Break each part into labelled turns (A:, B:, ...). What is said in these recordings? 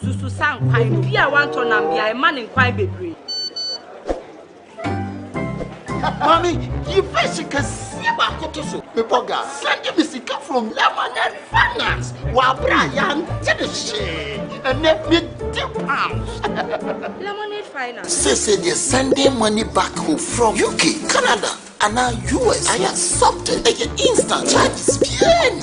A: Susu sang kwai. Bi a wan to nam bia e man in kwai bebre.
B: Mommy, you fish can see about Kotoso. Pepoga, send me sick from Lemonade Finance. While Brian did the shit and let me £2.
A: Lemonade Finance.
B: Say they're sending money back home from UK, Canada, and now US. I accept it. Instant charges.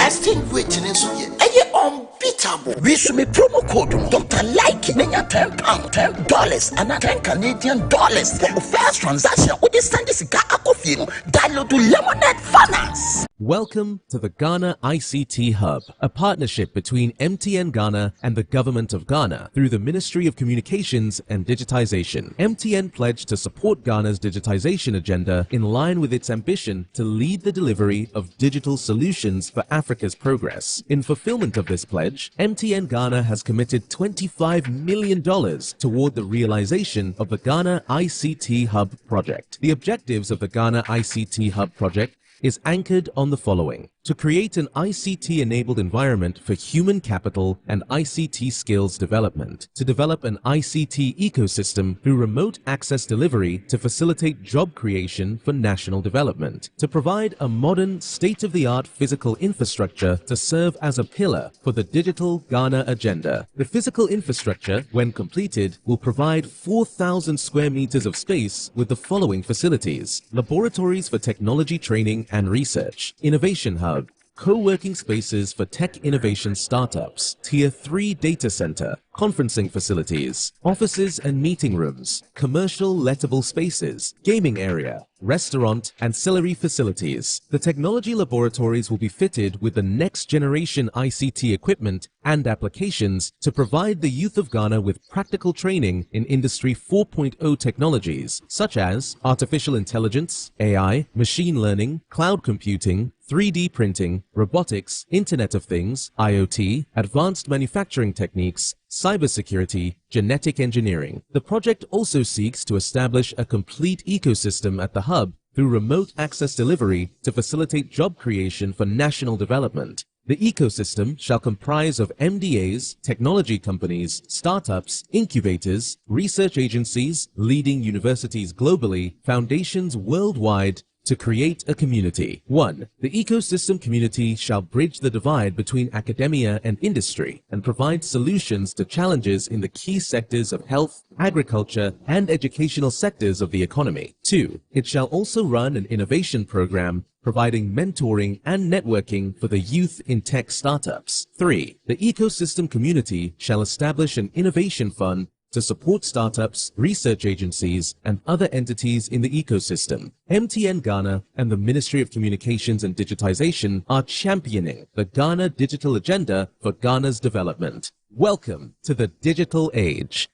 B: Exchange rate in Suya. Unbeatable. We should be promo code Dr. Like Nanya £10, $10, and $10 Canadian dollars for the first transaction. With this send this coffee, download to Lemonade Finance.
C: Welcome to the Ghana ICT Hub, a partnership between MTN Ghana and the Government of Ghana through the Ministry of Communications and Digitization. MTN pledged to support Ghana's digitization agenda in line with its ambition to lead the delivery of digital solutions for Africa's progress. In fulfillment of this pledge, MTN Ghana has committed $25 million toward the realization of the Ghana ICT Hub project. The objectives of the Ghana ICT Hub project is anchored on the following: to create an ICT-enabled environment for human capital and ICT skills development, to develop an ICT ecosystem through remote access delivery to facilitate job creation for national development, to provide a modern, state-of-the-art physical infrastructure to serve as a pillar for the digital Ghana agenda. The physical infrastructure, when completed, will provide 4,000 square meters of space with the following facilities: laboratories for technology training and research, innovation hub, co-working spaces for tech innovation startups, Tier 3 data center, conferencing facilities, offices and meeting rooms, commercial lettable spaces, gaming area, restaurant, ancillary facilities. The technology laboratories will be fitted with the next generation ICT equipment and applications to provide the youth of Ghana with practical training in Industry 4.0 technologies such as artificial intelligence, AI, machine learning, cloud computing, 3D printing, robotics, Internet of Things, IoT, advanced manufacturing techniques, cybersecurity, genetic engineering. The project also seeks to establish a complete ecosystem at the hub through remote access delivery to facilitate job creation for national development. The ecosystem shall comprise of MDAs, technology companies, startups, incubators, research agencies, leading universities globally, foundations worldwide, to create a community. 1. The ecosystem community shall bridge the divide between academia and industry and provide solutions to challenges in the key sectors of health, agriculture, and educational sectors of the economy. 2. It shall also run an innovation program providing mentoring and networking for the youth in tech startups. 3. The ecosystem community shall establish an innovation fund to support startups, research agencies, and other entities in the ecosystem. MTN Ghana and the Ministry of Communications and Digitization are championing the Ghana digital agenda for Ghana's development. Welcome to the digital age.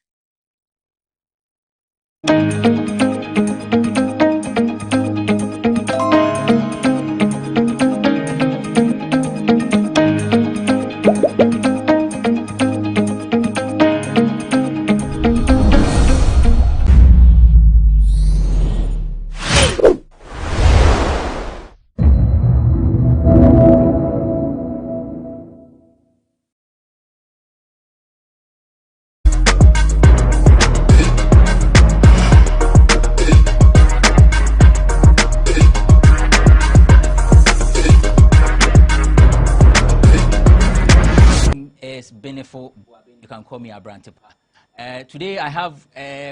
D: You can call me Abrantepa. Today I have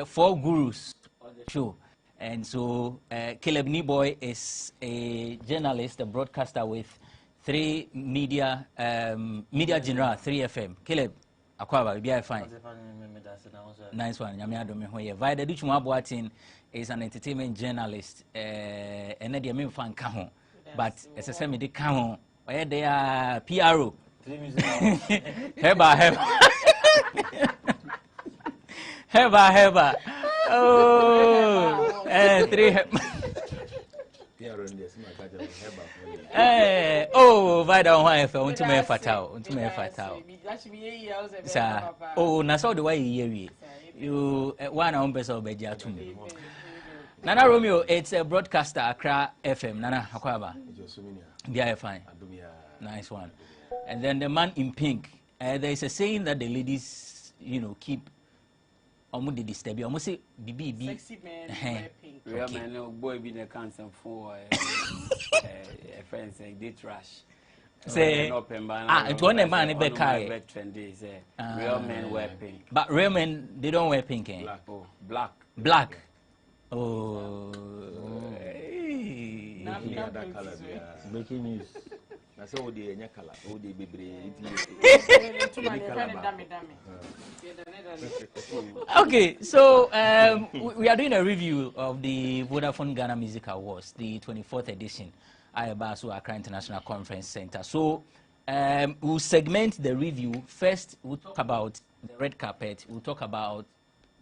D: 4 gurus on the show. And so Caleb Niboy is a journalist, a broadcaster with 3 media general, 3FM. Caleb, Akwaba, be fine. Nice one. Vida Duchuma is an entertainment journalist. And the main fan Kahon. But as I said, me the Kahon, where they are PRO. Heba. Heba. Oh, 3. Oh, Vida wife, unto me fatal. Sir, oh, na so the way you one on best of Beja to me. Nana Romeo, it's a broadcaster, Accra FM. Nana Hakwaba. Be fine. Nice one. And then the man in pink. There is a saying that the ladies keep almost the disturb you. Almost say BB.
A: Sexy man wear pink.
E: Real man, no boy be the cancer for friends say they trash.
D: Say it's one man be kai.
E: Real men wear pink.
D: But real men they don't wear pink. Eh?
E: Black. Oh, black.
D: Black. Oh.
F: Breaking news. I saw the new color. Oh, the baby.
D: Okay, so we are doing a review of the Vodafone Ghana Music Awards, the 24th edition, Ayabasu Accra International Conference Center. So we'll segment the review. First, we'll talk about the red carpet. We'll talk about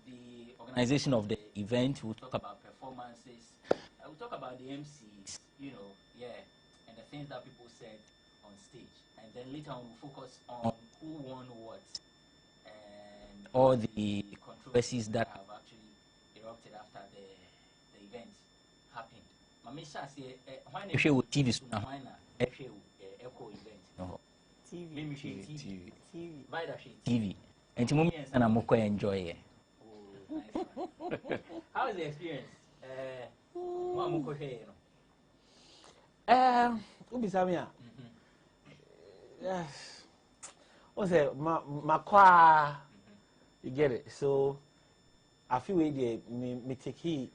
D: the organization of the event. We'll talk about performances. We'll talk about the MCs, and the things that people said on stage. And then later on, we'll focus on who won what and all the controversies that have actually erupted after the event happened. Mamisha say, why not share with TV soon? Why not share echo event? No. TV. Why not share TV? And to me, I'm going to enjoy it. How is the experience? What am I going to share?
F: Ubisamia. Yes. What's it? My car. You get it. So I feel me take he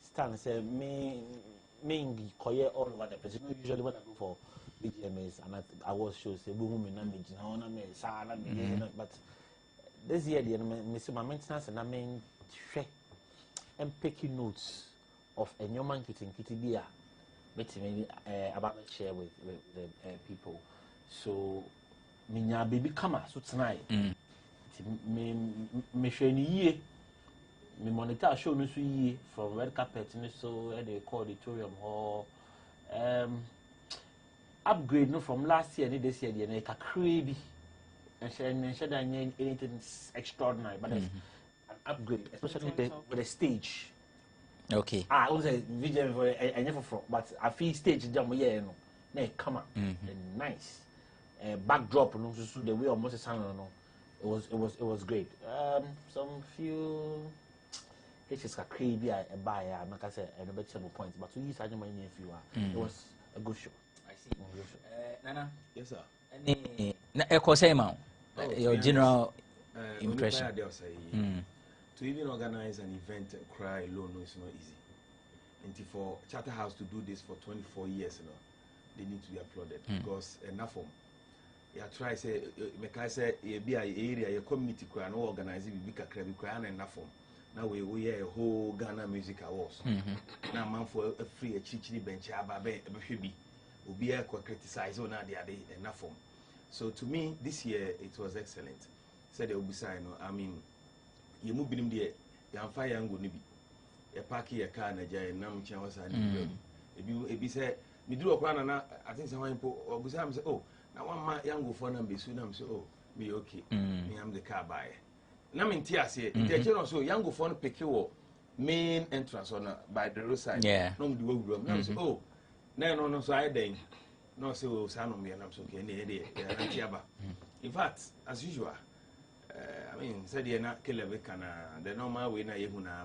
F: stand and say me koye all over the place. Usually when I go for VGMAs and I was shows say boom me na me jina na me sa na me but this year me see my maintenance and I mean share and picking notes of a new man kitty beer. Maybe about to share with the people. So, minya baby kama so tonight. Me share ni ye. Me monitor show no so ye from red carpet ni so they call auditorium hall. Upgrade no from last year ni this year they ka crazy. And share that anything extraordinary, but there's an upgrade, especially with the stage.
D: Okay.
F: I always say VGMA for I never from, but I feel stage jam come on, nice. Backdrop, so the way almost sound it was great. Some few hitches are crazy. I buy. I'm not gonna say a bit several points, but to use I know if you are, it was a good show.
D: I see. Nana.
F: Yes, sir.
D: Any your general impression.
F: To even organize an event and cry alone is not easy. And for Charterhouse to do this for 24 years, they need to be applauded because enough of them. Try say, make I say, be a area, a community cry, no organizing, we be a crabby cry, and enough of them. Now we have a whole Ghana Music Awards. Now, man, for a free a chichini bench, ababe, be will be a criticize on the other enough of them. So to me, this year it was excellent. Said they will be signed. I mean, you move in there, you are fire and go nibi. You park your car and a nam chance and if you say, me do a plan, I think someone or Busam say, oh, now one man young go for them be soon. I'm so, oh, be okay. Me, I'm the car buyer. Now in Tia say, the general so young go for pick your main entrance on by the roadside. Yeah, no, the room. Now say, oh, no, so I then. No, so son of me and I'm so okay. In fact, as usual. I mean, said you're not kill every can the normal way na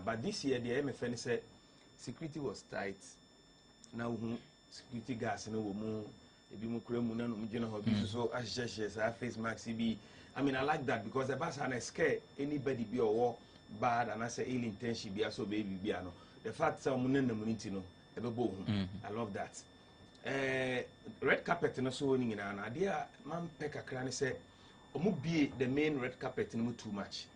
F: but this year the MFN said security was tight. Now security gas no more ebi mu kura mu na no mjena hobi so as face max be. I mean I like that because the bus and scare anybody be or bad and I say ill intention be so baby be no. The fact some na muniti no ebebo I love that. Red carpet no so ni na dia man peka kra ne say be the main red carpet no too much.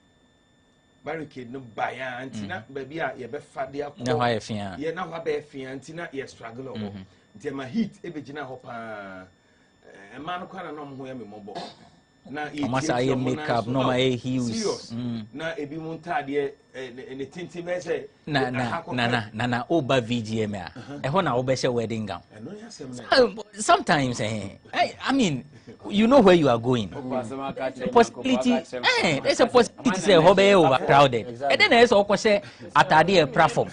F: Barricade no buy antina baby ya be fadia ko.
D: Na ha fia.
F: Ye na ha be fia antina ye struggle o. Nti ma heat e be gina ho pa. E man kwa na no mo ya me mobo. Na e
D: masa ye makeup no ma e heels.
F: Na e bi mu ntade ne tinti me say
D: na oba VGMA. E ho na wo be she wedding gown. Sometimes I mean you know where you are going. Possibility there's a possibility to say hobe overcrowded. And then there's also say atade a platform.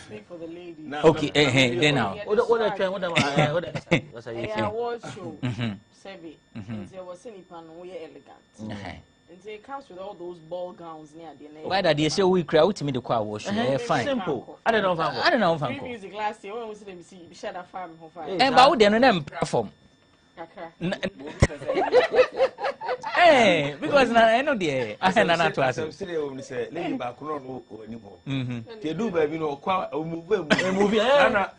D: Okay, then now.
A: What show. Sebi. There was any pan we elegant. It comes with all those ball gowns near the neck.
D: Why that they say we cry out to me the choir wash? Fine.
G: Simple. I don't know.
D: I don't know.
A: Free music last year when we see them see shut up farm for fire.
D: And about the name platform. Hey, because I know the I had an class.
F: Say, lady back on anymore. They do baby no quite a movie. Anna,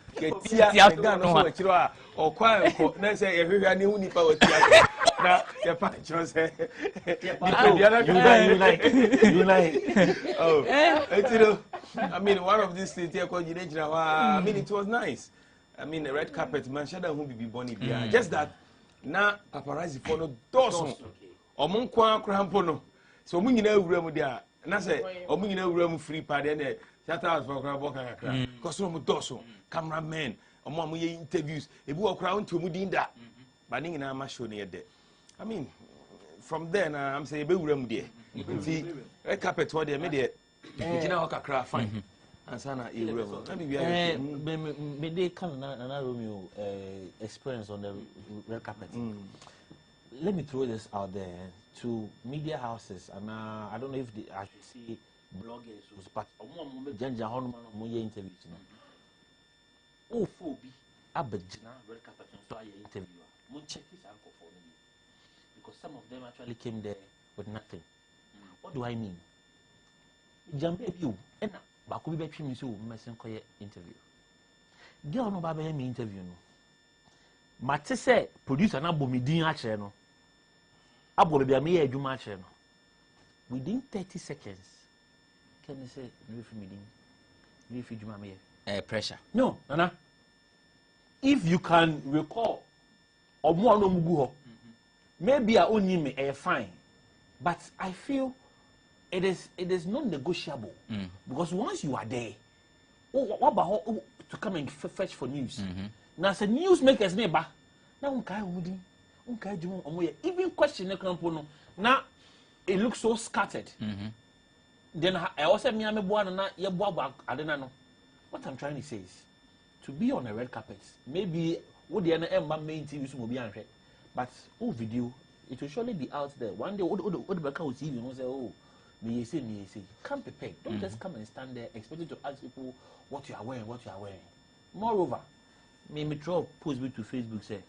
F: or quiet, let's say every new power. Now, your patron say, you like. Oh, I mean, one of these things here called I mean, it was nice. I mean, the red carpet, man, shada who be born here. Just that now, paparazzi for no dozen. Or Monkwa Crampono. So, we know room there. And I say, or we know room free party and shut out for Craboka. Cosmo Dosso, cameraman, or Mamma interviews. A book around to Mudinda. But in a machine near there. I mean, from then I'm saying, be room there. See, red carpet what they made it. You know, craft fine. And Sana,
G: maybe they can Romeo experience on the red carpet. Let me throw this out there to media houses, and I don't know if I should see bloggers, but Janja Honman interviews. Oh, Phoebe, Abedina, red carpet, so I interview. We'll check his uncle for me because some of them actually came there with nothing. What do I mean? Jambe you, and Bakubi Betchim is who messing interview. Girl, no Baba me interview. No. Matisse producer na bomidin ache no. Abolo bia me adwuma ache no. Within 30 seconds. Can you say no for me din? No for adwuma me
D: pressure.
G: No, Nana. If you can recall omo no mugu ho. Maybe I only me fine. But I feel it is not negotiable because once you are there, what about to come and fetch for news? Now, as a newsmakers neighbor, now even question the now it looks so scattered. Then I also mean I'm I don't know. What I'm trying to say is to be on a red carpet, maybe what the main TV will be unread, but video, it will surely be out there. One day, what the back will see you and say, oh. Me say. Come prepared. Don't just come and stand there expecting to ask people what you are wearing, Moreover, me draw post to Facebook say,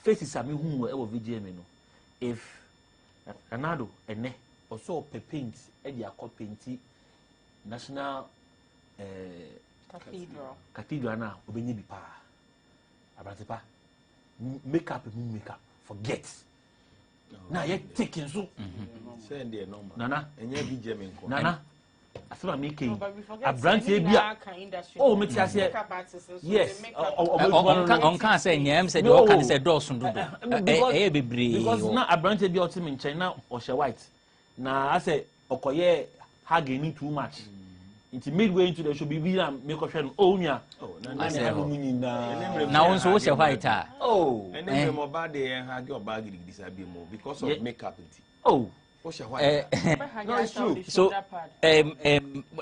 G: faces are me who ever VGMA no. If Anado and also paint, Edia painty national cathedral now, Obeni Bipa, Abratipa, makeup, forget. Now you're taking so.
F: Send the number.
G: Nana,
F: and you're VGMA.
G: Nana, I thought I'm making a brand here. Oh, Metias, yes.
D: On can't say names, said all kinds of doors.
G: Because now a brand here in China or she white. Now I say, Okoye hugging too much. It's midway into the show be make a friend. Oh, yeah.
D: Now, also, what's your white?
F: Oh, and then more bad day and have your bag disappear more because of makeup.
G: Oh,
F: what's your white?
G: No, it's true.
D: So,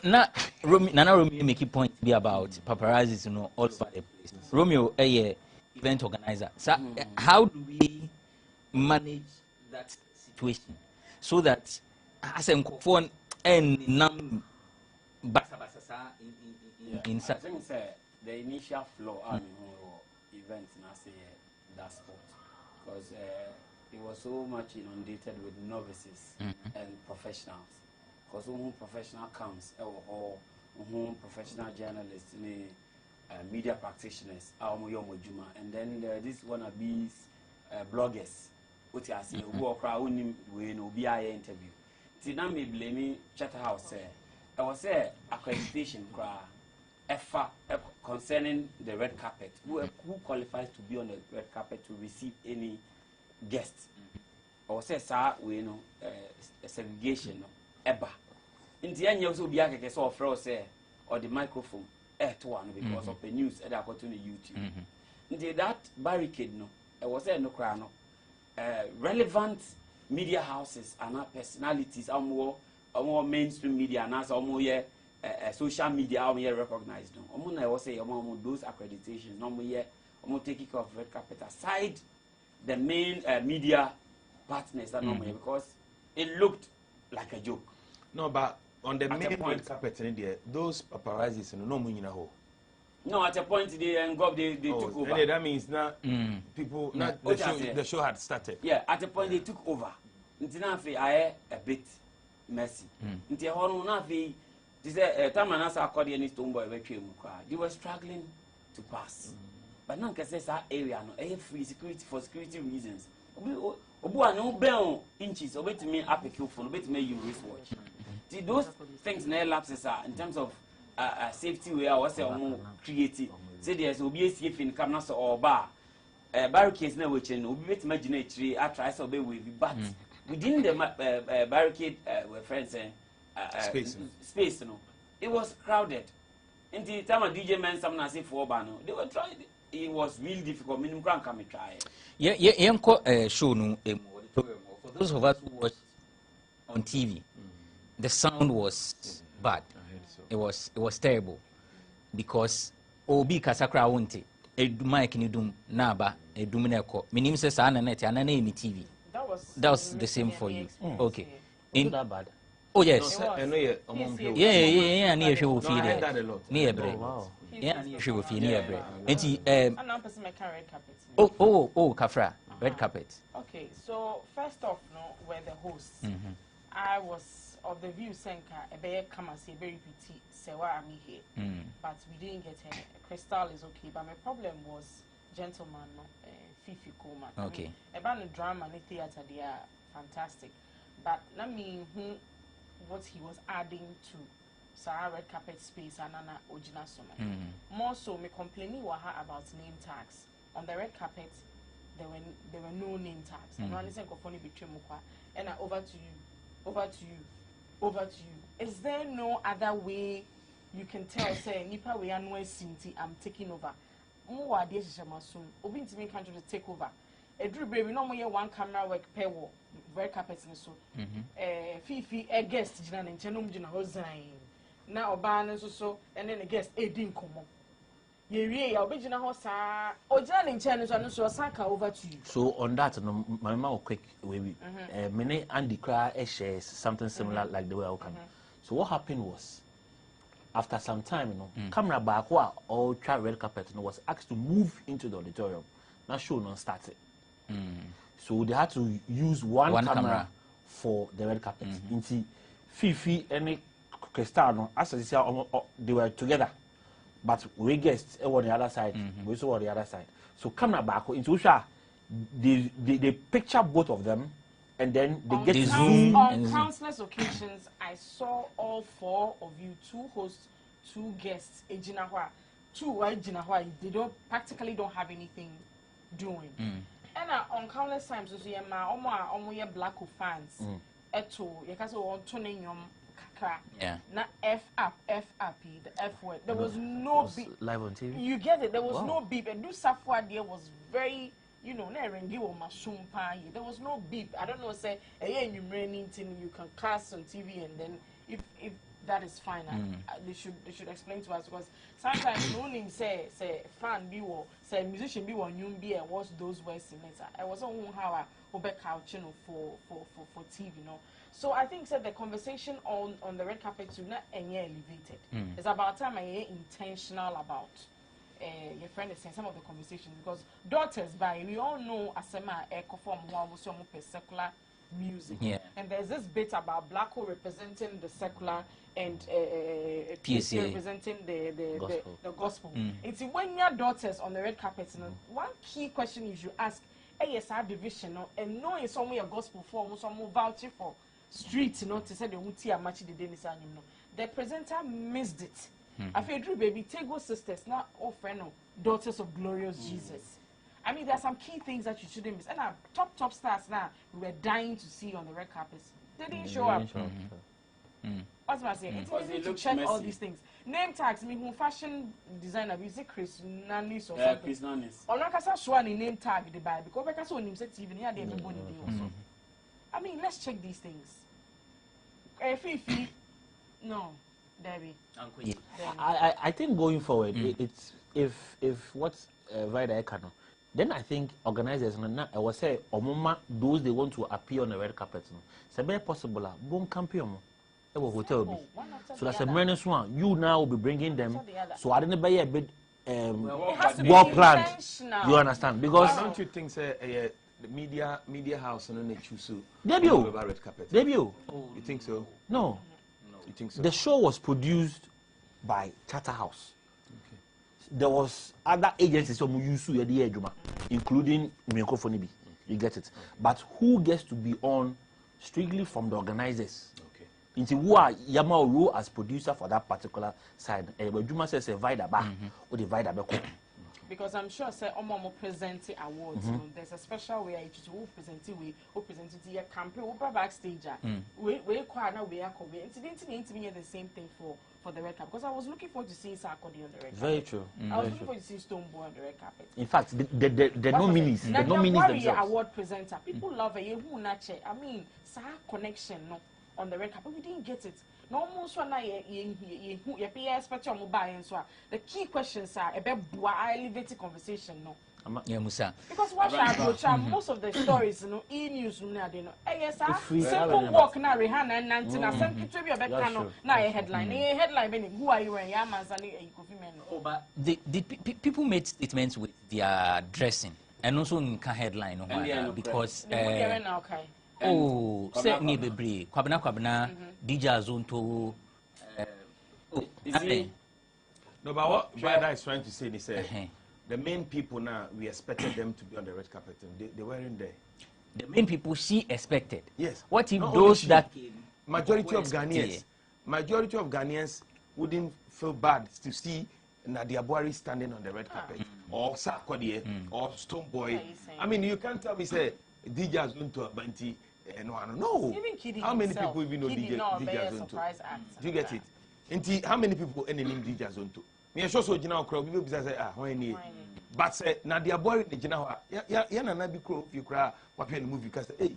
D: Nana Romeo make a point be about paparazzi, all over the place. Romeo, event organizer. So, how do we manage that situation so that as a phone and none.
E: In such the initial flow of events that sport because it was so much inundated with novices and professionals because when professional comes or professional journalists media practitioners and then this wannabe bloggers what you see who are crowding will be an interview. Tina may blame me Chatterhouse I was accreditation concerning the red carpet. Who qualifies to be on the red carpet to receive any guests? I was sir, we know segregation eba. In the end, you also be a so of say or the microphone to one because of the news that I got to the YouTube. In that barricade, no, I was no crown. Relevant media houses and personalities are more mainstream media and as more social media are recognized. I was say those accreditations, no more taking care of red carpet aside the main media partners that normally because it looked like a joke.
F: No, but on the
E: At a
F: main
E: point.
F: red carpet in there, those paparazzis, no money in a hole.
E: No, at a point they took over.
F: And that means now people, not the show had started.
E: Yeah, at a point they took over. Until I a bit messy. Until Horunafi, this Tamanasa accordion stone boy, they were struggling to pass. But now, because that area, no, free security for security reasons. Obu no bell inches, obey to me up a kill phone, obey to me you wristwatch. See, those things in lapses are in terms of safety where I was more creative. Say there's be a safe in Kamnas or bar. Barricades now, which and obey to imagine a tree, I try to obey with, but within the barricade, with friends space, you know, it was crowded. In the time of DJ man, some say for Bano, they were trying. It was really difficult. Minimum can't come and try.
D: Yeah, show no. For those of us who watched on TV, the sound was bad. It was terrible because obi kasakra wonte eduma ni dum na ba edum na ekọ minim se sa na net anana ni TV. That was the same for you. Okay.
G: Is that bad?
D: Oh yes. Yeah, near show of feed near bread. Yeah, near show of feed near bread. Oh, Kafra, red carpet.
A: Okay, so first off, no, we're the hosts. I was of the view, Senka, a bear come and say very pretty, say why I'm here. But we didn't get her. Crystal is okay, but my problem was gentleman, no, Fifi Coleman.
D: Okay.
A: About the drama and the theater, they are fantastic. But let me what he was adding to Sarah red carpet space and Anna Ojina Soma. More so, me complaining about name tags. On the red carpet, there were no name tags. And one is going between Mukwa. And over to you. Is there no other way you can tell, say, Nipa we are no Sinti, I'm taking over. More ideas, Shamasun. Obin to me country to take over. A Drew Baby, no more one camera work pair red carpet and so. Fifi, a guest, Jinan and Chenum Jina Hosain. Now, Oban so, and then a guest, a dinkomo. Ye, original horse, or Jan in China, so Saka over to you.
G: So, on that, my mouth quick, we many Andy Cry shares something similar like the way I come. So, what happened was, after some time, camera back or try red carpet was asked to move into the auditorium. Now, show non started. So, they had to use one camera for the red carpet. Into Fifi and Cristano, as they were together. But we guests on the other side, we saw on the other side. So camera back into Usha, they picture both of them, and then they get to zoom.
A: On countless occasions, I saw all four of you, two hosts, two guests, they practically don't have anything doing. And on countless times, so yeah, black fans, eto, you can say on tuning
D: yeah.
A: Not F up, the F word. There was no beep.
G: Live on TV.
A: You get it. There was no beep. And this Safwa there was very, there was no beep. I don't know, say, you can cast on TV, and then if that is fine, they should explain to us, because sometimes no name say fan be or say musician be one you be and watch those words in it. I was on how I couch for TV, So I think the conversation on the red carpet should not any elevated. It's about time I intentional about your friend is saying some of the conversations, because daughters by we all know Asema echo form secular music.
D: Yeah.
A: And there's this bit about Black hole representing the secular and
D: PSA
A: representing the gospel. It's when your daughters on the red carpet, one key question you should ask, ASR division, and knowing somewhere a gospel form, some vouching for street, to say the Muti are matching the Dennis and the presenter missed it. I feel Drew baby, Tego sisters, not all friend daughters of glorious Jesus. I mean, there are some key things that you shouldn't miss. And our top stars now we're dying to see on the red carpets. They didn't show up. What's my saying? It's easy to check all these things. Name tags, me who fashion designer, we say Chris Nanis or something.
E: Chris Nanis.
A: Or like I said, show any name tag the buy because I saw him say TV near everybody also. I mean, let's check these things. Fifi, no, Debbie.
G: I think going forward, it's if what Vida Ekano, Then I think organizers I was say omoma those they want to appear on the red carpet. It's very possible. Bon campion. Hotel be. So that's a menace one. You now will be bringing them. So I didn't buy a bit well planned. You understand? Because
F: don't you think say the media house and then they choose to
G: debut
F: red carpet?
G: Debut.
F: You think so?
G: No.
F: You think so?
G: The show was produced by Charterhouse. There was other agencies who used to including microphone. You get it. But who gets to be on strictly from the organizers?
F: Okay.
G: Into who are Yama role as producer for that particular side? But Juma says a Vida back or the Vida back.
A: Because I'm sure say Omo present awards. There's a special way I choose who present the campaign over backstage. We quite now we are the same thing for the red carpet. Because I was looking forward to seeing Sarkodie on the red carpet.
G: Very true.
A: I was looking forward to seeing Stoneboy on the red carpet.
G: In fact, the nominees themselves.
A: Award presenter. People love it. I mean, Sar connection on the red carpet. We didn't get it. No more so now you pay special mobile and so the key questions are about elevated conversation
D: Yeah, Musa.
A: because what most of the stories e-news yes simple walk na Rihanna and Nantina some to be a better na a headline who are you and
D: But people made statements with their dressing and also in headline because say ni bebre kwabena DJ Azonto
F: No, but what Brother is trying to say is the main people now, we expected them to be on the red carpet and they weren't there.
D: The main people she expected.
F: Yes.
D: What if those that
F: majority of Ghanaians wouldn't feel bad to see Nadia Buhari standing on the red carpet or Sarkodie or Stoneboy. I mean, you can't tell me say DJ Azonto Abanti. No. How many people even know DJ Azonto? Do you get it? How many people any name DJ Azonto? Me sure so Jina crowd people say when but say Nadia Buhari the Jina ya na na bi crowd you cry what the movie cast hey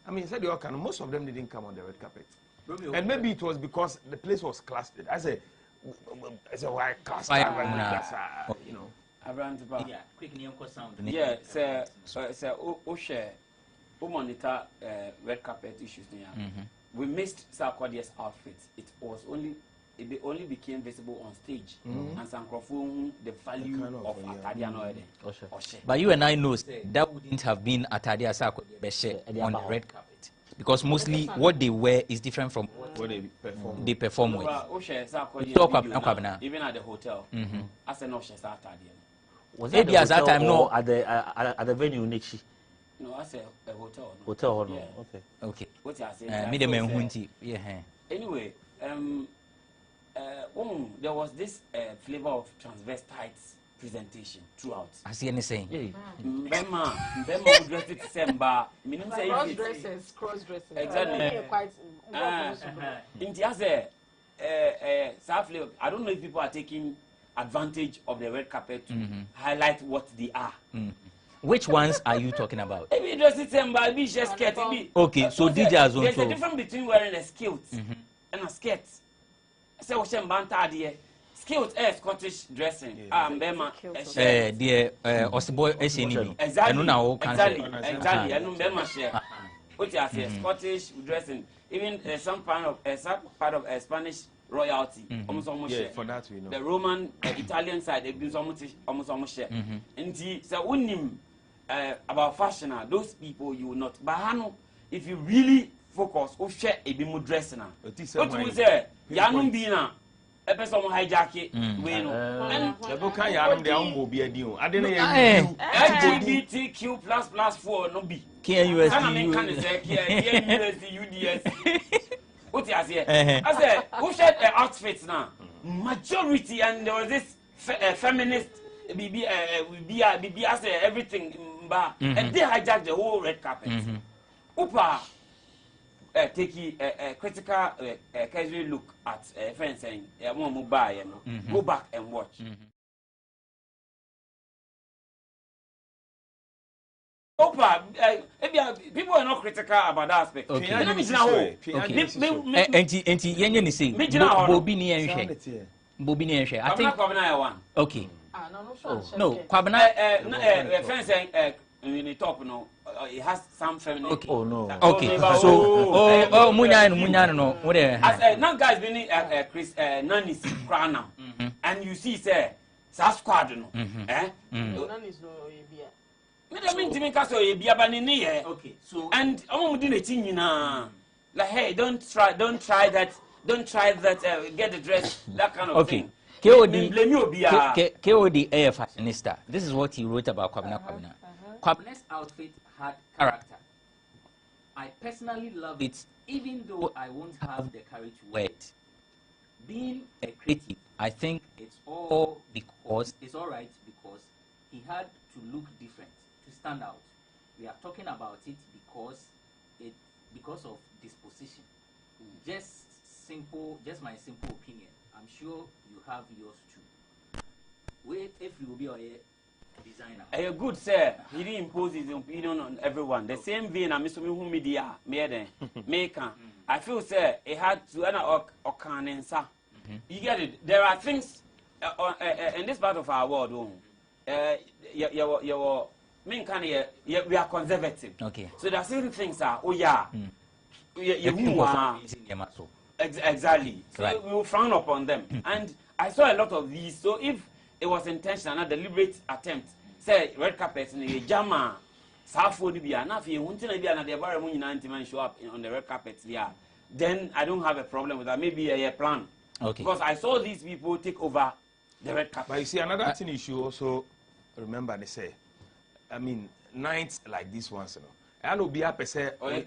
F: I mean said you can most of them didn't come on the red carpet. And maybe it was because the place was clustered. I say why clustered you know.
D: yeah, quick name sound.
E: Yeah, say who monitor red carpet issues there. We missed Sarkodie's outfit. It only became visible on stage and Sankrofo the value of Atadia
D: But you and I know that wouldn't have been Atadia Sarkodie on the red carpet. Because mostly what they wear is different from what they perform with.
E: Even at the hotel, I said no, she's Atadia.
G: Was it at that time? No, at the venue, Nichi.
E: No, I said a hotel.
G: Hotel, no.
E: Yeah.
G: Okay.
E: What you saying? Anyway, there was this flavor of transvestites presentation throughout.
D: I see anything.
E: Bema would dress it December.
A: Cross dresses.
E: Exactly. In the I don't know if people are taking advantage of the red carpet to highlight what they are.
D: Which ones are you talking about?
E: Maybe dress it be just skirt.
D: Okay, so DJ Azonto.
E: There's a difference between wearing a kilt and a skirt. Say what I'm banta there. Kilt Scottish dressing. Bema.
D: The Osboy SNB.
E: Exactly. And Bema share. What you say? Scottish dressing. Even some part of Spanish royalty.
F: Yeah, for that we know.
E: The Roman, Italian side, they've been almost share. And so unim about fashion, those people you will not. But if you really focus, share a bit more dressing. What you say? Yanum Bina. A person hijack we know.
F: The book I am the umbo be a deal. I didn't
E: LGBTQ +4 no be. UDS. What you say? I said, who shared the outfits now? Majority, and there was this feminist BB I say everything, and they hijacked the whole red carpet. Upa take a critical casual look at friends saying, go back and watch. Opa, people are not critical about that aspect. Okay.
D: Okay. No, Kwabena.
E: Friends in the top, no, it has some feminine.
D: Okay.
G: Oh no.
D: Okay. So, Munyano, no. What?
E: As now guys been Chris Nanny's crown now, and you see, say, South Squad, no,
A: Nanny's no
E: I mean to make us a biabani.
D: Okay. So,
E: and I'm doing a thing, you know, like, hey, don't try that, get the dress, that kind of thing.
D: KOD a fashionista. This is what he wrote about Kwabena. Kwabena's outfit had character. I personally love it, even though I won't have the courage to wear it. Being a critic, I think it's all right because he had to look different to stand out. We are talking about it because of disposition. Just my simple opinion. I'm sure you have yours too. Wait, if you will be a designer.
E: Good sir. He didn't impose his opinion on everyone. The same vein I miss who media made maker. I feel sir it had to you get it. There are things in this part of our world. We are conservative.
D: Okay.
E: So there are certain things exactly. So
D: right.
E: we will frown upon them. And I saw a lot of these. So if it was intentional, a deliberate attempt, say red carpet in a jama, show up on the red carpet, then I don't have a problem with that. Maybe a plan.
D: Okay.
E: Because I saw these people take over the red carpet.
F: But you see, another thing you should also remember, they say, I mean, nights like this ones, you know. I know be up say or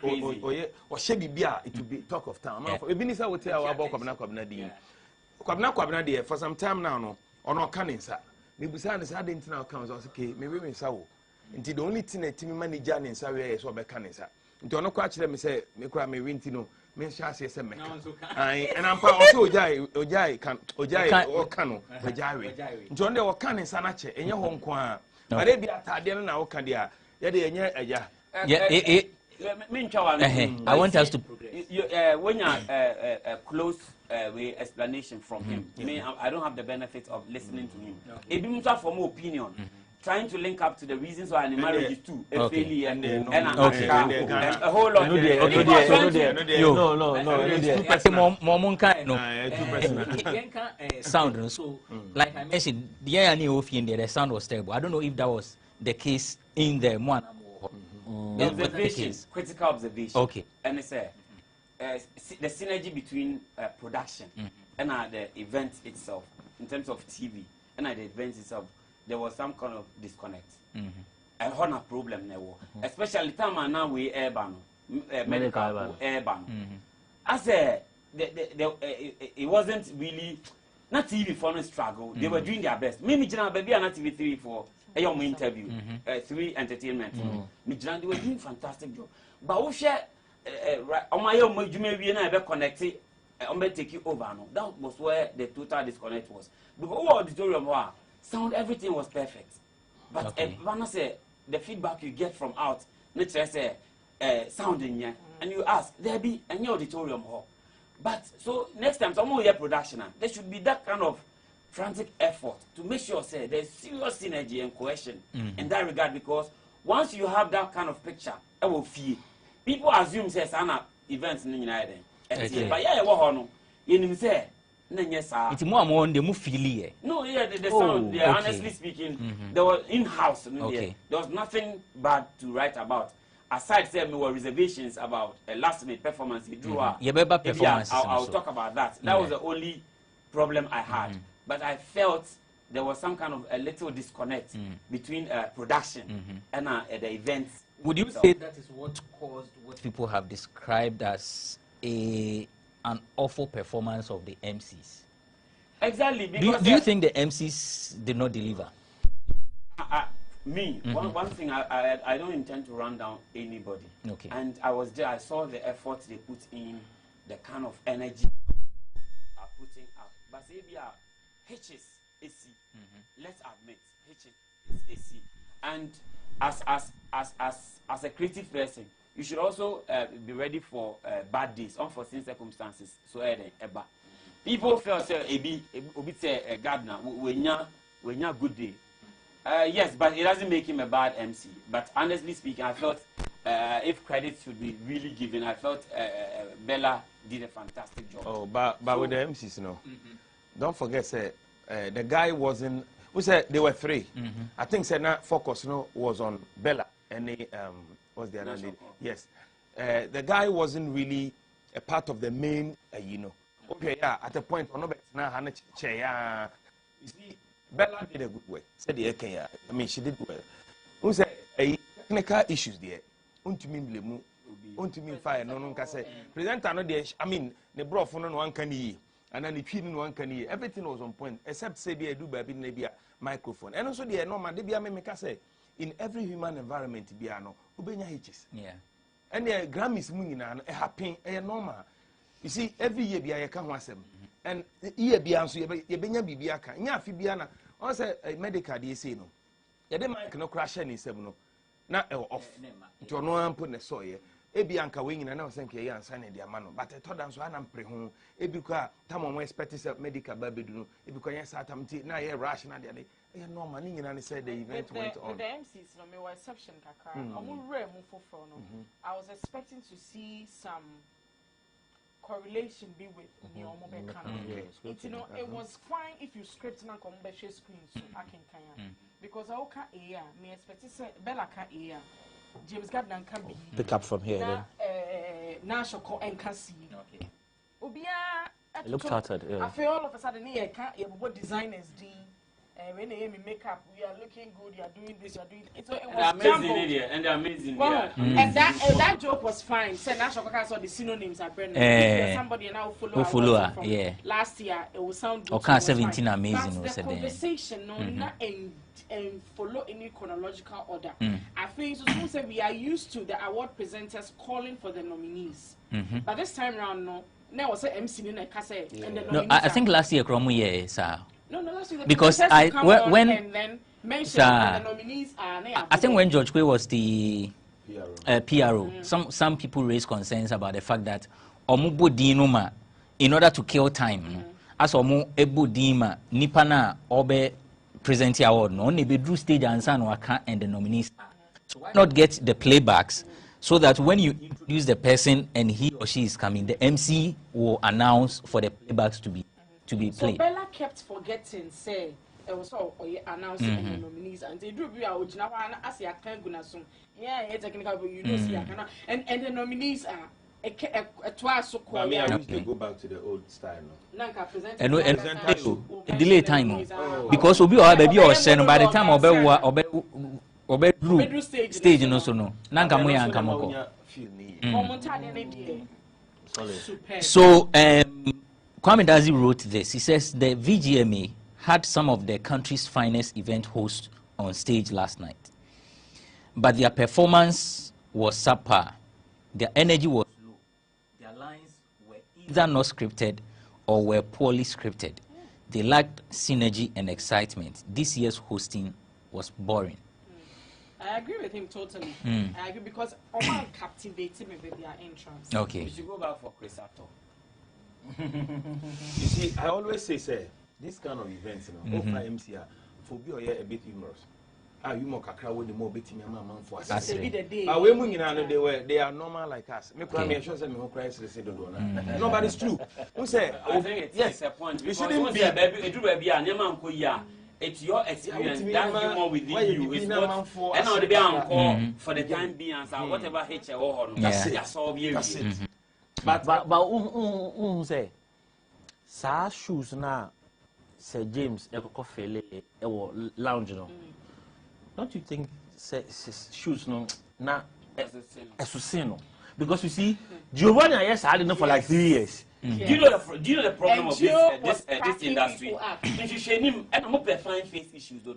F: she be it will be talk of town. Even if I would tell about Kwabena there for some time now, no, or no canning, sir. Maybe I didn't know comes okay, maybe we saw. Until the only thing a team manager in Sylvia is what by canning, sir. Until no catch them say, me cry me wintino, me shall say some and I'm also Ojai or Cano, Ojai. John de or canning Sanache, in your home quan. But they be at Tadian now, Candia, yeah.
D: I want us to
E: when you close explanation from him. I don't have the benefit of listening to him. It becomes for more opinion. Trying to link up to the reasons why the marriage is too a failure and a whole lot.
D: Sound. So, like I mentioned, the sound was terrible. I don't know if that was the case in the one.
E: Observation, critical observation.
D: Okay.
E: And it's the synergy between production and the event itself, in terms of TV and the event itself, there was some kind of disconnect. I had a problem there, especially time now we airban, medical airban. I said it wasn't really not TV for a struggle. They were doing their best. Maybe baby and not TV3 for a young interview, 3 entertainment. They were doing fantastic job. But we share on my own, you may be able to connect it. I may take you over. No, that was where the total disconnect was. Because all auditorium sound, everything was perfect. But when I say the feedback you get from out, let's say sounding yeah, and you ask there be any auditorium hall. But so next time someone hear production, there should be that kind of frantic effort to make sure say there's serious synergy and cohesion in that regard, because once you have that kind of picture, it will feel people assume say sana events in the United. But yeah, what no, you say
D: it's more on the movie.
E: no, yeah, the sound. Yeah, honestly speaking, there was in-house. There was nothing bad to write about. Aside from there were reservations about a last-minute performance. I'll talk about that. That was the only problem I had. But I felt there was some kind of a little disconnect between production and the events.
D: Would you say that is what caused what people have described as an awful performance of the MCs?
E: Exactly.
D: Do you think the MCs did not deliver?
E: One thing, I don't intend to run down anybody.
D: Okay.
E: And I was there, I saw the effort they put in, the kind of energy are putting up. But say H is AC. Let's admit, H is AC. And as a creative person, you should also be ready for bad days, unforeseen circumstances. So people feel say obi say a gardener when you're good day. Yes, but it doesn't make him a bad MC. But honestly speaking, I felt if credit should be really given, I felt Bella did a fantastic job.
F: Oh, but with the MCs, don't forget, say, the guy wasn't. We said there were three. I think said that focus was on Bella and what's the other lady? Yes, the guy wasn't really a part of the main. Okay, yeah. At a point, you see, Bella did a good work. Said the I mean, she did well. We said technical issues there. Fire no say presenter no there. I mean, the bro for no one can eat. And then the feeding one can hear. Everything was on point, except say they do baby maybe a microphone. And also the normal they be a make say in every human environment be no ubenya hitches.
D: Yeah.
F: And the Grammys munina a happy a normal. You see, every year be a can wasem. And year be answer ye benya bibiaka. Nya fibiana. On say medical they say no. Ye de mic no crash any seven. Na off. To no one put the soil. Ebi anka we nyina na o senke ye ansa na dia ma no but to dan so anam pre ho ebi ko a tam mo expect say medical babedu no ebi ko yen sa tam ti na ye rush na dia e normal ni nyina ni say the event went on
A: the MCs no me were exception kakra omo rare mu foforo no I was expecting to see some correlation be with the omo be kan it was fine if you script na ko be share screen so I can because I ka me expect say Bella ka James Gardner can be
G: pick up from here then.
A: Nashoko and Cassie.
G: Okay.
A: Ubia
G: It looks tattered, yeah.
A: I feel all of a sudden here can't what designers do. When they make up, we are looking good, you are doing this, you are doing it. So it was
E: amazing and amazing.
A: Well, and that joke was fine. Said Nashoko saw the synonyms are brand. Somebody now follow
D: yeah.
A: Last year it will sound good.
D: Okay, 17 amazing.
A: But the conversation and follow any chronological order. I think so say we are used to the award presenters calling for the nominees. But this time around, no. Now was MC in a casse and the nominees.
D: No, I think last year Kromu sir.
A: No, last year
D: because when
A: and then mention the nominees are
D: I think when George Quay was the PRO, some people raised concerns about the fact that Omubo Dinuma, in order to kill time, as Omu Ebu Dima, Nipana Obe present award no only be drew stage answer no account and the nominees. So why not get the playbacks so that when you introduce the person and he or she is coming, the MC will announce for the playbacks to be played.
A: So Bella kept forgetting say it was all announcing the nominees and they do be original one as ya can guna so yeah technical but you know see and the nominees are twice so called.
F: I wish they go back to the old style no.
D: And delay time because obi or baby or send by the time obe stage no so no nanka mo yanka moko. So Kwame Dazi wrote this. He says the VGMA had some of the country's finest event hosts on stage last night, but their performance was subpar. Their energy was low. Their lines were either not scripted or were poorly scripted. They lacked synergy and excitement. This year's hosting was boring.
A: I agree with him totally. I agree because Oman captivated me with their entrance.
D: Okay.
E: We should go back for Chris Ato.
F: You see, I always say this kind of events, MCR, for be a bit humorous. You more kakra with the more betting your man for us. They are normal like us. Me sure say me who Christ say don't. No, but it's true. Who say?
E: I think it's a point. You shouldn't be a baby. It will be a name for it's your experience that humor within you. It's not. And now the be encore for the time being and whatever hit or that's all we.
G: But say, sa shoes na Sir James Ekoko Fele lounge no. Don't you think shoes no na esusino? Because you see, Giovanni yes I didn't know for like 3 years.
E: Do you know the problem of this industry? If you shame him, and I'm not fine face issues though.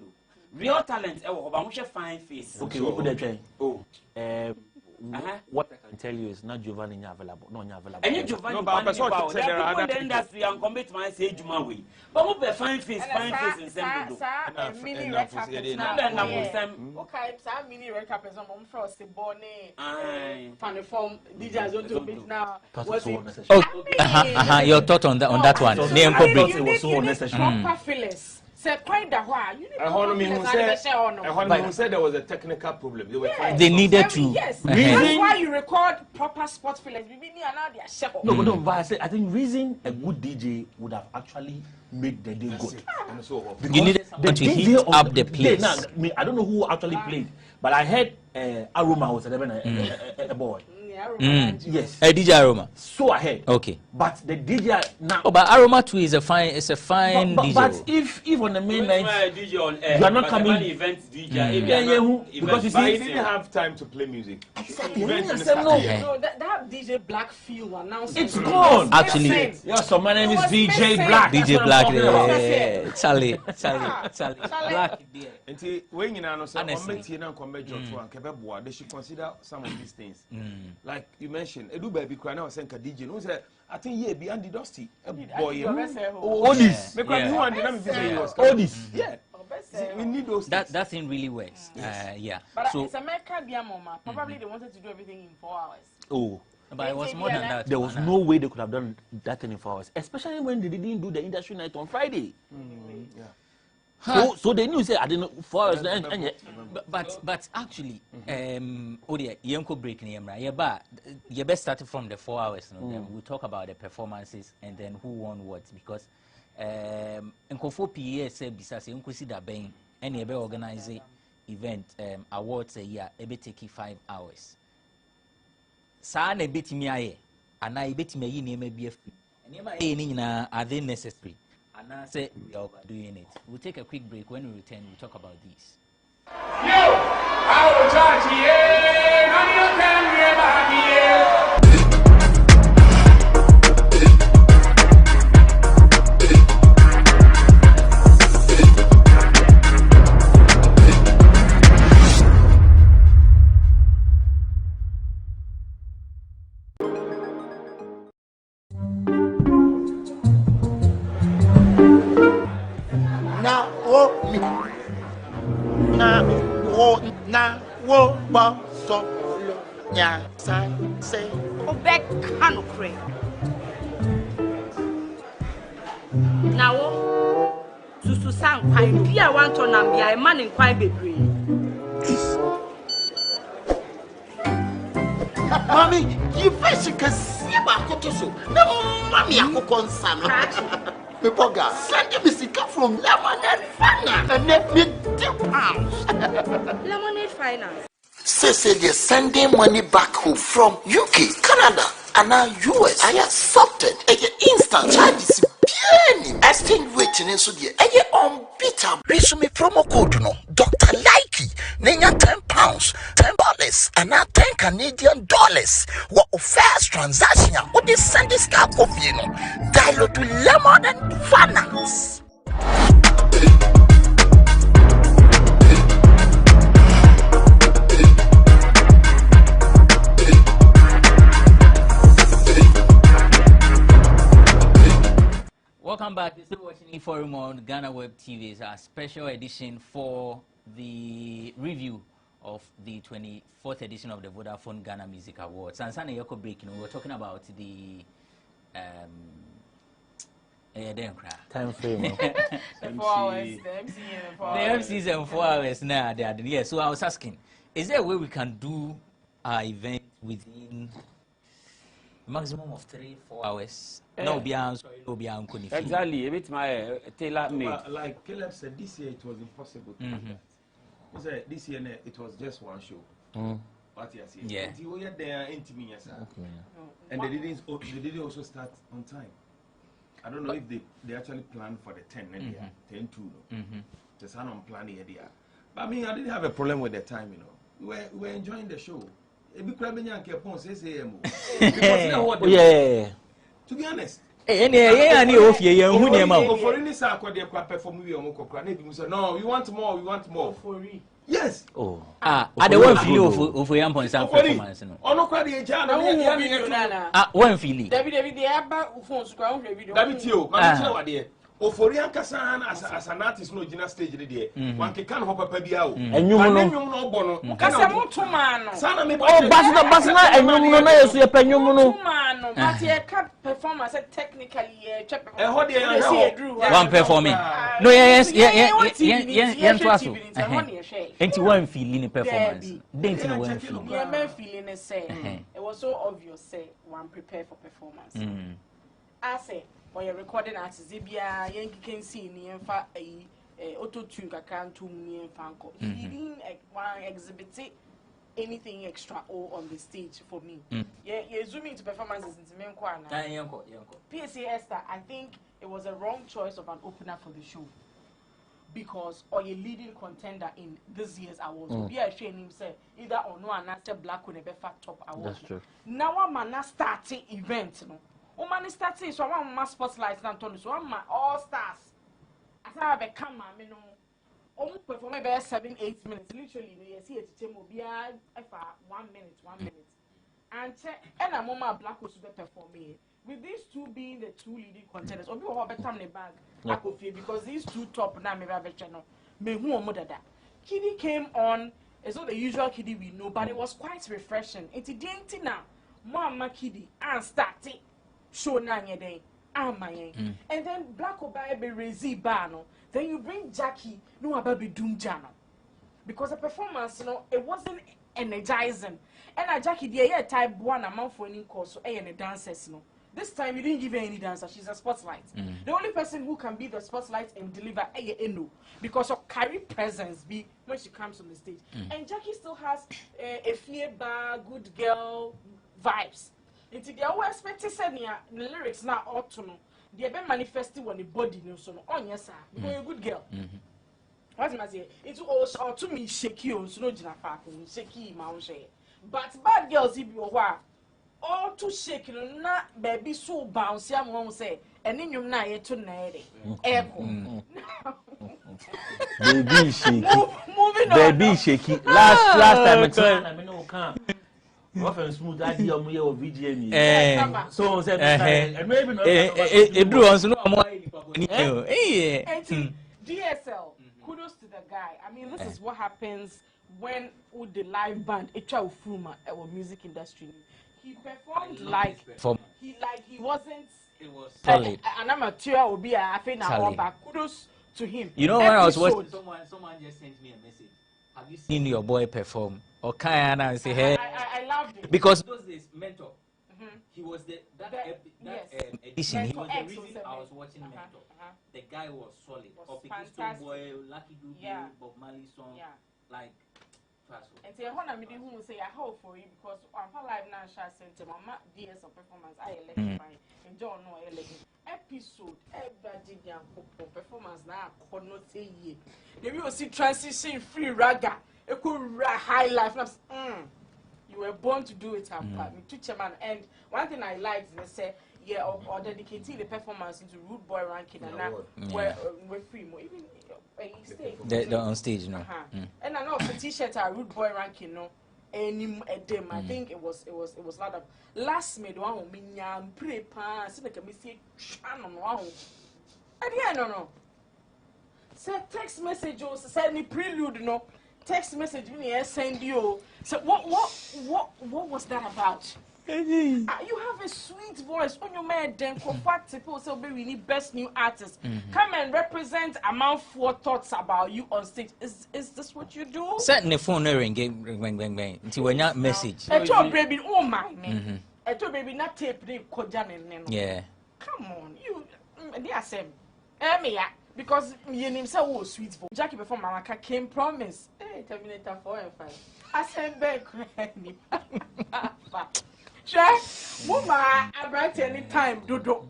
E: Real talent, I'm fine face.
G: Okay, we put that train. What I can tell you is not Giovanni available, not available.
E: And you Giovanni, but I'm people in the industry and commit my say Juma way. But we be fine face in Sembo.
A: Mini red carpet now. Okay, some mini red carpet. Some from Sibone. Uniform. DJs don't do it now.
D: Your thought on that one.
A: It was so unnecessary. Proper fillers. Say quite the why. You
F: said there was a technical problem.
D: They needed to.
A: Yes. That's why you record proper sports fillers.
G: No, but I think reason a good DJ would have actually made the day good.
D: You needed someone to heat up the place.
G: I don't know who actually played, but I heard Aroma was a boy. Yes,
D: a DJ Aroma.
G: So I heard.
D: Okay.
G: But the DJ now.
D: Oh, but Aroma too is a fine DJ.
G: But if on the main night
E: DJ on air,
G: you are not coming
E: events DJ,
G: because you see,
F: he didn't have time to play music.
G: Exactly.
A: No, that DJ Black feel announcing.
G: It's gone.
D: Actually,
G: yeah. So my name is DJ Black.
D: DJ Black. Charlie. Black.
F: Until when you know, they should consider some of these things. Like you mentioned, Edu baby cry now saying DJ. No say I think yeah be Andy Dusty. Boy,
G: Odis. Odis.
F: Yeah. We need those.
D: That thing really works. Yeah.
A: But so it's America be a mama. Probably they wanted to do everything in 4 hours.
G: Oh.
D: But it was more than that.
G: There was no way they could have done that thing in 4 hours, especially when they didn't do the industry night on Friday.
F: Yeah.
G: So they knew say I didn't 4 hours.
D: But actually, Odia, Yenko break Niemra. You best start from the 4 hours. Then we'll talk about the performances and then who won what, because Nkofo PA said besides Yenko see that being any ever organize event awards a year, it be taking 5 hours. Sa na beti mi aye, ana beti me yi niema bi afi. Niema e ni nyina are they necessary? Ana say we are doing it. We'll take a quick break. When we return, we'll talk about this.
H: Yo, I will charge you. Now you can hear about me.
B: Na wo ba so nya sa say
I: Obek Canopy. Now, to sang quite be a want to nam be a man in quite bebree.
B: Mommy, you fish can see about Kotoso. No, Mammy, I could concern. Pepoga, send me sicker from Lemonade Finance and let me £2.
I: Lemonade Finance.
B: Cecilia sending money back home from UK, Canada, and now US. I accepted a instant charges. Exchange waiting in Sylvia. Unbeatable. Resume promo code no Dr. Likey. Nenya £10, $10, and now $10 What first transaction? What is send this car coffee? No, dial to Lemon and Finance.
D: Welcome back. You're still watching Forum on GhanaWeb TV. It's our special edition for the review of the 24th edition of the Vodafone Ghana Music Awards. And Sunday Yoko break, we were talking about the
G: time frame.
A: The 4 hours, the MC and 4 hours.
D: The MCs and 4 hours now. Yeah. So I was asking, is there a way we can do our event within a maximum of 3-4 hours? No,
E: exactly. A bit my tailor made.
F: Like Caleb said, this year it was impossible to do that. He said this year it was just one show. But yes,
D: yeah.
F: Until we had there and they didn't also start on time. I don't know if they actually planned for the 10 and 10 2. Just had on plan here. But I mean, I didn't have a problem with the time, We were enjoying the show.
G: Yeah.
F: To be honest.
D: No, we
F: want more. Yes.
D: Oh. I don't want to feel of your performance.
F: Oh, no, cry the Jana.
D: One feeling.
F: Oforian Kassan as an artist no Gina stage there. One can hop up a biao.
G: And you
F: know bono.
A: Casamoto man.
F: Sana me
G: Basina and you know so your penyono.
A: no, but yeah, performance technically
D: one performing. No, yes. Ain't one feeling performance. Ain't no one feeling.
A: Yeah, feeling is say it was so obvious. Say one prepare for performance. I say when you're recording artists, Zibia, you can see ni enfa auto tune kakran to ni enfanko. He didn't exhibit anything extra on the stage for me. Yeah, zooming into performances into main kwana. PSA Esther, I think it was a wrong choice of an opener for the show. Because or a leading contender in this year's awards. Be a shame him say either or no another black will never fat top awards.
G: That's true.
A: Now I'm not starting event, no. Man starting so I'm my spotlight and so I'm my all stars. As I have a camera, you know. Perform about 7-8 minutes. Literally, you see it to be 1 minute. And I'm on my black was to perform here. With these two being the two leading contenders, or people have a time in the bag, I could feel because these two top now may have a channel. Me who am that? Kiddy came on. It's not the usual Kiddy we know, but it was quite refreshing. It's a dainty now. Mama Kiddy and started show nanya day. And then Black Obaye be Rezi Bano. Then you bring Jackie, no about Doom Jano. Because the performance, you know, it wasn't energizing. And Jackie, the type 1 amount for any course, so and the dancers, you know. This time you didn't give her any dancer, she's a spotlight. The only person who can be the spotlight and deliver Eno because of carry presence be when she comes on the stage. And Jackie still has a fear bar, good girl vibes. It's the always expect to say the lyrics now ought to know. They have been manifesting on the body, no so on yes, sir. Because you're a good girl. What am I saying? It's also to me shaky on so no jina parking, shaky mountain. But bad girls, if you are all too shaky, not baby so bouncy, I'm going to say, and then you're not yet to night. Echo.
G: Baby shaky.
A: Moving on.
G: Baby shaky. Last time I know come. Rough and smooth idea of VGMA. So said, and maybe not.
D: It drew us no more.
A: DSL, kudos to the guy. I mean, this is what happens when with the live band, Echa Ufuma, our music industry. He performed like he wasn't.
D: It was solid.
A: An amateur will be a thing but kudos to him.
D: You know, when I was watching, someone just sent me a message. Have you seen your boy perform? Or can I say, hey?
A: I loved it.
D: Because those days, Mentor, he was edition. He was the reason I was watching Mentor. The guy was solid.
A: Fantastic.
D: Boy, Lucky Dube, Bob Marley song, like.
A: And say, I will say, I hope for you because I'm live now. Shall send my DS of performance. I electrify and John no episode. Everybody performance now. Could not say ye. Then we will see transition free raga. A cool high life. You were born to do it. And one thing I liked, they say, or dedicating the performance into Rude Boy ranking and now we're free more. Even
D: they're on stage, no.
A: And I know the T-shirt are Rude Boy ranking, no. Any them, I think it was lot of last made one who minyam pre pass like a mistake. And yeah, no. Say text message or send me prelude, no. Text message me send you. So what was that about? You have a sweet voice on your man. Then people say we need best new artist. Come and represent amount 4 thoughts about you on stage. Is this what you do?
D: Set the phone ring, bang. Until when you message.
A: I told baby, oh my man. I told baby not tape the
D: yeah.
A: Come on, you. They are same. Because your name said oh sweet voice. Jackie before Malaka came promise. Hey, Terminator 4 and 5. I said back. Mama, I write any time, Dodo.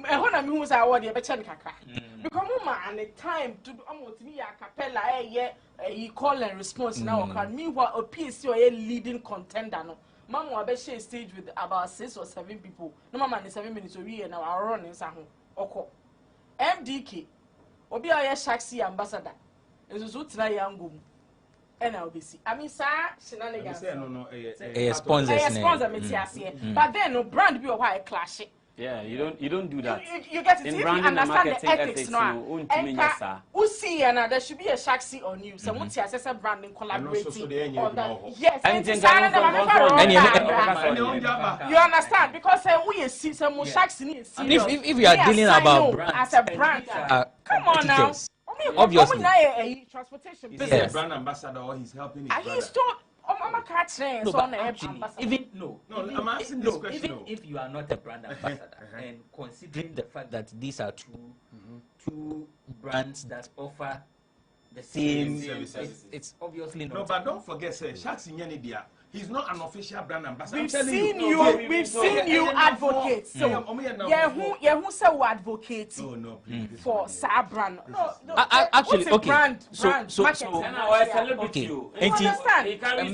A: I want to move our dear Bechan Kaka. Because Mama, and the time to almost me a capella, you call and response now. Meanwhile, a piece you are a leading contender. No, Mama, I bet she stage with about 6 or 7 people. No, Mama, in 7 minutes, we are now running some. Oko MDK, Obi, I Shaxi ambassador. It's a good young and I'll be see. I mean, sir, shenanigans.
D: Sponsor,
A: but then no brand be a white clash.
E: Yeah, you don't do that.
A: You get it.
E: In
A: If you
E: branding and
A: understand the
E: marketing
A: ethics now, there should be a shaxi on you. So once you assess a branding collaborating on that. Yes, you understand because we see some shaxi.
D: If you are dealing about brand,
A: as a brand, come on now.
D: Obviously,
A: transportation
F: business. He's a brand ambassador or he's helping his brother.
A: He's told. I'm
F: asking this question.
D: Even if you are not a brand ambassador, and considering the fact that these are two brands that offer the same services, it's obviously not.
F: No, but don't forget, sir, Sharks in Yanidia. He's not an official brand ambassador.
A: We've seen you advocate. So, who say we advocate for Sabran? No,
D: actually, okay.
A: Brand,
D: so,
E: okay.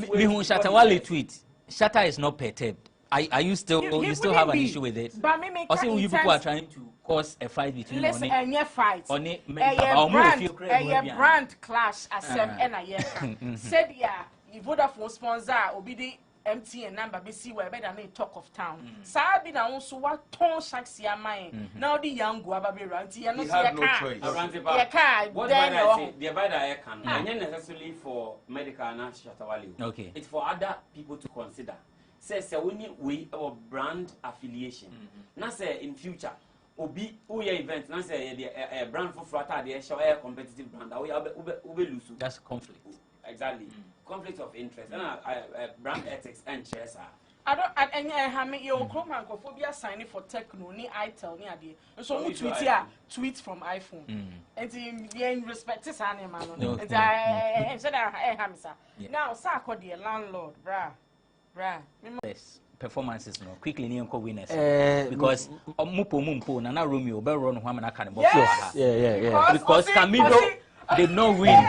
D: Mihun Shatawale tweet. Shatta is not perturbed. Are you still have an issue with it?
A: But
D: also, you people are trying to cause a fight between
A: listen, a fight. A brand clash as said Vodafone sponsor obi the MTN number be see where better than talk of town. Sabi na also what ton shaxi am now the young go ababe ranti you know
F: have no choice.
E: What then I say the advisor I can and necessarily for medical and Shatawale.
D: Okay.
E: It's for other people to consider. Say we our brand affiliation. Now say in future obi uye event now say a brand for frata the show a competitive brand we lose.
D: That's conflict.
E: Exactly. Conflict of interest and brand ethics and chess.
A: I don't have me your chromophobia signing for techno ni itel ni ade. So we tweet here tweet from iPhone. And in respect to sane man no. And I said now sir called the landlord bra.
D: Yes. Performances no quickly ni enko winners because mumpo na Romeo be run ho amana kan box yeah because Camilo did not win.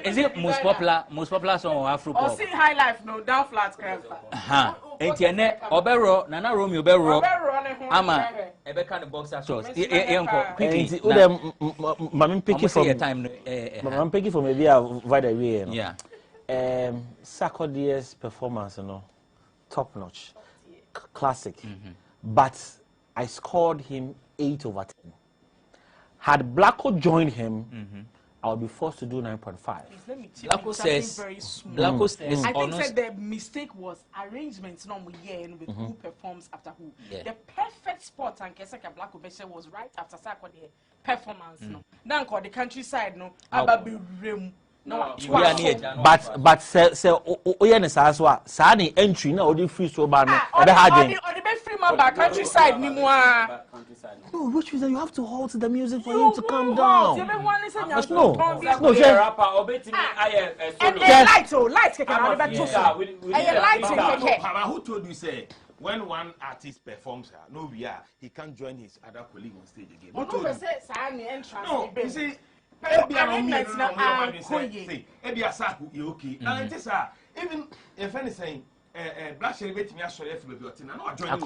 D: Is it most popular song or Afro pop?
A: Or see High Life no down flat crap.
D: Entiene obero Nana Romeo obero ama ebe kan boxer shorts quickly
G: I'm picking from maybe a wider way.
D: Yeah.
G: Sarkodie's performance, top notch, classic. But I scored him 8 over 10. Had Blacko joined him, I would be forced to do 9.5.
D: Blacko says,
A: I think the mistake was arrangements with who performs after who. Yeah. The perfect spot and Kesaka Blacko Beshe was right after Sarkodie performance. Now the countryside Ababi Rim.
G: No, but say Sani entry now the free so bad
A: the free man countryside ni more.
G: No, which means that you have to halt the music for him to calm down.
A: No,
F: who told you say when one artist performs he can't join his other colleague on stage again? Who told you? No, you see. Even if anything, Black Sheriff bet me a sorry for baby otin. No, join.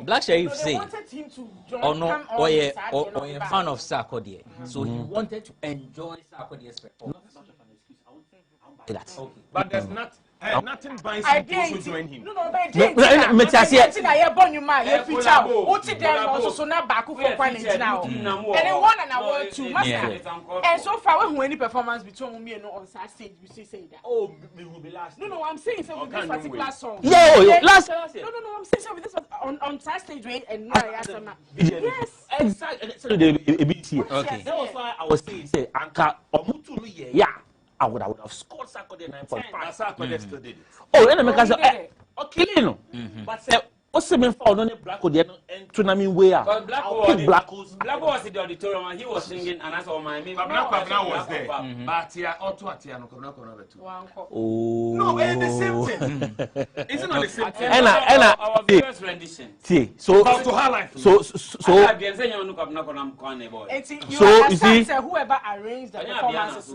D: Black Sheriff say, or no, or a fan of Sarkodie, so he wanted to enjoy Sarkodie's performance.
F: But there's not. Nothing binds him to also join him.
A: No, but I born you man, you feature. What's it there also not back for quite now. And then one and I want to master. And so far when any performance between me and on side stage, we say that.
E: Oh, we will be last.
A: No, I'm saying so with this particular song.
G: Yeah, last.
A: No, I'm saying so with this on side stage and now yes,
G: exactly. Okay. That was why I was saying, Anka Omutu, yeah. I would have scored Sarkodie 9.5.
F: Sarkodie still did it.
G: Oh, and I say, okay, but what's the main fault on the Blacko and Tsunami way?
E: But Blacko was in the auditorium and he was singing, and that's all my name.
F: Blacko was there, but he oh, no, it's the same thing. It's not the same thing.
E: And our first rendition.
G: See, so
F: to her life.
G: So
A: you see, whoever arranged the performances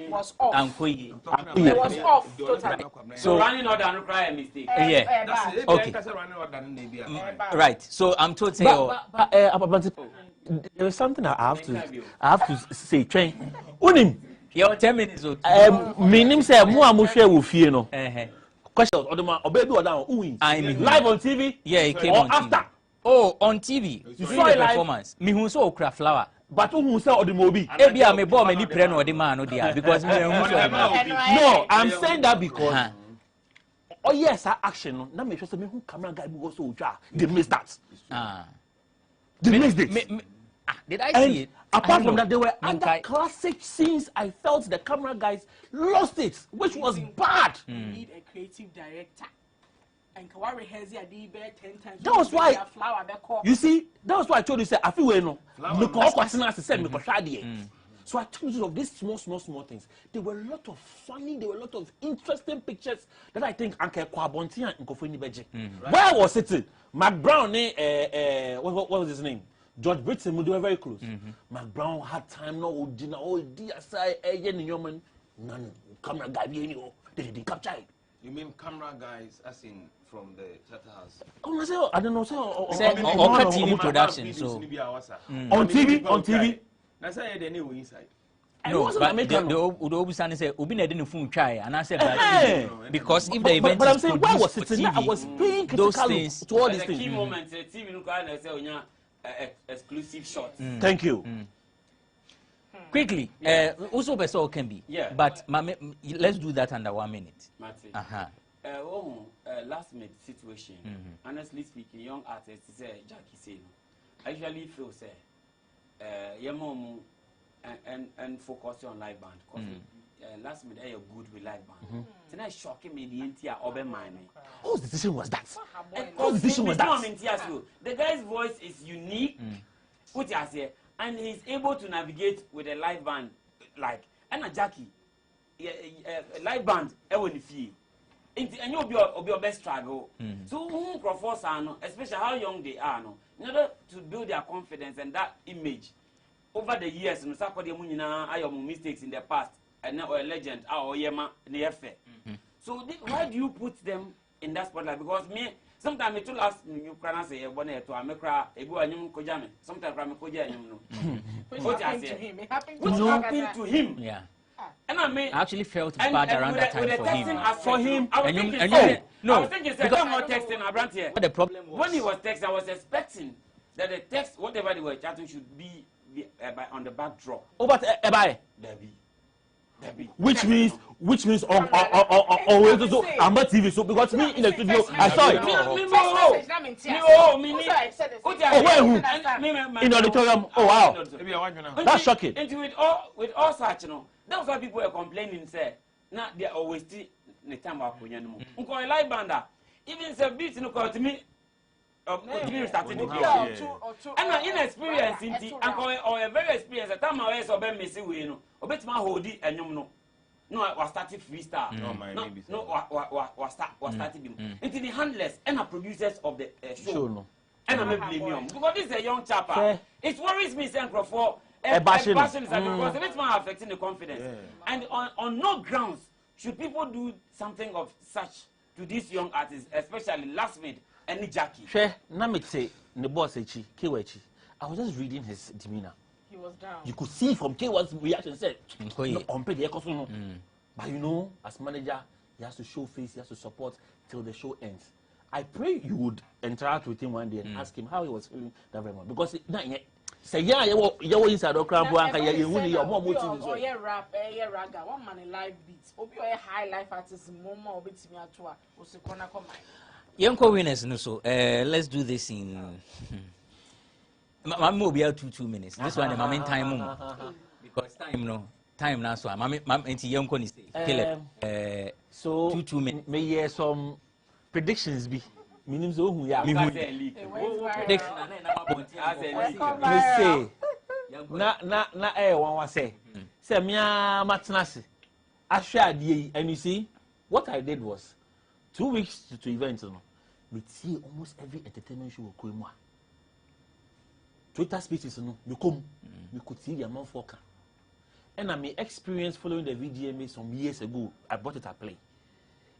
A: was off. It was off totally.
E: So running order and cry a mistake.
D: Yeah. Okay. Right. So I'm told say
G: there is something I have to say. Train. Unim.
D: Your 10 minutes.
G: Minim say mo amuhwe wo fie no. Questions or the man or baby or down live on TV?
D: Yeah, it came
G: or
D: on
G: after.
D: TV. Oh, on TV. You saw the performance. Me who saw craft flower.
G: But who saw or the movie?
D: Ebi a me born many pren or the man or the because me who saw.
G: No, I'm saying that because oh yes, action. Now me just say me who camera guy go so they missed that. They missed it.
D: Did I see it?
G: Apart from that, there were other classic scenes. I felt the camera guys lost it, which was bad.
A: You need a creative director. And Kawari has a D 10 times.
G: That was why. You see, that was why I told you say I feel well no. So I told you of these small things. There were a lot of funny, there were a lot of interesting pictures that I think Uncle Kwabonti and Nkofoni Beji. Where I was sitting, Mark Brown, what was his name? George Britton, we were very close. Mark Brown had time, no dinner, none camera guy, they didn't capture it.
F: You mean camera guys, as in from the Charterhouse?
G: I don't know,
D: or TV production. So
G: on TV.
F: That's why they knew inside.
D: No, but the Obusan said, "Ubina didn't phone try," and I said, "Because if the event
G: but I'm saying, why was it TV, I was paying
D: those things
G: to all these things."
E: Key moments, the TV no can say exclusive shots.
G: Thank you.
D: Quickly, also Beso can be.
E: Yeah.
D: But let's do that under 1 minute.
E: Last minute situation. Honestly speaking, young artists say Jackie say no. I usually feel say and focus on live band because last minute you're good with live band. Tonight shocking me the entire open mind.
G: Whose decision was that?
E: Whose decision was that? The guy's voice is unique. Put it here, and he's able to navigate with a live band like and a Jackie. Live band when you feel. And you'll be your best struggle. So who proposed especially how young they are no. In order to build their confidence and that image over the years, no I mistakes in the past and now a legend or yema nefe. So why do you put them in that spotlight? Because me sometimes it will ask you can say one to America a go and kojame. Sometimes I'm koja no. What happened to him?
D: Yeah.
E: And I
D: actually felt bad around that time
E: for him. I was thinking, more texting around here.
D: What the problem was?
E: When he was texting, I was expecting that the text, whatever they were chatting, should be on the backdrop.
G: Oh, but
E: Debbie.
G: Which means on Amba TV. So because me in the studio, I saw it. In the auditorium. Oh wow, that's shocking.
E: And with all such, that's why people are complaining. Say, now they are always the time of Kunyano. Uncle live banda, even some beats no call to me. Started the and inexperienced in the or a very experienced at time I was obey Missy Wino, obey my hoodie and you no, was starting freestyle. No, was starting him. Into the handlers and the producers of the show. And I'm not blaming him because this is a young chap. It worries me, Sanko, for a passion because it's not affecting the confidence. And on no grounds should people do something of such to these young artists, especially last minute. Any Jackie.
G: Namite, the boss, Kiwechi. I was just reading his demeanor.
A: He was down.
G: You could see from K1's reaction, said, but you know, as manager, he has to show face, he has to support till the show ends. I pray you would interact with him one day and ask him how he was feeling that very much. Because say, yeah, you're inside the crowd, you're more motivated.
A: Oh, yeah, rap, yeah, raga, one man in live beats. Obi a high life artist, Moma, Obi Timiatua, was a corner come.
D: Young winners, no, so let's do this in. I'm will be out 2 minutes. This one, I'm in time because time now. So I'm into young is so 2 minutes.
G: May hear some predictions be. Meaning so who ya.
D: Prediction.
G: Say na one was say. Say me matinasi. I shared ye and you see what I did was 2 weeks to events. We see almost every entertainment show will come. Twitter speeches, you come, we could see the amount for. And I may experience following the VGMA some years ago. I bought it at play.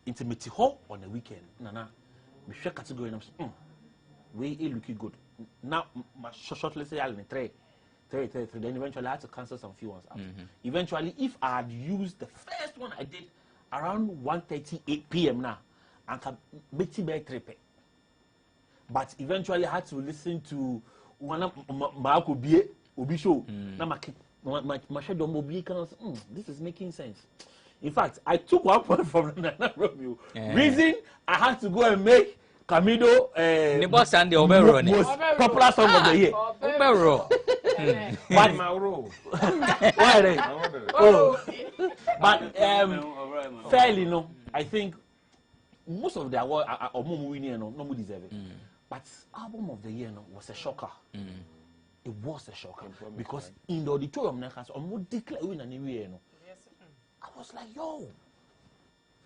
G: Intimate hall on the weekend. Nana, we share category and I'm way looking good. Now, my shortly say I'll three. Then eventually I had to cancel some few ones. Eventually, if I had used the first one I did around 1:38 p.m. now, and can make it trip. But eventually I had to listen to one of my Obi show. This is making sense. In fact, I took 1 point from Nana Romeo. Reason I had to go and make Camido most popular song of the year. But fairly, no, I think most of the award or winning, no deserve it. But album of the year was a shocker. It was a shocker because in the auditorium, almost declare win an year. I was like, yo,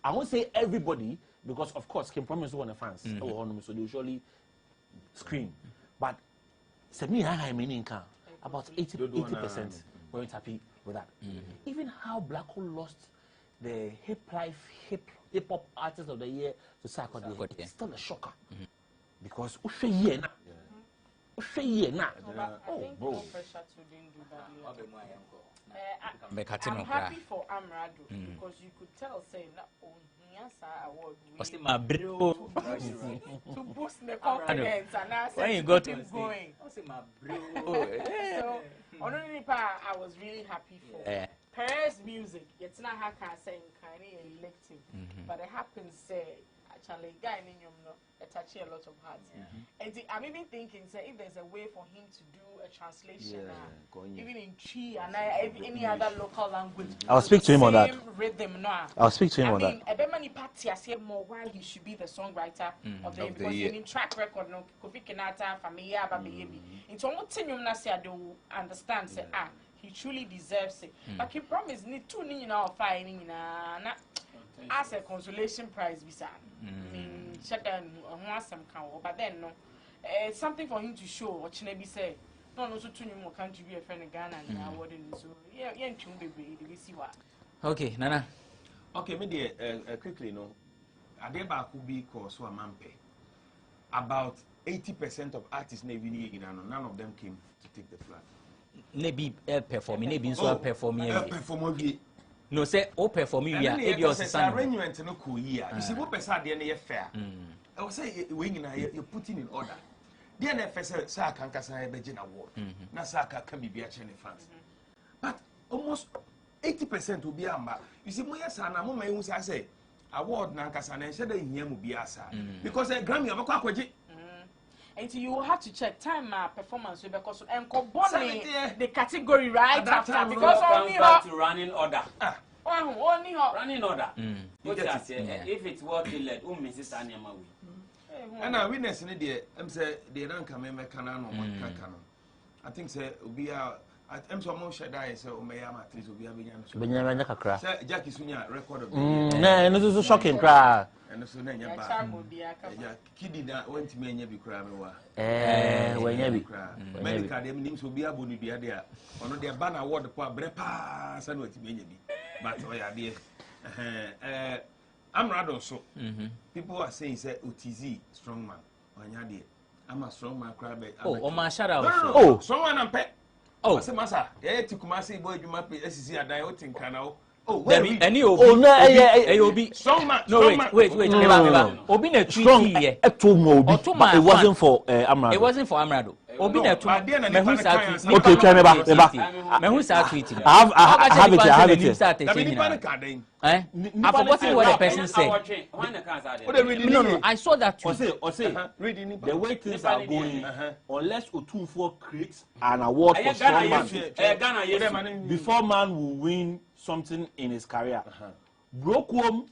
G: I won't say everybody because of course Kim Promise one of the fans, so they usually scream. But I mean, about 80% weren't happy with that. Even how Black Hole lost the hip hop artist of the year to Sarkodie, it's still a shocker because oh, bro.
A: I'm happy for Amrado because you could tell saying that award to boost the confidence and I said keep going. So I was really happy for Perez music. It's not how can I say kind of elective, but it happens actually guy in touching a lot of hearts. And I'm even thinking if there's a way for him to do a translation even in Chi and any other local language.
G: I'll speak to him on that.
A: Rhythm,
G: I'll speak to him on that.
A: I bet many parties I say more why he should be the songwriter of the year because in track record no Kofi Kinata familia baby. It's almost thing you say I don't understand say he truly deserves it. But he promised need two ni na offer ni na as a consolation prize bisa. Shut down on some count but then no something for him to show what Chinebi say. No, so two more country be a friend of Ghana and awarding so yeah, baby, we see what.
D: Okay, Nana.
F: Okay, me dear, quickly, no. Adeba could be called so a mampe. About 80% of artists none of them came to take the flag.
D: Maybe performing, maybe so performing. No, say performing. Yeah, it was a
F: arrangement no cool year. You see, what person the fair. I will say, you're putting in order. The NFS Saka can say Begin Award. Nasaka can be a fans. But almost 80% will be Amba. You see, my son, I'm say award Nankasan and said in Yamu Biasa because a Grammy of a Quaji.
A: And so you will have to check time performance because the category right after because only
E: to running order.
A: Only
E: running order. If it's what you let, Mrs. Anyama.
F: And I witness in the say they don't come in canon or canon. I think say we are at Emso Moshe Dai, so Mayama trees will be having a Jackie Sunya record of
G: no, this is a shocking cry.
F: And so then Kiddy that went to me every crime.
G: When you
F: cry, medical names will be able to be there. On their banner award the poor brepa, and what you may be. But oh, yeah, dear. I'm rather so. People are saying, say, OTZ, strong man. I'm a strong man, crab.
D: Oh, my shout out.
F: Oh, someone I'm pet. Oh, say, Massa, to Kumasi boy, you might be SCC a dioting canal. Oh,
D: any of you be
F: strong man.
D: No, wait. Obina
G: strong. It wasn't for Amrado.
D: It wasn't for Amrado. Obina
G: okay, try
D: me.
G: I have it.
D: I've forgotten what the person said. No, I saw that too.
G: The way things are going, unless Otunfo creates an award for strong man, before man will win something in his career. Brokwom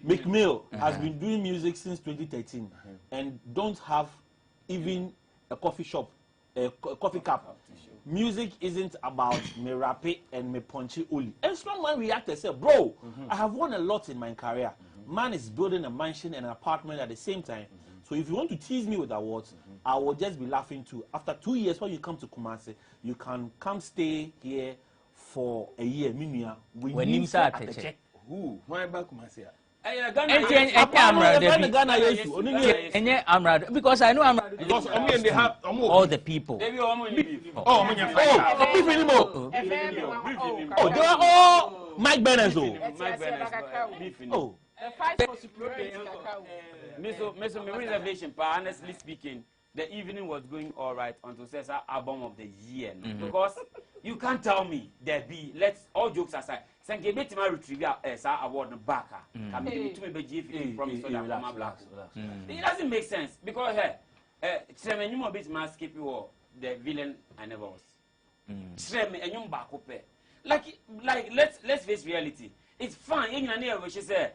G: McMill has been doing music since 2013 and don't have even a coffee shop, a coffee cup. Music isn't about me rappe and me punchy only. And some man reacted and said, bro, I have won a lot in my career. Man is building a mansion and an apartment at the same time. So if you want to tease me with awards, I will just be laughing too. After 2 years, when you come to Kumasi, you can come stay here for a year.
D: When you start at the check.
F: Who? Why about Kumasi?
D: Because I know Amrado.
F: Because they have
D: all the people.
G: Oh, they are all Mike Benezo.
E: Oh.
A: The fight for superiority.
E: My reservation, but honestly speaking, the evening was going all right until says album of the year. Because you can't tell me there be, let's all jokes aside, thank you bit my retrieve award back. Come to me be promise so that I'm black. It doesn't make sense because hey, you bit my skip you the villain I never was. And you back up. Like let's face reality. It's fine. In your near she say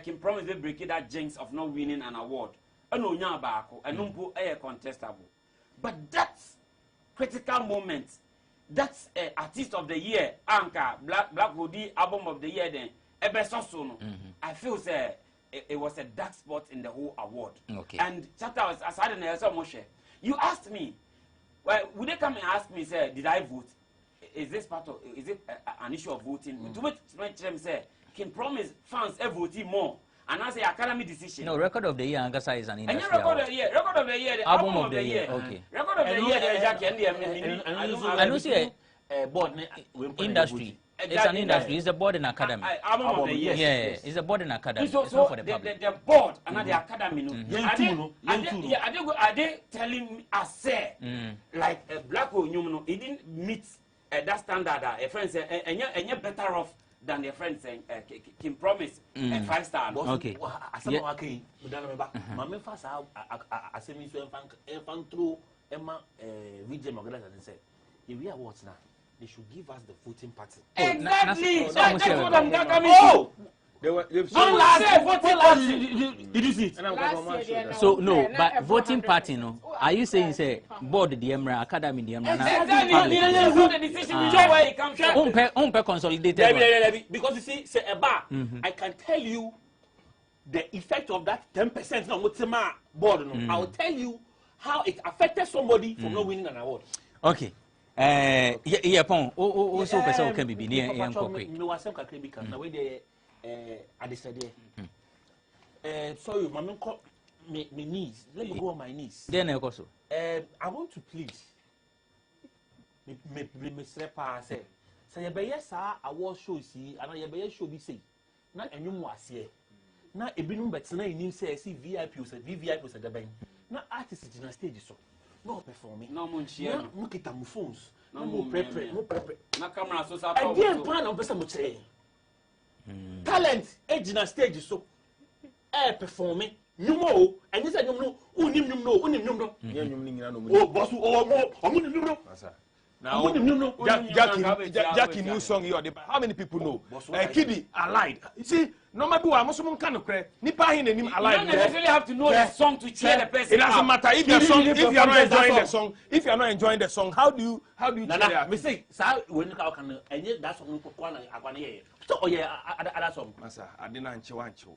E: can promise to break that jinx of not winning an award. No nya baako enumpo contestable. But that's critical moment. That's artist of the year, Anka, Black Woody album of the year then. I feel say it was a dark spot in the whole award.
D: Okay.
E: And chapter was aside in Moshe. You asked me, well, would they come and ask me, say, did I vote? Is this part of an issue of voting? To which them say, can promise fans voting more. And I say Academy decision.
D: No, record of the year Angasa is an industry.
E: And record of the year, the album of the year.
D: Okay.
E: Record of the year,
D: I don't see a board industry. It's an industry. It's a board in academy.
E: Album of the year.
D: Yeah, it's a board in academy.
E: So
D: it's not for the public.
E: The board and the academy. Are they telling us say like a black or human? It didn't meet that standard. A friend said, and you're better off than their friend saying can promise a 5-star.
D: Okay.
G: Okay. Mama first I say me so fan through Emma VGMA and say if we are what now they should give us the voting party.
E: Exactly. That's what I'm talking
G: about.
E: Did you see
A: it?
D: So no, but voting party no. Are you saying say board the Emra academy the Emra?
E: Exactly. The decision where it comes from.
D: Umpe consolidated.
G: Because you see, say a bar, I can tell you the effect of that 10% no mutima board no. I will tell you how it affected somebody from not winning an award.
D: Okay. Yeah, pon. So person can be near and
G: quick. No, I say can be can. Now we the Artiste. Sorry, my knees. Let me go on my knees.
D: Then also.
G: I want to plead. Me say you be yes award show see and you be show be say. Na enyum was here. Na ebinum betena enim say see VIP o say VVIP o say the ben. Na artist in stage so. No performing.
E: No mun share.
G: No kita mu phones. No mo prepare.
E: Na camera so sa.
G: E dey plan on person mo chere. Talent ejina stage so. Performing. Nyumo and you say nyum no unim no.
F: Yeah, nyum ni nyina no mu.
G: Oh boss omunim no.
F: Now, Jackie new song here. How many people know? Kiddy allied. You see, no matter what, most of them can't cry. Nipa hin and him allied.
E: You don't necessarily have to know the song to cheer the person.
F: It doesn't matter if the song, if you are not enjoying the song, if you are not enjoying the song, how do you cheer that?
G: Mistake. Sir, when you can, and yet that song for one, I want to hear. So, oh yeah, other song.
F: Master, I didn't chiwancho.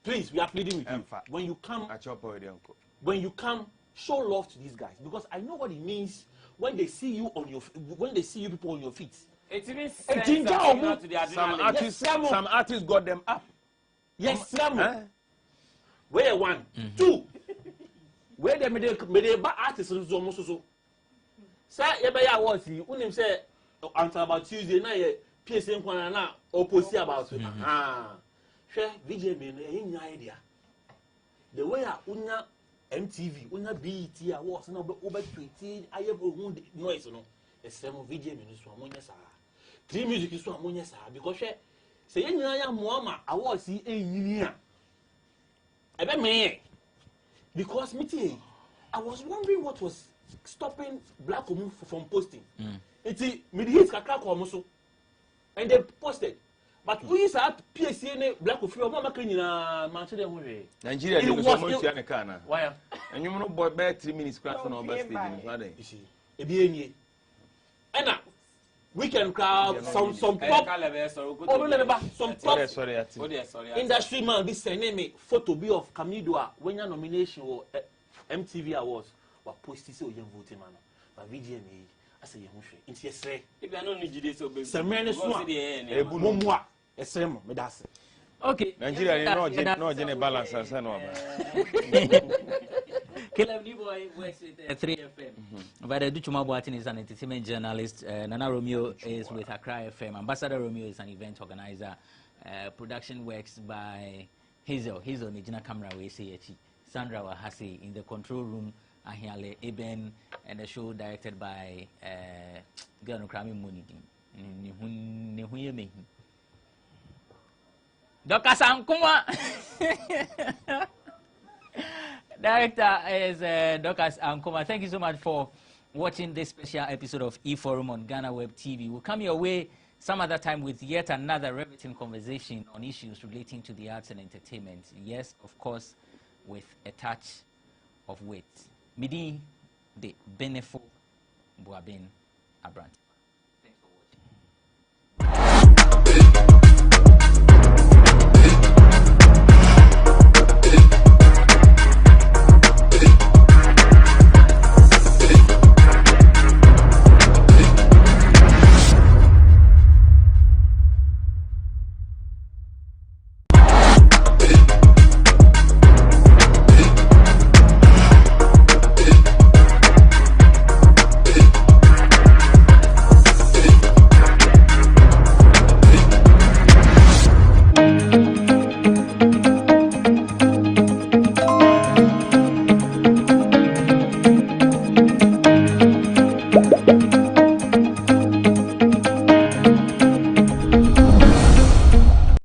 G: Please, we are pleading with you. When you come, when you come, show love to these guys because I know what it means. When they see you on your, when they see you people on your feet,
E: it even
F: some artists got them up.
G: Yes, where one, two, where they made artists so. Sir, everybody was you. Unim say until about Tuesday night, PSM kwana opposite about it. Share VGMA any idea. The way unya MTV, una BET awards, no over 20. I have a noise, no. A seven VGMA is from Munyasa. 3 music is from Munyasa because say, I am Muama, I was a year. I bet me because me, I was wondering what was stopping black women from posting. It's me hits Kakako and they posted. But we used to have PSN black of your mama can Manchester.
F: Nigeria, it was Montana.
G: Why?
F: And you know, boy, back 3 minutes crash on our best stage.
G: You see, a BNA. And now, we can crowd some top. Some top industry man, this name photo be of Camidua when your nomination or MTV Awards were posted so young voting man. But VGMA. I say you if you are not need so big.
D: Okay.
F: Nigeria no balance as no.
D: Caleb Niboy works with 3FM. But Duchuma Boatin is an entertainment journalist. Nana Romeo is with Accra FM. Ambassador Romeo is an event organizer. Production works by Hazel. Hazel Nijina camera we say Sandra Wahasi in the control room. Ahiale Eben, and the show directed by Ganokrami Munidi. Dr. Sankuma. Director is Dr. Sankuma. Thank you so much for watching this special episode of E-Forum on GhanaWeb TV. We'll come your way some other time with yet another riveting conversation on issues relating to the arts and entertainment. Yes, of course, with a touch of wit. Midi de Benefo Boabin Abrant. Thanks for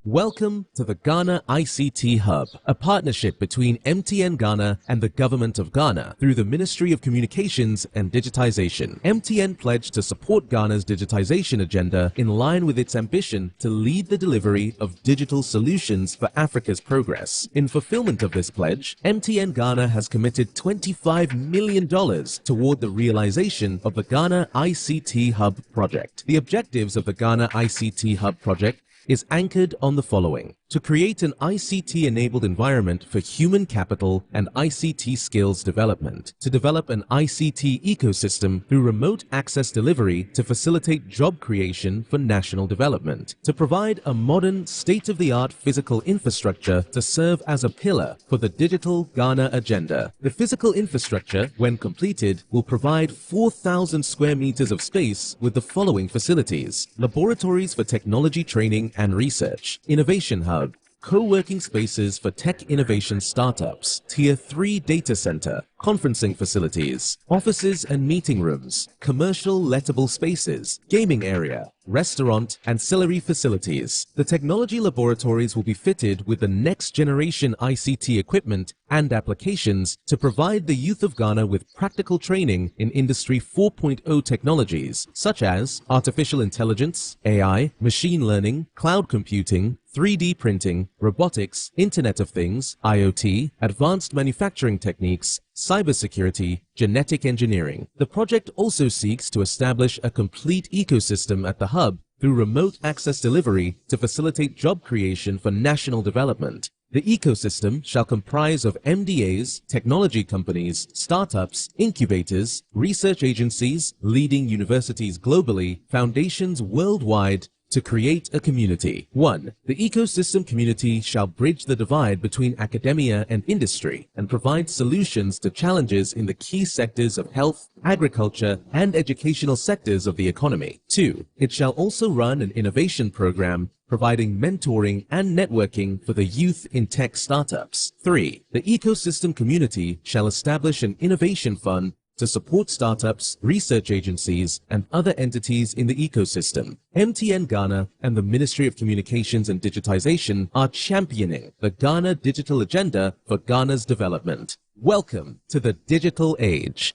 C: Welcome to the Ghana ICT Hub, a partnership between MTN Ghana and the Government of Ghana through the Ministry of Communications and Digitization. MTN pledged to support Ghana's digitization agenda in line with its ambition to lead the delivery of digital solutions for Africa's progress. In fulfillment of this pledge, MTN Ghana has committed $25 million toward the realization of the Ghana ICT Hub project. The objectives of the Ghana ICT Hub project is anchored on the following: to create an ICT-enabled environment for human capital and ICT skills development, to develop an ICT ecosystem through remote access delivery to facilitate job creation for national development, to provide a modern, state-of-the-art physical infrastructure to serve as a pillar for the digital Ghana agenda. The physical infrastructure, when completed, will provide 4,000 square meters of space with the following facilities: laboratories for technology training and research, innovation hub, co-working spaces for tech innovation startups, Tier 3 data center, conferencing facilities, offices and meeting rooms, commercial lettable spaces, gaming area, restaurant, ancillary facilities. The technology laboratories will be fitted with the next generation ICT equipment and applications to provide the youth of Ghana with practical training in Industry 4.0 technologies such as artificial intelligence, AI, machine learning, cloud computing, 3D printing, robotics, Internet of Things, IoT, advanced manufacturing techniques, cybersecurity, genetic engineering. The project also seeks to establish a complete ecosystem at the hub through remote access delivery to facilitate job creation for national development. The ecosystem shall comprise of MDAs, technology companies, startups, incubators, research agencies, leading universities globally, foundations worldwide, to create a community. 1. The ecosystem community shall bridge the divide between academia and industry and provide solutions to challenges in the key sectors of health, agriculture, and educational sectors of the economy. 2. It shall also run an innovation program providing mentoring and networking for the youth in tech startups. 3. The ecosystem community shall establish an innovation fund to support startups, research agencies, and other entities in the ecosystem. MTN Ghana and the Ministry of Communications and Digitization are championing the Ghana digital agenda for Ghana's development. Welcome to the digital age.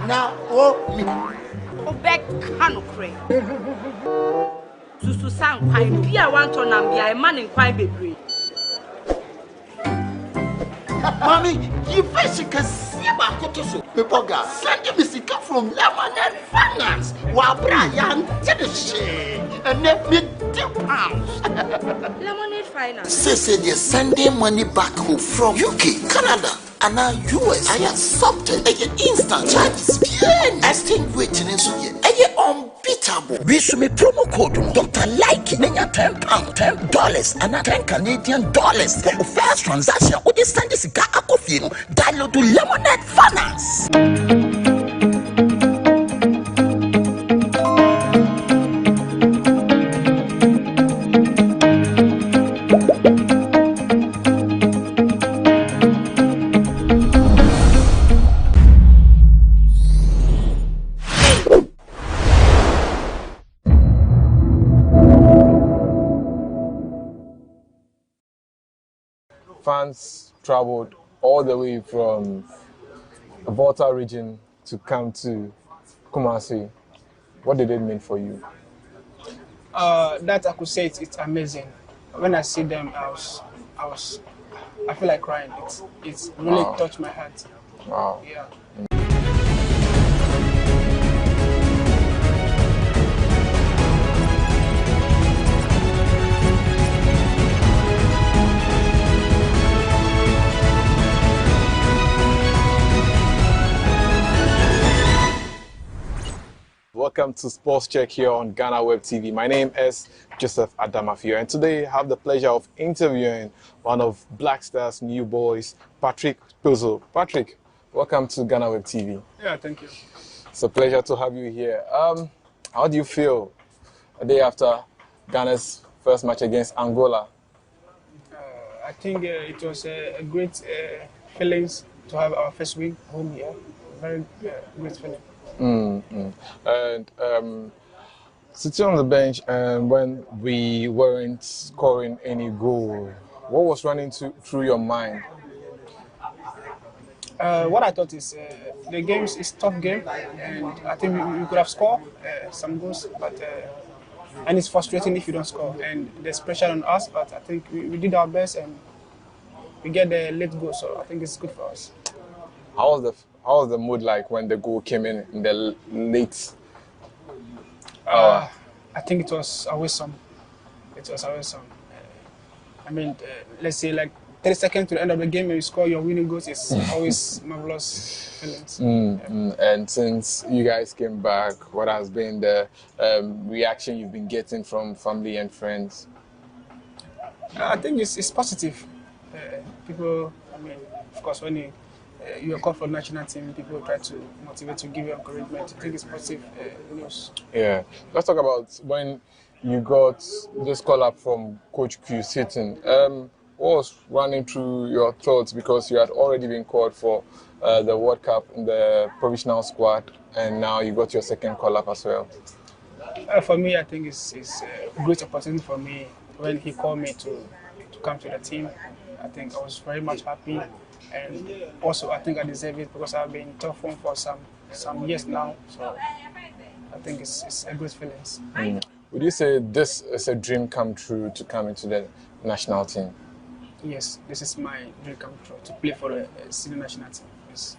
B: Now,
I: Susu sang kwai bia wanto na bia e man kwai bebre.
B: Mommy, you fish can see about Kotoso. People send me sick from Lemonade Finance. While Brian did the shit and let me £2.
I: Lemonade Finance.
B: Say they're sending money back home from UK, Canada, and now US. I accepted a instant charges. Extinguishing so unbeatable. We should me promo code Dr. Likey. Nenya £10, $10, and $10 Canadian dollars for the first transaction. What is send this guy coffee? Download to Lemonade Finance.
J: Fans traveled all the way from the Volta region to come to Kumasi. What did it mean for you?
K: That I could say it's amazing. When I see them, I feel like crying. It's really touched my heart.
J: Wow.
K: Yeah.
J: Welcome to Sports Check here on GhanaWeb TV. My name is Joseph Adamafio, and today I have the pleasure of interviewing one of Black Star's new boys, Patrick Spousal. Patrick, welcome to GhanaWeb TV.
K: Yeah, thank you.
J: It's a pleasure to have you here. How do you feel a day after Ghana's first match against Angola?
K: I think it was a great feelings to have our first win home here. Very great feeling.
J: And sitting on the bench, and when we weren't scoring any goal, what was running through your mind?
K: What I thought is the game is a tough game, and I think we could have scored some goals, but and it's frustrating if you don't score, and there's pressure on us. But I think we did our best, and we get the late goal, so I think it's good for us.
J: How was the mood like when the goal came in the late hour?
K: I think it was awesome. I mean, let's say like 30 seconds to the end of the game and you score your winning goals is always marvelous feelings.
J: And since you guys came back, what has been the reaction you've been getting from family and friends?
K: I think it's positive. People, I mean, of course, when you are called for the national team, people try to motivate you, give you encouragement. I think it's positive news.
J: Yeah. Let's talk about when you got this call up from Coach Q sitting. What was running through your thoughts, because you had already been called for the World Cup in the provisional squad, and now you got your second call up as well?
K: For me, I think it's a great opportunity for me. When he called me to come to the team, I think I was very much happy. And also, I think I deserve it because I've been in tough form for some years now. So I think it's a good feeling.
J: Would you say this is a dream come true to come into the national team?
K: Yes, this is my dream come true, to play for the senior national team. Yes.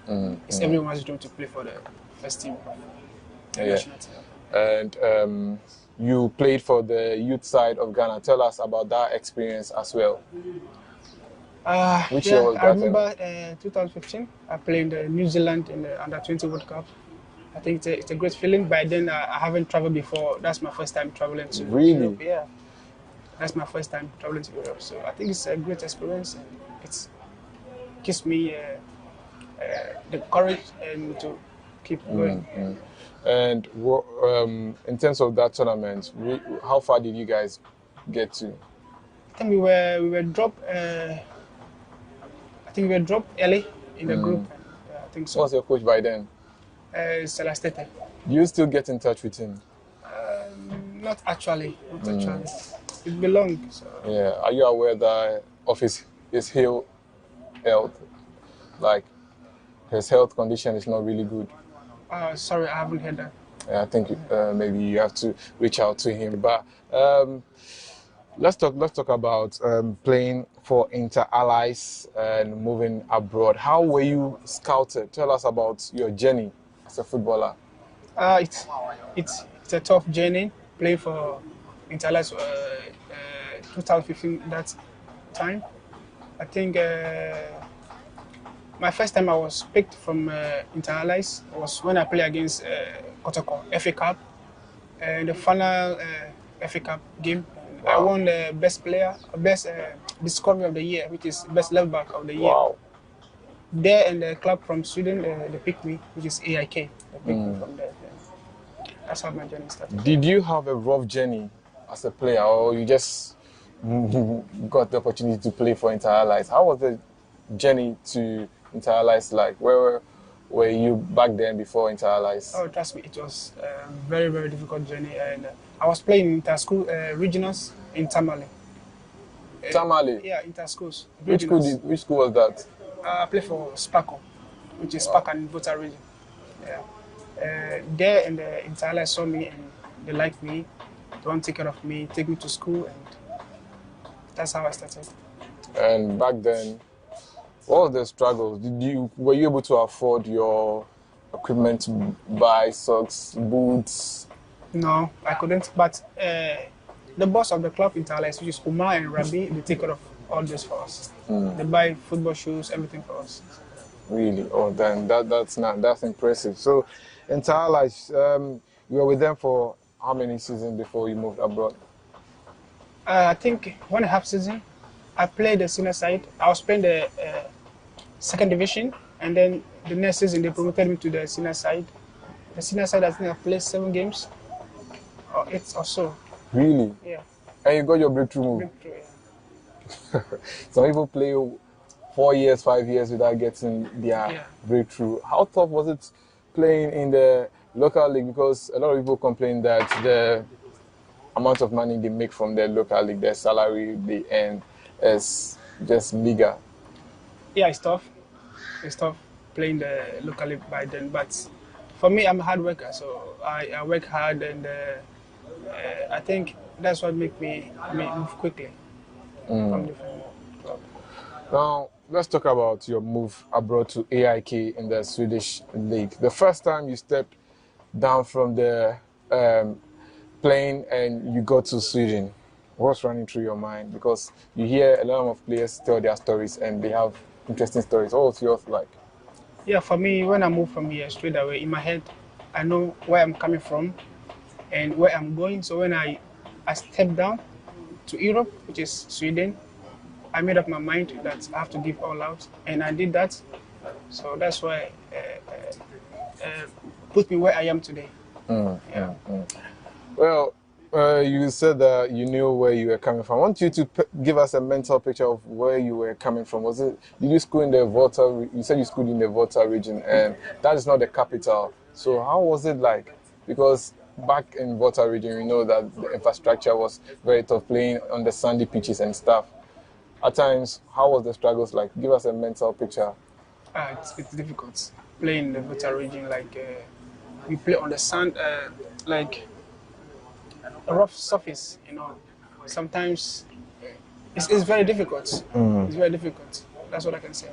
K: It's everyone's dream to play for the first team of the national team.
J: And you played for the youth side of Ghana. Tell us about that experience as well. Which year was that?
K: I remember 2015. I played in the New Zealand in the Under-20 World Cup. I think it's a great feeling. By then, I haven't traveled before. That's my first time traveling to Europe. Yeah, that's my first time traveling to Europe. So I think it's a great experience, and it gives me the courage and to keep going.
J: And in terms of that tournament, how far did you guys get to?
K: I think we were dropped. I think we were dropped early in the group. I think so.
J: Who was your coach by then?
K: Celestete.
J: Do you still get in touch with him?
K: Not actually. It belongs. So.
J: Yeah. Are you aware that of his health? Like, his health condition is not really good.
K: Sorry, I haven't heard that.
J: Yeah, I think maybe you have to reach out to him. But let's talk about playing for Inter-Allies and moving abroad. How were you scouted? Tell us about your journey as a footballer.
K: It's a tough journey playing for Inter-Allies. 2015 that time. I think my first time I was picked from Inter-Allies was when I played against Kotoko FA Cup. in the final FA Cup game. Wow. I won the best player, best discovery of the year, which is best left back of the year.
J: Wow.
K: There in the club from Sweden, they picked me, which is AIK. They picked me from there. That's how my journey started.
J: Did you have a rough journey as a player, or you just got the opportunity to play for Inter-Allies? How was the journey to Inter-Allies like? Where were you back then before Inter-Allies?
K: Oh, trust me, it was a very, very difficult journey. And I was playing inter-school regionals in Tamale.
J: Tamale?
K: Yeah, inter-schools.
J: Which school was that?
K: I played for Spousal, which is Spousal in Voodoo region. Yeah. There in the Inter-Allies saw me and they liked me. They want to take care of me, take me to school, and that's how I started.
J: And back then, what were the struggles? Were you able to afford your equipment to buy socks, boots?
K: No, I couldn't. But the boss of the club Inter-Allies, which is Umar and Rabi, they take care of all this for us. They buy football shoes, everything for us.
J: Really? Oh, then that's impressive. So, Inter-Allies, you were with them for how many seasons before you moved abroad?
K: I think 1.5 seasons. I played the senior side. I was playing the second division, and then the next season they promoted me to the senior side. The senior side, I think I played 7 games, or 8 or so.
J: Really?
K: Yeah.
J: And you got your breakthrough move?
K: Breakthrough, yeah.
J: Some people play 4 years, 5 years without getting their breakthrough. How tough was it playing in the local league? Because a lot of people complain that the amount of money they make from their local league, their salary they earn, is just bigger.
K: Yeah, it's tough. It's tough playing the local league by then. But for me, I'm a hard worker, so I work hard, and I think that's what makes me move quickly from different clubs.
J: Now, let's talk about your move abroad to AIK in the Swedish league. The first time you stepped down from the plane and you got to Sweden, what's running through your mind? Because you hear a lot of players tell their stories and they have interesting stories. What was yours like?
K: Yeah, for me, when I moved from here straight away, in my head, I know where I'm coming from and where I'm going. So when I stepped down to Europe, which is Sweden, I made up my mind that I have to give all out, and I did that. So that's why put me where I am today.
J: Well, you said that you knew where you were coming from. I want you to give us a mental picture of where you were coming from. Did you school in the Volta? You said you schooled in the Volta region, and that is not the capital. So how was it like? Because back in Volta region, we know that the infrastructure was very tough, playing on the sandy pitches and stuff. At times, how was the struggles like? Give us a mental picture.
K: It's difficult playing in the Volta region. Like we play on the sand, like a rough surface. You know, sometimes it's very difficult. It's very difficult. That's what I can say.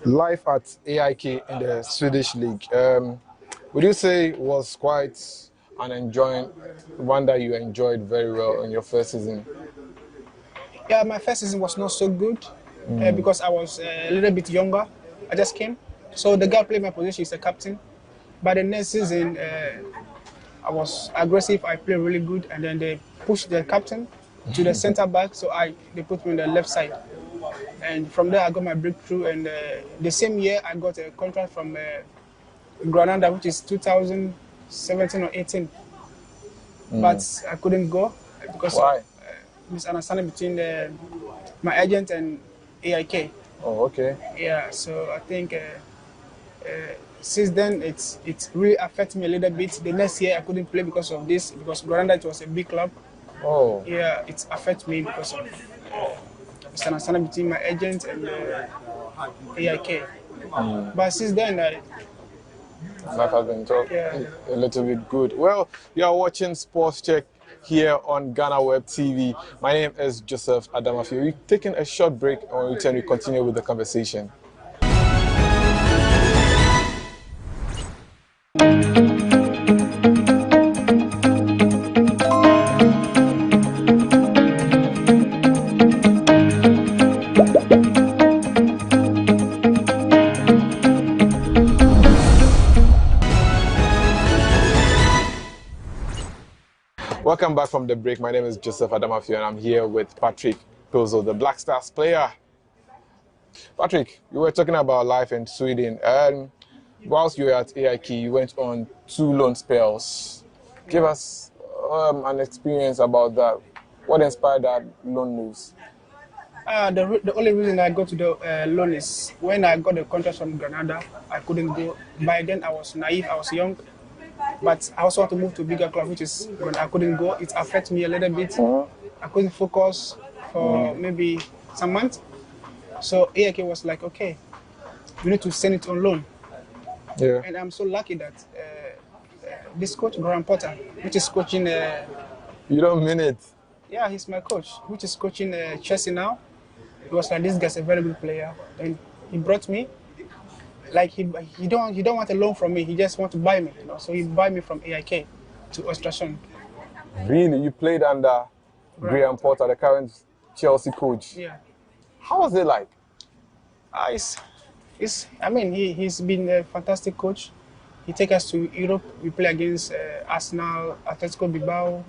J: Life at AIK in the Swedish league, would you say was quite one that you enjoyed very well in your first season?
K: Yeah, my first season was not so good because I was a little bit younger. I just came. So the guy played my position, he's a captain. But the next season, I was aggressive, I played really good, and then they pushed the captain to the center back, so they put me on the left side. And from there, I got my breakthrough, and the same year, I got a contract from Granada, which is 2017 or 18. But I couldn't go because of misunderstanding between my agent and AIK.
J: Oh, okay.
K: Yeah, so I think since then it's really affected me a little bit. The next year I couldn't play because of this, because Granada, it was a big club.
J: Oh.
K: Yeah, it affected me because of misunderstanding between my agent and AIK. But since then,
J: life has been tough, a little bit good. Well, you are watching Sports Check here on GhanaWeb TV. My name is Joseph Adamafi. We're taking a short break, and when we return, we continue with the conversation. Welcome back from the break. My name is Joseph Adamafio and I'm here with Patrick Spousal, the Black Stars player. Patrick, you were talking about life in Sweden, and whilst you were at AIK, you went on 2 loan spells. Give us an experience about that. What inspired that loan moves?
K: The only reason I go to the loan is when I got the contract from Granada, I couldn't go. By then I was naive, I was young. But I also want to move to a bigger club, which is when I couldn't go. It affected me a little bit. I couldn't focus for maybe some months. So AIK was like, okay, you need to send it on loan.
J: Yeah.
K: And I'm so lucky that this coach, Graham Potter, which is coaching...
J: you don't mean it?
K: Yeah, he's my coach, which is coaching Chelsea now. He was like, this guy's a very good player. And he brought me. Like he don't want a loan from me. He just want to buy me. You know? So he buy me from AIK to Ostrasund.
J: Really, you played under Graham Potter, the current Chelsea coach.
K: Yeah.
J: How was it like?
K: He's been a fantastic coach. He take us to Europe. We play against Arsenal, Atletico Bilbao,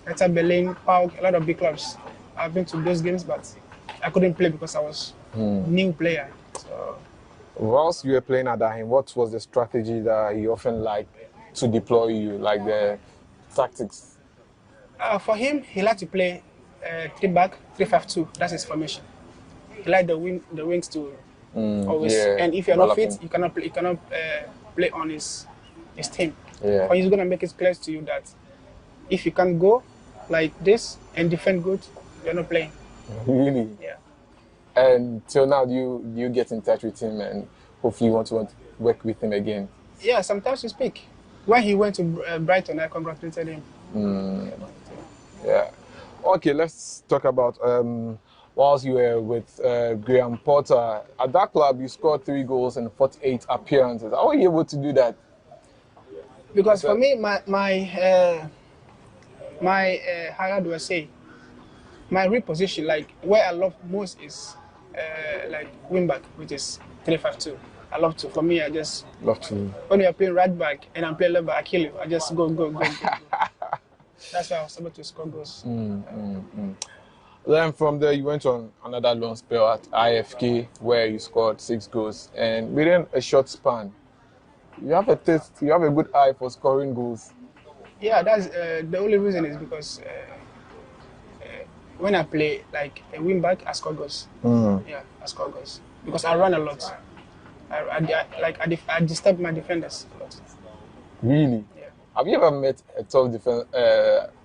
K: Hertha Berlin, PAOK, a lot of big clubs. I've been to those games, but I couldn't play because I was new player. So.
J: Whilst you were playing under him, what was the strategy that he often liked to deploy you, like the tactics?
K: For him, he liked to play 3-back, 3-5-2. That's his formation. He liked the wings to always. Yeah, and if you're not fit, you cannot play on his team.
J: Yeah.
K: But he's gonna make it clear to you that if you can't go like this and defend good, you're not playing.
J: Really?
K: Yeah.
J: And till now, you get in touch with him and hopefully you want to work with him again?
K: Yeah, sometimes we speak. When he went to Brighton, I congratulated him.
J: Yeah. Okay, let's talk about whilst you were with Graham Potter. At that club, you scored 3 goals in 48 appearances. How were you able to do that?
K: Because for me, how do I say? My reposition, like where I love most is like wing back, which is 3-5-2. I love to. For me, I just
J: love to.
K: When you're playing right back and I'm playing left back, I kill you. I just go. That's why I was able to score goals.
J: Then from there, you went on another loan spell at IFK where you scored 6 goals, and within a short span, you have a taste. You have a good eye for scoring goals.
K: Yeah, that's the only reason is because. When I play like a wing back, I score goals. Yeah, I score goals because I run a lot. I disturb my defenders a lot.
J: Really?
K: Yeah.
J: Have you ever met a tough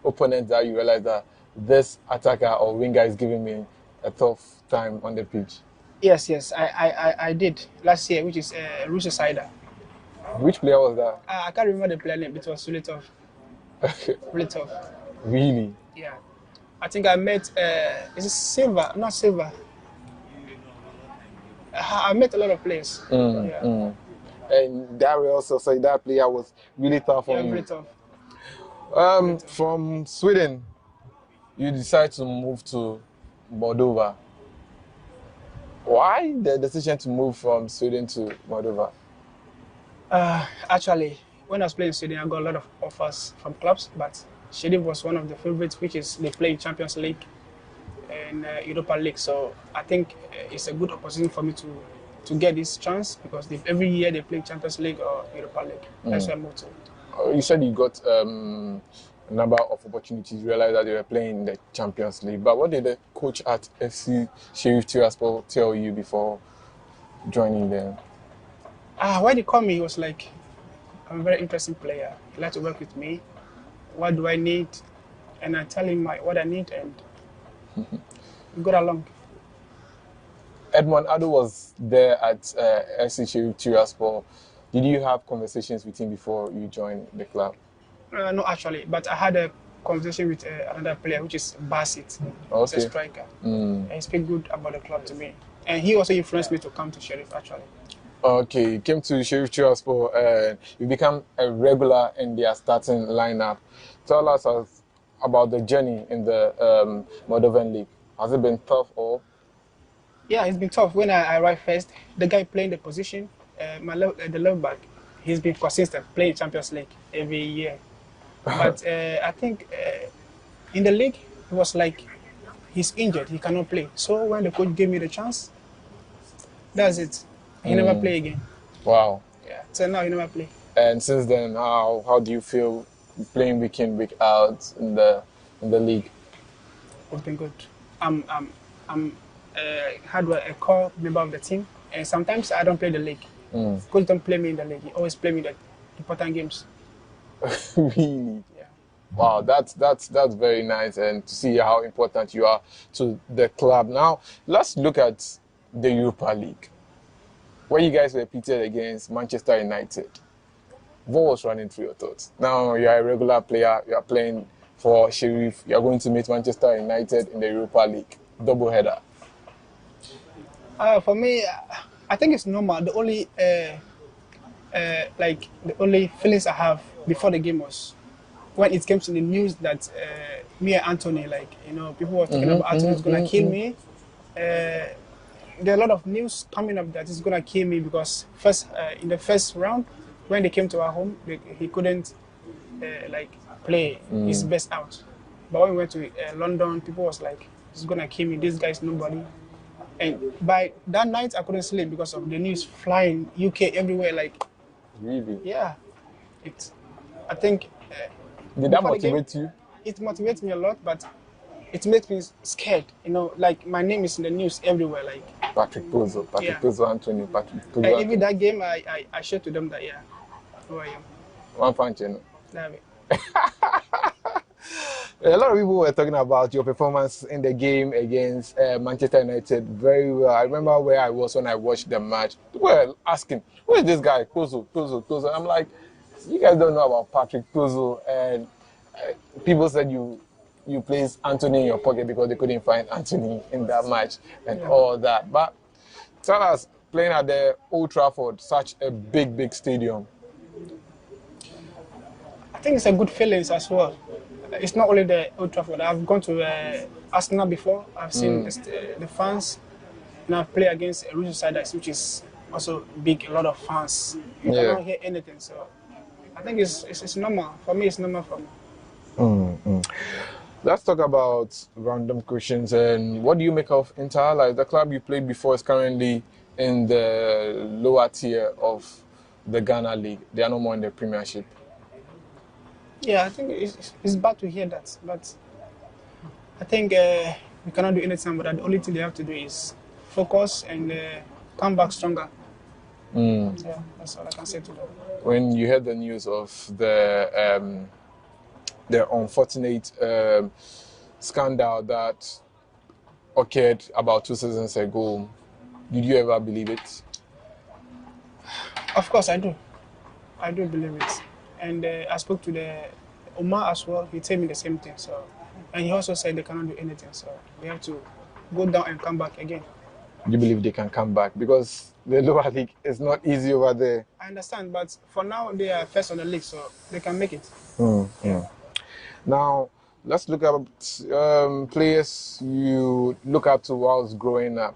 J: opponent that you realize that this attacker or winger is giving me a tough time on the pitch?
K: Yes, I did last year, which is Russia Cider.
J: Which player was that?
K: I can't remember the player name, but it was really tough. Really tough.
J: Really?
K: Yeah. I think I met, is it Silva? Not Silva. I met a lot of players.
J: And that will also say that player was really tough on you.
K: Really tough.
J: From Sweden, you decided to move to Moldova. Why the decision to move from Sweden to Moldova?
K: Actually, when I was playing in Sweden, I got a lot of offers from clubs, but Sheriff was one of the favorites, which is they play in Champions League and Europa League. So I think it's a good opportunity for me to get this chance because every year they play Champions League or Europa League. That's why I moved to.
J: You said you got a number of opportunities. You realized that you were playing in the Champions League. But what did the coach at FC Sheriff Tiraspol tell you before joining them?
K: When he called me, he was like, I'm a very interesting player. He'd like to work with me. What do I need? And I tell him what I need, and we got along.
J: Edmond Ado was there at FC Sheriff Tiraspol. Did you have conversations with him before you joined the club?
K: No, actually, but I had a conversation with another player, which is Basit. He's a striker. And he speaks good about the club to me. And he also influenced me to come to Sheriff, actually.
J: Okay, you came to Sheriff Tiraspol and you become a regular in their starting lineup. Tell us about the journey in the Moldovan League. Has it been tough or?
K: Yeah, it's been tough. When I arrived first, the guy playing the position, the left back, he's been consistent, playing Champions League every year. But I think in the league, it was like he's injured, he cannot play. So when the coach gave me the chance, that's it. He never play again.
J: Wow.
K: Yeah. So now he never play.
J: And since then, how do you feel playing week in, week out in the league?
K: It's been good. I'm a core member of the team, and sometimes I don't play the league. Coach don't play me in the league. He always play me the important games.
J: Really?
K: Yeah.
J: Wow, that's very nice, and to see how important you are to the club. Now, let's look at the Europa League, where you guys were pitted against Manchester United. What was running through your thoughts? Now you are a regular player, you are playing for Sheriff, you are going to meet Manchester United in the Europa League, double header.
K: For me, I think it's normal. The only the only feelings I have before the game was when it came to the news that me and Anthony, people were talking about Anthony's gonna kill me. There are a lot of news coming up that he's gonna kill me because in the first round, when they came to our home, he couldn't play his best out. But when we went to London, people was like, he's gonna kill me. This guy's nobody. And by that night, I couldn't sleep because of the news flying UK everywhere.
J: Really?
K: Yeah. I think.
J: Did that motivate you?
K: It motivates me a lot, but it makes me scared. My name is in the news everywhere.
J: Patrick Pozo, Anthony, Patrick Pozo.
K: And even that game, I shared to them that who I am.
J: One fan channel.
K: David.
J: A lot of people were talking about your performance in the game against Manchester United very well. I remember where I was when I watched the match. People were asking, who is this guy? Pozo. I'm like, you guys don't know about Patrick Pozo. And people said you placed Anthony in your pocket because they couldn't find Anthony in that match and all that. But tell us, playing at the Old Trafford, such a big stadium.
K: I think it's a good feeling as well. It's not only the Old Trafford. I've gone to Arsenal before. I've seen the fans, and I've played against a side which is also big, a lot of fans. You cannot hear anything, so I think it's normal. For me, it's normal for me.
J: Let's talk about random questions. And what do you make of Inter? The club you played before is currently in the lower tier of the Ghana League. They are no more in the Premiership.
K: Yeah, I think it's bad to hear that, but I think we cannot do anything about that. The only thing they have to do is focus and come back stronger. Yeah, that's all I can say to them.
J: When you heard the news of the unfortunate scandal that occurred about 2 seasons ago, did you ever believe it?
K: Of course I do. I do believe it. And I spoke to the Omar as well. He told me the same thing. So, and he also said they cannot do anything. So we have to go down and come back again.
J: Do you believe they can come back? Because the lower league is not easy over there.
K: I understand, but for now they are first on the league, so they can make it.
J: Now let's look at players you look up to whilst growing up.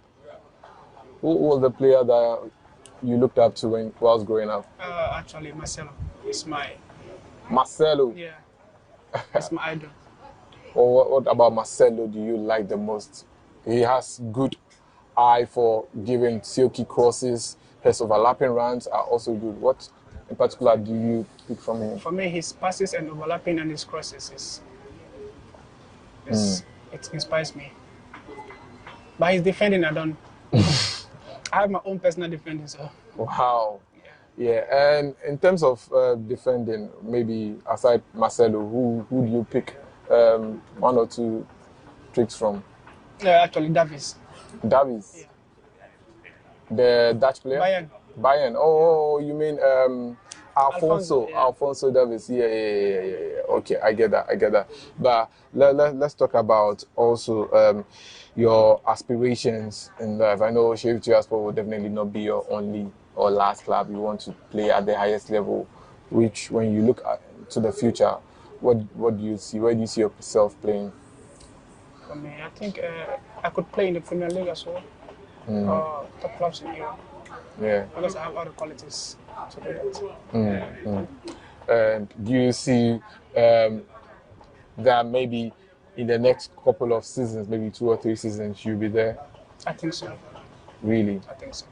J: Who was the player that you looked up to whilst growing up?
K: Actually, Marcelo. It's my...
J: Marcelo?
K: Yeah. It's my idol.
J: What about Marcelo do you like the most? He has good eye for giving silky crosses. His overlapping runs are also good. What in particular do you pick from him?
K: For me, his passes and overlapping and his crosses it inspires me. But his defending, I don't... I have my own personal defending, so...
J: Wow. Yeah, and in terms of defending, maybe aside Marcelo, who do you pick one or two tricks from?
K: Actually, Davies.
J: Davies?
K: Yeah.
J: The Dutch player?
K: Bayern.
J: Oh, you mean Alfonso?
K: Yeah.
J: Alfonso Davies. Yeah. Okay, I get that. But let's talk about also your aspirations in life. I know Sheriff Tiraspol will definitely not be your only or last club. You want to play at the highest level, which when you look to the future, what do you see? Where do you see yourself playing?
K: For me, I think I could play in the Premier League as well, or top clubs in Europe.
J: Yeah.
K: Because I have other qualities to do that.
J: And do you see that maybe in the next couple of seasons, maybe 2 or 3 seasons, you'll be there?
K: I think so.
J: Really?
K: I think so.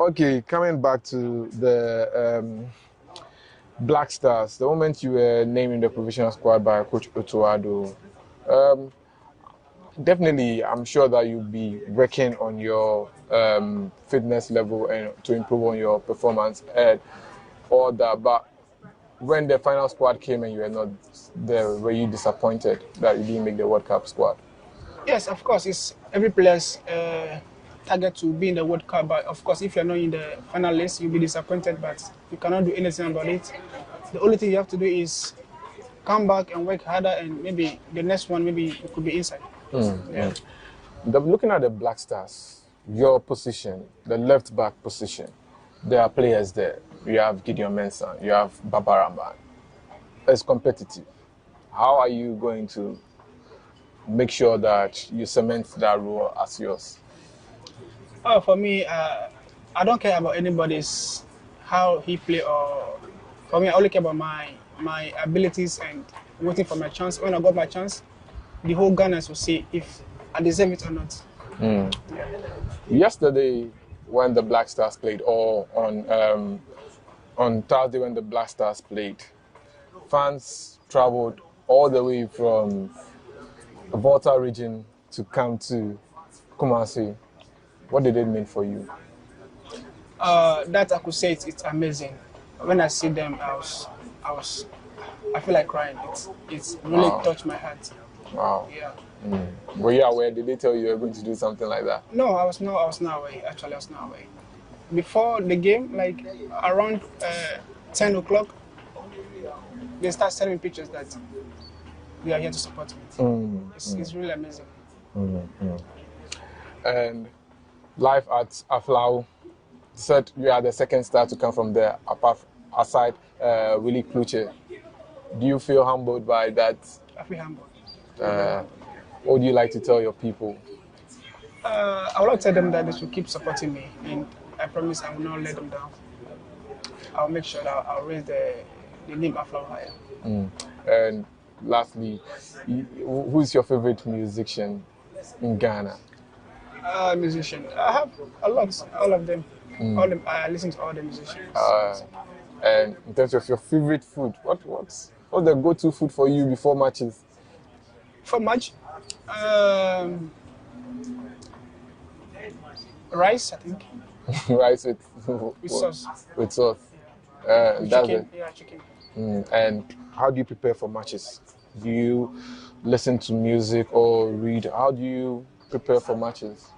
J: Okay, coming back to the Black Stars, the moment you were named in the provisional squad by Coach Otuado, definitely I'm sure that you'll be working on your fitness level and to improve on your performance and all that. But when the final squad came and you were not there, were you disappointed that you didn't make the World Cup squad?
K: Yes, of course. It's every player's target to be in the World Cup. But of course, if you're not in the final list, you'll be disappointed. But you cannot do anything about it. The only thing you have to do is come back and work harder, and maybe the next one, maybe it could be inside. Yeah.
J: Looking at the Black Stars, your position, the left back position, there are players there. You have Gideon Mensah, you have Babaramba. It's competitive. How are you going to make sure that you cement that role as yours?
K: Oh, for me, I don't care about anybody's how he play, or for me, I only care about my abilities and waiting for my chance. When I got my chance, the whole Ghanaians will see if I deserve it or not. Yeah.
J: Yesterday, when the Black Stars played, or on Thursday when the Black Stars played, fans traveled all the way from the Volta region to come to Kumasi. What did it mean for you?
K: That I could say it's amazing. When I see them, I feel like crying. It's really touched my heart.
J: Wow.
K: Yeah.
J: Were you aware? Did they tell you were going to do something like that?
K: No, I was not aware. Actually, I was not aware. Before the game, like around 10 o'clock, they start sending pictures that we are here to support me. It's really amazing.
J: And life at Aflau said you are the second star to come from there, aside Willie Kluche. Do you feel humbled by that?
K: I feel humbled.
J: What would you like to tell your people?
K: I would like to tell them that they should keep supporting me, and I promise I will not let them down. I'll make sure that I'll raise the name Aflau higher.
J: And lastly, who's your favorite musician in Ghana?
K: Musician. I have a lot, all of them. I listen to all the musicians.
J: And in terms of your favorite food, what's the go-to food for you before matches?
K: For match, rice, I think.
J: Rice with
K: sauce.
J: With sauce.
K: With
J: that's
K: chicken.
J: it.
K: Yeah, chicken.
J: And how do you prepare for matches? Do you listen to music or read? How do you prepare for matches?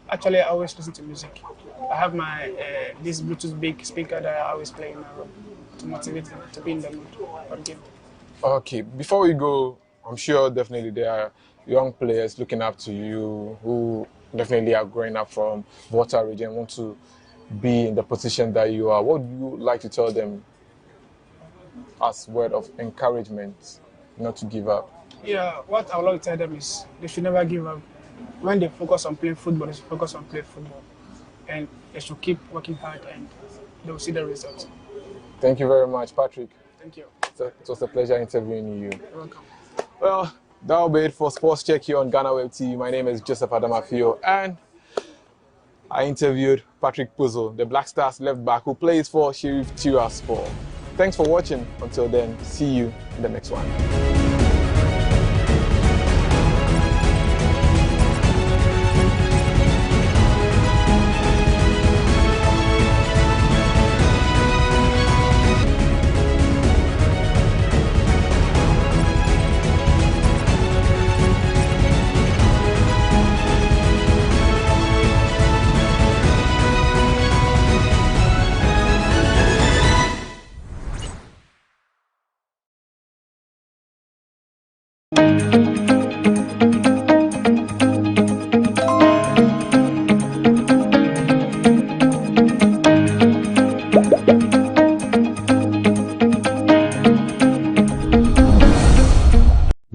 K: Actually, I always listen to music. I have my this Bluetooth big speaker that I always play in my room to motivate me to be in the mood for the game.
J: Okay, before we go, I'm sure definitely there are young players looking up to you who definitely are growing up from Volta region, want to be in the position that you are. What would you like to tell them as word of encouragement not to give up?
K: Yeah, what I would like to tell them is they should never give up. When they focus on playing football, they should focus on playing football. And they should keep working hard and they will see the results.
J: Thank you very much, Patrick.
K: Thank you.
J: It was a pleasure interviewing you.
K: You're welcome.
J: Well, that will be it for Sports Check here on GhanaWeb TV. My name is Joseph Adamafio, and I interviewed Patrick Puzzle, the Black Stars left back who plays for Sheriff Tiraspol. Thanks for watching. Until then, see you in the next one.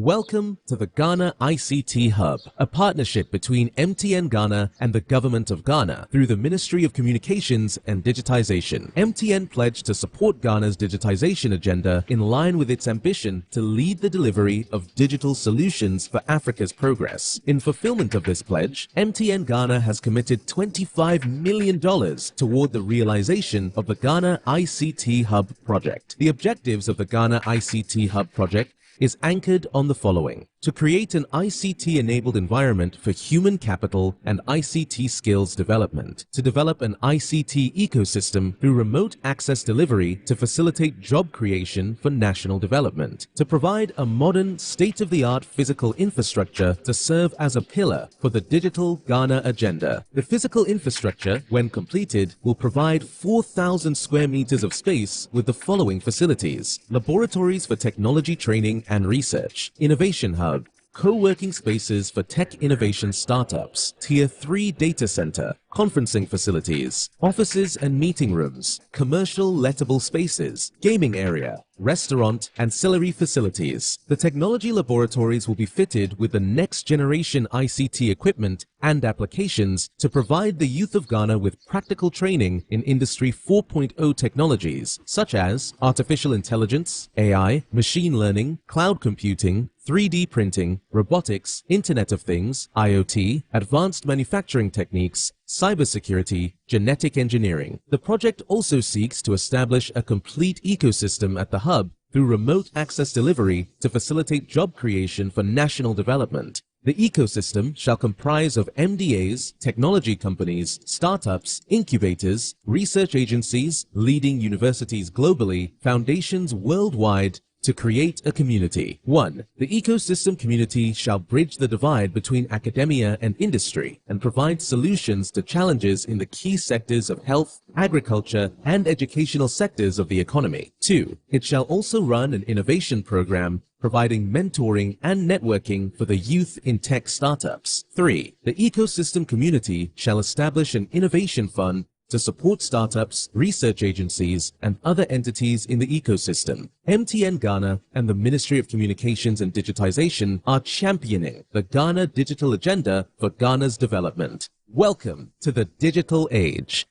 C: Welcome to the Ghana ICT Hub, a partnership between MTN Ghana and the Government of Ghana through the Ministry of Communications and Digitization. MTN pledged to support Ghana's digitization agenda in line with its ambition to lead the delivery of digital solutions for Africa's progress. In fulfillment of this pledge, MTN Ghana has committed $25 million toward the realization of the Ghana ICT Hub project. The objectives of the Ghana ICT Hub project is anchored on the following: to create an ICT-enabled environment for human capital and ICT skills development, to develop an ICT ecosystem through remote access delivery to facilitate job creation for national development, to provide a modern, state-of-the-art physical infrastructure to serve as a pillar for the digital Ghana agenda. The physical infrastructure, when completed, will provide 4,000 square meters of space with the following facilities: laboratories for technology training and research, innovation hub, co-working spaces for tech innovation startups, Tier 3 data center, conferencing facilities, offices and meeting rooms, commercial lettable spaces, gaming area, restaurant, ancillary facilities. The technology laboratories will be fitted with the next generation ICT equipment and applications to provide the youth of Ghana with practical training in Industry 4.0 technologies such as artificial intelligence, AI, machine learning, cloud computing, 3D printing, robotics, Internet of Things, IoT, advanced manufacturing techniques, cybersecurity, genetic engineering. The project also seeks to establish a complete ecosystem at the hub through remote access delivery to facilitate job creation for national development. The ecosystem shall comprise of MDAs, technology companies, startups, incubators, research agencies, leading universities globally, foundations worldwide, to create a community. 1. The ecosystem community shall bridge the divide between academia and industry and provide solutions to challenges in the key sectors of health, agriculture, and educational sectors of the economy. 2. It shall also run an innovation program providing mentoring and networking for the youth in tech startups. 3. The ecosystem community shall establish an innovation fund to support startups, research agencies, and other entities in the ecosystem. MTN Ghana and the Ministry of Communications and Digitization are championing the Ghana Digital Agenda for Ghana's development. Welcome to the digital age.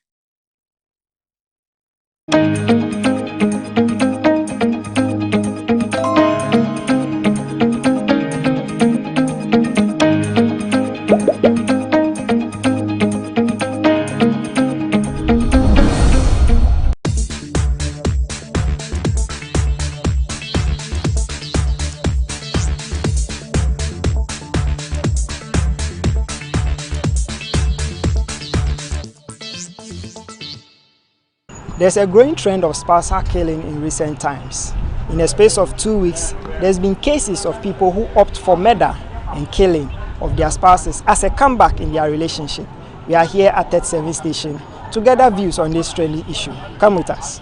L: There's a growing trend of spousal killing in recent times. In a space of 2 weeks, there's been cases of people who opt for murder and killing of their spouses as a comeback in their relationship. We are here at 37 Station to gather views on this trendy issue. Come with us.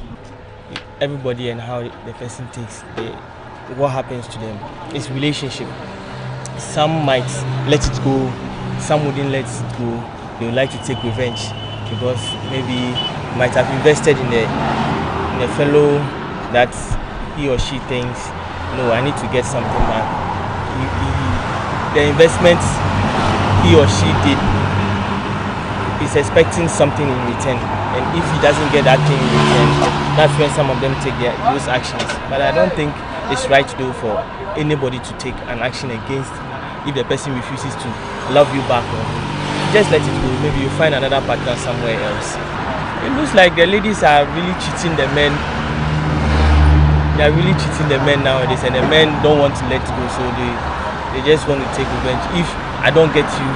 M: Everybody and how the person takes what happens to them. It's relationship. Some might let it go, some wouldn't let it go. They would like to take revenge because maybe might have invested in a fellow that he or she thinks, no, I need to get something back. The investment he or she did is expecting something in return, and if he doesn't get that thing in return, that's when some of them take those actions. But I don't think it's right to do for anybody to take an action against if the person refuses to love you back. Or just let it go. Maybe you find another partner somewhere else. It looks like the ladies are really cheating the men. They are really cheating the men nowadays, and the men don't want to let go, so they just want to take revenge. If I don't get you,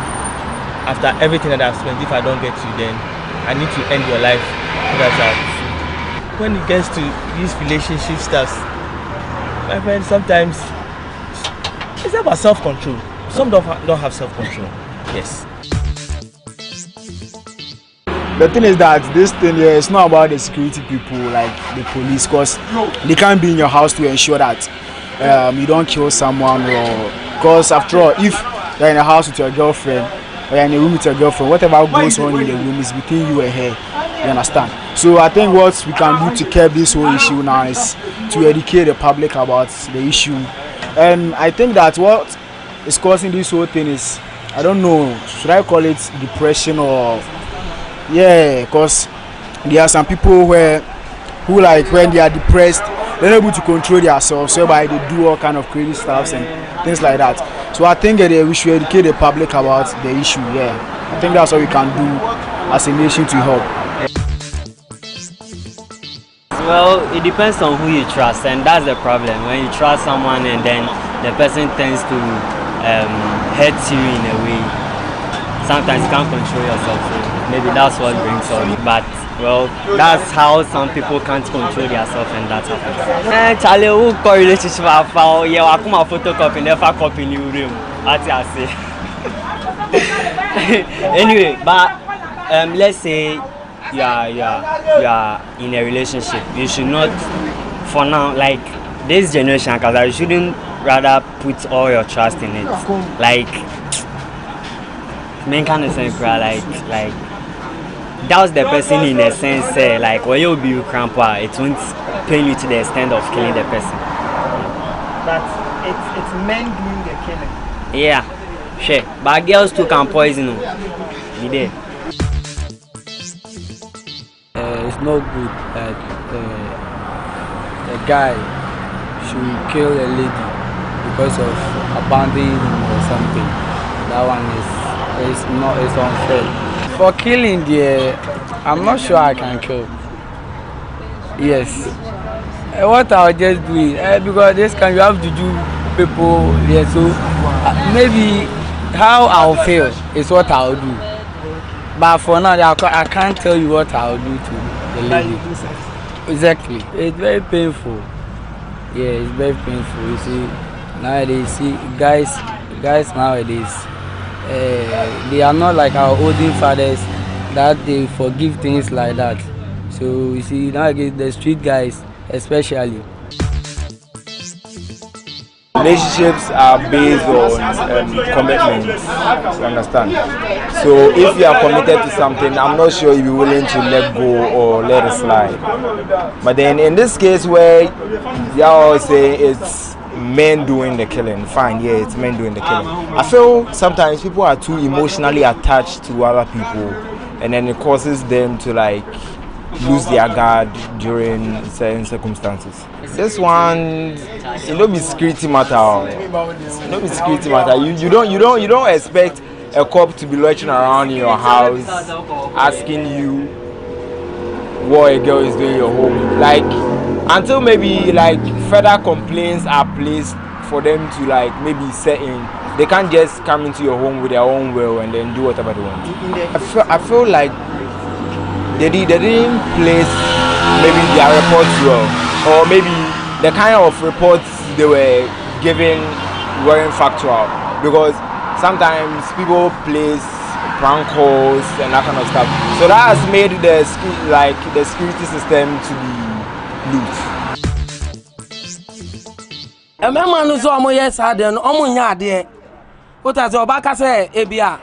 M: after everything that I've spent, if I don't get you, then I need to end your life. That's how. When it gets to these relationship stuff, my friend, sometimes it's about self-control. Some don't have self-control. Yes.
N: The thing is that this thing here is not about the security people like the police, because they can't be in your house to ensure that you don't kill someone, or because after all, if you're in a house with your girlfriend or you're in a room with your girlfriend, whatever goes on in the room is between you and her. You understand? So I think what we can do to curb this whole issue now is to educate the public about the issue And I think that what is causing this whole thing is, I don't know, should I call it depression or, yeah, because there are some people who like when they are depressed, they're not able to control themselves, so by they do all kind of crazy stuff and things like that. So I think that we should educate the public about the issue. Yeah, I think that's what we can do as a nation to help.
O: Well, it depends on who you trust, and that's the problem. When you trust someone and then the person tends to hurt you in a way, sometimes you can't control yourself. So maybe that's what brings on. But well, that's how some people can't control themselves, and that happens. Charlie, who call relationship about? Yeah, I come a photocopy, never copy new room. That's what I say. Anyway, but let's say you are in a relationship. You should not, for now, like this generation, because you shouldn't rather put all your trust in it. Like, men kind of say, like. That's the person in a sense, like when you be crampa, it won't pain you to the extent of killing the person.
L: But it's men doing the killing.
O: Yeah, sure. But girls too can poison you. Be there.
P: It's not good that a guy should kill a lady because of abandoning or something. That one is unfair. For killing, I'm not sure I can kill. Yes. What I'll just do is, because this can you have to do people, yeah, so maybe how I'll feel is what I'll do. But for now, I can't tell you what I'll do to the lady. Exactly. It's very painful. Yeah, it's very painful. You see, nowadays, guys nowadays, they are not like our olden fathers that they forgive things like that. So you see, nowadays the street guys especially.
F: Relationships are based on commitment, you understand? So if you are committed to something, I'm not sure you'll be willing to let go or let it slide. But then in this case where y'all say it's men doing the killing, fine, yeah, it's men doing the killing. I feel sometimes people are too emotionally attached to other people, and then it causes them to like lose their guard during certain circumstances. This one, it don't be security matter. It don't be security matter. You don't expect a cop to be lurching around in your house asking you what a girl is doing in your home. Like until maybe like further complaints are placed for them to like maybe set in. They can't just come into your home with their own will and then do whatever they want. I feel like they didn't place maybe their reports well, or maybe the kind of reports they were giving weren't factual, because sometimes people place prank calls and that kind of stuff. So that has made the security system to be loose.
Q: A man who's almost yes, I don't almost yard. What has your back say, Abia?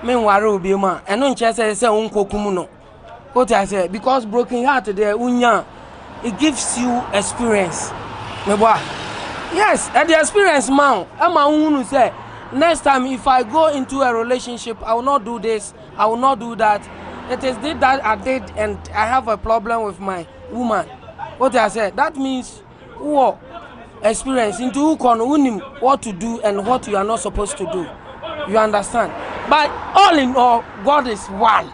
Q: Meanwhile, be man, and no chance say unko kumuno. What I say, because broken heart there, unya, it gives you experience. Yes, and the experience, man. I'm a say, next time if I go into a relationship, I will not do this, I will not do that. It is that I did, and I have a problem with my woman. What I said, that means who experience into what to do and what you are not supposed to do. You understand? But all in all, God is one.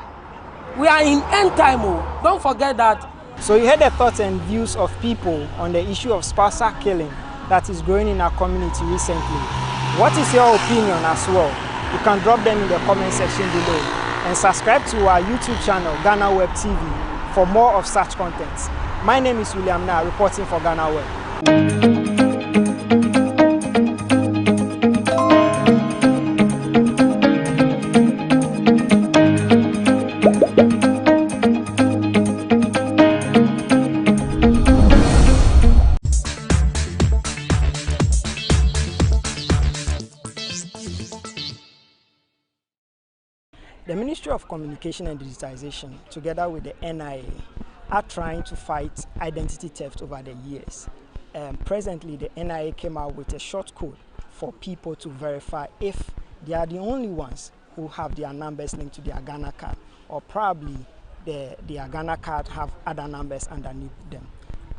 Q: We are in end time. Don't forget that.
L: So you heard the thoughts and views of people on the issue of spousal killing that is growing in our community recently. What is your opinion as well? You can drop them in the comment section below, and subscribe to our YouTube channel, GhanaWeb TV, for more of such contents. My name is William Na, reporting for GhanaWeb. The Ministry of Communication and Digitization, together with the NIA, are trying to fight identity theft over the years. presently the NIA came out with a short code for people to verify if they are the only ones who have their numbers linked to their Ghana card, or probably their Ghana card have other numbers underneath them.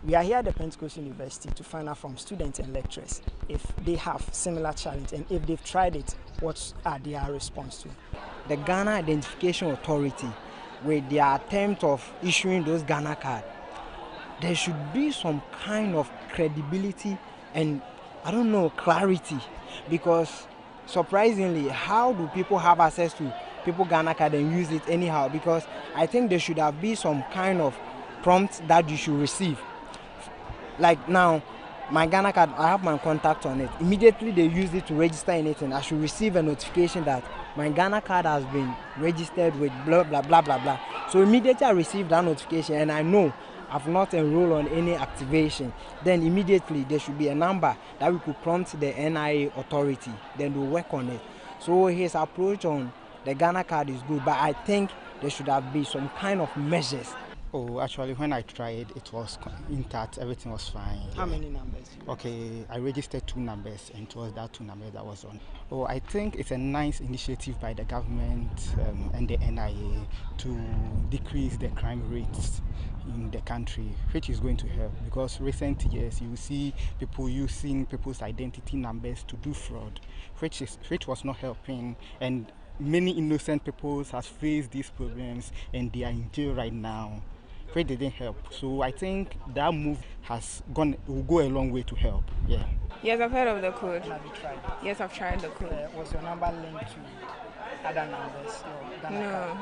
L: We are here at the Pentecost University to find out from students and lecturers if they have similar challenge, and if they've tried it, what are their response to?
R: The Ghana Identification Authority, with their attempt of issuing those Ghana cards, there should be some kind of credibility and, I don't know, clarity, because surprisingly, how do people have access to people Ghana card and use it anyhow? Because I think there should have been some kind of prompt that you should receive. Like now, my Ghana card, I have my contact on it. Immediately they use it to register anything, I should receive a notification that my Ghana card has been registered with blah, blah, blah, blah, blah. So immediately I receive that notification and I know I've not enrolled on any activation. Then immediately there should be a number that we could prompt the NIA authority. Then we'll work on it. So his approach on the Ghana card is good, but I think there should have been some kind of measures.
S: Oh, actually, when I tried, it was intact. Everything was fine.
L: How many numbers?
S: Okay, I registered 2 numbers, and it was that 2 numbers that was on. Oh, I think it's a nice initiative by the government and the NIA to decrease the crime rates in the country, which is going to help, because recent years you see people using people's identity numbers to do fraud, which was not helping, and many innocent people have faced these problems and they are in jail right now. It didn't help. So I think that move will go a long way to help. Yeah.
T: Yes, I've heard of the code.
L: Have you tried?
T: Yes, I've tried the code.
L: Was your number linked to other numbers?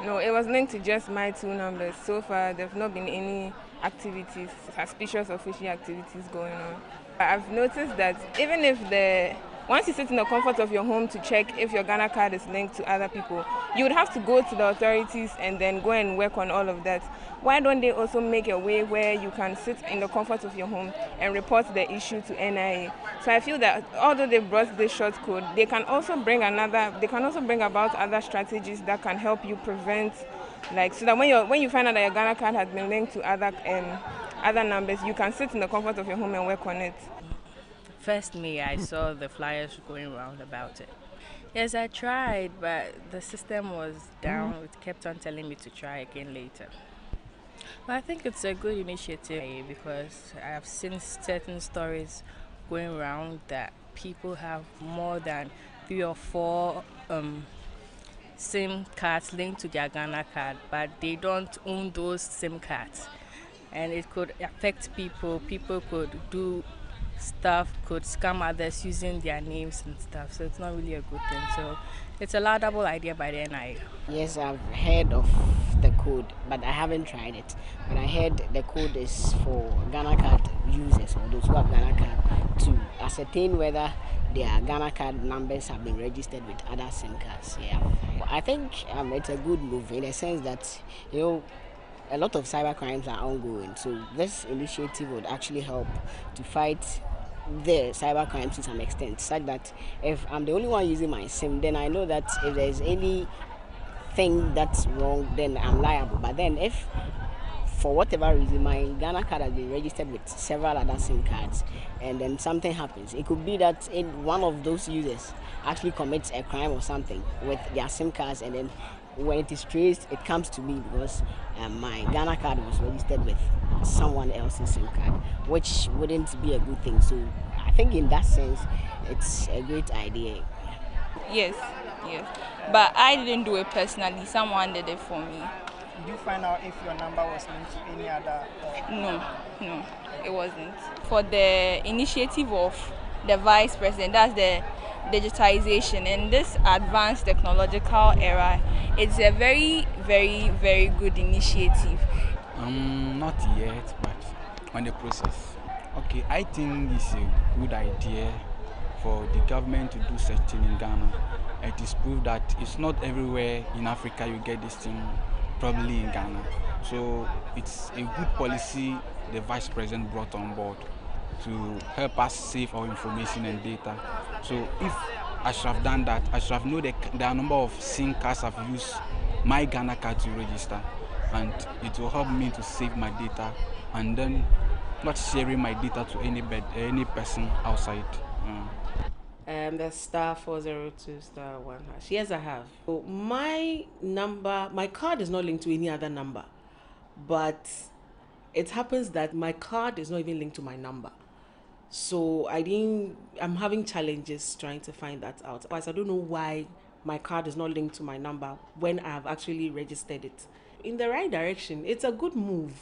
T: No, it was linked to just my 2 numbers. So far, there've not been any activities, suspicious official activities going on. I've noticed that even if once you sit in the comfort of your home to check if your Ghana card is linked to other people, you would have to go to the authorities and then go and work on all of that. Why don't they also make a way where you can sit in the comfort of your home and report the issue to NIA? So I feel that although they brought this short code, they can also bring about other strategies that can help you prevent, like, so that when you find out that your Ghana card has been linked to other numbers, you can sit in the comfort of your home and work on it.
U: First, I saw the flyers going around about it. Yes, I tried, but the system was down. It kept on telling me to try again later. But I think it's a good initiative because I have seen certain stories going around that people have more than 3 or 4 SIM cards linked to their Ghana card, but they don't own those SIM cards. And it could affect people. People could do stuff, could scam others using their names and stuff, so it's not really a good thing. So it's a laudable idea by the NIA.
V: Yes, I've heard of the code, but I haven't tried it. But I heard the code is for Ghana card users, or those who have Ghana card, to ascertain whether their Ghana card numbers have been registered with other SIM cards. Yeah, well, I think it's a good move in the sense that, you know, a lot of cyber crimes are ongoing, so this initiative would actually help to fight the cyber crimes to some extent, such that if I'm the only one using my SIM, then I know that if there's anything that's wrong, then I'm liable. But then if for whatever reason my Ghana card has been registered with several other SIM cards and then something happens, it could be that one of those users actually commits a crime or something with their SIM cards, and then when it is traced, it comes to me because my Ghana card was registered with someone else's SIM card, which wouldn't be a good thing. So I think in that sense, it's a great idea.
W: Yes. But I didn't do it personally. Someone did it for me.
L: Did you find out if your number was linked to any other?
W: No, it wasn't. For the initiative of the Vice President, that's the digitization, in this advanced technological era, it's a very, very, very good initiative.
X: Not yet, but on the process. Okay, I think it's a good idea for the government to do such thing in Ghana. It is proved that it's not everywhere in Africa you get this thing, probably in Ghana. So it's a good policy the Vice President brought on board to help us save our information and data. So if I should have done that, I should have known the number of SIM cards I've used my Ghana card to register, and it will help me to save my data, and then not sharing my data to any person outside.
A: The *402*1#. Yes, I have. So my card is not linked to any other number, but it happens that my card is not even linked to my number. So I'm having challenges trying to find that out. I don't know why my card is not linked to my number when I have actually registered it. In the right direction, it's a good move.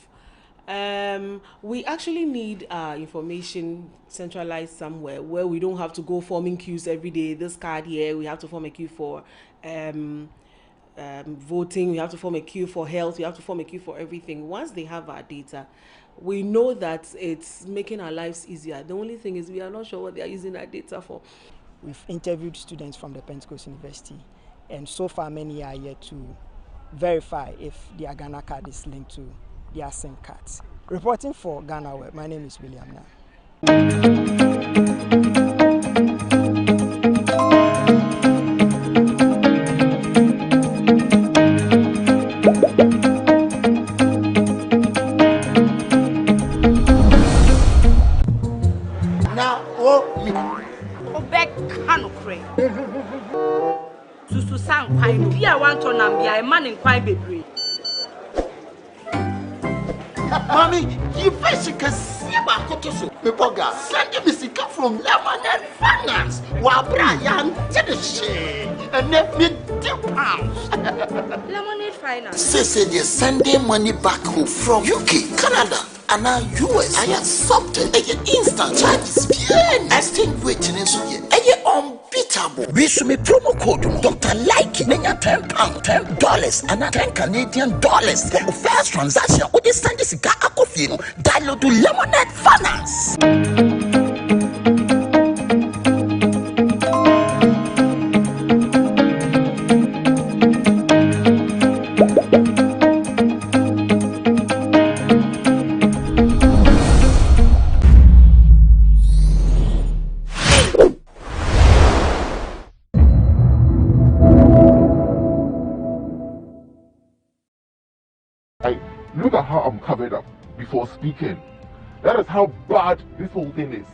A: We actually need information centralized somewhere where we don't have to go forming queues every day. This card here, we have to form a queue for voting, we have to form a queue for health, we have to form a queue for everything. Once they have our data, we know that it's making our lives easier. The only thing is we are not sure what they are using our data for.
L: We've interviewed students from the Pentecost University, and so far many are yet to verify if their Ghana card is linked to their SIM cards. Reporting for GhanaWeb, my name is William Na.
B: Now, oh, me.
I: Obek Canopy. Susu sang kwai bia want to na bia man in kwai bebre.
B: Mommy, you fish can see my kotoso. Pepoga, send me sika from Lemonade Finance. Wabra yan tedeshe. And let me £10.
I: Lemonade Finance.
B: Say they're sending money back home from UK, Canada, and now US. I accepted a instant charges. Extinguishing in Sylvia. Unbeatable. We should make promo code Dr. Like £10, $10, and $10 Canadian for the first transaction. With this Sunday cigar coffee, download to Lemonade Finance.
E: Look at how I'm covered up before speaking. That is how bad this whole thing is.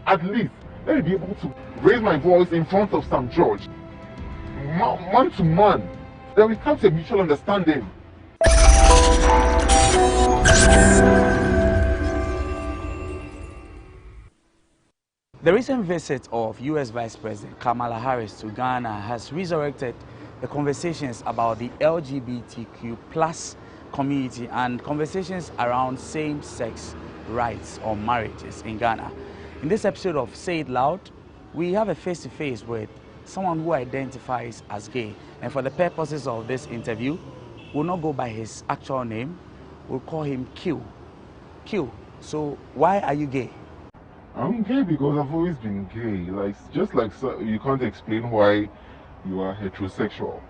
E: At least, let me be able to raise my voice in front of Sam George. Man to man. Then we come to a mutual understanding.
X: The recent visit of US Vice President Kamala Harris to Ghana has resurrected the conversations about the LGBTQ plus community and conversations around same-sex rights or marriages in Ghana. In this episode of Say It Loud, we have a face-to-face with someone who identifies as gay. And for the purposes of this interview, we'll not go by his actual name. We'll call him Q. Q, so why are you gay?
E: I'm gay because I've always been gay. Just like you can't explain why you are heterosexual.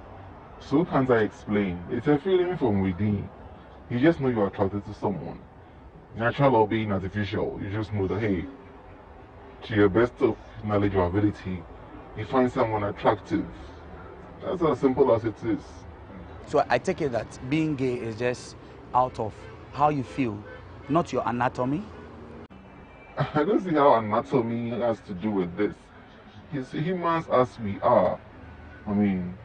E: So can't I explain? It's a feeling from within. You just know you're attracted to someone. Natural or being artificial, you just know that, hey, to your best of knowledge or ability, you find someone attractive. That's as simple as it is.
X: So I take it that being gay is just out of how you feel, not your anatomy?
E: I don't see how anatomy has to do with this. It's humans as we are. I mean,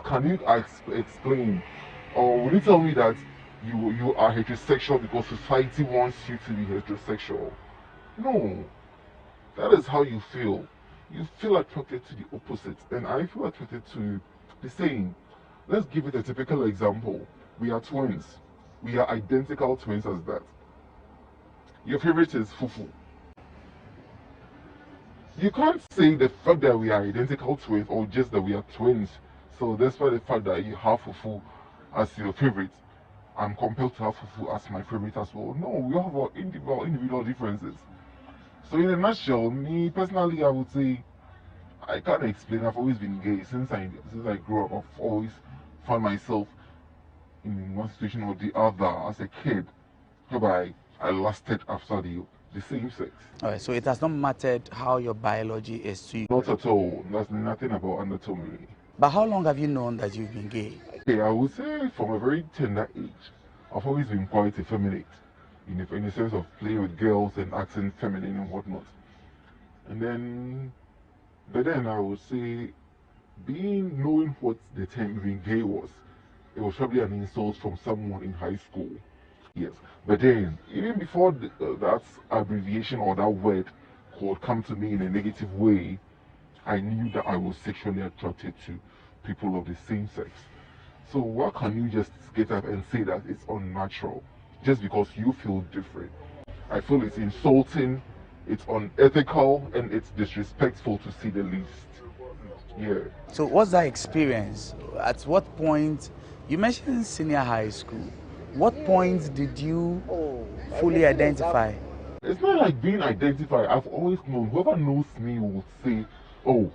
E: can you explain, or will you tell me that you are heterosexual because society wants you to be heterosexual? No, that is how you feel. You feel attracted to the opposite, and I feel attracted to the same. Let's give it a typical example. We are twins. We are identical twins as that. Your favorite is fufu. You can't say the fact that we are identical twins or just that we are twins. So despite the fact that you have fufu as your favorite, I'm compelled to have fufu as my favorite as well. No, we have our individual differences. So in a nutshell, me personally, I would say I can't explain. I've always been gay since I grew up. I've always found myself in one situation or the other as a kid, whereby I lusted after the same sex.
X: Alright, so it has not mattered how your biology is to you?
E: Not at all. There's nothing about anatomy.
X: But how long have you known that you've been gay?
E: Okay, I would say from a very tender age, I've always been quite effeminate. in the sense of playing with girls and acting feminine and whatnot. But then I would say, knowing what the term being gay was, it was probably an insult from someone in high school. Yes, but then even before that abbreviation or that word could come to me in a negative way, I knew that I was sexually attracted to people of the same sex. So why can't you just get up and say that it's unnatural just because you feel different? I feel it's insulting, it's unethical, and it's disrespectful to say the least. Yeah.
X: So what's that experience? At what point, you mentioned senior high school, what point did you fully identify?
E: It's not like being identified. I've always known, whoever knows me will say, oh,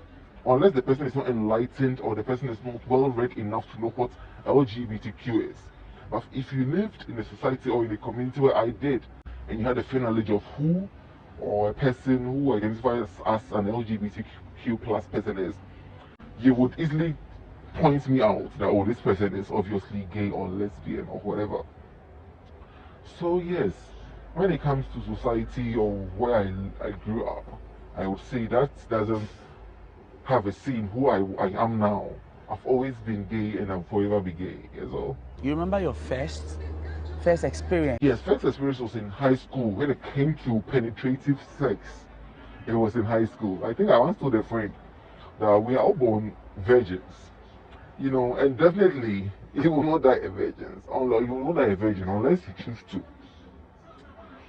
E: unless the person is not enlightened or the person is not well read enough to know what LGBTQ is. But if you lived in a society or in a community where I did, and you had a fair knowledge of who or a person who identifies as an LGBTQ plus person is, you would easily point me out that, oh, this person is obviously gay or lesbian or whatever. So yes, when it comes to society or where I grew up, I would say that doesn't have a say in who I am now. I've always been gay and I'll forever be gay, as well.
X: You remember your first experience?
E: Yes, first experience was in high school. When it came to penetrative sex, it was in high school. I think I once told a friend that we are all born virgins, you know, and definitely you will not die a virgin. You will not die a virgin unless you choose to.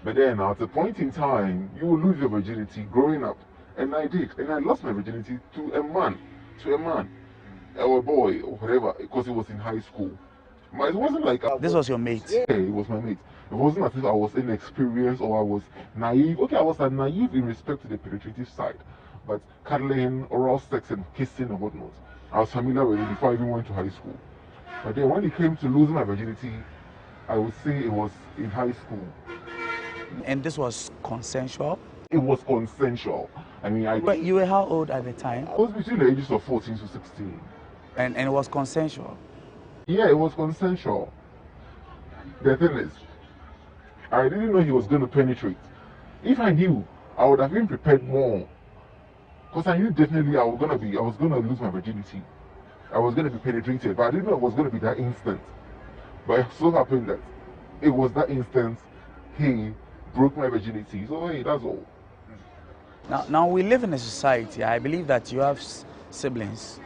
E: But then at a point in time, you will lose your virginity growing up. And I did. And I lost my virginity to a man, or a boy, or whatever, because it was in high school. But it wasn't like...
X: This was your mate?
E: Yeah, it was my mate. It wasn't as if I was inexperienced or I was naive. Okay, I was naive in respect to the penetrative side. But cuddling, oral sex and kissing and whatnot, I was familiar with it before I even went to high school. But then when it came to losing my virginity, I would say it was in high school.
X: And this was consensual?
E: It was consensual. I mean,
X: You were how old at the time?
E: I was between the ages of 14 to 16.
X: And it was consensual?
E: Yeah, it was consensual. The thing is, I didn't know he was going to penetrate. If I knew, I would have been prepared more. Because I knew definitely I was going to lose my virginity. I was going to be penetrated, but I didn't know it was going to be that instant. But it so happened that it was that instant he broke my virginity. So hey, that's all.
X: Now we live in a society. I believe that you have siblings.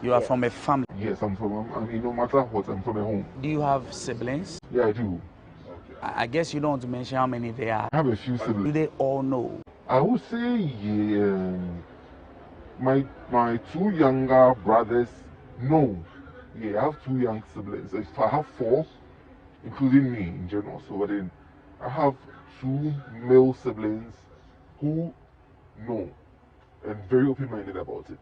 X: You are from a family.
E: Yes, I'm from. I mean, no matter what, I'm from a home.
X: Do you have siblings?
E: Yeah, I do.
X: I guess you don't want to mention how many there are.
E: I have a few siblings.
X: Do they all know?
E: I would say, yeah. My two younger brothers, no. Yeah, I have two young siblings. I have four, including me in general. So then I have two male siblings who know and very open-minded about it.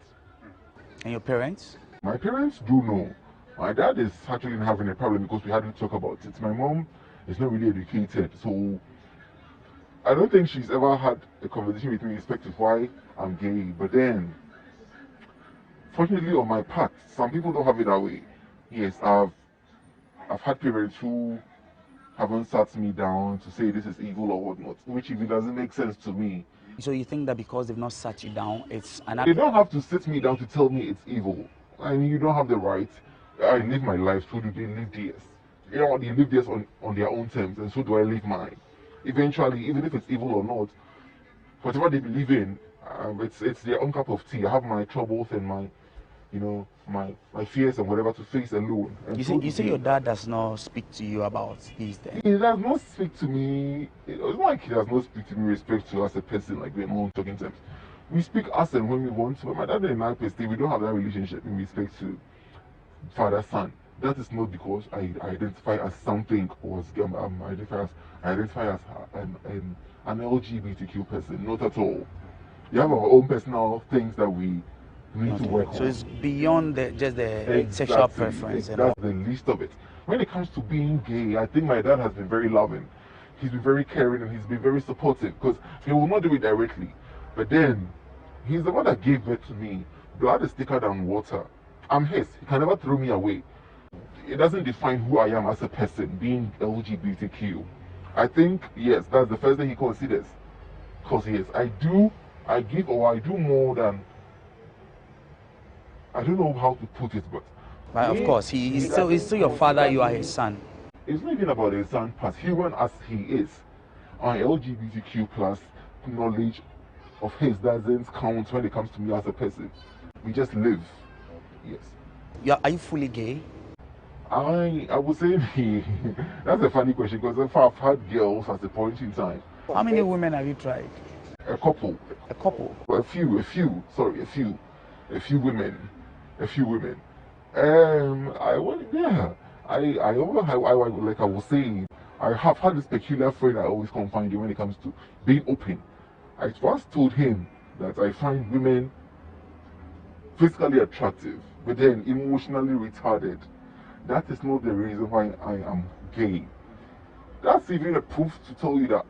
X: And your parents?
E: My parents do know. My dad is actually having a problem because we had to talk about it. My mom is not really educated, so I don't think she's ever had a conversation with me with respect to why I'm gay. But then, fortunately on my part, some people don't have it that way. Yes, I've had parents who haven't sat me down to say this is evil or whatnot, which even doesn't make sense to me.
X: So you think that because they've not sat you down, it's an...
E: They don't have to sit me down to tell me it's evil. I mean, you don't have the right. I live my life, so do they live theirs. You know, they live theirs on their own terms, and so do I live mine. Eventually, even if it's evil or not, whatever they believe in, it's their own cup of tea. I have my troubles and my, you know, my fears and whatever to face alone. And
X: you say your dad does not speak to you about these things?
E: He does not speak to me. It's not like he does not speak to me with respect to as a person, like we're on talking terms. We speak as and when we want to. But my dad and I, personally, we don't have that relationship in respect to father-son. That is not because I identify as something or as I identify as an LGBTQ person. Not at all. We have our own personal things that we need to work on.
X: So it's beyond just the sexual preference.
E: That's the least of it. When it comes to being gay, I think my dad has been very loving. He's been very caring and he's been very supportive because he will not do it directly. But then, he's the one that gave birth to me. Blood is thicker than water. I'm his. He can never throw me away. It doesn't define who I am as a person, being LGBTQ. I think, yes, that's the first thing he considers. Because, yes, I give or I do more than, I don't know how to put it, but
X: of course, he's still your father, you are his son.
E: It's not even about his son, as human as he is. Our LGBTQ plus knowledge of his doesn't count when it comes to me as a person. We just live. Yes.
X: Are you fully gay?
E: I would say that's a funny question because I've had girls at a point in time.
X: How many women have you tried?
E: A couple.
X: A couple?
E: A few women. Like I was saying, I have had this peculiar friend I always confide in when it comes to being open. I once told him that I find women physically attractive, but then emotionally retarded. That is not the reason why I am gay. That's even a proof to tell you that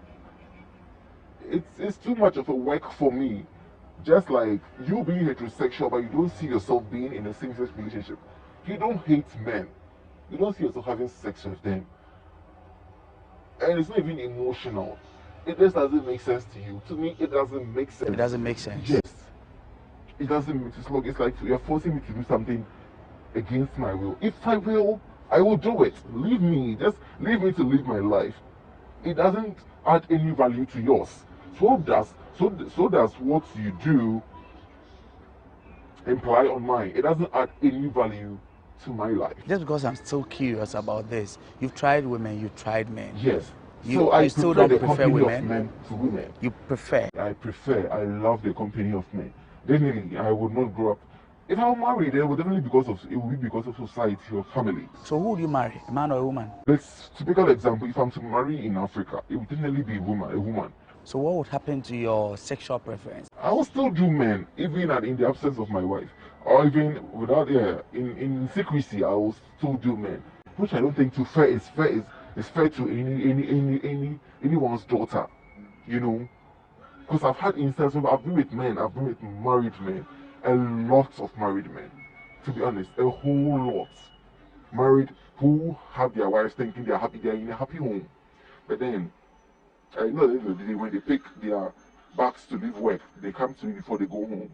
E: it's too much of a work for me. Just like you being heterosexual, but you don't see yourself being in a same-sex relationship. You don't hate men. You don't see yourself having sex with them. And it's not even emotional. It just doesn't make sense to you. To me, it doesn't make sense.
X: It doesn't make sense.
E: Yes. It doesn't make sense. It's like you're forcing me to do something against my will. If I will do it. Leave me. Just leave me to live my life. It doesn't add any value to yours. So does what you do imply on mine. It doesn't add any value to my life.
X: Just because I'm still curious about this, you've tried women, you've tried men.
E: Yes.
X: So I still don't prefer women.
E: Of men to women.
X: You prefer?
E: I love the company of men. Definitely, I would not grow up. If I'm married, it would definitely be because of society or family.
X: So who would you marry, a man or a woman?
E: Let's typical example. If I'm to marry in Africa, it would definitely be a woman.
X: So what would happen to your sexual preference?
E: I will still do men, even in the absence of my wife, or even without in secrecy. I will still do men, which I don't think is fair to anyone's daughter, you know. Because I've had instances where I've been with men, I've been with married men, a lot of married men, to be honest, a whole lot. Married who have their wives thinking they're happy, they're in a happy home, but then I know at the end of the day, when they pick their bags to leave work, they come to me before they go home.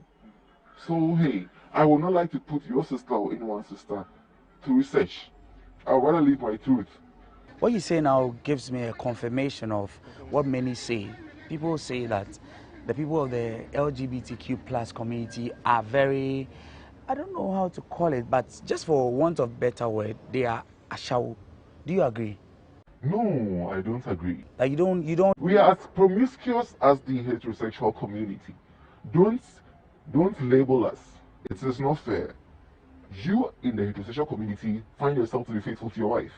E: So hey, I would not like to put your sister or anyone's sister to research. I would rather leave my truth.
X: What you say now gives me a confirmation of what many say. People say that the people of the LGBTQ plus community are very, I don't know how to call it, but just for want of better word, they are ashawo. Do you agree?
E: No, I don't agree.
X: Like you don't.
E: We are as promiscuous as the heterosexual community. Don't label us. It is not fair. You in the heterosexual community find yourself to be faithful to your wife.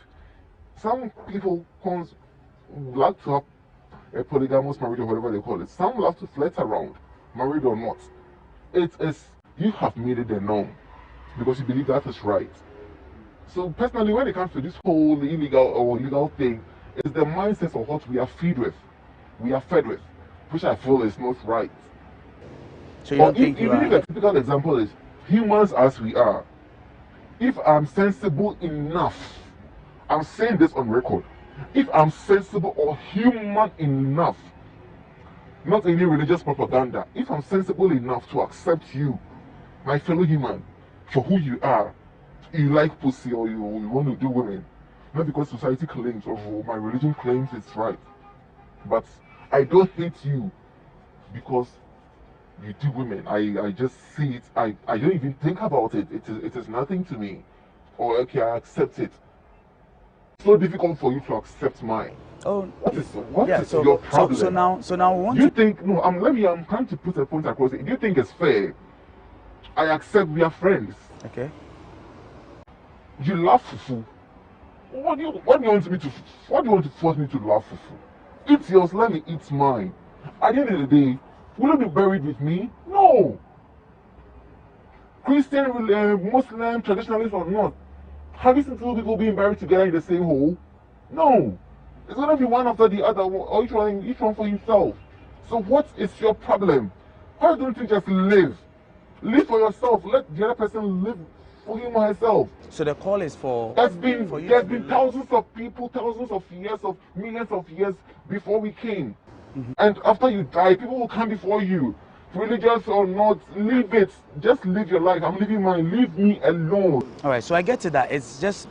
E: Some people like to have a polygamous marriage or whatever they call it. Some love to flirt around, married or not. It is, you have made it the norm because you believe that is right. So personally, when it comes to this whole illegal or legal thing, it's the mindset of what we are fed with, which I feel is not right.
X: So you don't think
E: even if the typical example is humans as we are, if I'm sensible enough, I'm saying this on record, if I'm sensible or human enough, not any religious propaganda, if I'm sensible enough to accept you, my fellow human, for who you are, you like pussy or you want to do women, not because society claims or my religion claims it's right, but I don't hate you because you do women. I just see it. I don't even think about it. It is nothing to me. Or okay, I accept it. It's so difficult for you to accept mine.
X: Oh,
E: what is your problem?
X: So now,
E: you think no? I'm trying to put a point across. Do you think it's fair? I accept we are friends.
X: Okay.
E: You love fufu. What do you want to force me to love fufu? Eat yours, let me eat mine. At the end of the day, will you be buried with me? No. Christian, Muslim, traditionalist or not, have you seen two people being buried together in the same hole? No. It's going to be one after the other, or each one for himself. So what is your problem? Why don't you just live? Live for yourself. Let the other person live for him or herself.
X: So the call is for...
E: There's been thousands of people, thousands of years, of millions of years before we came. And after you die, people will come before you. Religious or not, leave it. Just live your life. I'm living mine. Leave me alone.
X: All right, so I get to that. It's just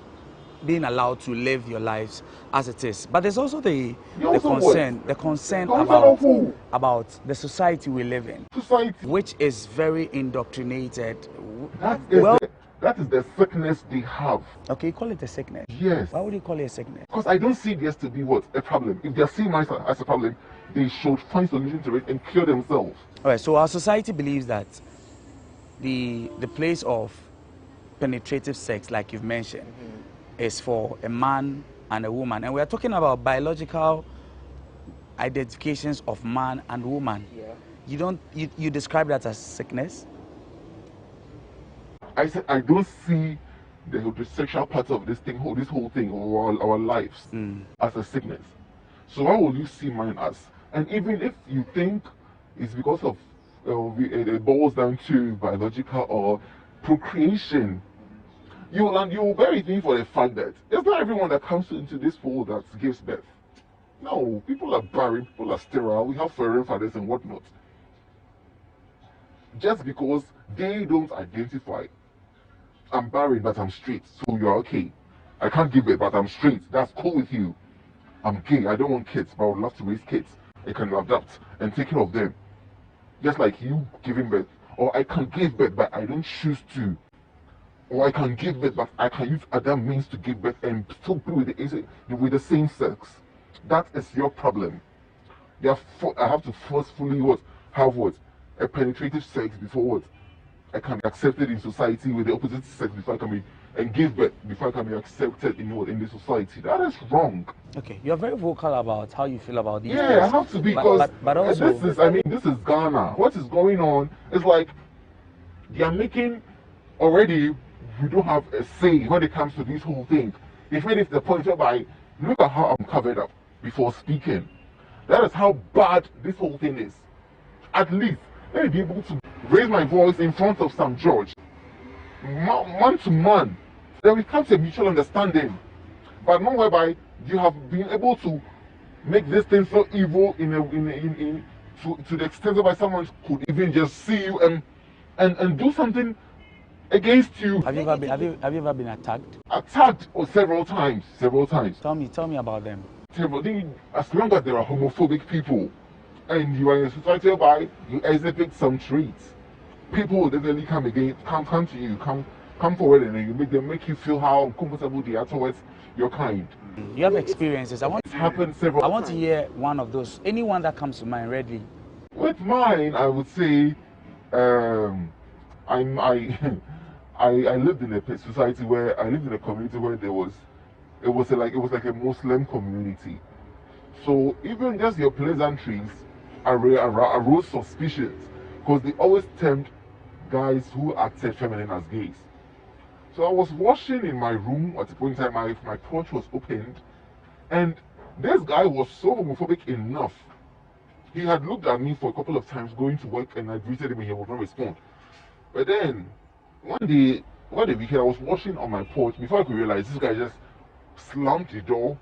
X: being allowed to live your lives as it is. But there's also the concern about the society we live in.
E: Society.
X: Which is very indoctrinated.
E: That is the sickness they have.
X: Okay, you call it a sickness?
E: Yes.
X: Why would you call it a sickness?
E: Because I don't see this to be what? A problem. If they're seeing myself as a problem, they should find solution to it and cure themselves.
X: All right, so our society believes that the place of penetrative sex, like you've mentioned, is for a man and a woman. And we are talking about biological identifications of man and woman. Yeah. You describe that as sickness?
E: I said I don't see the heterosexual part of this whole thing, or our lives, as a sickness. So why will you see mine as? And even if you think it's because of it boils down to biological or procreation, you will bear with me for the fact that it's not everyone that comes into this world that gives birth. No, people are barren, people are sterile, we have foreign fathers and whatnot. Just because they don't identify, I'm barren but I'm straight, so you're okay. I can't give birth but I'm straight, that's cool with you. I'm gay, I don't want kids, but I would love to raise kids. I can adapt and take care of them. Just like you giving birth. Or I can give birth but I don't choose to. Or I can give birth but I can use other means to give birth and still be with the same sex. That is your problem. Therefore, I have to forcefully have a penetrative sex before I can be accepted in society with the opposite sex before I can be, and give birth before I can be accepted in the society. That is wrong.
X: Okay, you're very vocal about how you feel about these
E: things.
X: I
E: have to be, because
X: but also,
E: this is Ghana. What is going on is like they are making already. We don't have a say when it comes to this whole thing. They've made it the point whereby look at how I'm covered up before speaking. That is how bad this whole thing is. At least let me be able to raise my voice in front of some judge, man to man. Then we come to a mutual understanding. But not whereby you have been able to make this thing so evil to the extent whereby someone could even just see you and do something against you.
X: Have you ever been attacked?
E: Attacked several times.
X: Tell me about them.
E: As long as there are homophobic people and you are in a society whereby you exhibit some traits, people will definitely come to you, come forward, and you make you feel how uncomfortable they are towards your kind.
X: You have experiences.
E: It's happened several times.
X: I want to hear one of those. Anyone that comes to mind readily.
E: With mine, I would say I lived in a society where I lived in a community where it was like a Muslim community. So even just your pleasantries arose suspicions, because they always termed guys who acted feminine as gays. So I was washing in my room at a point in time. My porch was opened, and this guy was so homophobic enough. He had looked at me for a couple of times going to work, and I greeted him and he would not respond. But then one weekend I was washing on my porch. Before I could realize, this guy just slammed the door,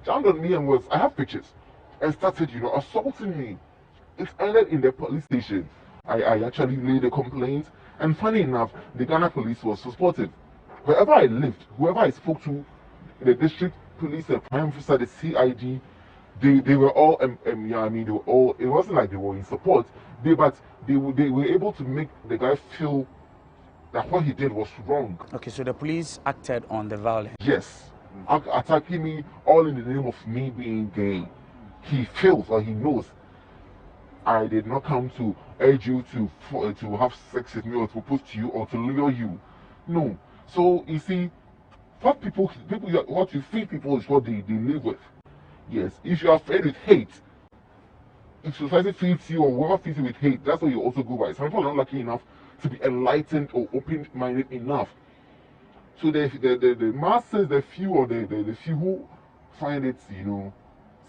E: jammed on me, and I have pictures, and started assaulting me. It ended in the police station. I actually laid a complaint, and funny enough, the Ghana police was so supportive. Wherever I lived, whoever I spoke to, the district police, the prime officer, the CID, they were all they were all. It wasn't like they were in support, but they were able to make the guy feel that what he did was wrong.
X: Okay, so the police acted on the violence.
E: Yes, attacking me all in the name of me being gay. He feels, or he knows, I did not come to urge you to have sex with me or to propose to you or to lure you. No. So you see, what you feed people is what they live with. Yes, if you are fed with hate, if society feeds you or whoever feeds you with hate, that's what you also go by. Some people are not lucky enough to be enlightened or open-minded enough. So the masses, the few or the few who find it,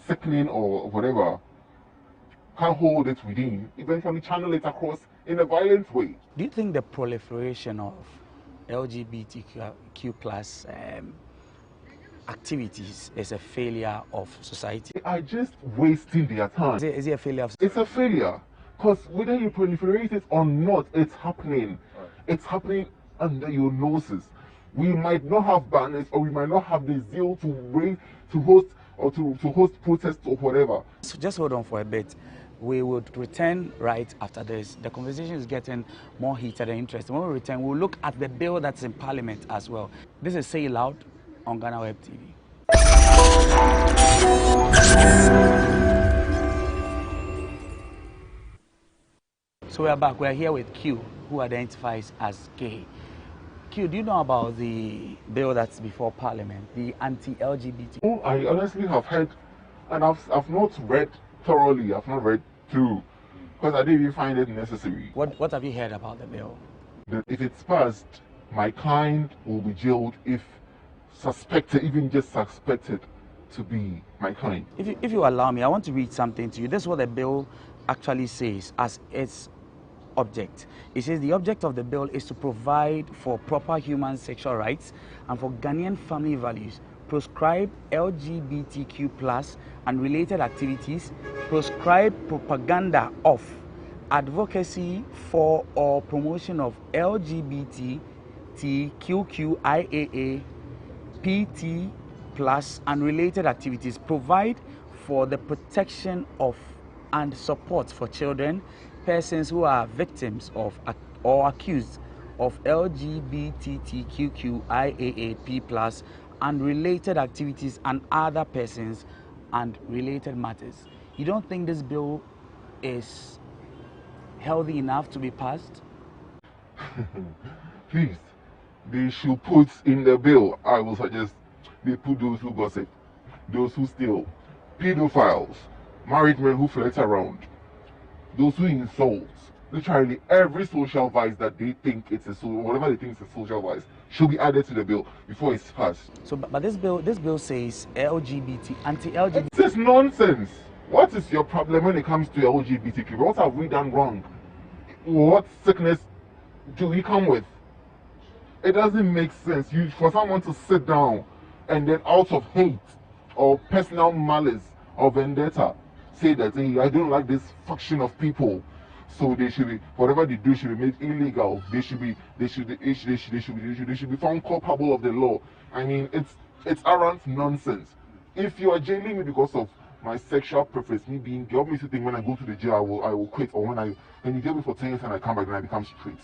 E: sickening or whatever, can't hold it within, eventually channel it across in a violent way.
X: Do you think the proliferation of LGBTQ plus activities is a failure of society?
E: They are just wasting their time.
X: Is it a failure of
E: It's a failure. Because whether you proliferate it or not, it's happening. It's happening under your noses. We might not have banners, or we might not have the zeal to host or to host protests or whatever.
X: So just hold on for a bit. We would return right after this. The conversation is getting more heated and interesting. When we return, we'll look at the bill that's in Parliament as well. This is Say It Loud on GhanaWeb TV. So we are back. We are here with Q, who identifies as gay. Q, do you know about the bill that's before Parliament, the anti-LGBT?
E: Oh, I honestly have heard, and I've not read thoroughly. I've not read through, because I didn't even find it necessary.
X: What have you heard about the bill?
E: That if it's passed, my kind will be jailed if suspected, even just suspected to be my kind.
X: If you allow me, I want to read something to you. This is what the bill actually says as its object. It says the object of the bill is to provide for proper human sexual rights and for Ghanaian family values, proscribe LGBTQ plus and related activities, proscribe propaganda of, advocacy for or promotion of LGBTQIAA, PT plus and related activities, provide for the protection of and support for children, persons who are victims of or accused of LGBTQIAAP plus and related activities and other persons and related matters. You don't think this bill is healthy enough to be passed?
E: Please, they should put in the bill, I will suggest they put those who gossip, those who steal, pedophiles, married men who flirt around, those who insult, literally every social vice that they think it's whatever they think is a social vice should be added to the bill before it's passed.
X: So, but this bill says LGBT, anti-LGBT.
E: This is nonsense. What is your problem when it comes to LGBTQ? What have we done wrong? What sickness do we come with? It doesn't make sense for someone to sit down and then out of hate or personal malice or vendetta say that, hey, I don't like this faction of people, so they should be, whatever they do should be made illegal. They should be found culpable of the law. I mean, it's arrant nonsense. If you are jailing me because of my sexual preference, me being gay, what makes you think when I go to the jail I will quit, or when you jail me for 10 years and I come back and I become straight?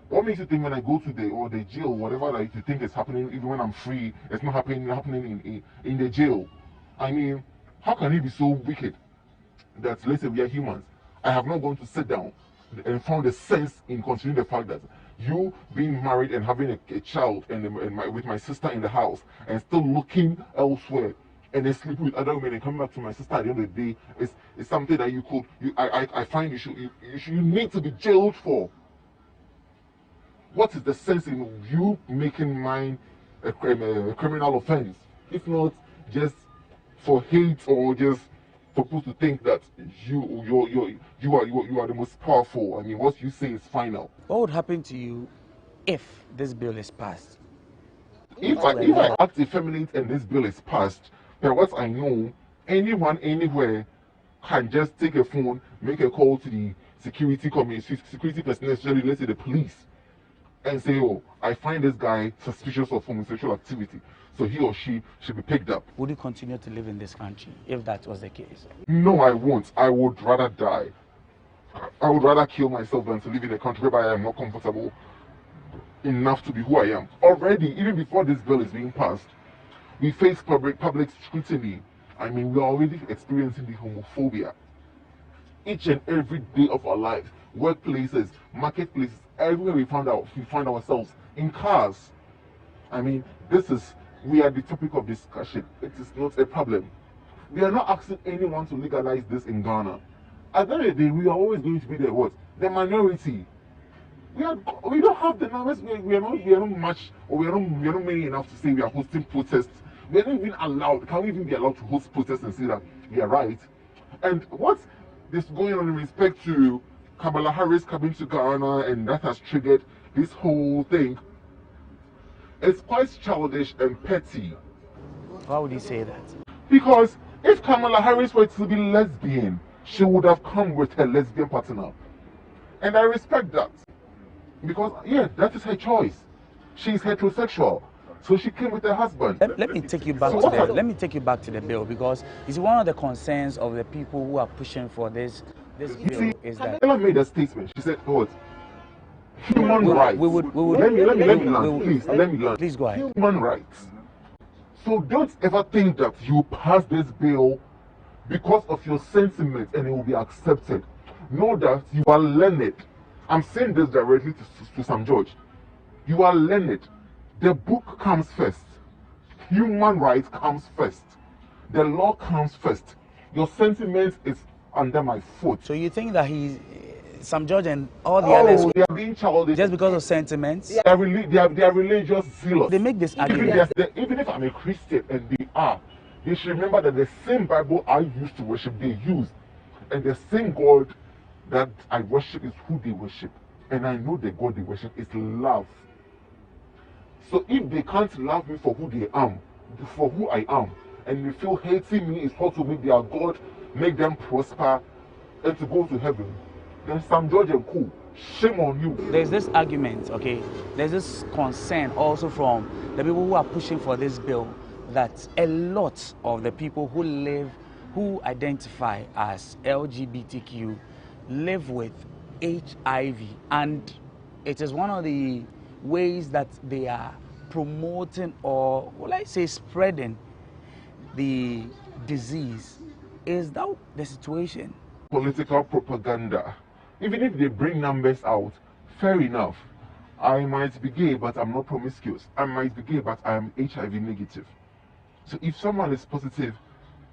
E: What makes you think when I go to the jail, whatever that you think is happening, even when I'm free, it's not happening in the jail? I mean, how can it be so wicked that, let's say we are humans? I have not gone to sit down and found a sense in considering the fact that you being married and having a child with my sister in the house and still looking elsewhere and then sleeping with other women and coming back to my sister at the end of the day is something that I find you need to be jailed for. What is the sense in you making mine a criminal offense, if not just for hate or just for people to think that you are the most powerful? I mean, what you say is final.
X: What would happen to you if this bill is passed?
E: If I act effeminate and this bill is passed, then what I know, anyone anywhere can just take a phone, make a call to the security personnel, especially let's say the police, and say, oh, I find this guy suspicious of homosexual activity, so he or she should be picked up.
X: Would you continue to live in this country if that was the case?
E: No, I won't. I would rather die. I would rather kill myself than to live in a country where I am not comfortable enough to be who I am. Already, even before this bill is being passed, we face public scrutiny. I mean, we are already experiencing the homophobia each and every day of our lives. Workplaces, marketplaces, everywhere we find ourselves, in cars. I mean, we are the topic of discussion. It is not a problem. We are not asking anyone to legalize this in Ghana. At the end of the day, we are always going to be the minority. We don't have the numbers. We are not much, or we are not many enough to say we are hosting protests. We are not even allowed. Can we even be allowed to host protests and say that we are right? And what is going on in respect to Kamala Harris coming to Ghana and that has triggered this whole thing. It's quite childish and petty.
X: Why would you say that?
E: Because if Kamala Harris were to be lesbian, she would have come with her lesbian partner. And I respect that. Because, yeah, that is her choice. She's heterosexual. So she came with her husband.
X: Let me take you back to the bill, because it's one of the concerns of the people who are pushing for this bill is that
E: Kamala made a statement. She said, "What? Human rights." Let me learn.
X: Please go ahead.
E: Human rights. So don't ever think that you pass this bill because of your sentiments and it will be accepted. Know that you are learned. I'm saying this directly to Sam George. You are learned. The book comes first. Human rights comes first. The law comes first. Your sentiment is under my foot.
X: So you think that Sam George and all the others,
E: they are being childish
X: just because of sentiments?
E: They are religious zealous.
X: They make this argument.
E: Even if I'm a Christian and they should remember that the same Bible I used to worship, they use. And the same God that I worship is who they worship. And I know the God they worship is love. So if they can't love me for who I am, and they feel hating me is how to make their God, make them prosper, and to go to heaven, then Sam George and Co, shame on you.
X: There's this argument, okay? There's this concern also from the people who are pushing for this bill that a lot of the people who identify as LGBTQ live with HIV, and it is one of the ways that they are promoting, or will I say spreading, the disease. Is that the situation?
E: Political propaganda. Even if they bring numbers out, fair enough. I might be gay, but I'm not promiscuous. I might be gay, but I am HIV negative. So if someone is positive,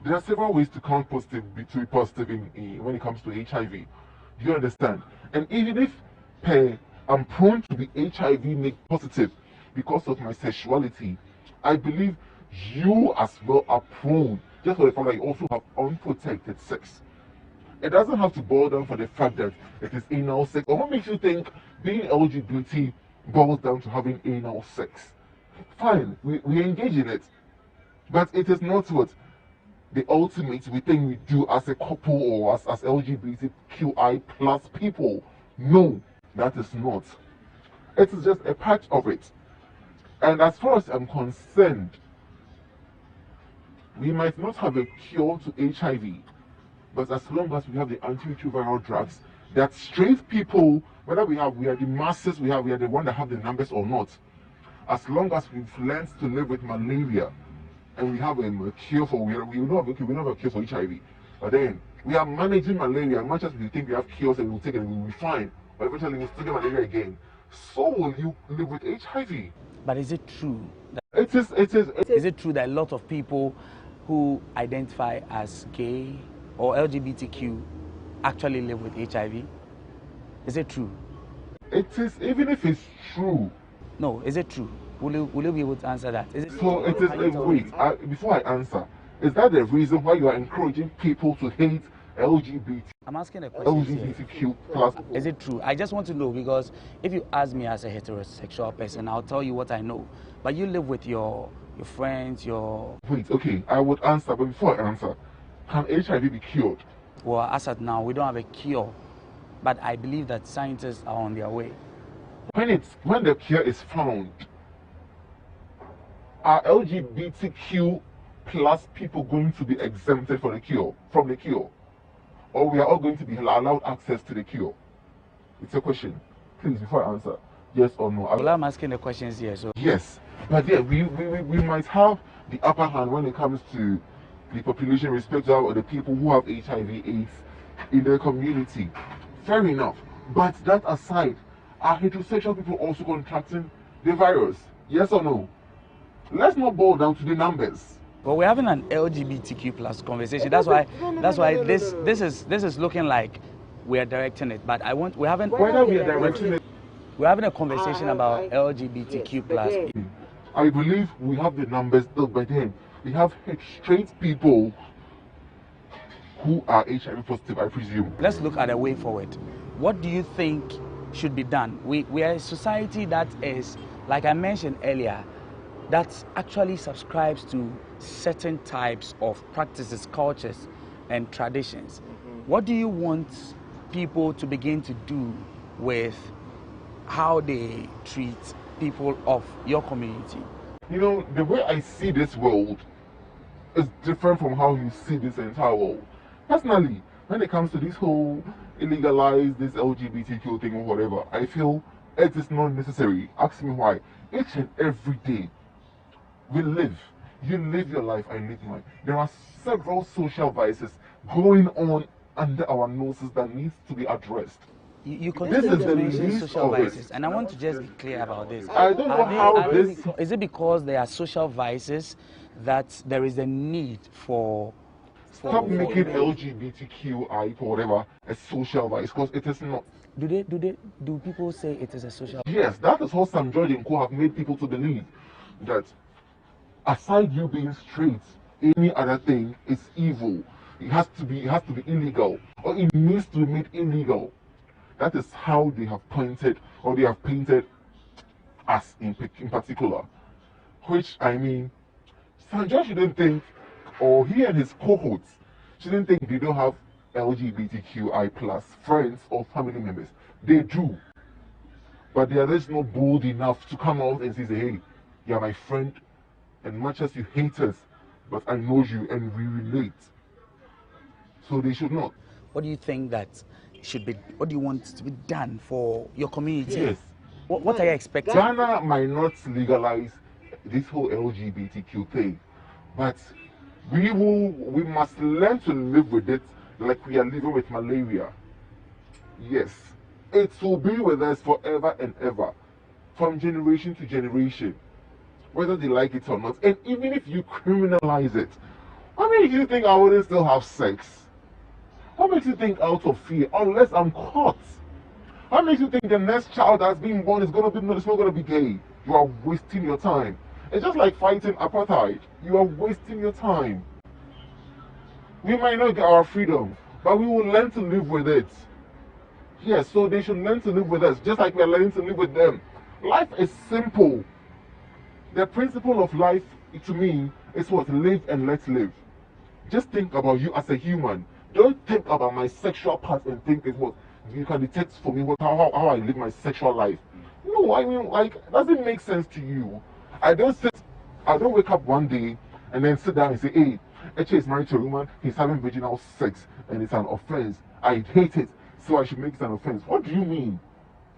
E: there are several ways to count positive, to be positive when it comes to HIV. Do you understand? And even if I'm prone to be HIV positive because of my sexuality, I believe you as well are prone, just for the fact that you also have unprotected sex. It doesn't have to boil down for the fact that it is anal sex. Or what makes you think being LGBT boils down to having anal sex? Fine, we engage in it. But it is not what the ultimate we think we do as a couple or as LGBTQI plus people. No, that is not. It is just a part of it. And as far as I'm concerned, we might not have a cure to HIV, but as long as we have the antiretroviral drugs, that straight people, whether we are the masses, we are the one that have the numbers or not, as long as we've learned to live with malaria, and we have a cure for, we don't have a cure for HIV, but then we are managing malaria as much as we think we have cures and we'll take it and we'll be fine, but eventually we'll still get malaria again. So will you live with HIV?
X: But is it true?
E: Is
X: it true that a lot of people who identify as gay or LGBTQ actually live with HIV? Is it true?
E: It is, even if it's true.
X: No, is it true? Will you be able to answer that? Is it
E: so it is, wait, before I answer, is that the reason why you are encouraging people to hate LGBT?
X: I'm asking a question.
E: LGBTQ plus.
X: Is it true? I just want to know, because if you ask me as a heterosexual person, I'll tell you what I know. But you live with your friends, your...
E: Wait, okay, I would answer, but before I answer, can HIV be cured?
X: Well, as at now, we don't have a cure, but I believe that scientists are on their way.
E: When the cure is found, are LGBTQ plus people going to be exempted from the cure? Or we are all going to be allowed access to the cure? It's a question. Please, before I answer, yes or no.
X: Well, I'm asking the questions here. So
E: yes, but yeah, we might have the upper hand when it comes to the population respect to the people who have HIV/AIDS in their community. Fair enough. But that aside, are heterosexual people also contracting the virus? Yes or no? Let's not boil down to the numbers.
X: But we're having an LGBTQ plus conversation. That's why this is looking like we are directing it. But we're having a conversation about LGBTQ plus.
E: I believe we have the numbers still, but then we have straight people who are HIV positive, I presume.
X: Let's look at a way forward, what do you think should be done? We are a society that is, like I mentioned earlier, that actually subscribes to certain types of practices, cultures, and traditions. What do you want people to begin to do with how they treat people of your community?
E: You know, the way I see this world is different from how you see this entire world. Personally, when it comes to this whole illegalize this LGBTQ thing or whatever, I feel it is not necessary. Ask me why. Each and every day we live. You live your life, I live mine. There are several social vices going on under our noses that needs to be addressed.
X: You continue to mention social vices, and I want to just be clear about this.
E: I don't know how this...
X: Is it because there are social vices that there is a need for...
E: Stop making LGBTQI or whatever a social vice, because it is not.
X: Do people say it is a social vice?
E: Yes, that is how Sam George and Co have made people to believe that aside you being straight, any other thing is evil. It has to be illegal, or it needs to be made illegal. That is how they have pointed, or they have painted us in particular. Which, I mean, Sam George shouldn't think, or he and his cohorts shouldn't think they don't have LGBTQI plus friends or family members. They do. But they are just not bold enough to come out and say, hey, you're my friend, and much as you hate us, but I know you and we relate. So they should not.
X: What do you think that should be, what do you want to be done for your community?
E: Yes.
X: What are you expecting?
E: Ghana might not legalize this whole LGBTQ thing, but we must learn to live with it like we are living with malaria. Yes. It will be with us forever and ever, from generation to generation, whether they like it or not. And even if you criminalize it, what makes you think I wouldn't still have sex? What makes you think out of fear, unless I'm caught? What makes you think the next child that's being born is not going to be gay? You are wasting your time. It's just like fighting apartheid. You are wasting your time. We might not get our freedom, but we will learn to live with it. Yes, so they should learn to live with us, just like we are learning to live with them. Life is simple. The principle of life, to me, is what? Live and let live. Just think about you as a human. Don't think about my sexual part and think it's what you can detect for me how I live my sexual life. No, I mean, like, does it make sense to you? I don't wake up one day and then sit down and say, hey, Eche is married to a woman, he's having vaginal sex, and it's an offense. I hate it, so I should make it an offense. What do you mean?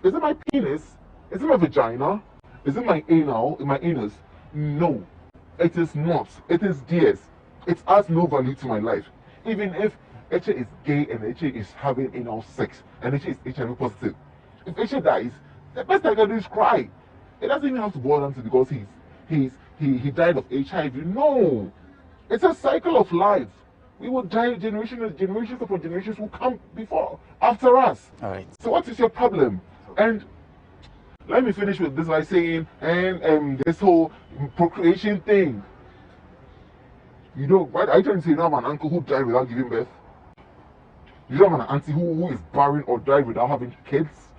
E: Is it my penis? Is it my vagina? Is it my anus? No, it is not. It is theirs. It adds no value to my life. Even if Eche is gay and Eche is having anal sex and Eche is HIV positive, if Eche dies, the best I can do is cry. It doesn't even have to boil down to because he died of HIV. No, it's a cycle of life. We will die, generations upon generations will come after us.
X: All right.
E: So what is your problem? And let me finish with this by saying, and this whole procreation thing. You know, what are you trying to say? You don't have an uncle who died without giving birth? You don't have an auntie who is barren or died without having kids?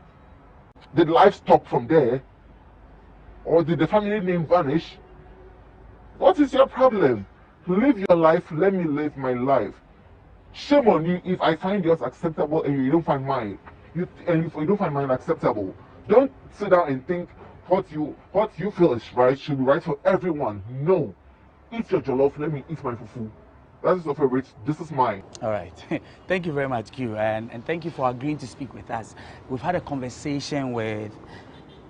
E: Did life stop from there? Or did the family name vanish? What is your problem? Live your life, let me live my life. Shame on you if I find yours acceptable and you don't find mine. And if you don't find mine acceptable, don't sit down and think what you feel is right should be right for everyone. No. Eat your jollof, let me eat my fufu. That is your favorite, this is mine.
X: All right. Thank you very much, Q, and thank you for agreeing to speak with us. We've had a conversation with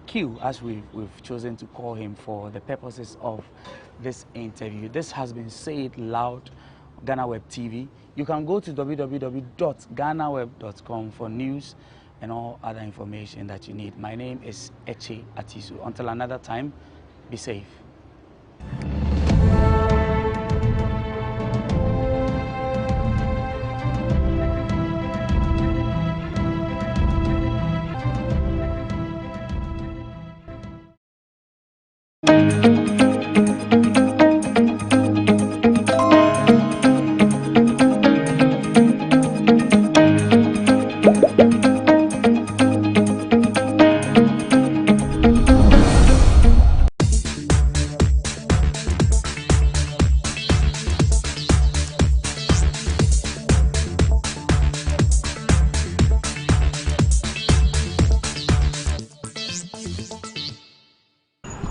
X: Q, as we've chosen to call him for the purposes of this interview. This has been said loud, GhanaWeb TV. You can go to www.ghanaweb.com for news and all other information that you need. My name is Eche Atisu. Until another time, be safe.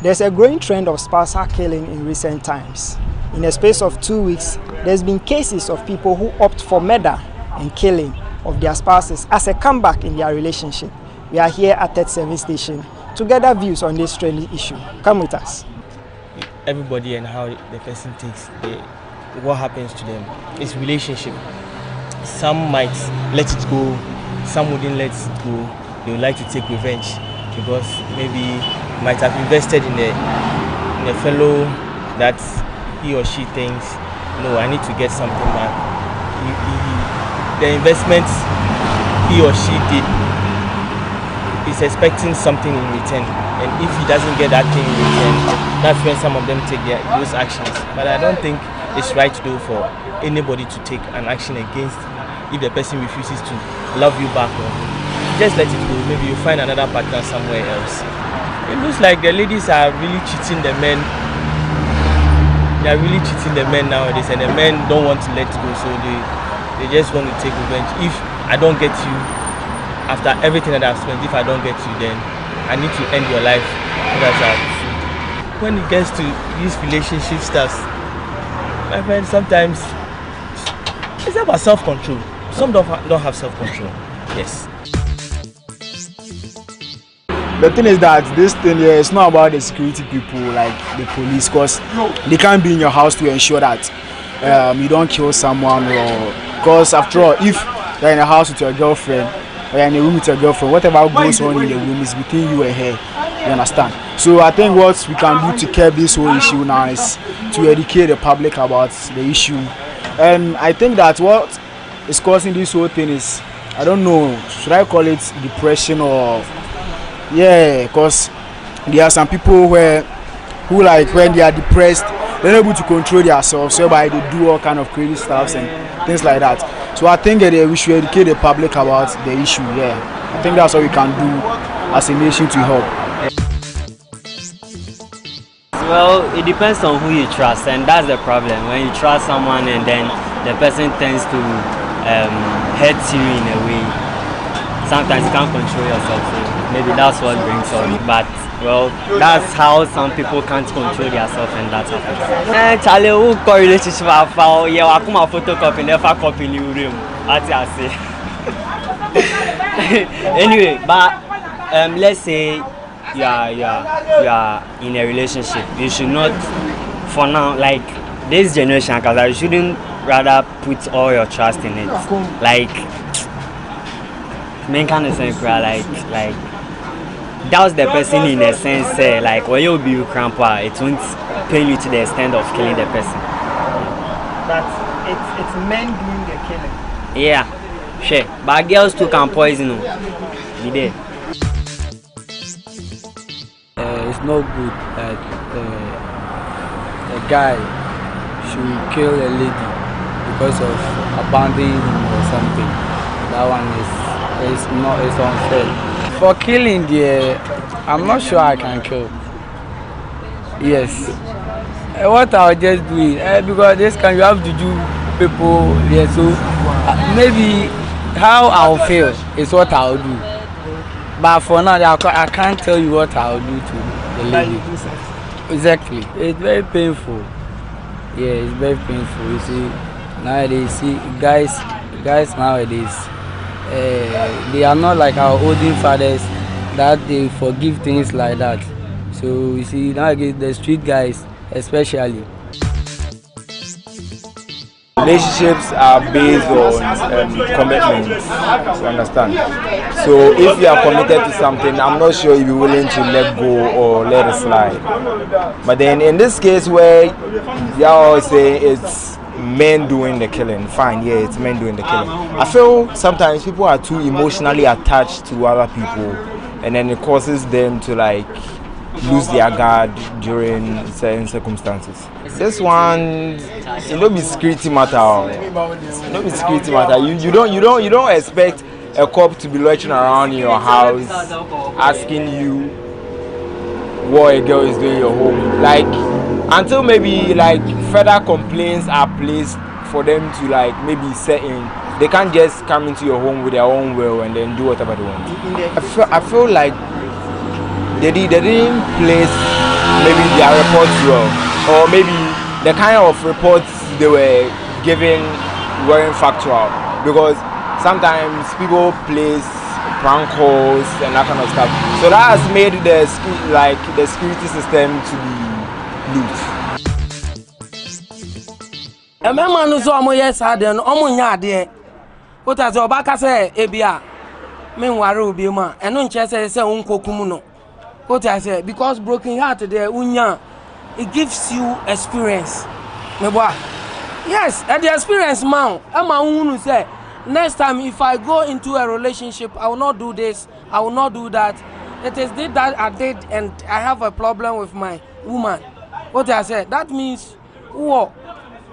L: There's a growing trend of spousal killing in recent times. In a space of 2 weeks, there's been cases of people who opt for murder and killing of their spouses as a comeback in their relationship. We are here at 37 Station to gather views on this trendy issue. Come with us.
M: Everybody and how the person takes what happens to them. It's relationship. Some might let it go, some wouldn't let it go. They would like to take revenge because maybe might have invested in a fellow that he or she thinks, no, I need to get something back. The investment he or she did is expecting something in return, and if he doesn't get that thing in return, that's when some of them take those actions. But I don't think it's right to do for anybody to take an action against if the person refuses to love you back, or just let it go. Maybe you find another partner somewhere else. It looks like the ladies are really cheating the men. They are really cheating the men nowadays, and the men don't want to let go, so they just want to take revenge. If I don't get you, after everything that I've spent, if I don't get you, then I need to end your life. That's how. When it gets to these relationship stuff, my friend, sometimes it's about self-control. Some don't have self-control. Yes.
N: The thing is that this thing here is not about the security people like the police, because they can't be in your house to ensure that you don't kill someone, or because after all, if you're in a house with your girlfriend or you're in a room with your girlfriend, whatever goes on in the room is between you and her. You understand? So I think what we can do to curb this whole issue now is to educate the public about the issue. And I think that what is causing this whole thing is, I don't know, should I call it depression or... Yeah, because there are some people who like when they are depressed, they're not able to control themselves, so by they do all kind of crazy stuff and things like that. So I think that we should educate the public about the issue. Yeah, I think that's what we can do as a nation to help.
O: Well, it depends on who you trust, and that's the problem. When you trust someone and then the person tends to hurt you in a way, sometimes you can't control yourself. So maybe that's what brings on. But well, that's how some people can't control themselves, and that's happens. Charlie, who got relationship about yeah, I come a photocopy, never copy in your room. That's what I say. Anyway, but let's say you are in a relationship. You should not, for now, like this generation, because you shouldn't rather put all your trust in it. Like, men kind of say, like. That was the person in a sense, like when you be grandpa, it won't pain you to the extent of killing the person.
L: But it's men doing the killing.
O: Yeah, sure. But girls too can poison you. Be there.
P: It's not good that a guy should kill a lady because of abandoning him or something. That one is unfair. For killing, I'm not sure I can kill. Yes. What I'll just do is, because this can you have to do people, yeah, so maybe how I'll feel is what I'll do. But for now, I can't tell you what I'll do to the lady. Exactly. It's very painful. Yeah, it's very painful. You see, nowadays, guys nowadays, they are not like our olden fathers that they forgive things like that. So you see, nowadays the street guys especially.
D: Relationships are based on commitment, you understand? So if you are committed to something, I'm not sure you'll be willing to let go or let it slide. But then in this case where y'all say it's men doing the killing, fine, yeah, it's men doing the killing. I feel sometimes people are too emotionally attached to other people, and then it causes them to like lose their guard during certain circumstances. This one, it don't be security matter. It don't be security matter. You don't expect a cop to be lurching around in your house asking you what a girl is doing in your home. Like until maybe like further complaints are placed for them to like maybe set in. They can't just come into your home with their own will and then do whatever they want. I feel like they didn't place maybe their reports were, or maybe the kind of reports they were giving weren't factual, because sometimes people place prank calls and that kind of stuff. So that has made the security system to be loose.
Q: A man who's almost yes, I don't almost there. What has your back say, Abia? Meanwhile, Rubiuma, and no chess say Uncle Kumuno. What I say, because broken heart there, Unya, it gives you experience. Yes, and the experience, man. I'm a woman who say, next time if I go into a relationship, I will not do this, I will not do that. It is that I did, and I have a problem with my woman. What I said, that means what?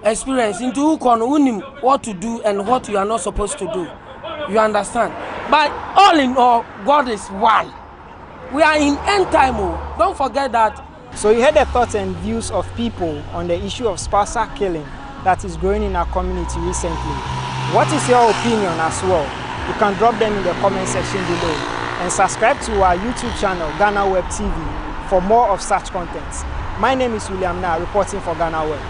Q: Experience into what to do and what you are not supposed to do. You understand? But all in all, God is one. We are in end time. Don't forget that.
L: So you heard the thoughts and views of people on the issue of spousal killing that is growing in our community recently. What is your opinion as well? You can drop them in the comment section below and subscribe to our YouTube channel, GhanaWeb TV, for more of such content. My name is William Na, reporting for GhanaWeb.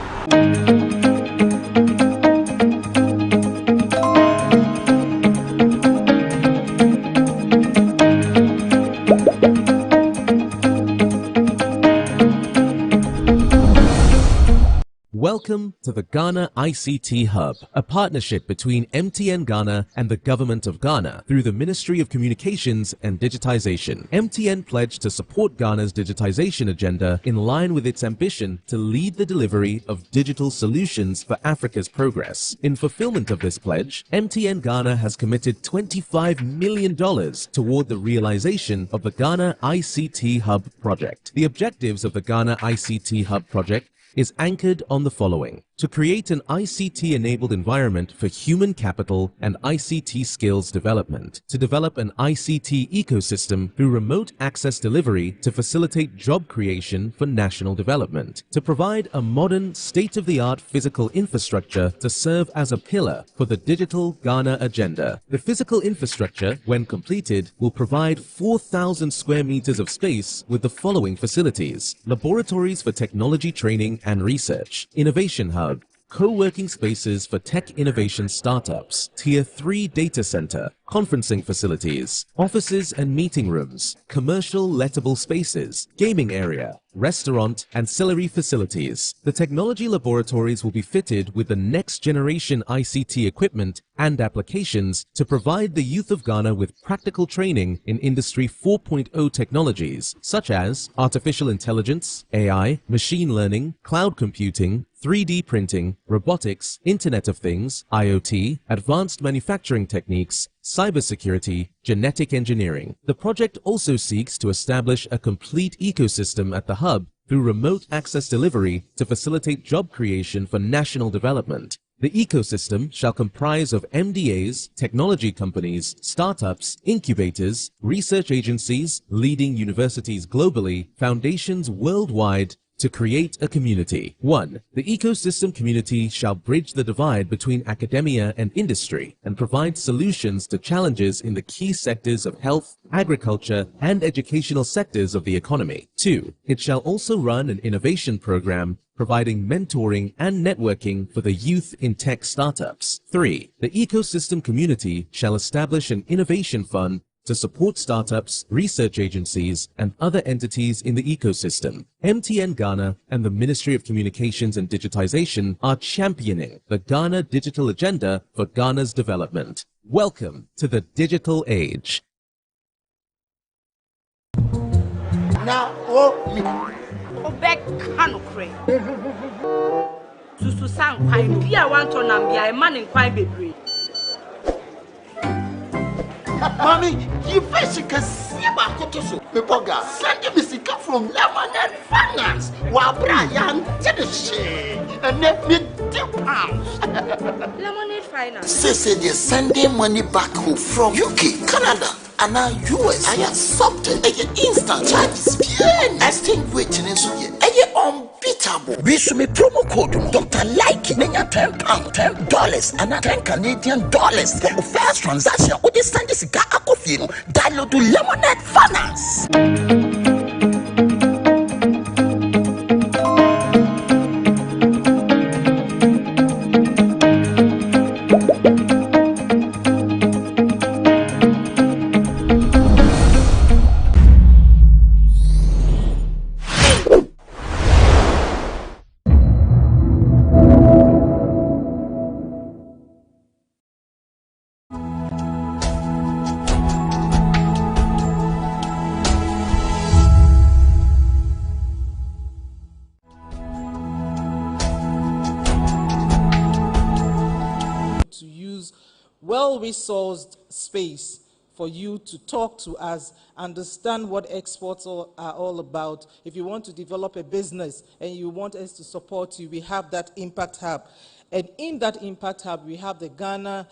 C: Welcome to the Ghana ICT Hub, a partnership between MTN Ghana and the Government of Ghana through the Ministry of Communications and Digitization. MTN pledged to support Ghana's digitization agenda in line with its ambition to lead the delivery of digital solutions for Africa's progress. In fulfillment of this pledge, MTN Ghana has committed $25 million toward the realization of the Ghana ICT Hub project. The objectives of the Ghana ICT Hub project is anchored on the following: to create an ICT-enabled environment for human capital and ICT skills development, to develop an ICT ecosystem through remote access delivery to facilitate job creation for national development, to provide a modern, state-of-the-art physical infrastructure to serve as a pillar for the digital Ghana agenda. The physical infrastructure, when completed, will provide 4,000 square meters of space with the following facilities: laboratories for technology training and research, innovation hub, co-working spaces for tech innovation startups, Tier 3 data center, conferencing facilities, offices and meeting rooms, commercial lettable spaces, gaming area, restaurant, ancillary facilities. The technology laboratories will be fitted with the next generation ICT equipment and applications to provide the youth of Ghana with practical training in Industry 4.0 technologies such as artificial intelligence, AI, machine learning, cloud computing, 3D printing, robotics, Internet of Things, IoT, advanced manufacturing techniques, cybersecurity, genetic engineering. The project also seeks to establish a complete ecosystem at the hub through remote access delivery to facilitate job creation for national development. The ecosystem shall comprise of MDAs, technology companies, startups, incubators, research agencies, leading universities globally, foundations worldwide, to create a community. 1. The ecosystem community shall bridge the divide between academia and industry and provide solutions to challenges in the key sectors of health, agriculture, and educational sectors of the economy. 2. It shall also run an innovation program providing mentoring and networking for the youth in tech startups. 3. The ecosystem community shall establish an innovation fund to support startups, research agencies, and other entities in the ecosystem. MTN Ghana and the Ministry of Communications and Digitization are championing the Ghana digital agenda for Ghana's development. Welcome to the digital age.
B: Now,
I: Obek Canopy. Susu sang kwai bia wan to nam bia e man in kwai bebre.
B: Mommy, you face can see about Kotoso. Pepoga, send me sika from Lemonade Finance. While Brian did the shit and let me £2.
I: Lemonade Finance.
B: Say they're sending money back home from UK, Canada, and now US. I accepted a instant charges. Extinguishing in Sylvia. Unbeatable. We should make promo code Dr. Like £10, $10, and $10 for the first transaction. Or this send this guy a coffee, download to Lemonade Finance.
G: well-resourced space for you to talk to us, understand what exports are all about. If you want to develop a business and you want us to support you, we have that Impact Hub. And in that Impact Hub, we have the Ghana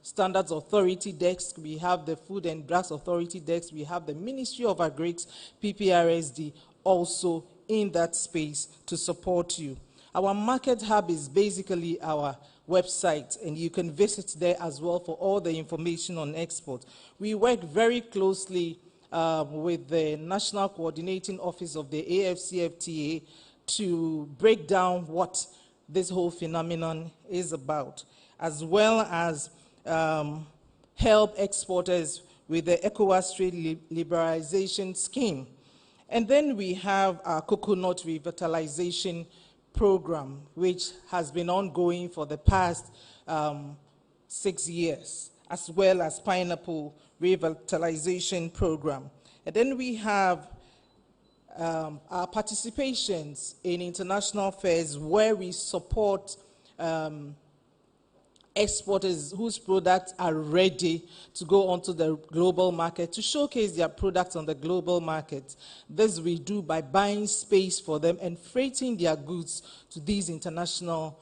G: Standards Authority desk, we have the Food and Drugs Authority desk, we have the Ministry of Agrics, PPRSD, also in that space to support you. Our Market Hub is basically our website, and you can visit there as well for all the information on export. We work very closely with the National Coordinating Office of the AFCFTA to break down what this whole phenomenon is about, as well as help exporters with the ECOWAS trade liberalization scheme. And then we have our coconut revitalization program, which has been ongoing for the past 6 years, as well as pineapple revitalization program. And then we have our participations in international fairs where we support exporters whose products are ready to go onto the global market, to showcase their products on the global market. This we do by buying space for them and freighting their goods to these international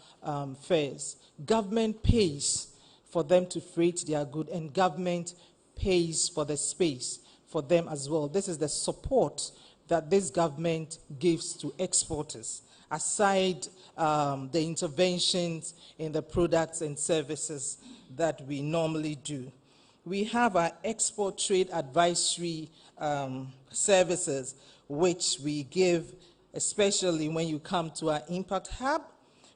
G: fairs. Government pays for them to freight their goods, and government pays for the space for them as well. This is the support that this government gives to exporters, aside the interventions in the products and services that we normally do. We have our export trade advisory services, which we give, especially when you come to our Impact Hub.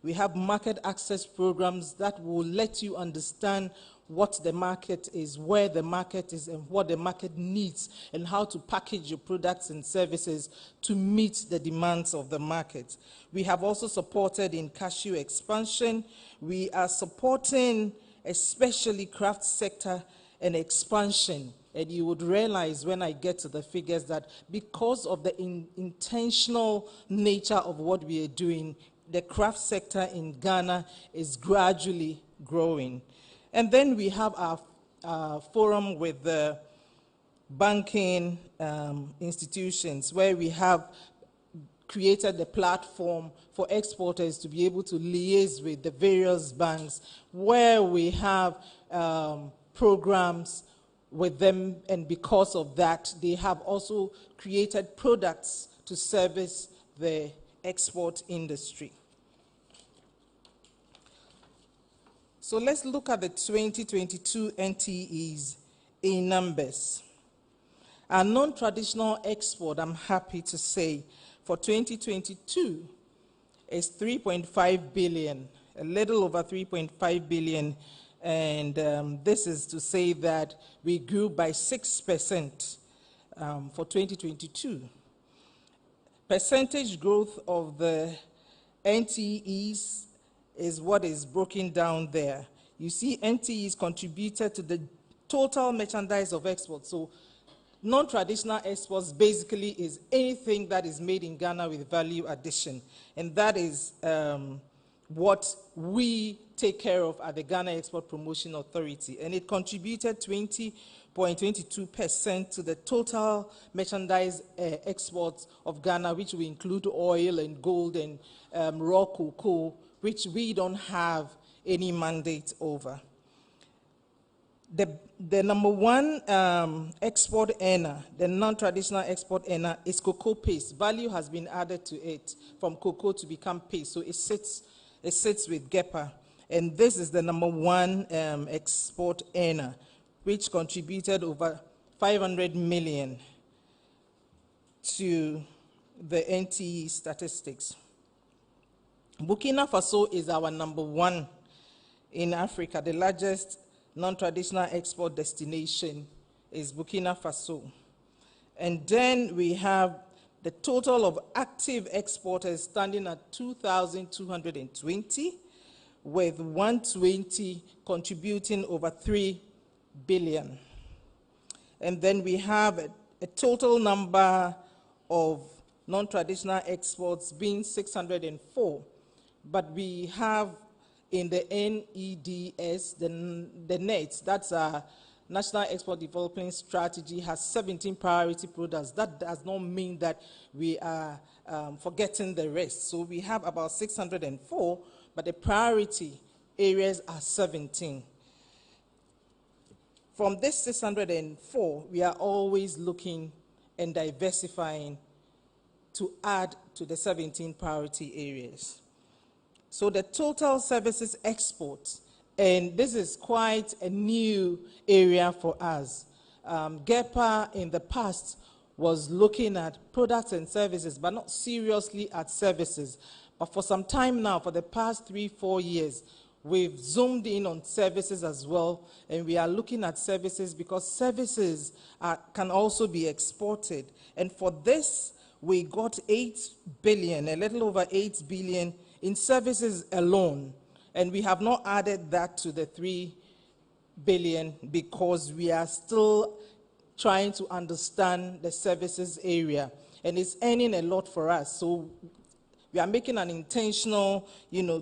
G: We have market access programs that will let you understand what the market is, where the market is, and what the market needs, and how to package your products and services to meet the demands of the market. We have also supported in cashew expansion. We are supporting especially craft sector and expansion. And you would realize when I get to the figures that because of the intentional nature of what we are doing, the craft sector in Ghana is gradually growing. And then we have our forum with the banking institutions, where we have created the platform for exporters to be able to liaise with the various banks, where we have programs with them, and because of that, they have also created products to service the export industry. So let's look at the 2022 NTEs in numbers. Our non-traditional export, I'm happy to say, for 2022 is 3.5 billion, a little over 3.5 billion, and this is to say that we grew by 6% for 2022. Percentage growth of the NTEs is what is broken down there. You see, NTEs contributed to the total merchandise of export. So non-traditional exports basically is anything that is made in Ghana with value addition. And that is what we take care of at the Ghana Export Promotion Authority. And it contributed 20.22% to the total merchandise exports of Ghana, which will include oil and gold and raw cocoa, which we don't have any mandate over. The number one export earner, the non-traditional export earner, is cocoa paste. Value has been added to it from cocoa to become paste, so it sits with GEPA. And this is the number one export earner, which contributed over 500 million to the NTE statistics. Burkina Faso is our number one in Africa. The largest non-traditional export destination is Burkina Faso. And then we have the total of active exporters standing at 2,220, with 120 contributing over 3 billion. And then we have a total number of non-traditional exports being 604. But we have in the NEDS, the NET, that's a National Export Development Strategy, has 17 priority products. That does not mean that we are forgetting the rest. So we have about 604, but the priority areas are 17. From this 604, we are always looking and diversifying to add to the 17 priority areas. So the total services exports, and this is quite a new area for us. GEPA in the past was looking at products and services, but not seriously at services. But for some time now, for the past 3-4 years, we've zoomed in on services as well, and we are looking at services because services can also be exported. And for this, we got 8 billion, a little over 8 billion in services alone. And we have not added that to the 3 billion because we are still trying to understand the services area. And it's earning a lot for us. So we are making an intentional,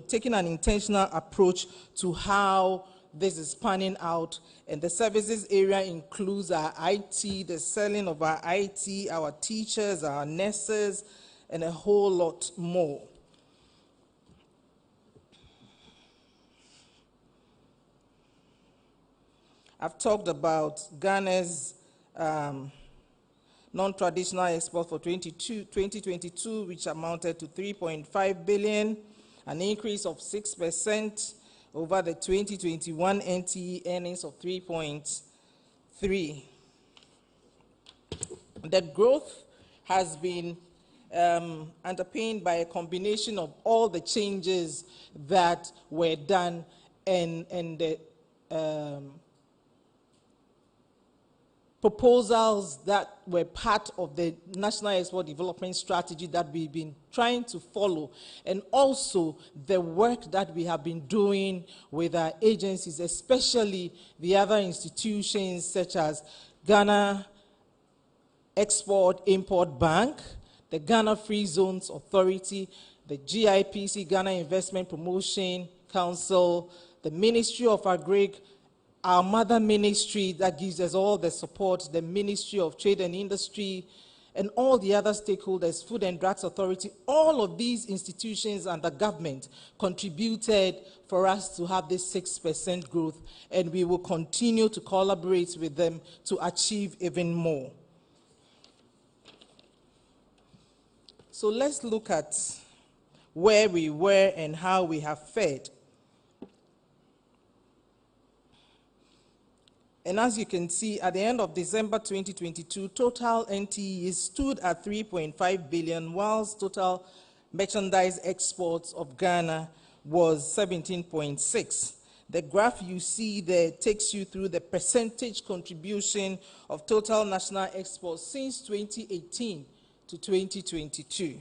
G: taking an intentional approach to how this is panning out. And the services area includes our IT, the selling of our IT, our teachers, our nurses, and a whole lot more. I've talked about Ghana's non-traditional export for 2022, which amounted to 3.5 billion, an increase of 6% over the 2021 NTE earnings of 3.3. The growth has been underpinned by a combination of all the changes that were done and the proposals that were part of the National Export Development Strategy that we've been trying to follow, and also the work that we have been doing with our agencies, especially the other institutions such as Ghana Export-Import Bank, the Ghana Free Zones Authority, the GIPC, Ghana Investment Promotion Council, the Ministry of Agri, our mother ministry that gives us all the support, the Ministry of Trade and Industry, and all the other stakeholders, Food and Drugs Authority, all of these institutions and the government contributed for us to have this 6% growth, and we will continue to collaborate with them to achieve even more. So let's look at where we were and how we have fared. And as you can see, at the end of December 2022, total NTE stood at 3.5 billion, whilst total merchandise exports of Ghana was 17.6. The graph you see there takes you through the percentage contribution of total national exports since 2018 to 2022.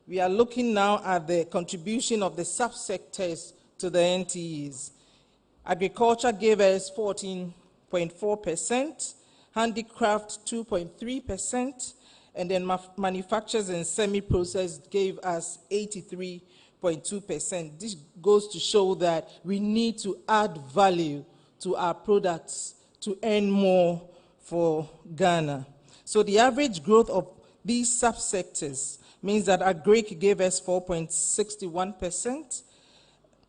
G: We are looking now at the contribution of the subsectors to the NTEs. Agriculture gave us 14.4%, handicraft 2.3%, and then manufacturers and semi-processed gave us 83.2%. This goes to show that we need to add value to our products to earn more for Ghana. So the average growth of these subsectors means that agric gave us 4.61%,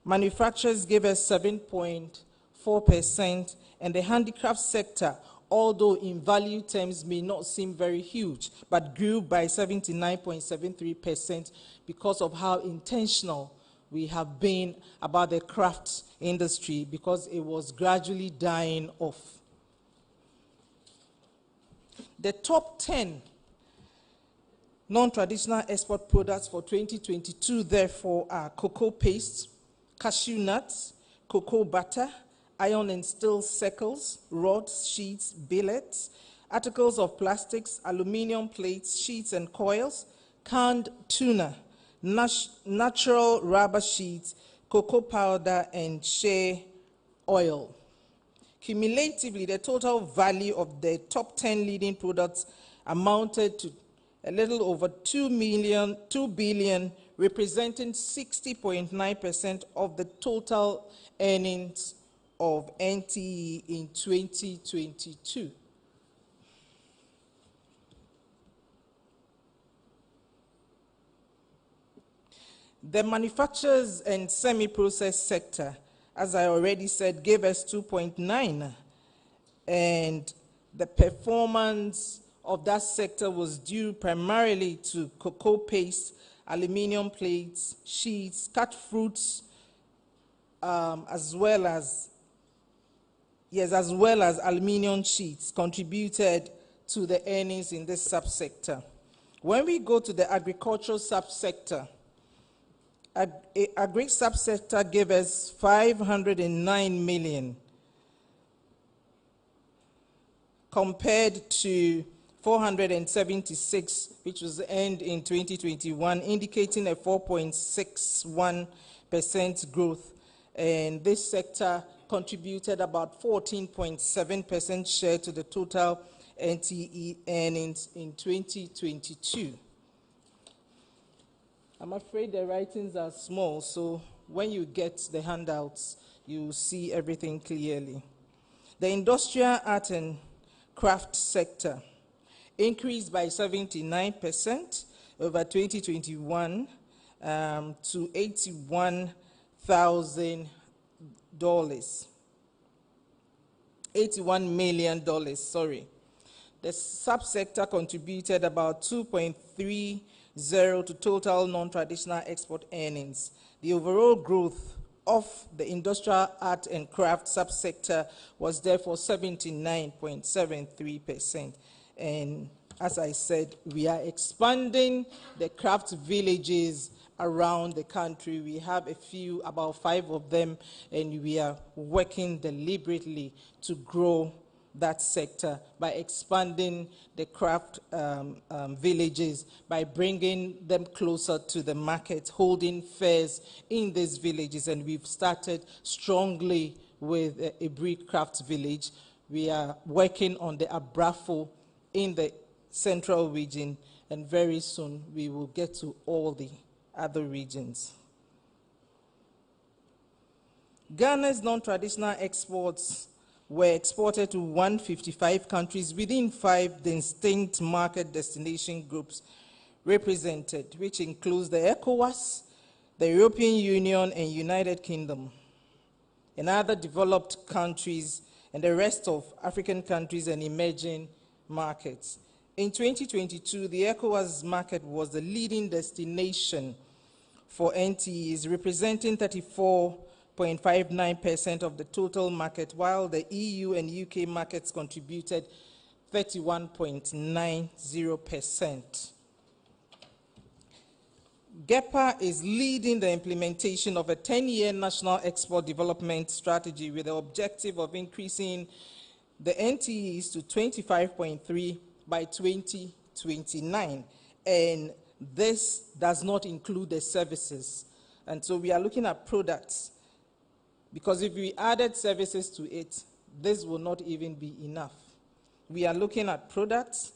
G: manufacturers gave us 7.4%, and the handicraft sector, although in value terms may not seem very huge, but grew by 79.73% because of how intentional we have been about the craft industry, because it was gradually dying off. The top 10 non-traditional export products for 2022, therefore, are cocoa paste, cashew nuts, cocoa butter, iron and steel circles, rods, sheets, billets, articles of plastics, aluminium plates, sheets and coils, canned tuna, natural rubber sheets, cocoa powder, and shea oil. Cumulatively, the total value of the top 10 leading products amounted to a little over 2 billion representing 60.9% of the total earnings of NTE in 2022. The manufacturers and semi-processed sector, as I already said, gave us 2.9, and the performance of that sector was due primarily to cocoa paste, aluminium plates, sheets, cut fruits, as well as aluminium sheets contributed to the earnings in this subsector. When we go to the agricultural subsector, agri subsector gave us 509 million compared to 476, which was earned in 2021, indicating a 4.61% growth. And this sector contributed about 14.7% share to the total NTE earnings in 2022. I'm afraid the writings are small, so when you get the handouts, you see everything clearly. The industrial art and craft sector increased by 79% over 2021 to $81 million, sorry. The subsector contributed about 2.30 to total non-traditional export earnings. The overall growth of the industrial art and craft subsector was therefore 79.73%. And as I said, we are expanding the craft villages around the country. We have a few, about 5 of them, and we are working deliberately to grow that sector by expanding the craft villages, by bringing them closer to the market, holding fairs in these villages. And we've started strongly with a brick craft village. We are working on the Abrafo in the central region, and very soon we will get to all the other regions. Ghana's non-traditional exports were exported to 155 countries within 5 distinct market destination groups represented, which includes the ECOWAS, the European Union, and United Kingdom, and other developed countries, and the rest of African countries and emerging markets. In 2022, the ECOWAS market was the leading destination for NTEs, representing 34.59% of the total market, while the EU and UK markets contributed 31.90%. GEPA is leading the implementation of a 10-year national export development strategy with the objective of increasing the NTEs to 25.3 by 2029. And this does not include the services. And so we are looking at products, because if we added services to it, this will not even be enough. We are looking at products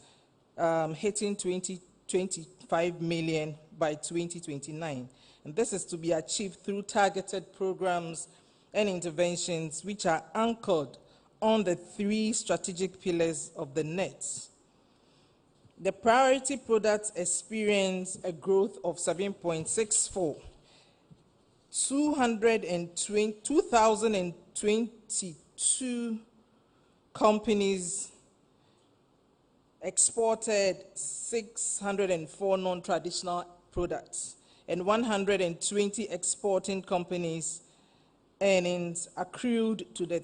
G: hitting 25 million by 2029. And this is to be achieved through targeted programs and interventions which are anchored on the 3 strategic pillars of the net. The priority products experienced a growth of 7.64. 2,022 companies exported 604 non-traditional products, and 120 exporting companies earnings accrued to the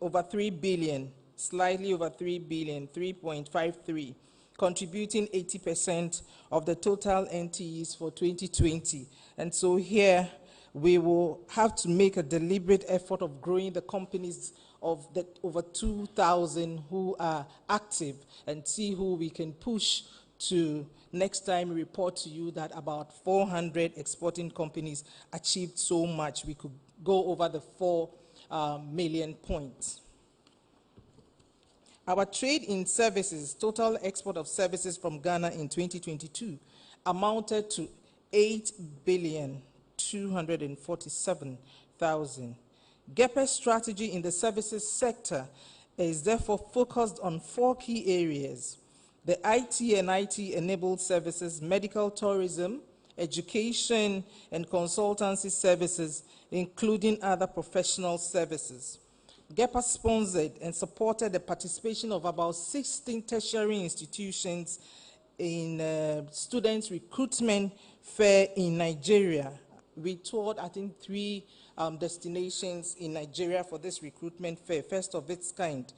G: over 3 billion, slightly over 3 billion, 3.53, contributing 80% of the total NTEs for 2020. And so here we will have to make a deliberate effort of growing the companies of the over 2,000 who are active, and see who we can push to next time report to you that about 400 exporting companies achieved so much. We could go over the 4 million points. Our trade in services, total export of services from Ghana in 2022 amounted to 8,247,000. GEPE's strategy in the services sector is therefore focused on 4 key areas: the IT and IT-enabled services, medical tourism, education and consultancy services, including other professional services. GEPA sponsored and supported the participation of about 16 tertiary institutions in student recruitment fair in Nigeria. We toured, I think, 3 destinations in Nigeria for this recruitment fair, first of its kind.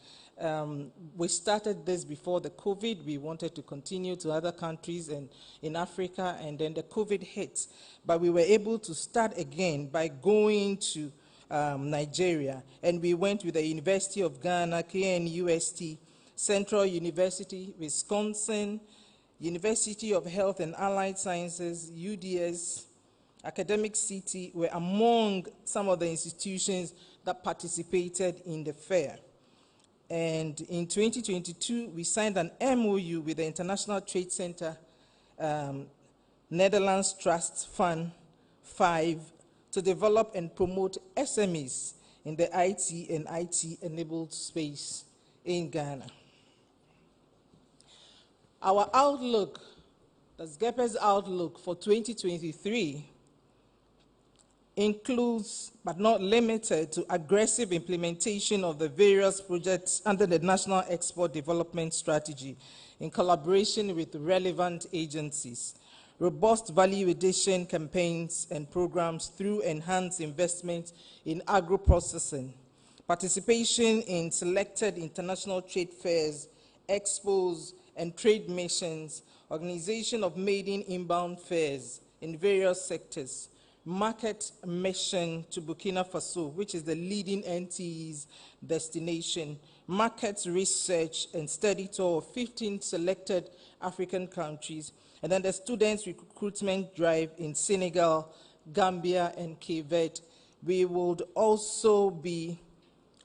G: We started this before the COVID. We wanted to continue to other countries and in Africa, and then the COVID hit. But we were able to start again by going to Nigeria, and we went with the University of Ghana, KNUST, Central University, Wisconsin, University of Health and Allied Sciences, UDS, Academic City were among some of the institutions that participated in the fair. And in 2022, we signed an MOU with the International Trade Center, Netherlands Trust Fund 5, to develop and promote SMEs in the IT and IT-enabled space in Ghana. Our outlook, that's GEPE's outlook for 2023, includes, but not limited to, aggressive implementation of the various projects under the National Export Development Strategy in collaboration with relevant agencies, robust value addition campaigns and programs through enhanced investment in agro-processing, participation in selected international trade fairs, expos, and trade missions, organization of maiden inbound fairs in various sectors, market mission to Burkina Faso, which is the leading NTE's destination, market research and study tour of 15 selected African countries, and then the students' recruitment drive in Senegal, Gambia, and Cape Verde. We would also be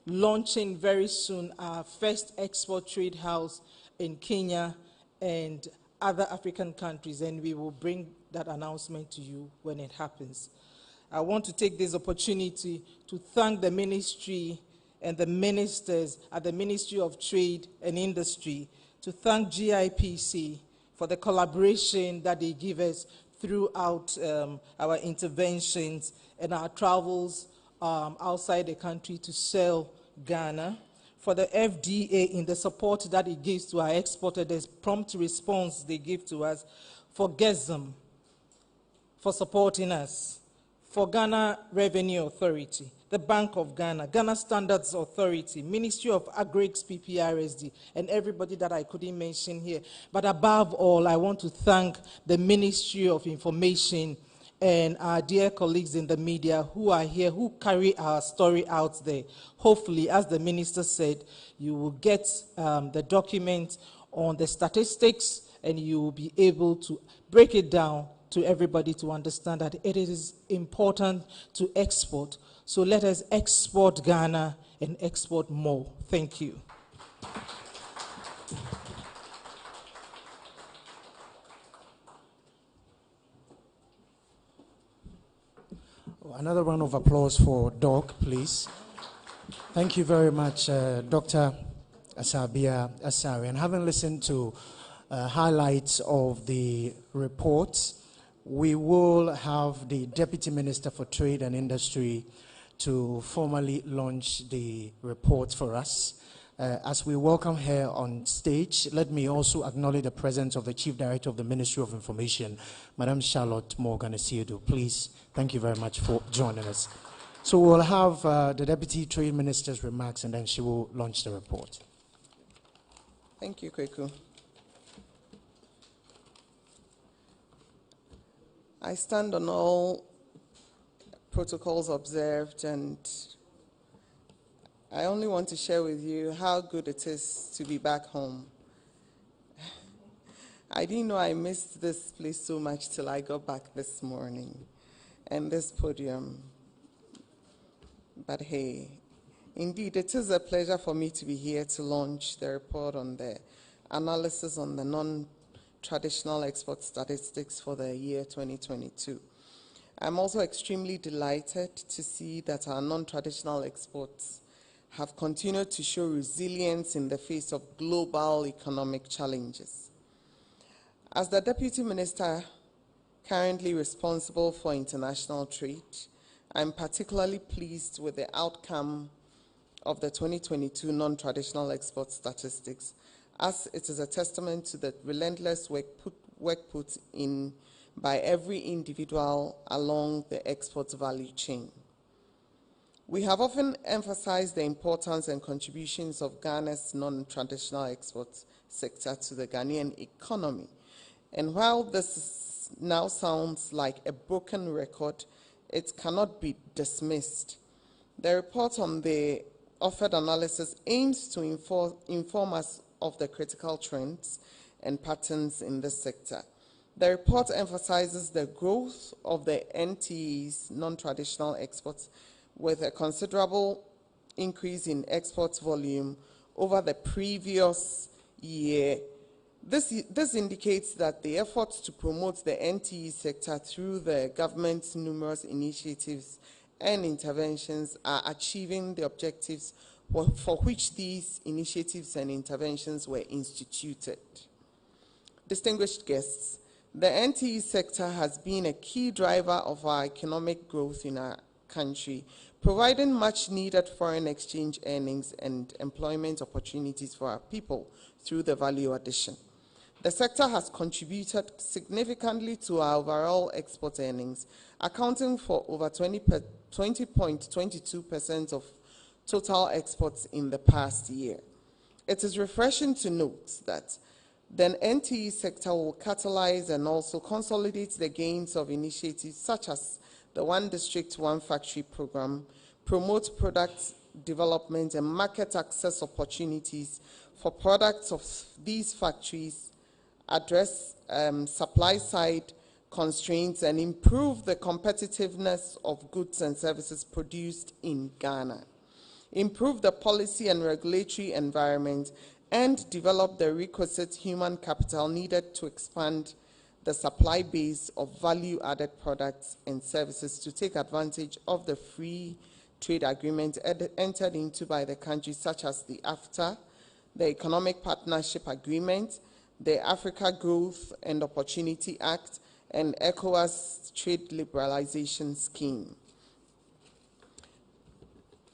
G: launching very soon our first export trade house in Kenya and other African countries, and we will bring that announcement to you when it happens. I want to take this opportunity to thank the ministry and the ministers at the Ministry of Trade and Industry, to thank GIPC for the collaboration that they give us throughout our interventions and our travels outside the country to sell Ghana, for the FDA in the support that it gives to our exporters, the prompt response they give to us, for GESM for supporting us, for Ghana Revenue Authority, the Bank of Ghana, Ghana Standards Authority, Ministry of Agrics, PPRSD, and everybody that I couldn't mention here. But above all, I want to thank the Ministry of Information and our dear colleagues in the media who are here, who carry our story out there. Hopefully, as the minister said, you will get the document on the statistics, and you will be able to break it down to everybody to understand that it is important to export. So let us export Ghana and export more. Thank you.
F: Another round of applause for Doc, please. Thank you very much, Dr. Asabia Asari. And having listened to highlights of the report, we will have the Deputy Minister for Trade and Industry to formally launch the report for us. As we welcome her on stage, let me also acknowledge the presence of the Chief Director of the Ministry of Information, Madam Charlotte Morgan-Asiedu. Please, thank you very much for joining us. So we'll have the Deputy Trade Minister's remarks, and then she will launch the report.
H: Thank you, Kweku. I stand on all protocols observed, and I only want to share with you how good it is to be back home. I didn't know I missed this place so much till I got back this morning and this podium. But hey, indeed, it is a pleasure for me to be here to launch the report on the analysis on the non-traditional export statistics for the year 2022. I'm also extremely delighted to see that our non-traditional exports have continued to show resilience in the face of global economic challenges. As the Deputy Minister currently responsible for international trade, I'm particularly pleased with the outcome of the 2022 non-traditional export statistics, as it is a testament to the relentless work put in by every individual along the export value chain. We have often emphasized the importance and contributions of Ghana's non-traditional export sector to the Ghanaian economy. And while this now sounds like a broken record, it cannot be dismissed. The report on the offered analysis aims to inform us of the critical trends and patterns in this sector. The report emphasizes the growth of the NTE's non-traditional exports with a considerable increase in export volume over the previous year. This indicates that the efforts to promote the NTE sector through the government's numerous initiatives and interventions are achieving the objectives for which these initiatives and interventions were instituted. Distinguished guests, the NTE sector has been a key driver of our economic growth in our country, providing much needed foreign exchange earnings and employment opportunities for our people through the value addition. The sector has contributed significantly to our overall export earnings, accounting for over 20.22% of total exports in the past year. It is refreshing to note that the NTE sector will catalyze and also consolidate the gains of initiatives such as the One District, One Factory program, promote product development and market access opportunities for products of these factories, address supply-side constraints, and improve the competitiveness of goods and services produced in Ghana, improve the policy and regulatory environment, and develop the requisite human capital needed to expand the supply base of value-added products and services to take advantage of the free trade agreement entered into by the countries such as the AFTA, the Economic Partnership Agreement, the Africa Growth and Opportunity Act, and ECOWAS Trade Liberalization Scheme.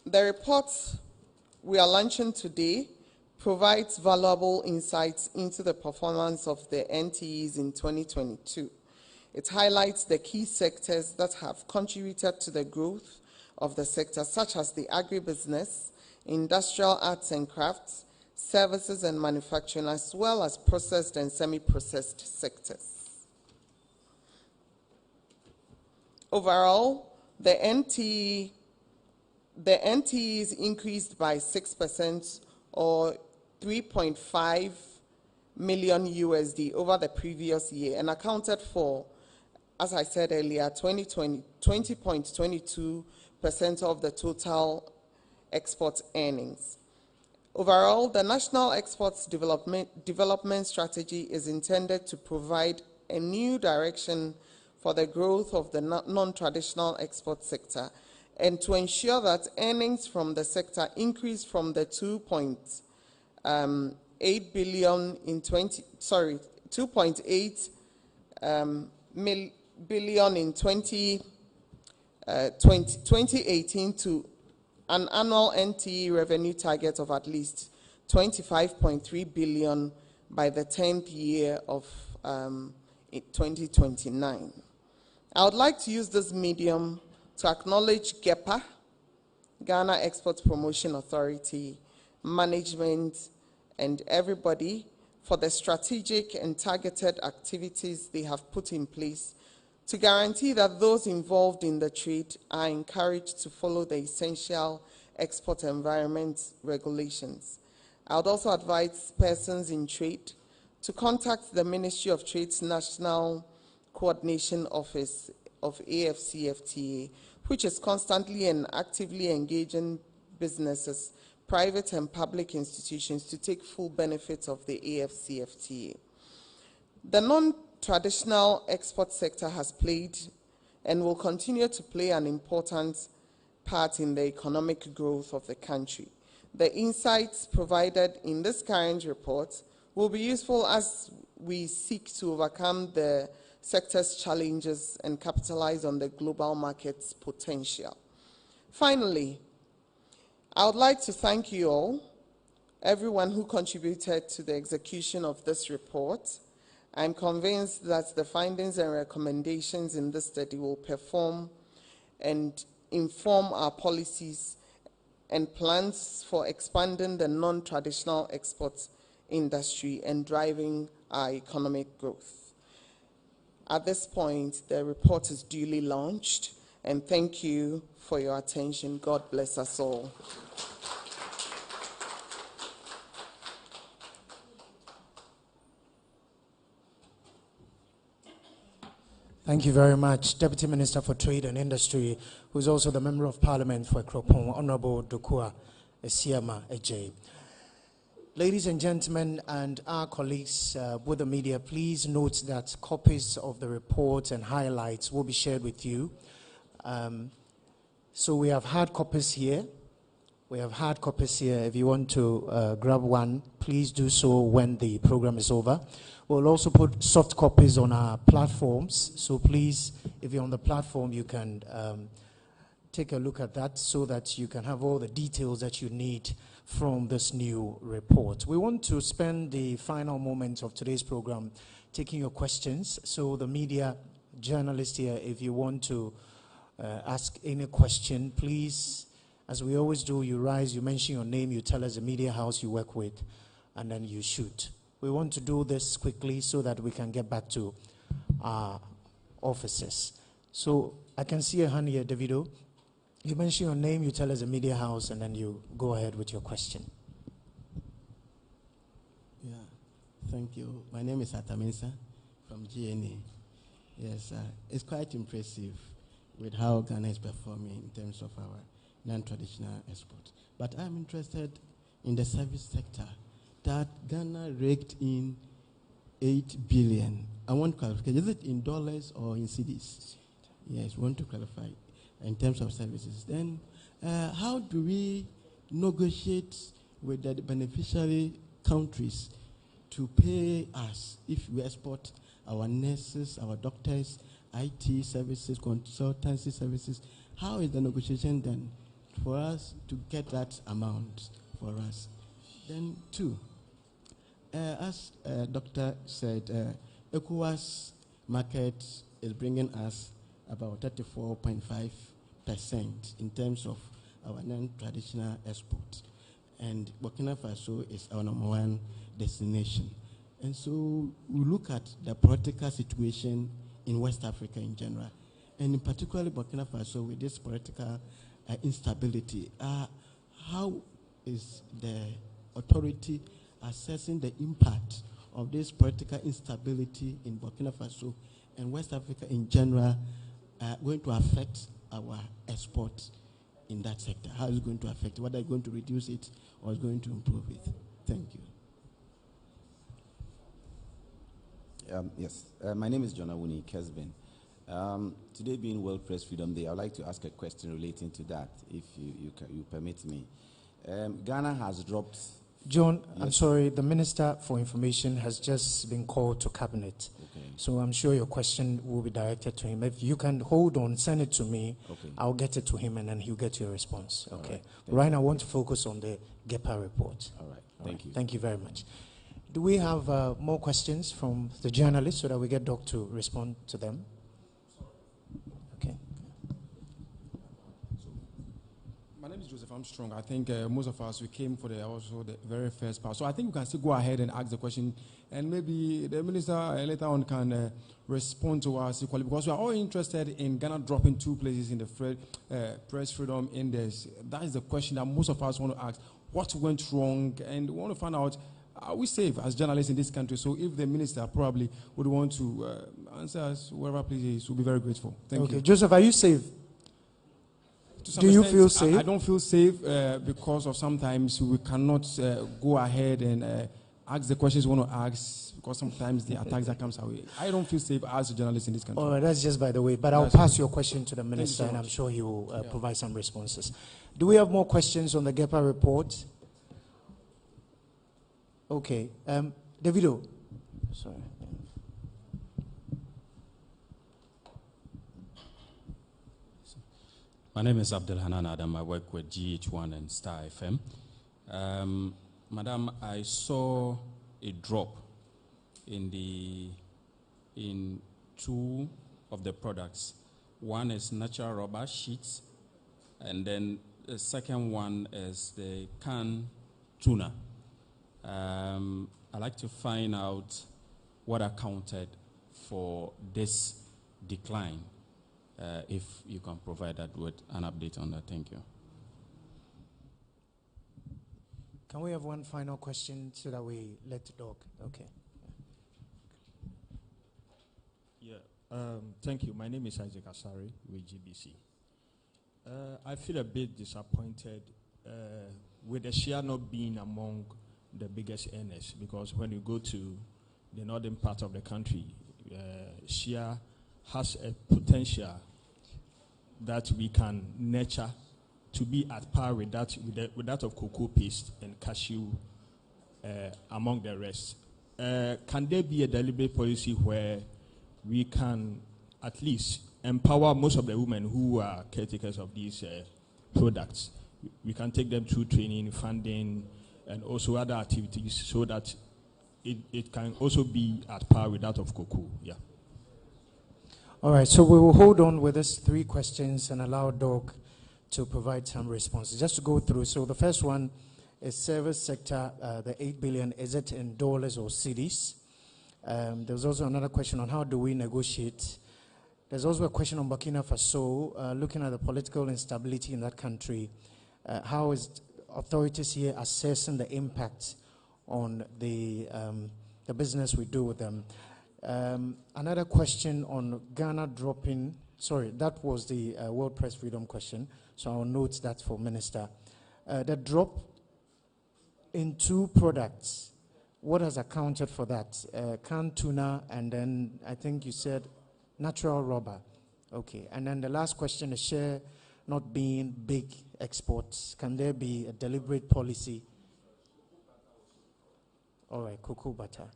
H: The report we are launching today provides valuable insights into the performance of the NTEs in 2022. It highlights the key sectors that have contributed to the growth of the sector, such as the agribusiness, industrial arts and crafts, services and manufacturing, as well as processed and semi-processed sectors. Overall, the NTEs increased by 6% or 3.5 million USD over the previous year and accounted for, as I said earlier, 20.22% of the total export earnings. Overall, the National Exports Development Strategy is intended to provide a new direction for the growth of the non-traditional export sector and to ensure that earnings from the sector increase from the 2.8 billion in 2018 to an annual NTE revenue target of at least 25.3 billion by the 10th year of 2029. I would like to use this medium to acknowledge GEPA, Ghana Export Promotion Authority, management, and everybody for the strategic and targeted activities they have put in place to guarantee that those involved in the trade are encouraged to follow the essential export environment regulations. I would also advise persons in trade to contact the Ministry of Trade's National Coordination Office of AFCFTA, which is constantly and actively engaging businesses, private and public institutions to take full benefit of the AFCFTA. The non-traditional export sector has played and will continue to play an important part in the economic growth of the country. The insights provided in this current report will be useful as we seek to overcome the sector's challenges and capitalize on the global market's potential. Finally, I would like to thank you all, everyone who contributed to the execution of this report. I'm convinced that the findings and recommendations in this study will perform and inform our policies and plans for expanding the non-traditional export industry and driving our economic growth. At this point, the report is duly launched, and thank you for your attention. God bless us all.
F: Thank you very much, Deputy Minister for Trade and Industry, who is also the Member of Parliament for Kropong, Honorable Dokua Esiama Ejay. Ladies and gentlemen, and our colleagues with the media, please note that copies of the report and highlights will be shared with you. So we have hard copies here. If you want to grab one, please do so when the program is over. We'll also put soft copies on our platforms. So please, if you're on the platform, you can take a look at that so that you can have all the details that you need from this new report. We want to spend the final moments of today's program taking your questions. So the media journalists here, if you want to ask any question, please, as we always do, you rise, you mention your name, you tell us the media house you work with, and then you shoot. We want to do this quickly so that we can get back to our offices. So I can see a hand here, Davido. You mention your name, you tell us the media house, and then you go ahead with your question.
J: Yeah, thank you. My name is Ataminsa from GNA. Yes, it's quite impressive with how Ghana is performing in terms of our non-traditional export. But I'm interested in the service sector that Ghana raked in 8 billion. I want to clarify, is it in dollars or in cedis? Yes, want to clarify in terms of services. Then how do we negotiate with the beneficiary countries to pay us if we export our nurses, our doctors, IT services, consultancy services? How is the negotiation done for us to get that amount for us? Then 2, as Doctor said, ECOWAS market is bringing us about 34.5% in terms of our non-traditional export. And Burkina Faso is our #1 destination. And so we look at the political situation in West Africa in general, and in particular Burkina Faso with this political instability. How is the authority assessing the impact of this political instability in Burkina Faso and West Africa in general going to affect our export in that sector? How is it going to affect it? Whether it's going to reduce it or is going to improve it? Thank you.
K: Yes, my name is John Awuni Kesbin. Today being World Press Freedom Day, I'd like to ask a question relating to that, if you permit me. Ghana has dropped...
F: John, yes. I'm sorry, the Minister for Information has just been called to Cabinet. Okay. So I'm sure your question will be directed to him. If you can hold on, send it to me, okay. I'll get it to him and then he'll get your response. Okay. Right now I want to focus on the GEPA report.
K: All right, thank you.
F: Thank you very much. Do we have more questions from the journalists so that we get Doc to respond to them? Okay.
R: My name is Joseph Armstrong. I think most of us, we came for the very first part. So I think we can still go ahead and ask the question, and maybe the minister later on can respond to us equally, because we are all interested in Ghana dropping 2 places in the press freedom index. That is the question that most of us want to ask. What went wrong? And we want to find out, are we safe as journalists in this country? So if the minister probably would want to answer us, wherever please, we'll be very grateful. Thank you.
F: Joseph, are you safe? Do you feel safe?
R: I don't feel safe because of sometimes we cannot go ahead and ask the questions we want to ask, because sometimes the attacks that comes our way. I don't feel safe as a journalist in this country.
F: All right, that's just by the way, but I'll pass your question to the minister, and I'm sure he will provide some responses. Do we have more questions on the GEPA report? Okay. Davido. Sorry.
S: My name is Abdul Hanan Adam. I work with GH1 and Star FM. Madam, I saw a drop in two of the products. One is natural rubber sheets, and then the second one is the canned tuna. I'd like to find out what accounted for this decline. If you can provide that with an update on that. Thank you.
F: Can we have one final question so that we let the dog? Okay.
T: Yeah. Thank you. My name is Isaac Asari with GBC. I feel a bit disappointed with the share not being among the biggest earners, because when you go to the northern part of the country, share has a potential that we can nurture to be at par with that of cocoa paste and cashew among the rest. Can there be a deliberate policy where we can at least empower most of the women who are caretakers of these products? We can take them through training, funding, and also other activities so that it can also be at par with that of cocoa. Yeah.
F: All right, so we will hold on with these three questions and allow Doc to provide some responses. Just to go through, so the first one is service sector, the 8 billion, is it in dollars or cedis? There's also another question on how do we negotiate. There's also a question on Burkina Faso, looking at the political instability in that country. How is authorities here assessing the impact on the business we do with them? Another question on Ghana dropping, sorry, that was the World Press Freedom question, so I'll note that for Minister. The drop in two products, what has accounted for that? Canned tuna, and then I think you said natural rubber. Okay, and then the last question is share not being big exports. Can there be a deliberate policy? All right, cocoa butter.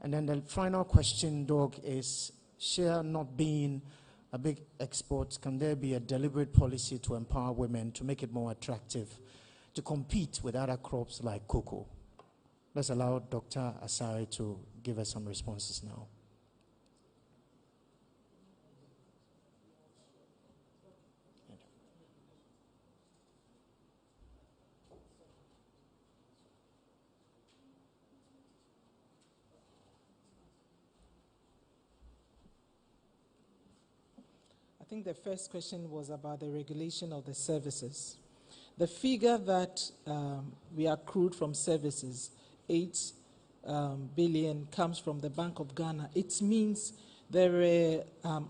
F: And then the final question, Doc, is share not being a big export. Can there be a deliberate policy to empower women to make it more attractive to compete with other crops like cocoa? Let's allow Dr. Asari to give us some responses now.
G: I think the first question was about the regulation of the services. The figure that we accrued from services, 8 billion, comes from the Bank of Ghana. It means there were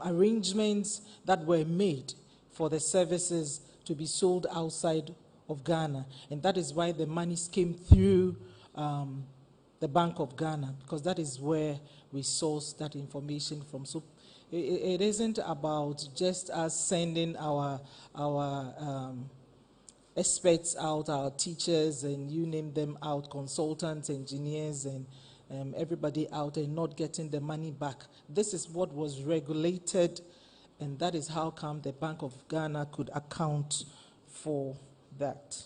G: arrangements that were made for the services to be sold outside of Ghana, and that is why the monies came through the Bank of Ghana, because that is where we source that information from. So it isn't about just us sending our experts out, our teachers, and you name them out, consultants, engineers, and everybody out, and not getting the money back. This is what was regulated, and that is how come the Bank of Ghana could account for that.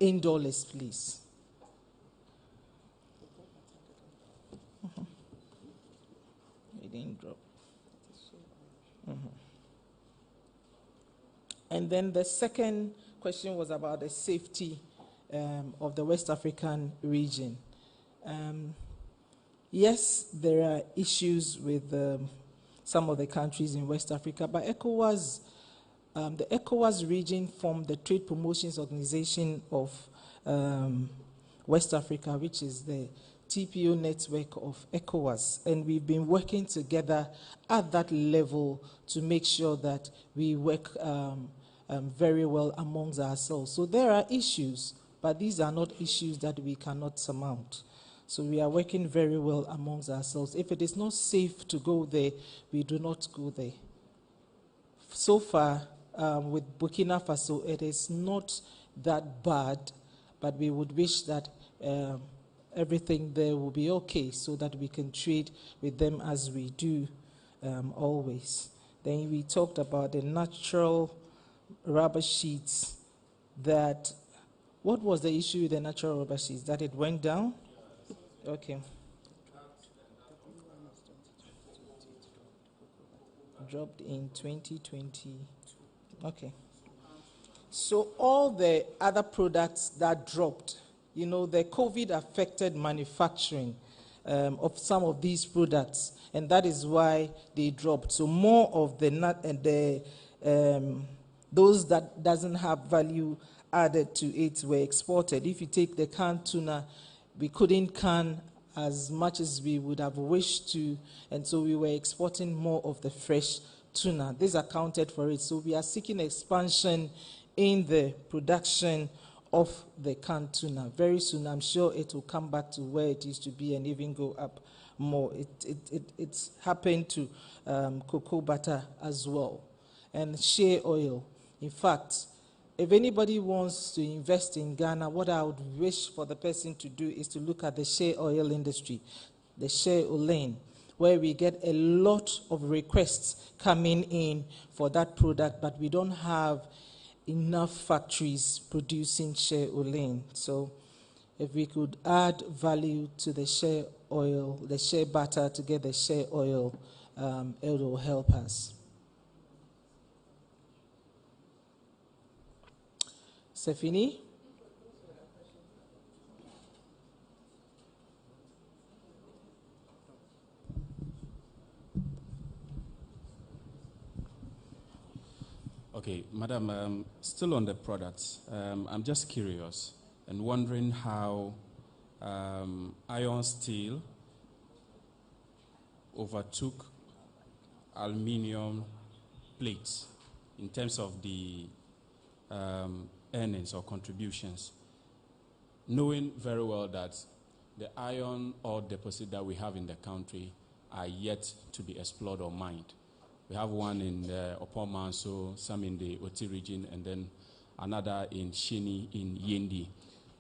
G: In dollars, please. It didn't drop. And then the second question was about the safety of the West African region. Yes, there are issues with some of the countries in West Africa, but ECOWAS, the ECOWAS region formed the Trade Promotions Organization of West Africa, which is the TPO network of ECOWAS, and we've been working together at that level to make sure that we work very well amongst ourselves. So there are issues, But these are not issues that we cannot surmount. So we are working very well amongst ourselves. If it is not safe to go there, we do not go there. So far, with Burkina Faso, it is not that bad, but we would wish that everything there will be okay so that we can trade with them as we do always. Then we talked about the natural rubber sheets that, what was the issue with the natural rubber sheets? That it went down? Okay. Dropped in 2020. Okay. So all the other products that dropped, you know, the COVID affected manufacturing of some of these products, and that is why they dropped. So more of those that doesn't have value added to it were exported. If you take the canned tuna, we couldn't can as much as we would have wished to, and so we were exporting more of the fresh tuna. This accounted for it. So we are seeking expansion in the production of the canned tuna. Very soon, I'm sure it will come back to where it used to be and even go up more. It's happened to cocoa butter as well, and shea oil. In fact, if anybody wants to invest in Ghana, what I would wish for the person to do is to look at the shea oil industry, the shea oil, where we get a lot of requests coming in for that product, but we don't have enough factories producing shea oil. So if we could add value to the shea oil, the shea butter to get the shea oil, it will help us. Sefini?
S: Okay, Madam, still on the products, I'm just curious and wondering how iron steel overtook aluminium plates in terms of the earnings or contributions, knowing very well that the iron ore deposit that we have in the country are yet to be explored or mined. We have one in Upper Manso, some in the Oti region, and then another in Shini in Yendi.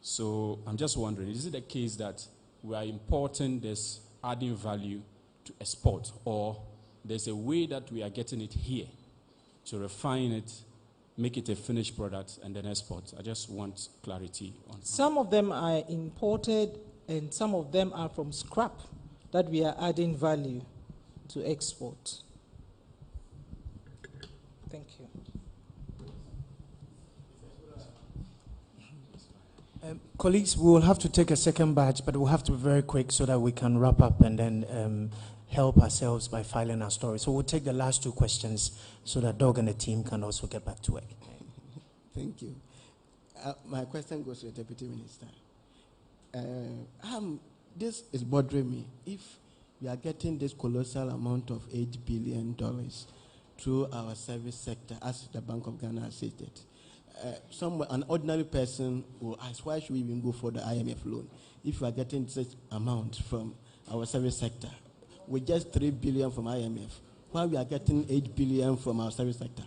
S: So I'm just wondering, is it the case that we are importing this, adding value to export, or there's a way that we are getting it here to refine it, make it a finished product, and then export? I just want clarity on that.
G: Some of them are imported, and some of them are from scrap that we are adding value to export. Thank you.
F: Colleagues, we will have to take a second batch, but we'll have to be very quick so that we can wrap up and then help ourselves by filing our story. So we'll take the last two questions so that Doug and the team can also get back to work.
J: Thank you. My question goes to the Deputy Minister. This is bothering me. If we are getting this colossal amount of $8 billion through our service sector, as the Bank of Ghana has stated, an ordinary person will ask, why should we even go for the IMF loan if we are getting such amount from our service sector? With just $3 billion from IMF, why we are getting $8 billion from our service sector?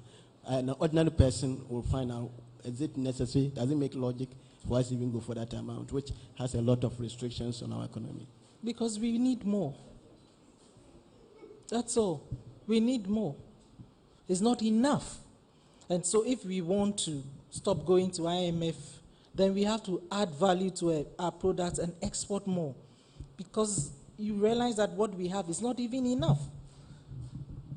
J: An ordinary person will find out, is it necessary? Does it make logic for us to even go for that amount, which has a lot of restrictions on our economy?
G: Because we need more. That's all. We need more. It's not enough. And so if we want to stop going to IMF, then we have to add value to our products and export more. Because you realize that what we have is not even enough.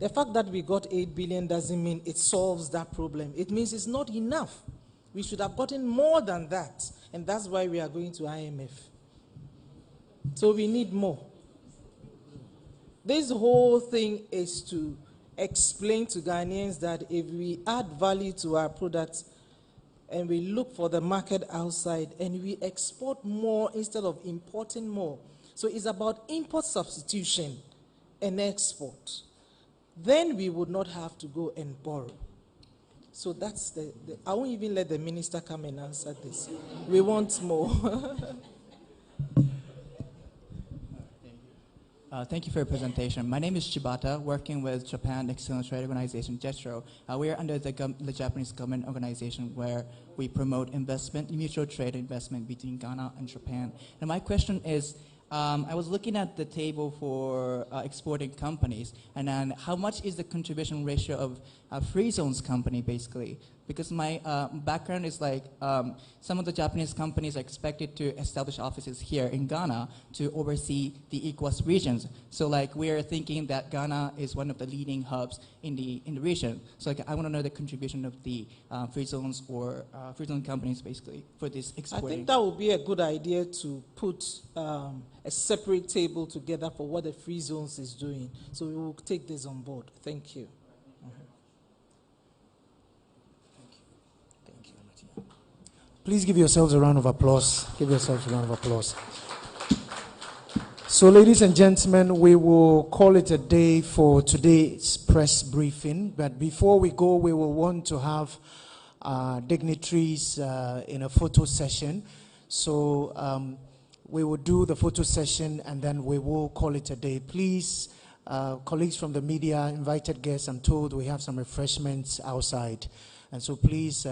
G: The fact that we got 8 billion doesn't mean it solves that problem. It means it's not enough. We should have gotten more than that. And that's why we are going to IMF. So we need more. This whole thing is to explain to Ghanaians that if we add value to our products and we look for the market outside and we export more instead of importing more. So it's about import substitution and export. Then we would not have to go and borrow. So that's I won't even let the minister come and answer this. We want more.
A: Thank you for your presentation. My name is Shibata, working with Japan External Trade Organization, JETRO. We are under the Japanese government organization where we promote investment, mutual trade investment between Ghana and Japan. And my question is, I was looking at the table for exporting companies, and then how much is the contribution ratio of a free zones company, basically? Because my background is like some of the Japanese companies are expected to establish offices here in Ghana to oversee the ECOWAS regions. So like we are thinking that Ghana is one of the leading hubs in the region. So like I want to know the contribution of the free zones or free zone companies basically for this exporting.
G: I think that would be a good idea to put a separate table together for what the free zones is doing. So we will take this on board. Thank you.
F: Please give yourselves a round of applause. Give yourselves a round of applause. So, ladies and gentlemen, we will call it a day for today's press briefing. But before we go, we will want to have dignitaries in a photo session. So, we will do the photo session and then we will call it a day. Please, colleagues from the media, invited guests, I'm told we have some refreshments outside. And so please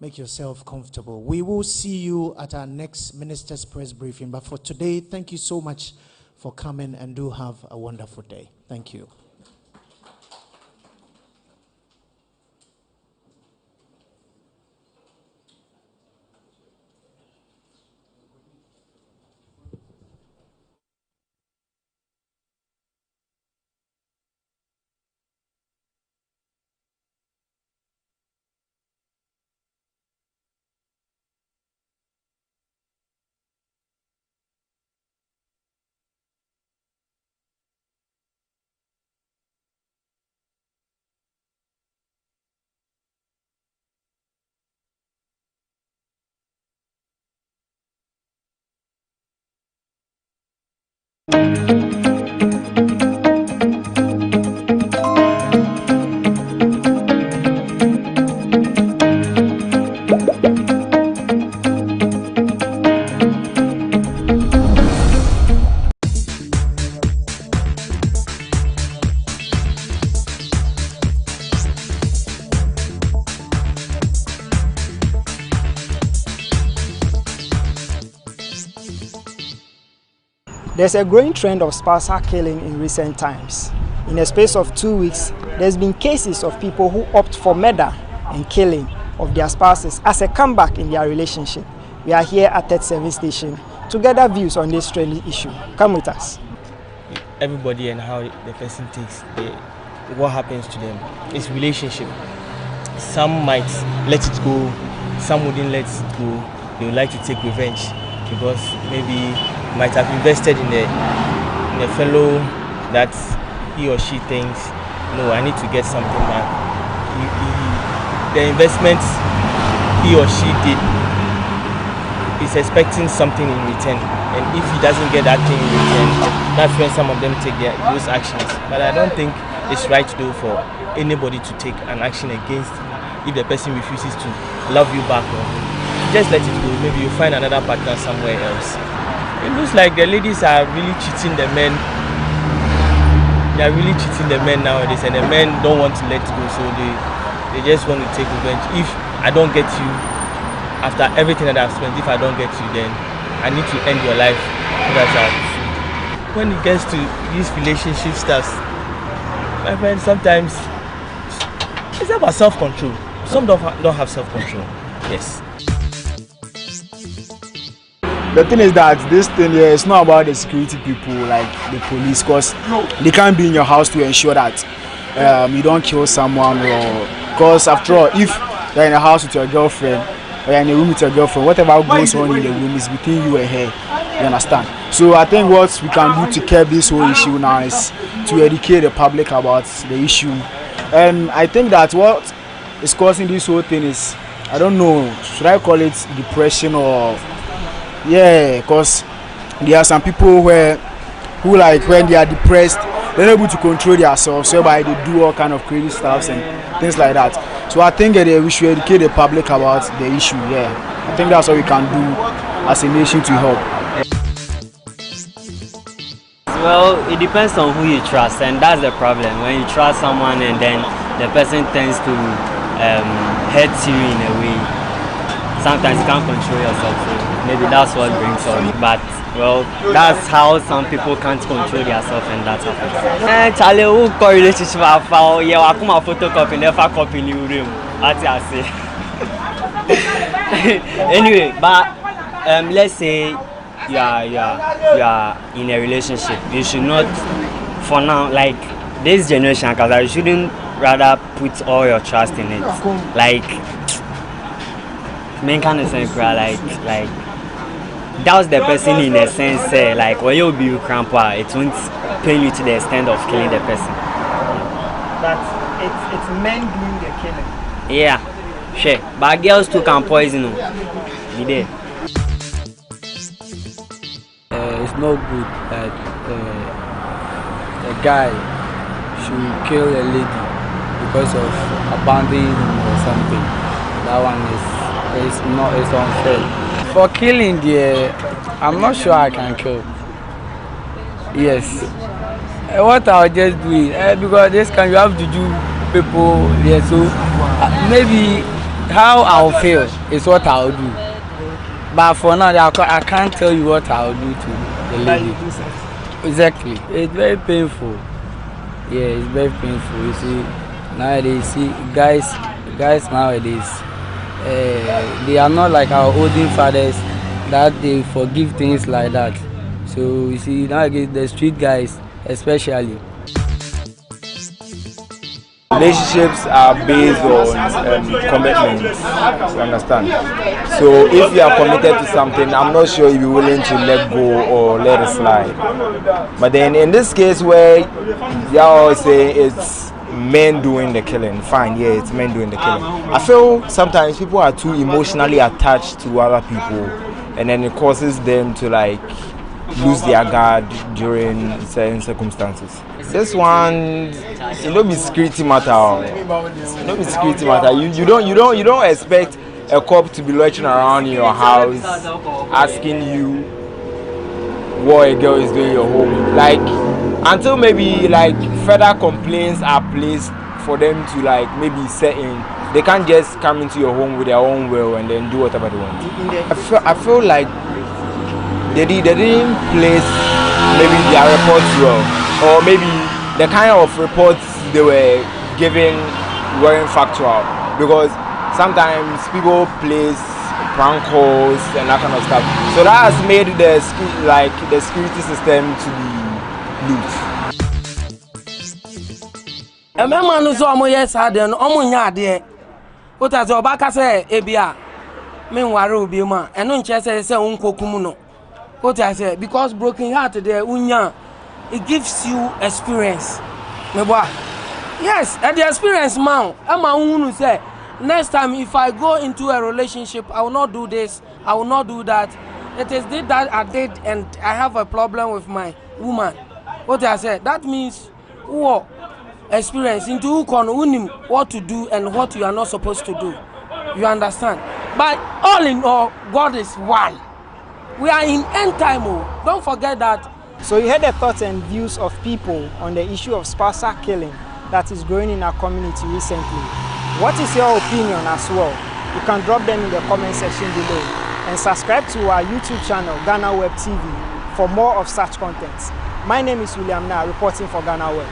F: make yourself comfortable. We will see you at our next Minister's Press Briefing. But for today, thank you so much for coming and do have a wonderful day. Thank you.
L: There's a growing trend of spousal killing in recent times. In a space of 2 weeks, there's been cases of people who opt for murder and killing of their spouses as a comeback in their relationship. We are here at Third Service Station to gather views on this trendy issue. Come with us.
M: Everybody and how the person takes what happens to them. It's relationship. Some might let it go, some wouldn't let it go. They would like to take revenge because maybe might have invested in a fellow that he or she thinks, no, I need to get something back. The investment he or she did is expecting something in return, and if he doesn't get that thing in return, that's when some of them take those actions. But I don't think it's right to do for anybody to take an action against if the person refuses to love you back. Or just let it go. Maybe you find another partner somewhere else. It looks like the ladies are really cheating the men. They are really cheating the men nowadays, and the men don't want to let go, so they just want to take revenge. If I don't get you, after everything that I've spent, if I don't get you, then I need to end your life. When it gets to these relationship stuff, my friend, sometimes it's about self-control. Some don't have self-control. Yes.
N: The thing is that this thing here is not about the security people like the police, because they can't be in your house to ensure that you don't kill someone, or because after all, if you're in a house with your girlfriend or you're in a room with your girlfriend, whatever goes on in the room is between you and her. You understand? So I think what we can do to curb this whole issue now is to educate the public about the issue. And I think that what is causing this whole thing is, I don't know, should I call it depression or... Yeah, because there are some people who like when they are depressed, they're not able to control themselves, so by they do all kind of crazy stuff and things like that. So I think we should educate the public about the issue. Yeah, I think that's what we can do as a nation to help.
O: Well, it depends on who you trust, and that's the problem. When you trust someone and then the person tends to hurt you in a way, sometimes you can't control yourself. So maybe that's what brings on. But well, that's how some people can't control themselves, and that happens. Charlie, who call relationship after yeah, I come a photocopy, never copy new room. That's what I say. Anyway, but let's say you are in a relationship. You should not, for now, like this generation, because you shouldn't rather put all your trust in it. Like, main kind of sense, like that's the person in a sense. Like when you be grandpa, it won't pain you to the extent of killing the person.
L: But it's men doing the killing.
O: Yeah, sure. But girls too can poison you. Be there.
P: It's not good that a guy should kill a lady because of abandoning or something. That one is unfair. For killing, I'm not sure I can kill. Yes. What I'll just do is because this can you have to do people. Yeah, so maybe how I'll feel is what I'll do. But for now, I can't tell you what I'll do to the lady. Exactly. It's very painful. Yeah, it's very painful. You see, nowadays, guys nowadays, they are not like our olden fathers that they forgive things like that. So you see, nowadays the street guys, especially.
D: Relationships are based on commitment, you understand? So if you are committed to something, I'm not sure you'll be willing to let go or let it slide. But then in this case where y'all say it's men doing the killing, fine, yeah, it's men doing the killing. I feel sometimes people are too emotionally attached to other people, and then it causes them to like lose their guard during certain circumstances. This one, it don't be security matter. It don't be security matter. You don't expect a cop to be lurching around in your house asking you what a girl is doing in your home. Like until maybe like further complaints are placed for them to like maybe set in. They can't just come into your home with their own will and then do whatever they want. I feel like they didn't place maybe their reports well, or maybe the kind of reports they were giving weren't factual, because sometimes people place prank calls and that kind of stuff. So that has made the security system to be loose.
Q: A man who's almost yes, I don't almost there. What has your back say, Abia? Meanwhile, will be man, and no chance say unko kumuno. What I say, because broken heart there, unya, it gives you experience. Yes, and the experience, man. I'm a who say, next time if I go into a relationship, I will not do this, I will not do that. It is that I did, and I have a problem with my woman. What I said, that means who experience into who what to do and what you are not supposed to do. You understand? But all in all, God is one. We are in end time. Don't forget that.
L: So you heard the thoughts and views of people on the issue of spousal killing that is growing in our community recently. What is your opinion as well? You can drop them in the comment section below. And subscribe to our YouTube channel, GhanaWeb TV, for more of such contents. My name is William Na, reporting for GhanaWeb.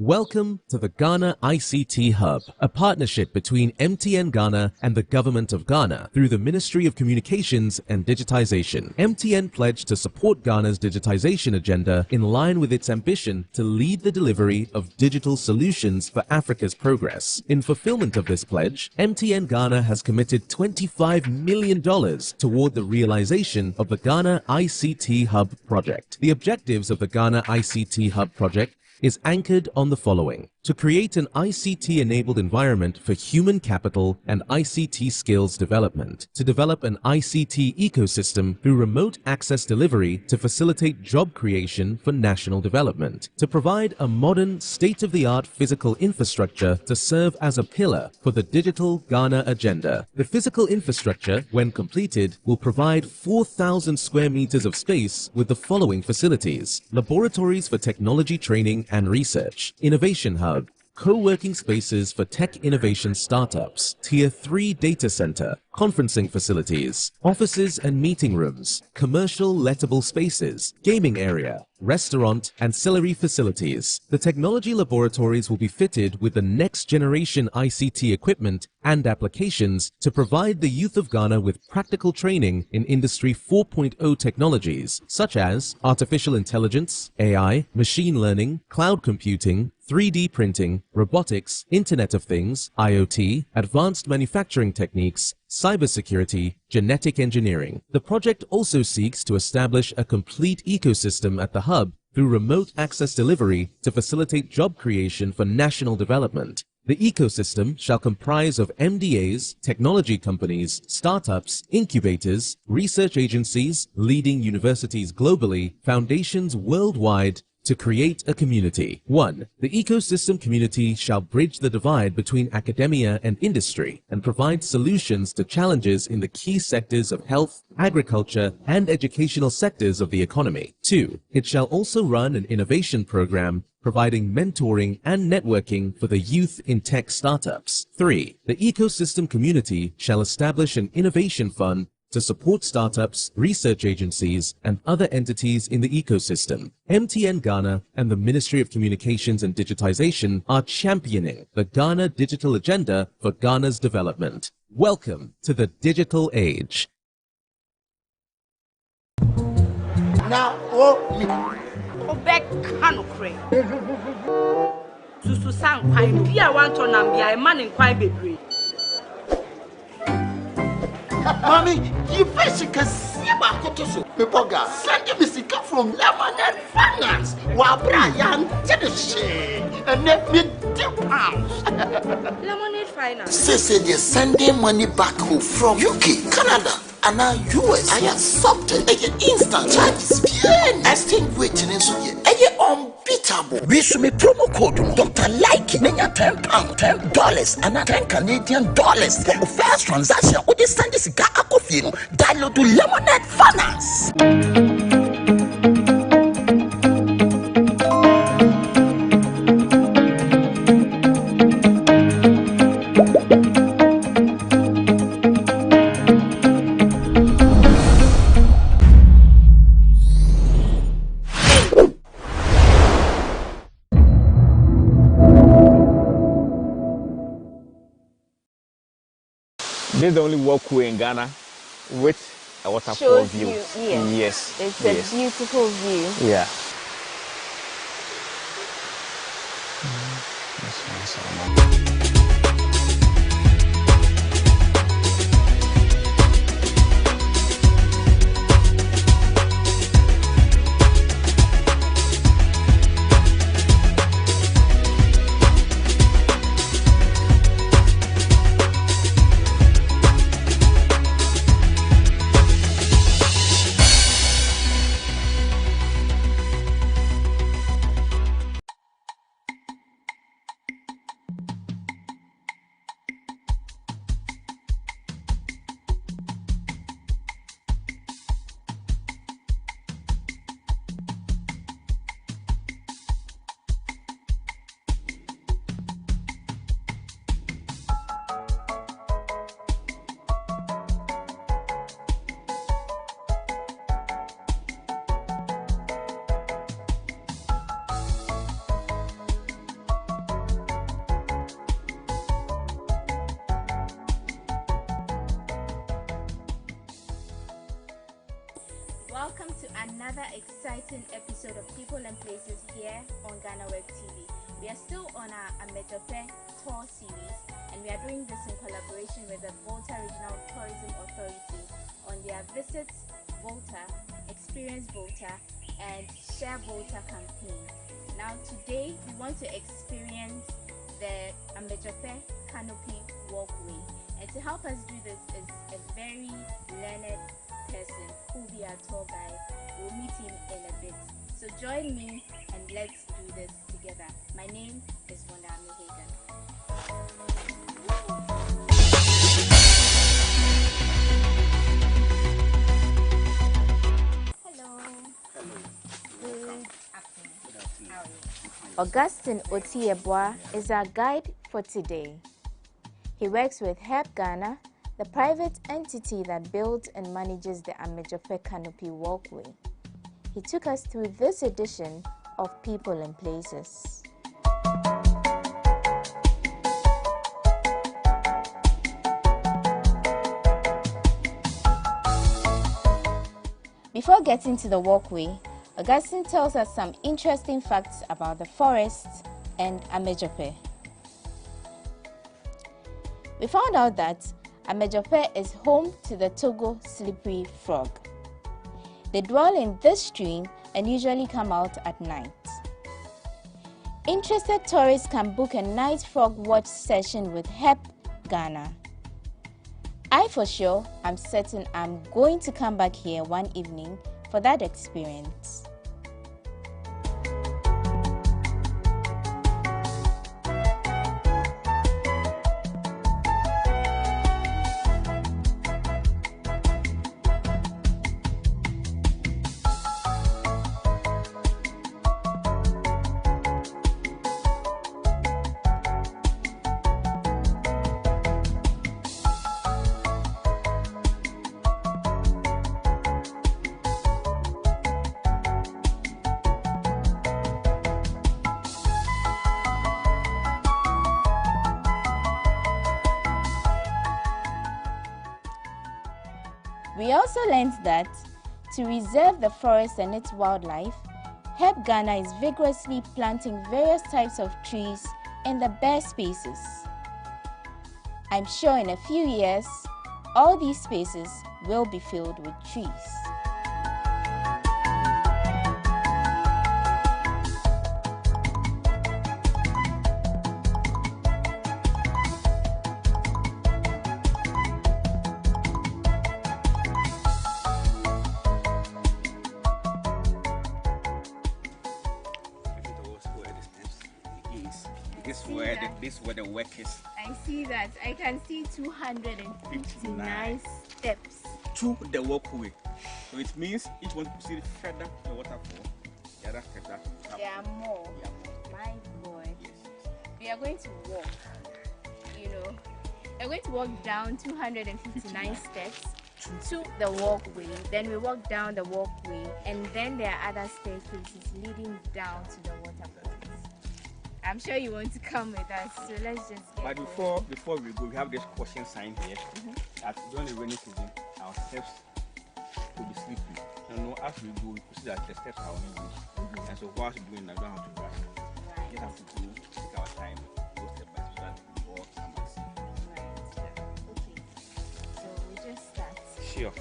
C: Welcome to the Ghana ICT Hub, a partnership between MTN Ghana and the Government of Ghana through the Ministry of Communications and Digitization. MTN pledged to support Ghana's digitization agenda in line with its ambition to lead the delivery of digital solutions for Africa's progress. In fulfillment of this pledge, MTN Ghana has committed $25 million toward the realization of the Ghana ICT Hub project. The objectives of the Ghana ICT Hub project is anchored on the following: to create an ICT-enabled environment for human capital and ICT skills development, to develop an ICT ecosystem through remote access delivery to facilitate job creation for national development, to provide a modern, state-of-the-art physical infrastructure to serve as a pillar for the Digital Ghana agenda. The physical infrastructure, when completed, will provide 4,000 square meters of space with the following facilities: laboratories for technology training and research, innovation hub, co-working spaces for tech innovation startups, Tier 3 data center, conferencing facilities, offices and meeting rooms, commercial lettable spaces, gaming area, restaurant, ancillary facilities. The technology laboratories will be fitted with the next generation ICT equipment and applications to provide the youth of Ghana with practical training in Industry 4.0 technologies such as artificial intelligence, AI, machine learning, cloud computing, 3D printing, robotics, Internet of Things, IoT, advanced manufacturing techniques, cybersecurity, genetic engineering. The project also seeks to establish a complete ecosystem at the hub through remote access delivery to facilitate job creation for national development. The ecosystem shall comprise of MDAs, technology companies, startups, incubators, research agencies, leading universities globally, foundations worldwide, to create a community. 1. The ecosystem community shall bridge the divide between academia and industry and provide solutions to challenges in the key sectors of health, agriculture, and educational sectors of the economy. 2. It shall also run an innovation program providing mentoring and networking for the youth in tech startups. 3. The ecosystem community shall establish an innovation fund to support startups, research agencies, and other entities in the ecosystem. MTN Ghana and the Ministry of Communications and Digitization are championing the Ghana Digital Agenda for Ghana's development. Welcome to the digital age.
B: Now, Mommy, you basically see about Kotoso. Pepoga, send me sika from Lemonade Finance. While Brian did the shit and let me £10.
I: Lemonade Finance.
B: Say they're sending money back home from UK, Canada, and now US. I accepted a instant charges. Extinguishing in Suya. Unbeatable. We should be promo code Dr. Like £10, $10, and $10 Canadian for the first transaction. What is send this guy download to Lemonade Finance.
D: This is the only walkway in Ghana with a waterfall view. Yes.
E: It's a beautiful view.
D: Yeah.
E: Welcome to another exciting episode of People and Places here on GhanaWeb TV. We are still on our Amedope tour series, and we are doing this in collaboration with the Volta Regional Tourism Authority on their Visit Volta, Experience Volta, and Share Volta campaign. Now today we want to experience the Amejope Canopy walkway, and to help us do this is a very learned person who will be our tour guide. We'll meet him in a bit. So join me and let's do this together. My name is Wandami Hagan. Hello. Good afternoon. How are you? Augustine Otieboa is our guide for today. He works with Help Ghana, the private entity that builds and manages the Amejope Canopy walkway. He took us through this edition of People and Places. Before getting to the walkway, Augustine tells us some interesting facts about the forest and Amejope. We found out that Amejope is home to the Togo slippery frog. They dwell in this stream and usually come out at night. Interested tourists can book a night frog watch session with Help Ghana. I for sure am certain I'm going to come back here one evening for that experience. We also learned that to reserve the forest and its wildlife, Help Ghana is vigorously planting various types of trees in the bare spaces. I'm sure in a few years, all these spaces will be filled with trees.
U: This is where the work is.
E: I see that. I can see 259 steps
U: to the walkway. So it means each one to see further the waterfall. The other further.
E: There are more. My boy.
U: Yes.
E: We are going to walk. We're going to walk down 259 steps to the walkway. Then we walk down the walkway, and then there are other staircases leading down to the waterfall. I'm sure you want to come with us, so let's just get
U: But before we go, we have this caution sign here that during the rainy season, our steps will be slippery. And as we go, we see that the steps are only and so whilst we're doing that, we don't have to rush. We just have to go, take our time, go step by step, so that we walk and see.
E: Right. Okay. So we just start.
U: Sure.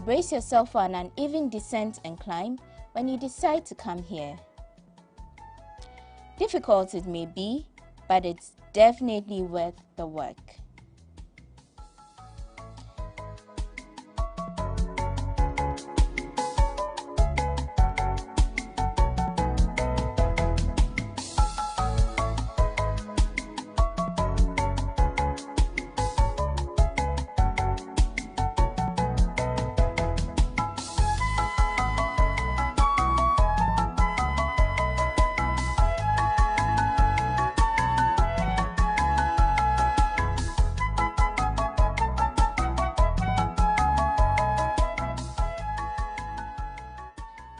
E: Brace yourself for an uneven descent and climb when you decide to come here. Difficult it may be, but it's definitely worth the work.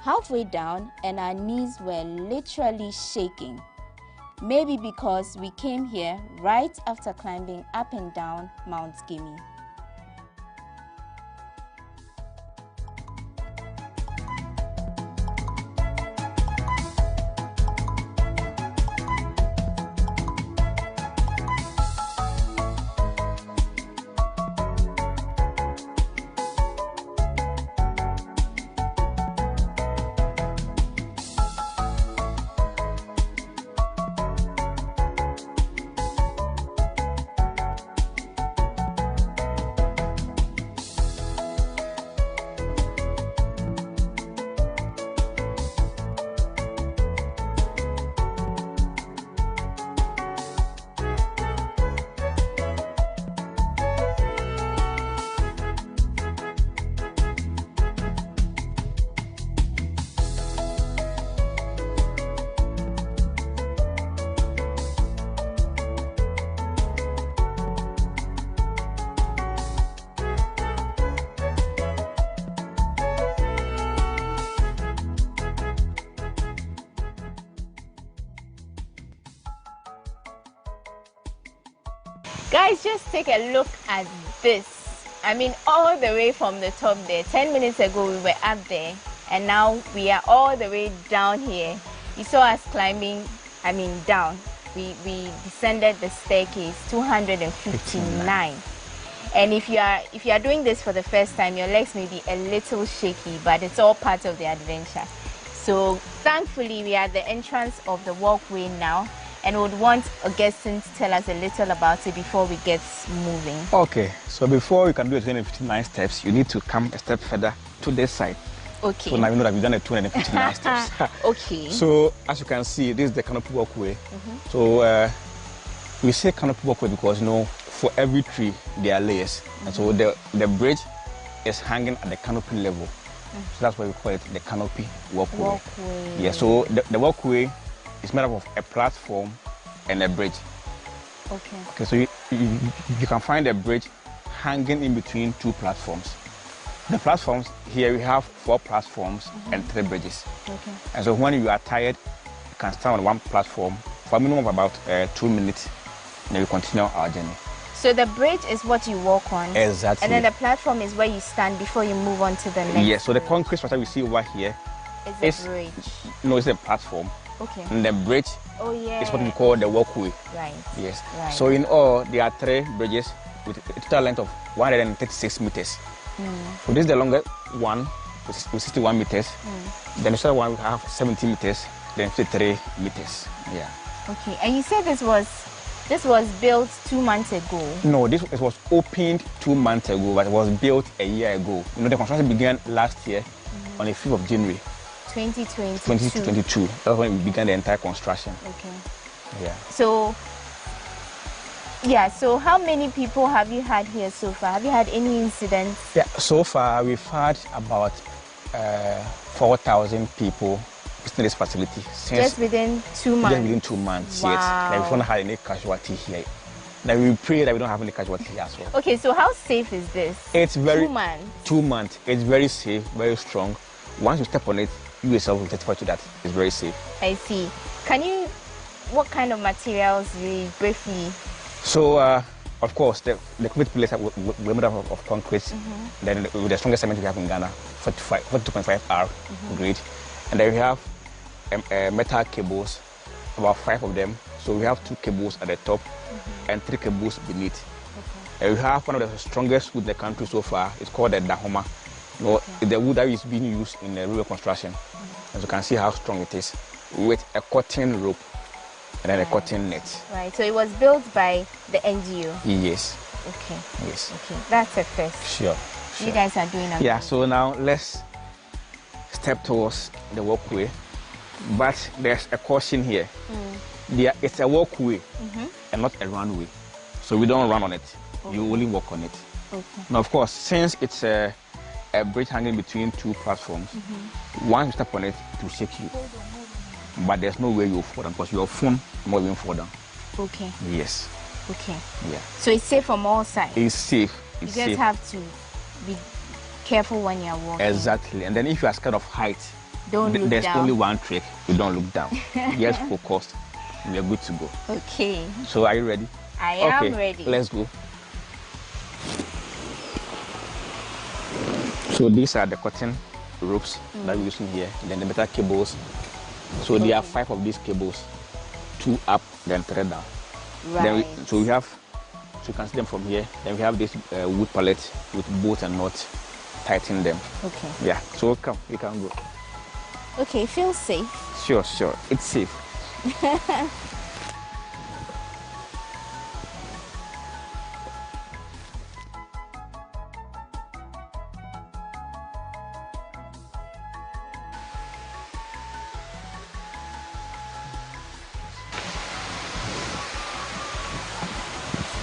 E: Halfway down, and our knees were literally shaking. Maybe because we came here right after climbing up and down Mount Gimme. Guys, just take a look at this. I mean, all the way from the top there. 10 minutes ago we were up there, and now we are all the way down here. You saw us climbing, down. We descended the staircase, 259. And if you are doing this for the first time, your legs may be a little shaky, but it's all part of the adventure. So thankfully we are at the entrance of the walkway now, and would want Augustine to tell us a little about it before we get moving. Okay, so before you can do the 259 steps, you need to come a step further to this side. Okay. So now you know that we've done the 259 steps. Okay. So as you can see, this is the Canopy walkway. So we say Canopy walkway because, you know, for every tree there are layers. And so the bridge is hanging at the canopy level. So that's why we call it the Canopy walkway. Yeah, so the walkway is made up of a platform and a bridge. Okay. Okay, so you can find a bridge hanging in between two platforms. The platforms, here we have 4 platforms and 3 bridges. Okay. And so when you are tired, you can stand on one platform for a minimum of about 2 minutes, and then we continue our journey. So the bridge is what you walk on. Exactly. And then the platform is where you stand before you move on to the next. Yes, so the concrete structure we see over here is the bridge. No, it's a platform. Okay. And the bridge is what we call the walkway. Right. Yes. Right. So in all, there are 3 bridges with a total length of 136 meters. So this is the longest one, with 61 meters. Then the shorter one we have 70 meters, then 53 meters. Yeah. Okay. And you said this was built 2 months ago. No, it was opened 2 months ago, but it was built a year ago. You know, the construction began last year on the 5th of January. 2022. That's when we began the entire construction. Okay. Yeah. So how many people have you had here so far? Have you had any incidents? Yeah, so far we've had about 4,000 people visiting this facility. Just within 2 months? Just within 2 months, wow. Yes. Like, we haven't had any casualty here. Now we pray that we don't have any casualty here as well. Okay, so how safe is this? It's very... 2 months? 2 months. It's very safe, very strong. Once you step on it, you yourself will testify to that. It's very safe. I see. What kind of materials really briefly? So, of course, the concrete pillars were made up of concrete. Then with the strongest cement we have in Ghana, 42.5 R grade. And then we have metal cables, about 5 of them. So we have 2 cables at the top and 3 cables beneath. And we have one of the strongest wood in the country so far. It's called the Dahoma. The wood that is being used in the railway construction. As you can see how strong it is, with a cotton rope and then a cotton net. Right, so it was built by the NGO? Yes. Okay. Yes. Okay, that's a first. Sure. You guys are doing amazing. Yeah, so now let's step towards the walkway. But there's a caution here. It's a walkway and not a runway. So we don't run on it. Okay. You only walk on it. Okay. Now, of course, since it's a bridge hanging between 2 platforms, once you step on it, it will shake you. But there's no way you'll fall down because your phone will even fall down. Okay. Yes. Okay. Yeah. So it's safe from all sides? It's safe. You just have to be careful when you're walking. Exactly. And then if you are scared of height, there's only one trick. You don't look down. Just focus
U: we are good to go.
E: Okay.
U: So are you ready?
E: I am ready.
U: Let's go. So these are the cotton ropes that we're using here. Then the metal cables. So there are 5 of these cables, 2 up, then 3 down.
E: Right.
U: Then so we have, so you can see them from here. Then we have this wood pallet with bolts and nuts, tighten them.
E: Okay.
U: Yeah. So come, we can go.
E: Okay, feel safe.
U: Sure. It's safe.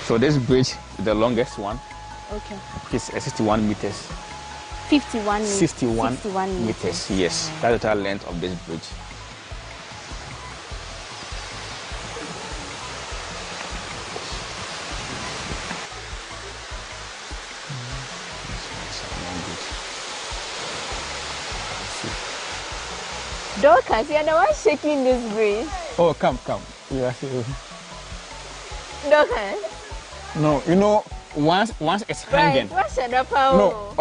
U: So this bridge is the longest one.
E: Okay.
U: It's 61 meters.
E: 51 meters.
U: 61 meters, yes. That's the total length of this bridge.
E: Dorcas, you're the one shaking this bridge.
U: Oh, come. Yeah.
E: Dorcas.
U: No, you know, once it's hanging.
E: Right, what's the power?
U: No,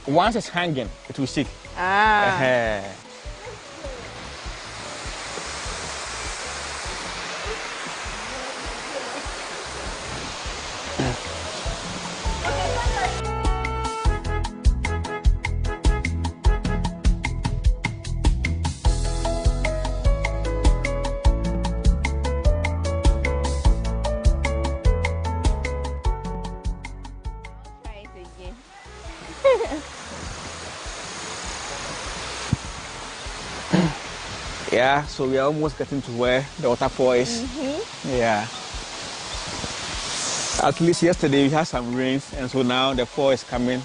U: once it's hanging, it will stick.
E: Ah.
U: Yeah, so we are almost getting to where the waterfall is. Yeah. At least yesterday we had some rains, and so now the fall is coming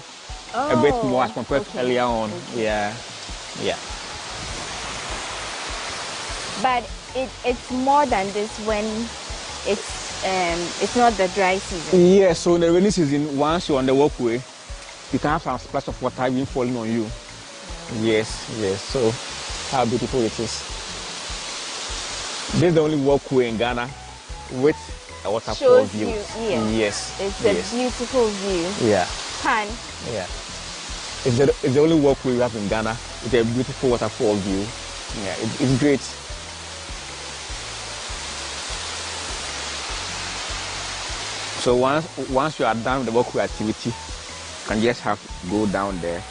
U: a bit more as compared to earlier on. Yeah.
E: But it's more than this when it's not the dry season.
U: Yeah, so in the rainy season, once you're on the walkway, you can have some splash of water even falling on you. Yes. So how beautiful it is. This is the only walkway in Ghana with a waterfall view. Yes.
E: It's a beautiful view.
U: Yeah.
E: Pan.
U: Yeah. It's the only walkway we have in Ghana with a beautiful waterfall view. Yeah, it's great. So once you are done with the walkway activity, you can just go down there,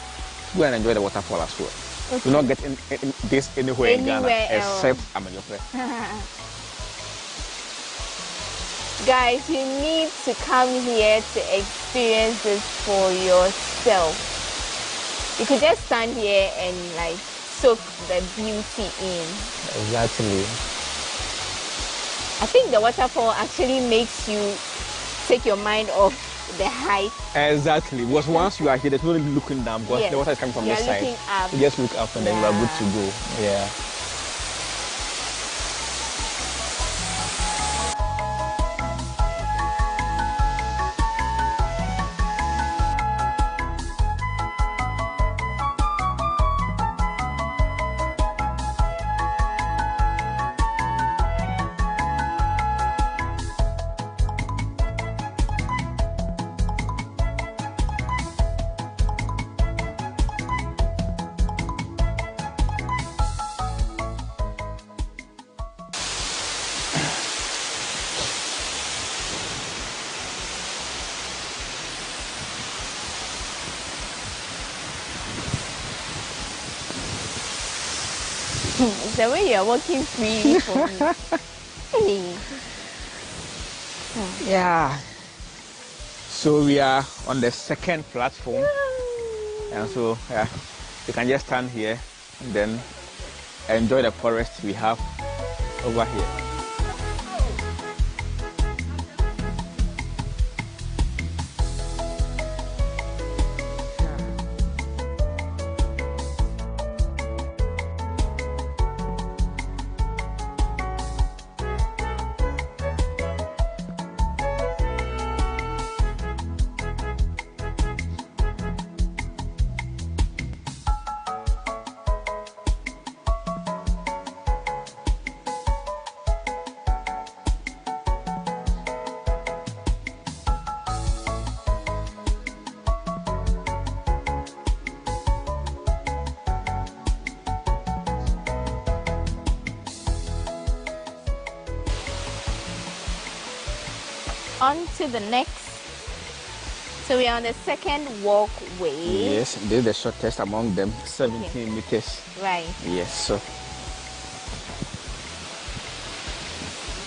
U: go and enjoy the waterfall as well.
E: Okay.
U: You're not getting this anywhere in Ghana except Amanyofre.
E: Guys, you need to come here to experience this for yourself. You could just stand here and like soak the beauty in.
U: Exactly.
E: I think the waterfall actually makes you take your mind off the height.
U: Exactly. Because once you are here, there's no looking down because the water is coming from this side.
E: Up.
U: You just look up and then you are good to go. Yeah.
E: It's the way you're walking freely for me. Hey.
U: Yeah. So we are on the second platform. And so you can just stand here and then enjoy the forest we have over here.
E: On to the next. So we are on the second walkway.
U: Yes, this is the shortest among them, 17 meters.
E: Right.
U: Yes, so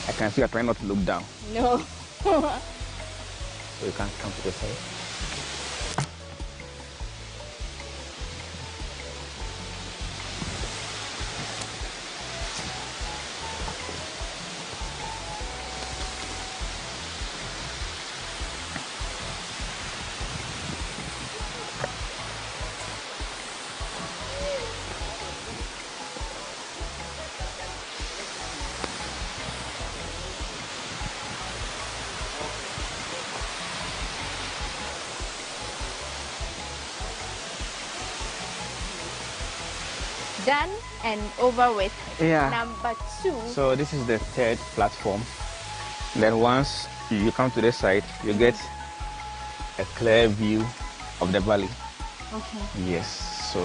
U: I can see you're trying not to look down.
E: No.
U: So you can't come to the side.
E: Done and over with.
U: Yeah.
E: Number 2.
U: So this is the third platform. Then once you come to this side, you get a clear view of the valley.
E: Okay.
U: Yes, so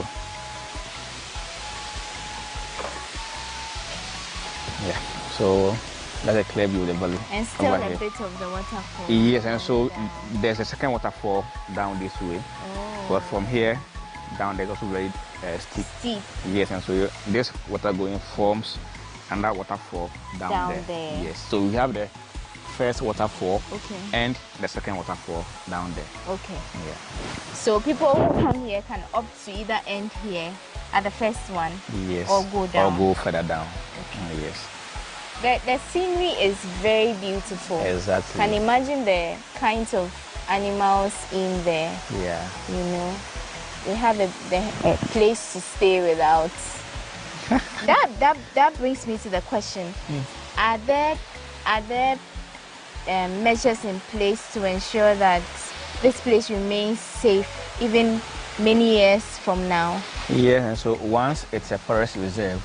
U: yeah, so that's a clear view of the valley.
E: And still
U: over
E: a
U: here.
E: bit of the waterfall.
U: Yes, and so there's a second waterfall down this way.
E: Oh.
U: But from here down, there's also very steep.
E: Steep.
U: Yes, and so this water going forms another waterfall down there. Yes, so we have the first waterfall and the second waterfall down there.
E: Okay.
U: Yeah.
E: So people who come here can opt to either end here at the first one,
U: Yes.
E: or go down.
U: Or go further down. Yes.
E: The scenery is very beautiful.
U: Exactly.
E: Can imagine the kinds of animals in there.
U: Yeah.
E: You know, we have a place to stay without. that brings me to the question: Are there measures in place to ensure that this place remains safe even many years from now?
U: Yeah, and so once it's a forest reserve,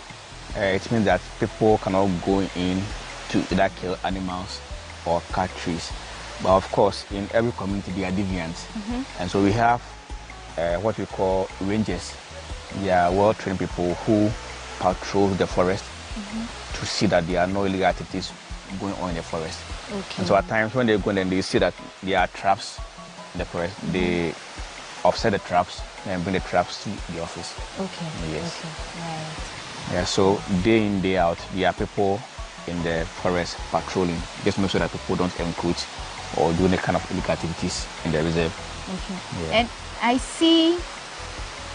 U: it means that people cannot go in to either kill animals or cut trees. But of course, in every community there are deviants. And so we have what we call rangers. They are well-trained people who patrol the forest to see that there are no illegal activities going on in the forest. And so at times when they go in and they see that there are traps in the forest, they offset the traps and bring the traps to the office.
E: Okay.
U: Yes.
E: Okay. Right.
U: Yeah, so day in, day out, there are people in the forest patrolling, just to make sure that people don't encroach or do any kind of illegal activities in the reserve.
E: Okay.
U: Yeah.
E: And I see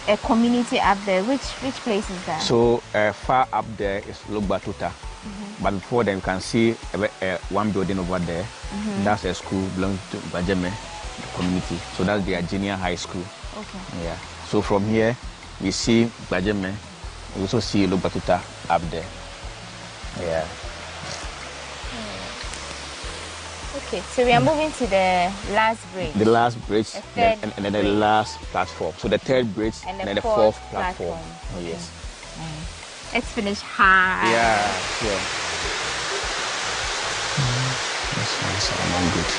E: a community up there. Which place is that?
U: So far up there is Logbatuta. But before then, you can see one building over there. That's a school belonging to VGMA community. So that's their junior high school.
E: Okay.
U: Yeah. So from here, we see VGMA. We also see Logbatuta up there. Yeah.
E: Okay, so we are moving to the last bridge.
U: The last bridge,
E: The
U: and then the last platform. So the third bridge
E: and
U: then the fourth platform. Oh, yes.
E: Let's finish high.
U: Yeah, sure. This one's not good.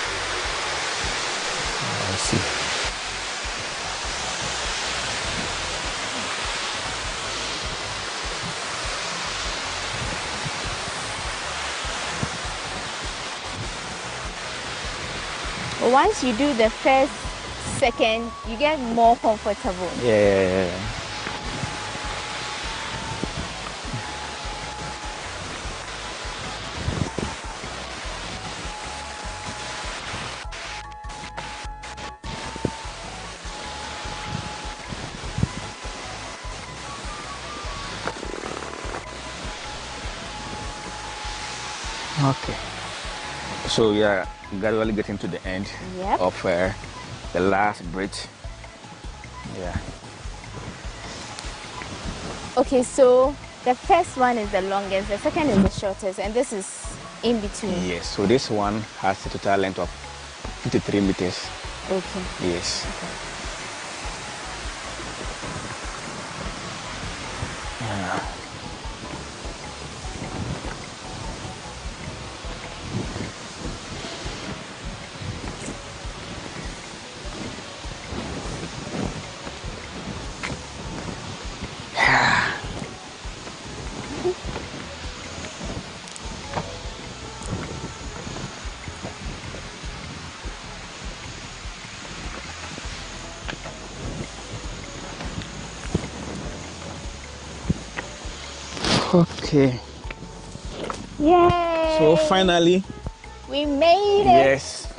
U: Let's see.
E: Once you do the first, second, you get more comfortable.
U: Yeah. Okay. So we are gradually getting to the end of the last bridge. Yeah.
E: Okay, so the first one is the longest, the second is the shortest, and this is in between.
U: Yes, so this one has a total length of 53 meters.
E: Okay.
U: Yes.
E: Okay.
M: Okay.
E: Yay!
M: So finally,
E: we made it.
M: Yes.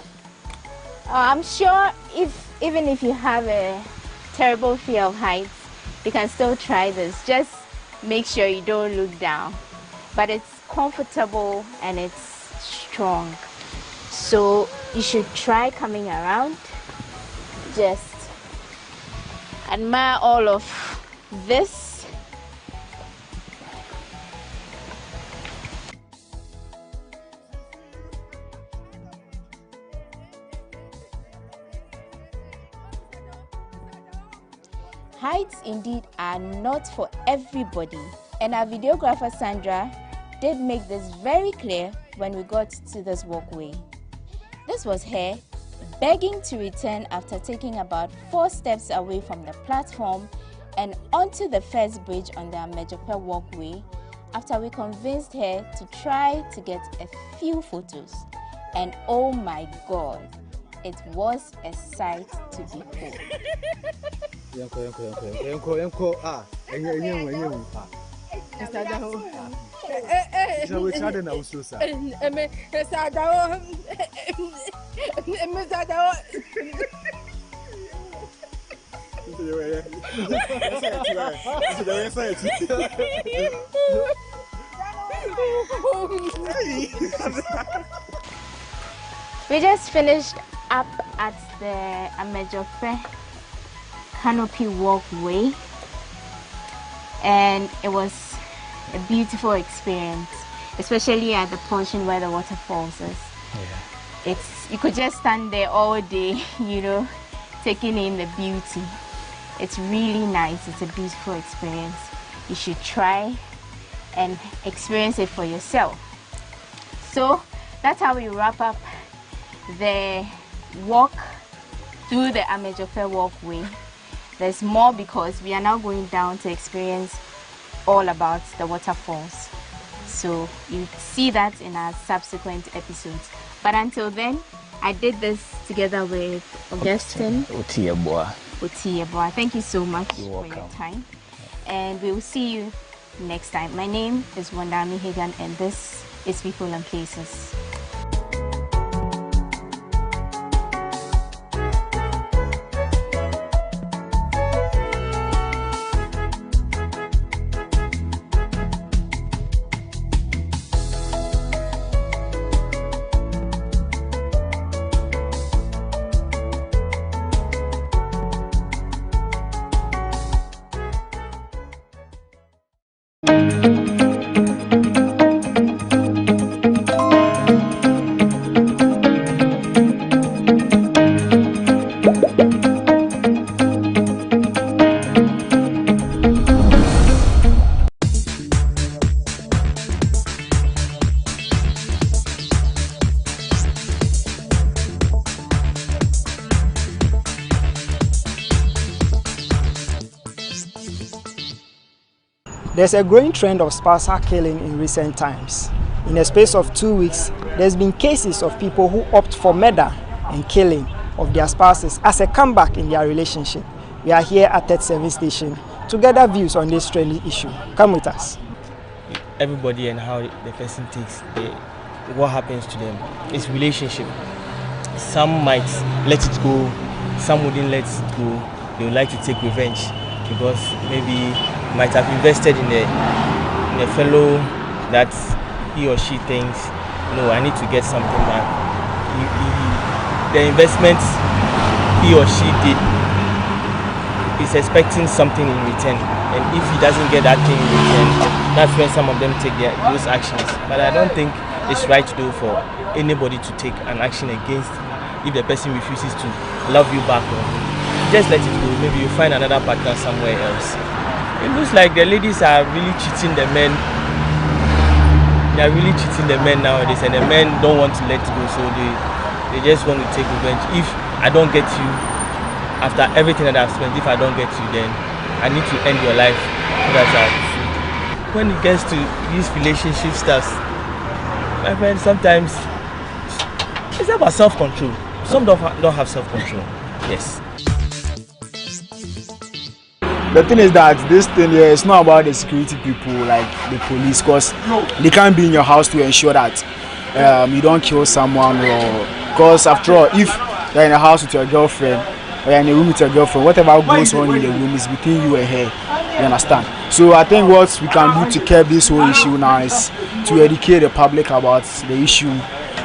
E: I'm sure even if you have a terrible fear of heights, you can still try this. Just make sure you don't look down. But it's comfortable and it's strong. So you should try coming around. Just admire all of this. Heights indeed are not for everybody, and our videographer Sandra did make this very clear when we got to this walkway. This was her begging to return after taking about 4 steps away from the platform and onto the first bridge on the Amejope walkway after we convinced her to try to get a few photos. And oh my God, it was a sight to behold. We just finished up at the Amejope Canopy walkway, and it was a beautiful experience, especially at the portion where the waterfalls is. Yeah. You could just stand there all day, you know, taking in the beauty. It's really nice. It's a beautiful experience. You should try and experience it for yourself. So that's how we wrap up the walk through the Amejope walkway. There's more because we are now going down to experience all about the waterfalls. So you see that in our subsequent episodes. But until then, I did this together with Augustine Otieboa. Thank you so much for your time. And we will see you next time. My name is Wandami Hagan, and this is People and Places.
L: There's a growing trend of spousal killing in recent times. In a space of 2 weeks, there's been cases of people who opt for murder and killing of their spouses as a comeback in their relationship. We are here at 37 Station to gather views on this trendy issue. Come with us.
M: Everybody and how the person takes what happens to them. It's relationship. Some might let it go, some wouldn't let it go. They would like to take revenge because maybe might have invested in a fellow that he or she thinks, no, I need to get something back. The investment he or she did is expecting something in return, and if he doesn't get that thing in return, that's when some of them take those actions. But I don't think it's right to do for anybody to take an action against if the person refuses to love you back. Or just let it go. Maybe you find another partner somewhere else. It looks like the ladies are really cheating the men. They are really cheating the men nowadays, and the men don't want to let go, so they just want to take revenge. If I don't get you, after everything that I've spent, if I don't get you, then I need to end your life. That's how I feel. When it gets to these relationship stuff, my friend, sometimes it's about self-control. Some don't have self-control. Yes.
N: the thing is that this thing here is not about the security people like the police, because they can't be in your house to ensure that you don't kill someone, or because after all, if you're in a house with your girlfriend or you're in a room with your girlfriend, whatever goes on in the room is between you and her. You understand? So I think what we can do to curb this whole issue now is to educate the public about the issue.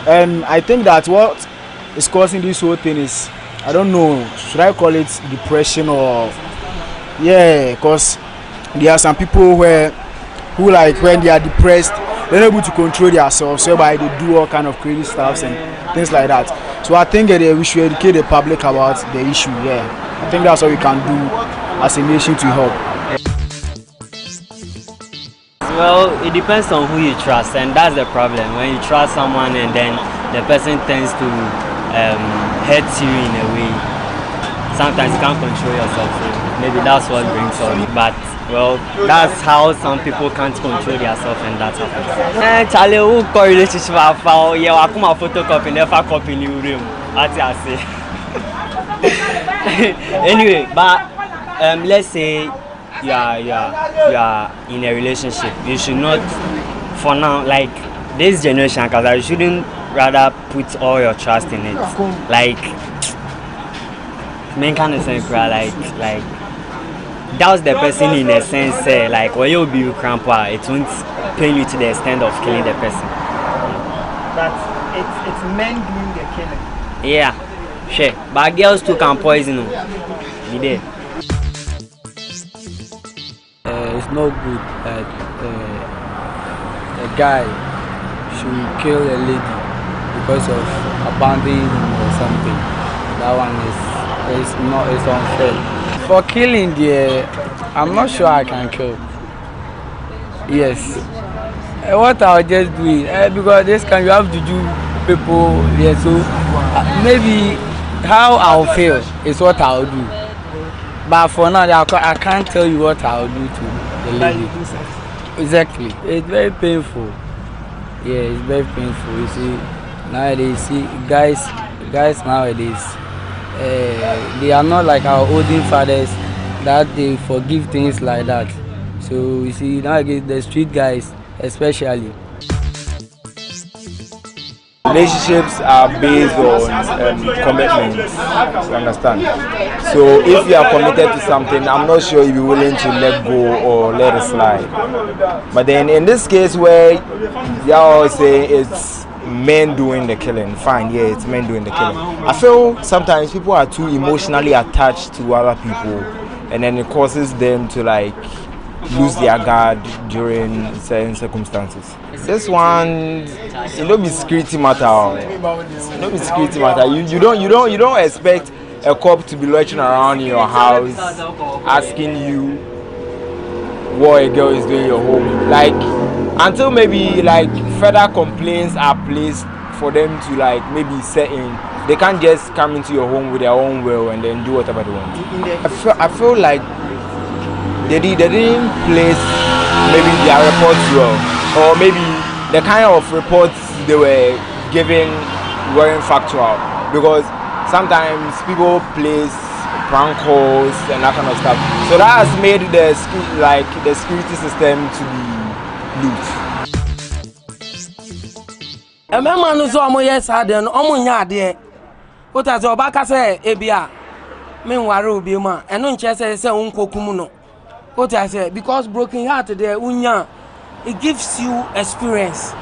N: And I think that what is causing this whole thing is, I don't know, should I call it depression or, yeah, because there are some people who like when they are depressed, they're able to control themselves, so by they do all kind of crazy stuff and things like that. So I think we should educate the public about the issue. Yeah, I think that's what we can do as a nation to help.
O: Well, it depends on who you trust, and that's the problem. When you trust someone and then the person tends to hurt you in a way, sometimes you can't control yourself. So maybe that's what brings on. But well, that's how some people can't control themselves, and that happens. Charlie, who call relationship about? Yeah, I come a photocopy, never copy new room. What I say. Anyway, but let's say you are in a relationship. You should not, for now, like this generation, because you shouldn't rather put all your trust in it. Like, men kind of say, like that was the person in a sense. Like when you be with grandpa, it won't pain you to the extent of killing the person.
L: But it's men doing the killing.
O: Yeah, sure. But girls too can poison you. You did.
P: It's not good that a guy should kill a lady because of abandoning or something. That one is unfair. For killing, I'm not sure I can kill. Yes. What I'll just do is because this can you have to do people. Yeah, so maybe how I'll feel is what I'll do. But for now, I can't tell you what I'll do to the lady. Exactly. It's very painful. Yeah, it's very painful. You see, nowadays, guys nowadays, they are not like our olden fathers that they forgive things like that. So you see, nowadays the street guys, especially.
D: Relationships are based on commitment, you understand? So if you are committed to something, I'm not sure you'll be willing to let go or let it slide. But then in this case where y'all say it's men doing the killing, fine, yeah, it's men doing the killing. I feel sometimes people are too emotionally attached to other people, and then it causes them to like lose their guard during certain circumstances. This one, it don't be security matter. It don't be security matter. You don't expect a cop to be lurching around in your house asking you what a girl is doing in your home. Like until maybe like further complaints are placed for them to like maybe set in. They can't just come into your home with their own will and then do whatever they want. I feel like they didn't place maybe their reports well, or maybe the kind of reports they were giving weren't factual, because sometimes people place prank calls and that kind of stuff. So that has made the security system to be loose.
Q: Remember, no so yes, I didn't. Nya what as your back say, Ebia, meanwhile, Ubima, and no chess say, Unkokumuno. What I say, because broken heart there, Unya, it gives you experience.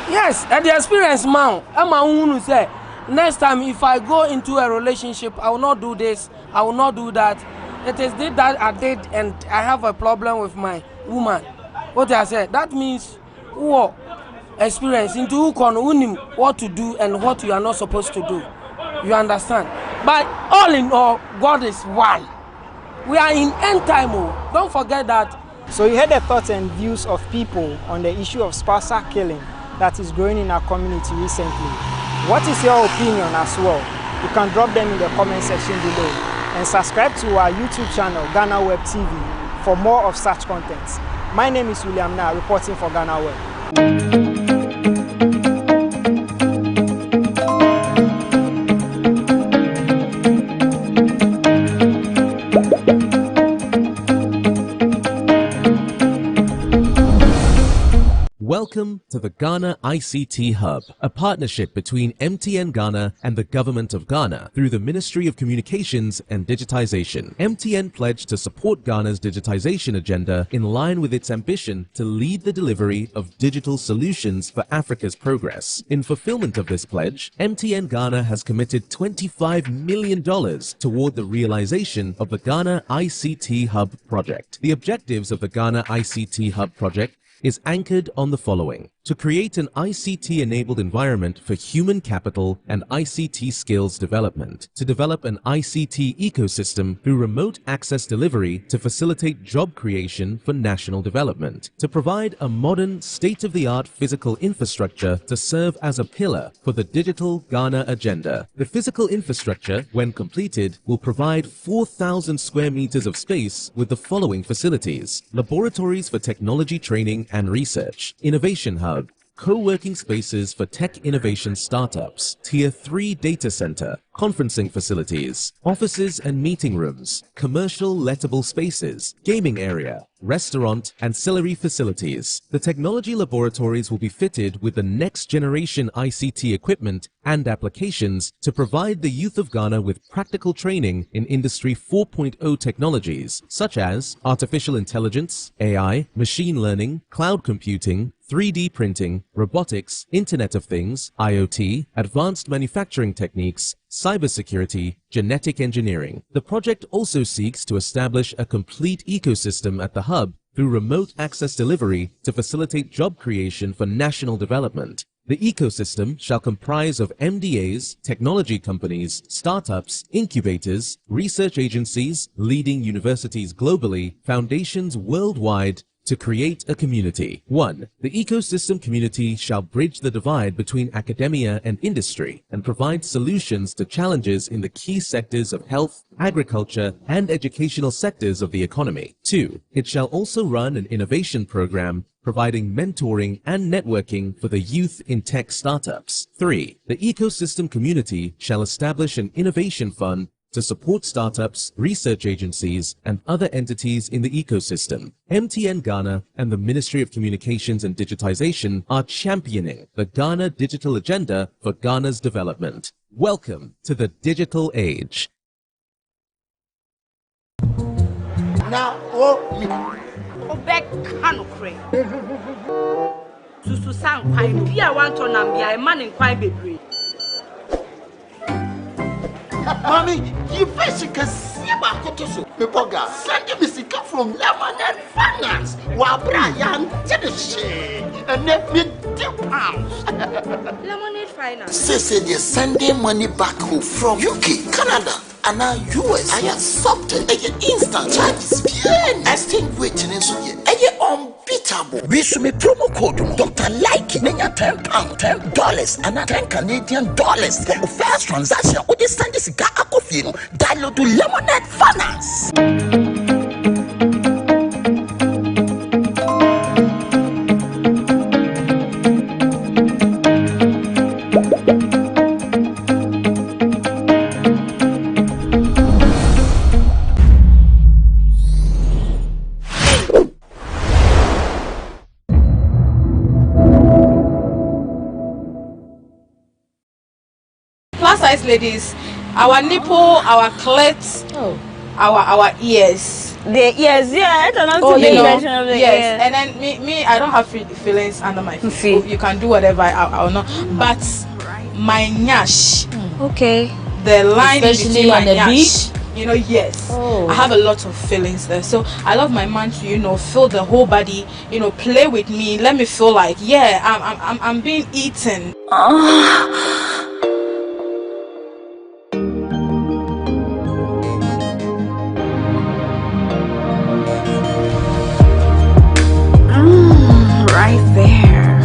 Q: Yes, and the experience, man, I'm a who say, next time if I go into a relationship, I will not do this, I will not do that. It is that I did, and I have a problem with my woman. What I said, that means, what? Experience into who can unim what to do and what you are not supposed to do. You understand? But all in all, God is one. We are in end time. Don't forget that.
L: So you heard the thoughts and views of people on the issue of spousal killing that is growing in our community recently. What is your opinion as well? You can drop them in the comment section below, and subscribe to our YouTube channel, GhanaWeb TV, for more of such content. My name is William Na, reporting for GhanaWeb.
C: Welcome to the Ghana ICT Hub, a partnership between MTN Ghana and the Government of Ghana through the Ministry of Communications and Digitization. MTN pledged to support Ghana's digitization agenda in line with its ambition to lead the delivery of digital solutions for Africa's progress. In fulfillment of this pledge, MTN Ghana has committed $25 million toward the realization of the Ghana ICT Hub project. The objectives of the Ghana ICT Hub project is anchored on the following: to create an ICT-enabled environment for human capital and ICT skills development, to develop an ICT ecosystem through remote access delivery to facilitate job creation for national development, to provide a modern, state-of-the-art physical infrastructure to serve as a pillar for the digital Ghana agenda. The physical infrastructure, when completed, will provide 4,000 square meters of space with the following facilities: laboratories for technology training and research, innovation hub, co-working spaces for tech innovation startups, Tier 3 data center, conferencing facilities, offices and meeting rooms, commercial lettable spaces, gaming area, restaurant, ancillary facilities. The technology laboratories will be fitted with the next generation ICT equipment and applications to provide the youth of Ghana with practical training in Industry 4.0 technologies such as artificial intelligence, AI, machine learning, cloud computing, 3D printing, robotics, Internet of Things, IoT, advanced manufacturing techniques, cybersecurity, genetic engineering. The project also seeks to establish a complete ecosystem at the hub through remote access delivery to facilitate job creation for national development. The ecosystem shall comprise of MDAs, technology companies, startups, incubators, research agencies, leading universities globally, foundations worldwide, to create a community. 1. The ecosystem community shall bridge the divide between academia and industry and provide solutions to challenges in the key sectors of health, agriculture, and educational sectors of the economy. 2. It shall also run an innovation program providing mentoring and networking for the youth in tech startups. 3. The ecosystem community shall establish an innovation fund to support startups, research agencies, and other entities in the ecosystem. MTN Ghana and the Ministry of Communications and Digitization are championing the Ghana digital agenda for Ghana's development. Welcome to the digital age.
B: Now,
I: Obek Canopy. Susu sang kwai bia wan to nam bia e man in kwai bebre.
B: Mommy, you can see about Kotoso. Pepoga, send me sika from Lemonade Finance. While Brian did the shit and let me £2.
I: Lemonade Finance.
B: Say they're sending money back home from UK, Canada, and now US. I accepted a instant charges. Extinguishing in so unbeatable. We should make promo code Dr. Like £10, $10 and $10 Canadian for the first transaction. Or they send this guy a coffee, download to Lemonade Finance.
G: Ladies, our nipple, our clit, our ears.
H: The ears, yeah, I don't know.
G: Oh, yes. And then me, I don't have feelings under my feet. You can do whatever I will not. But my nyash,
H: okay,
G: the line
H: especially
G: on
H: the
G: nyash, yes. I have a lot of feelings there. So I love my man to, feel the whole body, play with me, let me feel like, I'm being eaten.
H: Right there.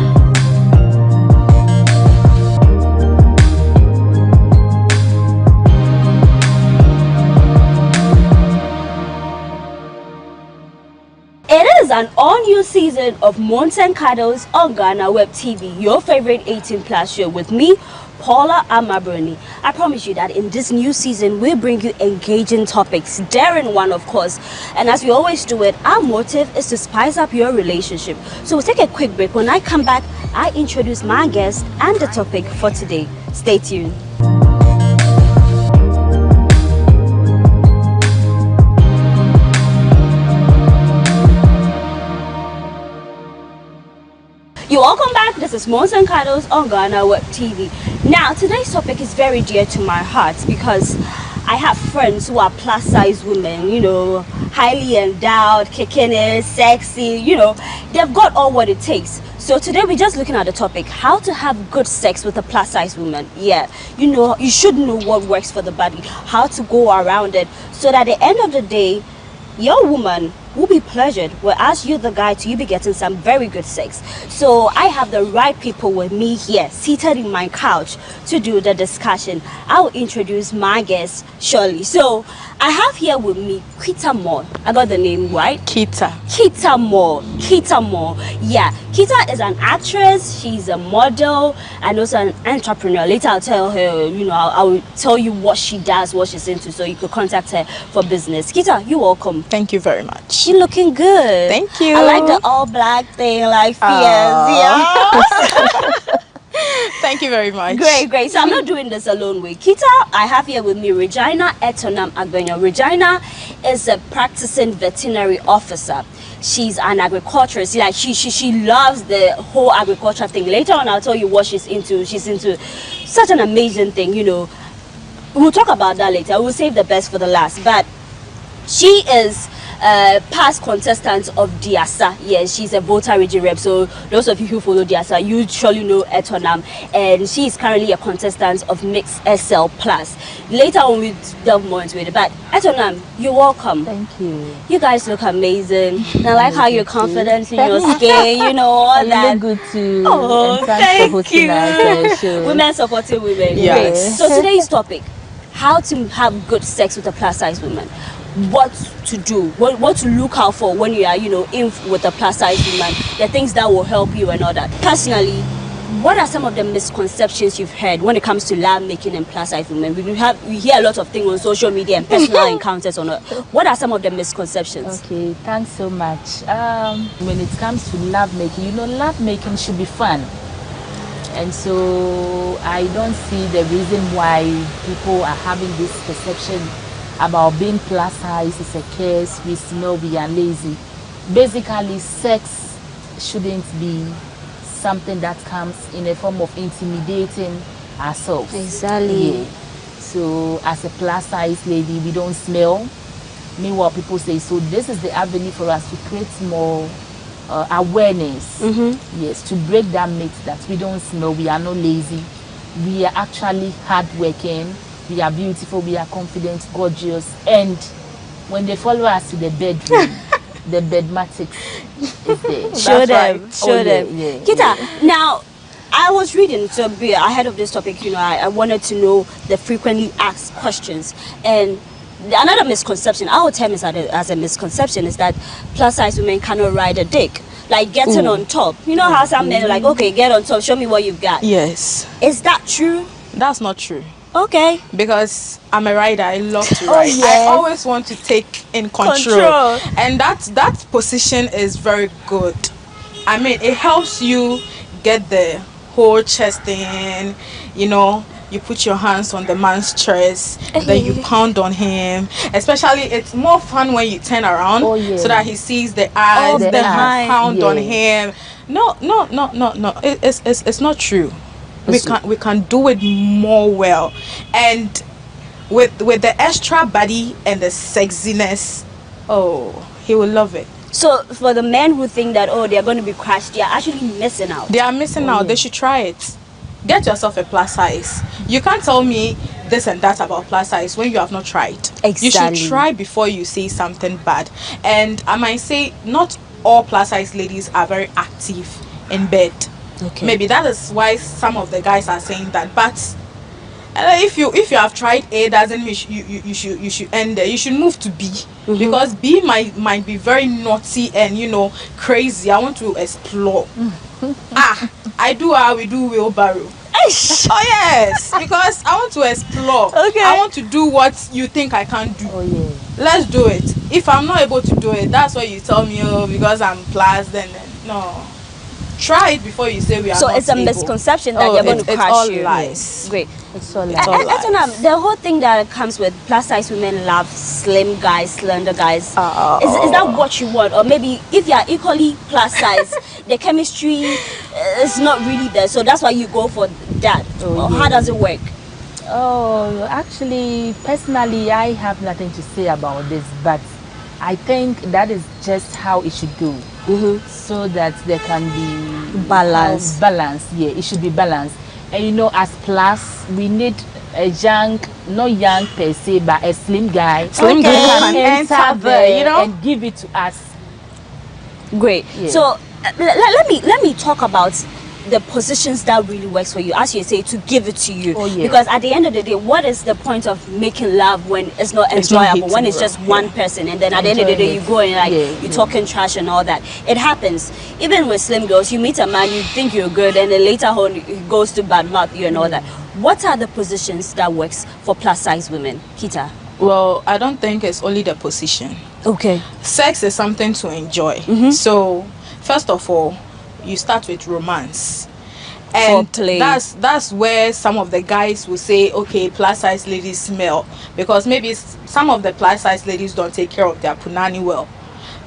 V: It is an all-new season of Monts and Cuddles on GhanaWeb TV, your favorite 18+ show with me, Paula Amabroni. I promise you that in this new season, we'll bring you engaging topics, daring one, of course. And as we always do it, our motive is to spice up your relationship. So we'll take a quick break. When I come back, I introduce my guest and the topic for today. Stay tuned. You're welcome back. This is Mons and Cuddles on GhanaWeb TV. Now, today's topic is very dear to my heart because I have friends who are plus size women, you know, highly endowed, kicking it, sexy, you know, they've got all what it takes. So today we're just looking at the topic, how to have good sex with a plus size woman. Yeah, you know, you should know what works for the body, how to go around it, so that at the end of the day, your woman will be pleasured, whereas you, the guy, you be getting some very good sex. So I have the right people with me here, seated in my couch, to do the discussion. I will introduce my guest shortly. So I have here with me Kita Moore. I got the name right? Kita Moore. Yeah, Kita is an actress, she's a model, and also an entrepreneur. Later I'll tell her, you know, I will tell you what she does, what she's into, so you could contact her for business. Kita, you're welcome.
K: Thank you very much.
V: She looking good.
K: Thank you.
V: I like the all black thing, like fierce. Yeah.
K: Thank you very much.
V: Great. So I'm not doing this alone with Kita. I have here with me Regina Etonam Agbenyo. Regina is a practicing veterinary officer. She's an agriculturist. Like she loves the whole agriculture thing. Later on, I'll tell you what she's into. She's into such an amazing thing, you know. We'll talk about that later. We'll save the best for the last. But she is past contestant of Diasa. Yes, she's a voter region rep. So those of you who follow Diasa, you surely know Etonam, and she is currently a contestant of Mix SL Plus. Later on, we delve more into it. But Etonam, you're welcome.
R: Thank you.
V: You guys look amazing. And I like how you're confident in your skin. You know all that.
R: You look good too.
V: Oh, thank you. Women supporting women.
K: Yes.
V: Great. So today's topic: how to have good sex with a plus size woman. What to do, what to look out for when you are, you know, in with a plus size woman, the things that will help you and all that. Personally, what are some of the misconceptions you've heard when it comes to love making and plus size women? We hear a lot of things on social media and personal encounters on it. What are some of the misconceptions?
R: Okay, thanks so much. When it comes to love making, you know, love making should be fun. And so I don't see the reason why people are having this perception about being plus size is a curse, we are lazy. Basically, sex shouldn't be something that comes in a form of intimidating ourselves.
V: Exactly.
R: Yeah. So as a plus size lady, we don't smell. Meanwhile, people say, so this is the avenue for us to create more awareness. Yes, to break that myth that we don't smell, we are not lazy. We are actually hardworking. We are beautiful, we are confident, gorgeous, and when they follow us to the bedroom, the bedmatics is there.
V: Show them.
R: Yeah,
V: Kita, now, I was reading, so ahead of this topic, you know, I wanted to know the frequently asked questions. And another misconception, I would term it as a misconception, is that plus size women cannot ride a dick. Like getting on top. You know how some men are like, okay, get on top, show me what you've got.
K: Yes.
V: Is that true?
K: That's not true.
V: Okay.
K: Because I'm a rider, I love to ride.
V: Yes.
K: I always want to take in control. And that position is very good. I mean, it helps you get the whole chest in, you know, you put your hands on the man's chest, then you pound on him. Especially, it's more fun when you turn around so that he sees the eyes, then you pound on him. No. It's not true. We can do it more well, and with the extra body and the sexiness, oh, he will love it.
V: So for the men who think that they're going to be crushed, they are actually missing out.
K: They are missing out. They should try it. Get yourself a plus size. You can't tell me this and that about plus size when you have not tried.
V: Exactly.
K: You should try before you say something bad. And I might say not all plus size ladies are very active in bed.
V: Okay.
K: Maybe that is why some of the guys are saying that. But if you have tried A, doesn't mean you should end there. You should move to B, because B might be very naughty and, you know, crazy. I want to explore. We do wheelbarrow. Oh yes, because I want to explore.
V: Okay.
K: I want to do what you think I can't do.
V: Oh yeah.
K: Let's do it. If I'm not able to do it, that's why you tell me, oh, because I'm plus, then no. Try it before you say we are
V: so
K: not
V: it's a
K: able.
V: misconception that they're going to
K: it's
V: crash
K: all
V: you.
K: lies.
V: Great.
K: It's all
V: I
K: lies.
V: don't know. The whole thing that comes with plus size women love slim guys, slender guys. Is that what you want? Or maybe if you are equally plus size, the chemistry is not really there. So that's why you go for that. Or how does it work?
R: Oh, actually, personally, I have nothing to say about this, but I think that is just how it should go. So that there can be balance. Balance, yeah, it should be balanced. And you know, as plus, we need a young, not young per se, but a slim guy.
V: Slim guy
R: can
V: enter
R: enter
V: there,
R: there,
V: you know?
R: and give it to us.
V: Great.
R: Yeah.
V: So let me talk about the positions that really works for you, as you say, to give it to you. Because at the end of the day, what is the point of making love when it's not enjoyable, when it's just one person, and then at the end of the day you go and like you're talking trash and all that? It happens. Even with slim girls, you meet a man, you think you're good, and then later on he goes to badmouth you and all that. What are the positions that works for plus size women, Kita?
K: Well, I don't think it's only the position.
V: Okay.
K: Sex is something to enjoy. So, first of all, you start with romance. And that's where some of the guys will say, okay, plus size ladies smell. Because maybe some of the plus size ladies don't take care of their punani well.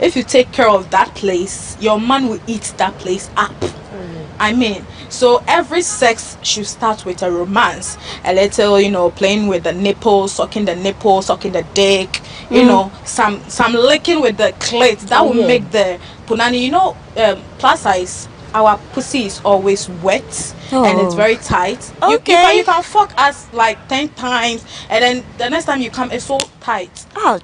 K: If you take care of that place, your man will eat that place up. I mean, so every sex should start with a romance. A little, you know, playing with the nipple, sucking the dick, you know, some licking with the clit. That will make the punani, you know, plus size, our pussy is always wet and it's very tight. You can fuck us like 10 times, and then the next time you come, it's so tight.
V: Ouch.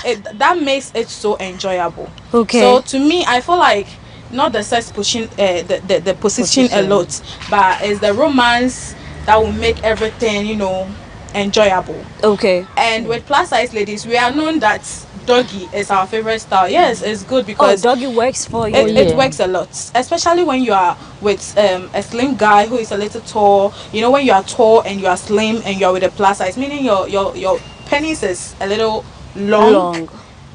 K: And that makes it so enjoyable.
V: Okay.
K: So to me, I feel like not the sex pushing, the position a lot, but it's the romance that will make everything, you know, enjoyable.
V: Okay.
K: And with plus size ladies, we are known that doggy is our favorite style. Yes, it's good because
V: doggy works for you.
K: It works a lot, especially when you are with a slim guy who is a little tall. You know, when you are tall and you are slim and you are with a plus size, meaning your penis is a little long.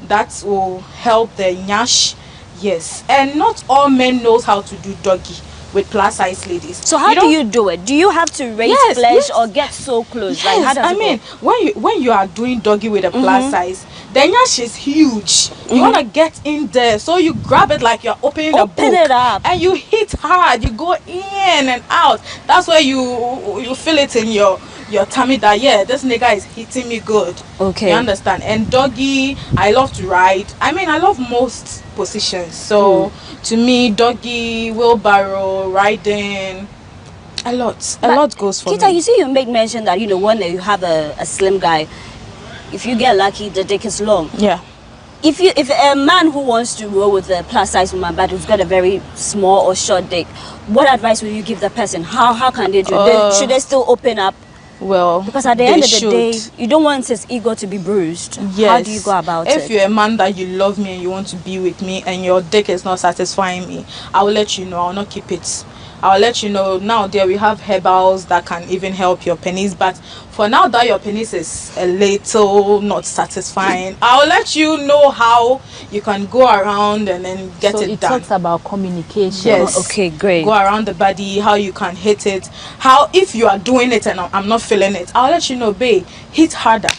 K: That will help the nyash. Yes, and not all men knows how to do doggy with plus size ladies.
V: So how do you do it? Do you have to raise flesh or get so close?
K: Yes,
V: like, how does
K: I mean, when you are doing doggy with a plus size, the nyash is huge. You want to get in there, so you grab it like you're opening a book.
V: It up.
K: And you hit hard. You go in and out. That's where you feel it in your tummy that, yeah, this nigga is hitting me good.
V: Okay.
K: You understand? And doggy, I love to ride. I mean, I love most positions. So to me, doggy, wheelbarrow, riding, a lot goes for
V: Kita,
K: me.
V: you see, you made mention that, you know, when you have a slim guy, if you get lucky, the dick is long.
K: Yeah.
V: If a man who wants to roll with a plus size woman but who's got a very small or short dick, what advice will you give the person? How can they do it? Should they still open up?
K: Well,
V: because at the end of the day, you don't want his ego to be bruised.
K: Yes.
V: How do you go about it?
K: If you're a man that you love me and you want to be with me and your dick is not satisfying me, I will let you know. I will not keep it. I'll let you know. Now there we have herbals that can even help your penis, but for now that your penis is a little not satisfying, I'll let you know how you can go around and then get it done.
R: So it talks about communication.
K: Yes.
V: Okay, great.
K: Go around the body, how you can hit it, how if you are doing it and I'm not feeling it, I'll let you know, babe, hit harder,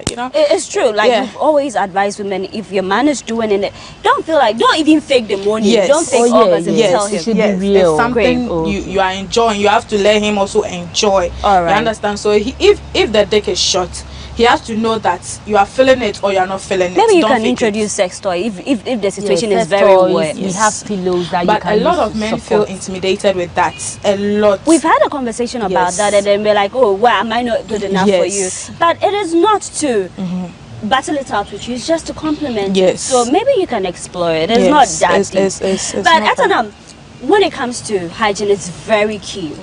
K: you know.
V: It's true. Like we've always advised women, if your man is doing it, don't even fake the money.
K: Yes.
V: Don't fake orgasm. Tell him.
R: It should be real.
K: It's something you are enjoying. You have to let him also enjoy.
V: All right.
K: You understand? So if the dick is short, he has to know that you are feeling it or you are not feeling it.
V: Maybe you can introduce sex toy if the situation is very wet.
R: We have pillows that
K: but
R: you can
K: a lot of men feel intimidated with that. A lot.
V: We've had a conversation about that, and then we're like, oh, well, am I not good enough for you? But it is not to battle it out with you. It's just to compliment you. So maybe you can explore it. It's not that deep. But I don't know. When it comes to hygiene, it's very key.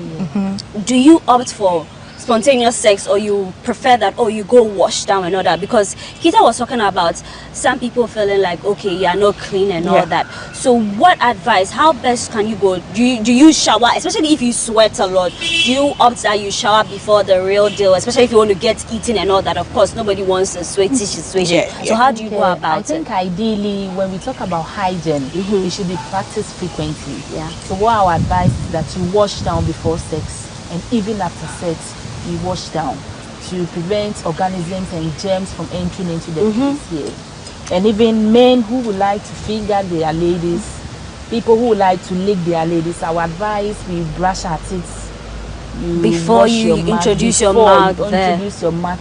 V: Do you opt for spontaneous sex, or you prefer that, or you go wash down and all that? Because Kita was talking about some people feeling like, okay, you are not clean and all that. So what advice, how best can you go? Do you shower, especially if you sweat a lot? Do you opt that you shower before the real deal, especially if you want to get eaten and all that? Of course, nobody wants a sweaty situation. So how do you go about it?
R: I think ideally, when we talk about hygiene, it should be practiced frequently. So what our advice is that you wash down before sex, and even after sex, you wash down to prevent organisms and germs from entering into the place here. And even men who would like to finger their ladies, people who would like to lick their ladies, our advice, we brush our teeth.
V: Before you introduce your mouth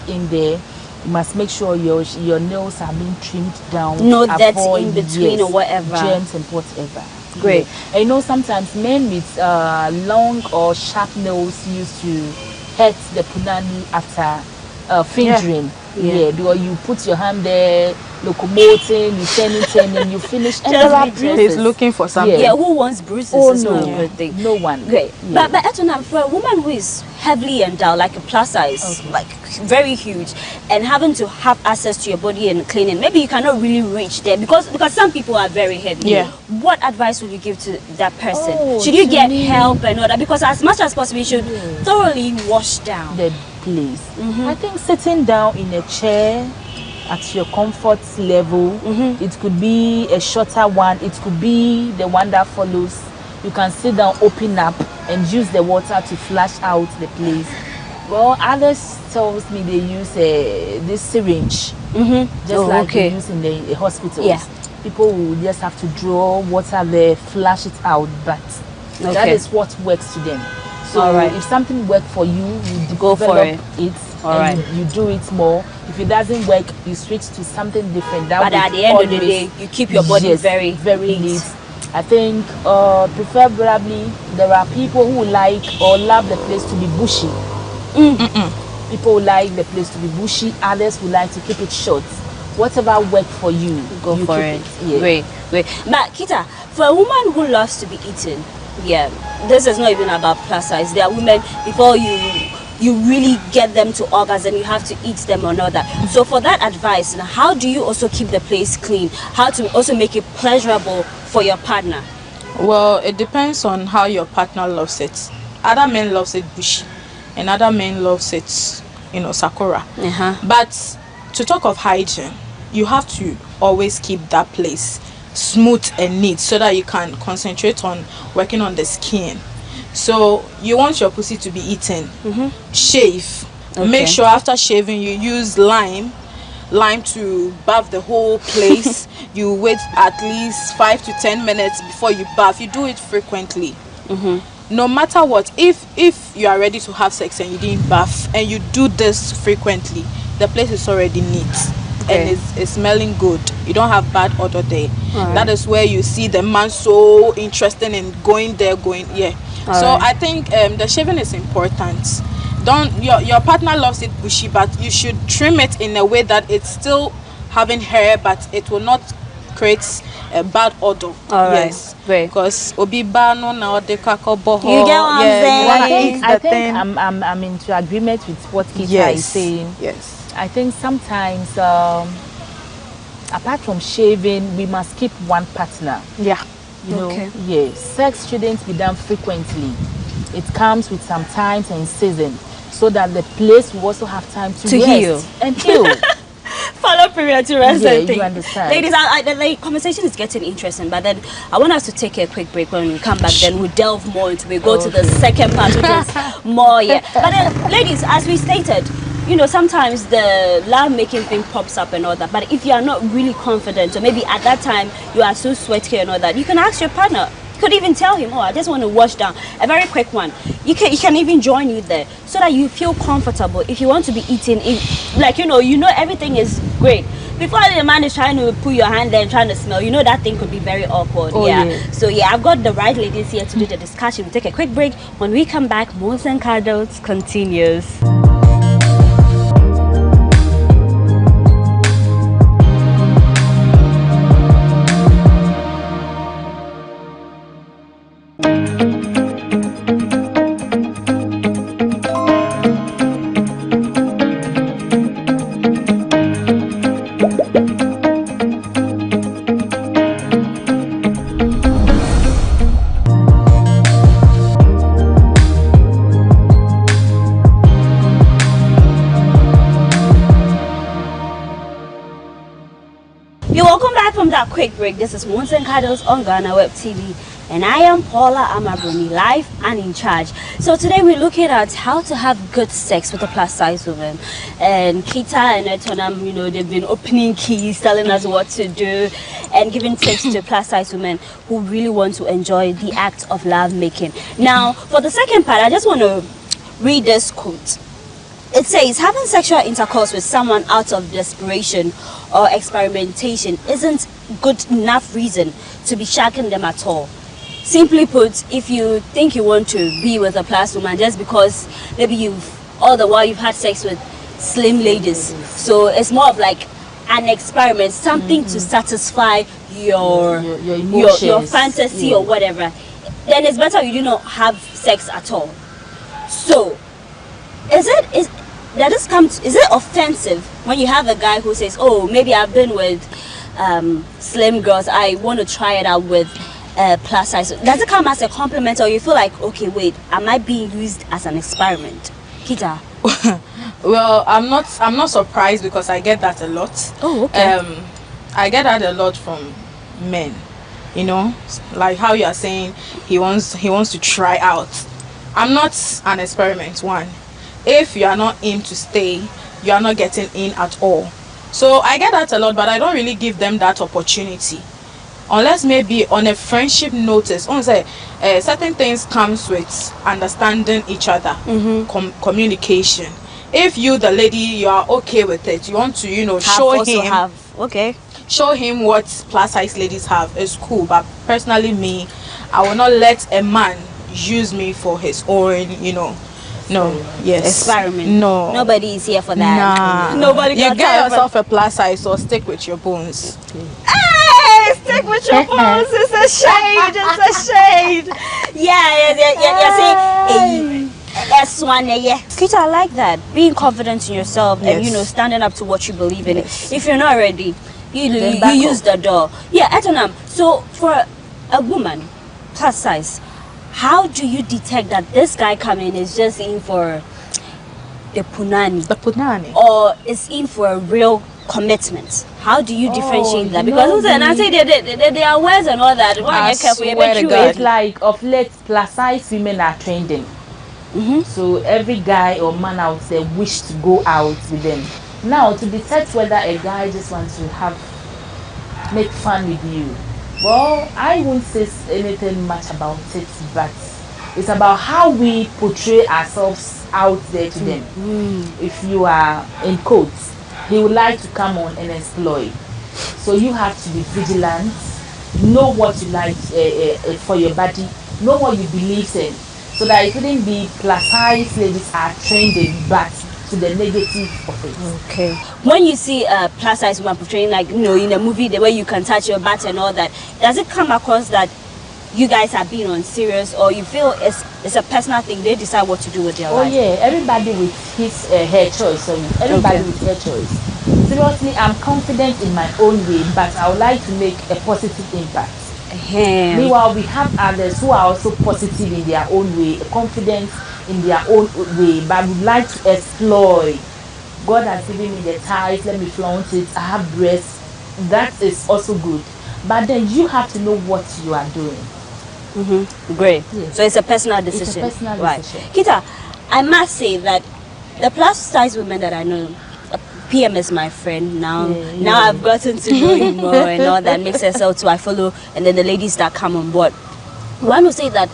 R: in there, you must make sure your nails are being trimmed down.
V: No dirt in between or whatever.
R: Germs and whatever.
V: Great.
R: And you know, sometimes men with long or sharp nails used to hurt the punani after fingering. Because you put your hand there, locomoting, you turn it, and you finish. And there are bruises.
K: He's looking for something.
V: Who wants bruises?
R: Oh, no. No one.
V: Great. But Etona, for a woman who is heavily endowed, like a plus size, like very huge, and having to have access to your body and cleaning, maybe you cannot really reach there because some people are very heavy. What advice would you give to that person? Should you get help and all that? Because as much as possible, you should thoroughly wash down
R: the place. I think sitting down in a chair at your comfort level, it could be a shorter one, it could be the one that follows. You can sit down, open up, and use the water to flush out the place. Well, others tells me they use this syringe, just like they use in the hospitals. People will just have to draw water there, flush it out, but that is what works to them. So if something works for you, you go for it. You do it more. If it doesn't work, you switch to something different. But
V: at the end of the day, you keep your body very neat.
R: I think preferably there are people who like or love the place to be bushy. People like the place to be bushy, others would like to keep it short. Whatever works for you,
V: go for it. Great. But Kita, for a woman who loves to be eaten, this is not even about plus size. There are women, before you really get them to orgasm, you have to eat them or not that. So for that advice, how do you also keep the place clean? How to also make it pleasurable for your partner?
K: Well, it depends on how your partner loves it. Other men loves it bushy, and other men loves it, sakura. But to talk of hygiene, you have to always keep that place smooth and neat so that you can concentrate on working on the skin. So you want your pussy to be eaten. Shave. Make sure after shaving you use lime to bath the whole place. You wait at least 5 to 10 minutes before you bath. You do it frequently. No matter what, if you are ready to have sex and you didn't bath and you do this frequently, the place is already neat and it's smelling good. You don't have bad odor there. That is where you see the man so interested in going there. So I think the shaving is important. Your partner loves it bushy, but you should trim it in a way that it's still having hair, but it will not create a bad odor. Because obiba no na odeka boho.
V: You get what I'm saying?
R: I think I'm into agreement with what Kita is saying. I think sometimes apart from shaving, we must keep one partner. Sex shouldn't be done frequently. It comes with some time and season, so that the place will also have time to
V: heal
R: and heal.
V: Follow period to rest.
R: You understand.
V: Ladies, the conversation is getting interesting, but then I want us to take a quick break. When we come back, then we'll delve more into it. We go to the second part, which is more. But then, ladies, as we stated, sometimes the love making thing pops up and all that, but if you are not really confident, or maybe at that time you are so sweaty and all that, you can ask your partner. You could even tell him, I just want to wash down. A very quick one. He can even join you there so that you feel comfortable. If you want to be eating, everything is great. Before the man is trying to put your hand there and trying to smell, that thing could be very awkward. So I've got the right ladies here to do the discussion. We'll take a quick break. When we come back, Moles and Cuddles continues. You're welcome back from that quick break. This is Moons and Cuddles on GhanaWeb TV. And I am Paula Amabroni, live and in charge. So today we're looking at how to have good sex with a plus size woman. And Kita and Etonam, you know, they've been opening keys, telling us what to do, and giving tips to plus size women who really want to enjoy the act of love making. Now, for the second part, I just want to read this quote. It says, having sexual intercourse with someone out of desperation or experimentation isn't good enough reason to be shagging them at all. Simply put, if you think you want to be with a plus woman just because maybe all the while you've had sex with slim ladies, so it's more of like an experiment, something to satisfy your fantasy or whatever, then it's better you do not have sex at all. So, is it offensive when you have a guy who says, oh, maybe I've been with slim girls, I want to try it out with plus size? Does it come as a compliment, or you feel like, okay, wait, am I being used as an experiment? Kita?
K: Well, I'm not surprised, because I get that a lot.
V: Oh, okay.
K: I get that a lot from men, you know, like how you are saying he wants to try out. I'm not an experiment. One, if you are not in to stay, you are not getting in at all. So I get that a lot, but I don't really give them that opportunity. Unless maybe on a friendship notice, certain things comes with understanding each other, communication. If you, the lady, you are okay with it, you want to, you know, show him what plus size ladies have, is cool. But personally, me, I will not let a man use me for his own, you know. No, yes.
V: Experiment.
K: No.
V: Nobody is here for that.
K: Nah.
V: Nobody.
K: You get yourself a plus size, so stick with your bones.
V: Hey, stick with your bones. It's a shade. It's a shade. Yeah. Kita, I like that. Being confident in yourself and, you know, standing up to what you believe in. If you're not ready, you use the door. Yeah, Etonam. So for a woman plus size, how do you detect that this guy coming is just in for the punani? Or is in for a real commitment? How do you differentiate that? Because I say they are words and all that.
R: It's like of late plus size women are trending. So every guy or man out there wish to go out with them. Now, to detect whether a guy just wants to make fun with you, well, I won't say anything much about it, but it's about how we portray ourselves out there to them. If you are in quotes, he would like to come on and exploit. So you have to be vigilant, know what you like for your body, know what you believe in, so that it wouldn't be plus size ladies are trending, but to the negative of it.
V: Okay. When you see a plus size woman portraying, like, you know, in a movie, the way you can touch your butt and all that, does it come across that you guys are being on serious, or you feel it's a personal thing, they decide what to do with their life?
R: Oh yeah, everybody with his her choice. Everybody with her choice. Seriously, I'm confident in my own way, but I would like to make a positive impact. Meanwhile, we have others who are also positive in their own way, confident in their own way, but would like to exploit. God has given me the thighs, let me flaunt it. I have breasts, that is also good. But then you have to know what you are doing.
V: Great.
R: Yes.
V: So it's a personal decision.
R: It's a personal decision.
V: Kita, I must say that the plus size women that I know, PM is my friend now. Now I've gotten to know you more and all that makes sense. So I follow, and then the ladies that come on board. One will say that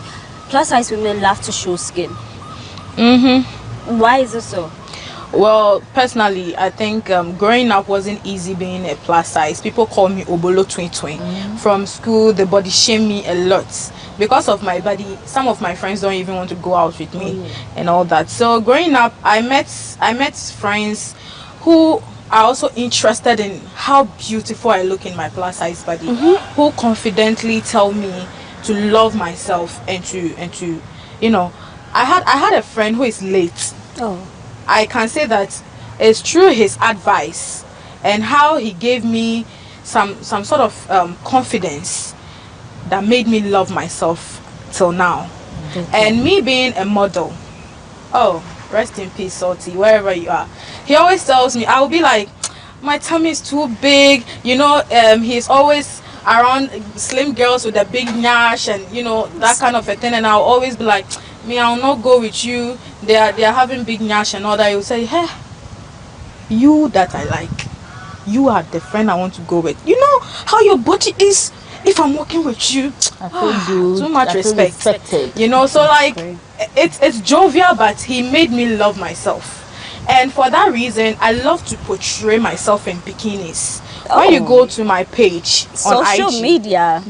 V: plus size women love to show skin. Why is it so?
K: Well, personally, I think growing up wasn't easy being a plus size. People call me Obolo Twin. From school, they body shame me a lot. Because of my body, some of my friends don't even want to go out with me and all that. So growing up, I met friends who are also interested in how beautiful I look in my plus size body, who confidently tell me to love myself and to you know, I had a friend who is late. I can say that it's through his advice and how he gave me some sort of confidence that made me love myself till now. And me being a model, rest in peace, Salty, wherever you are. He always tells me, I will be like, my tummy is too big. You know, he's always around slim girls with a big nyash and you know that kind of a thing. And I'll always be like, me, I'll not go with you. They are having big nyash and all that. He'll say, hey, you that I like, you are the friend I want to go with. You know how your body is. If I'm working with you,
R: I feel good.
K: Too much
R: I feel
K: respect.
R: respected.
K: You know, so like it's jovial, but he made me love myself. And for that reason, I love to portray myself in bikinis. When you go to my page on
V: social
K: IG,
V: media,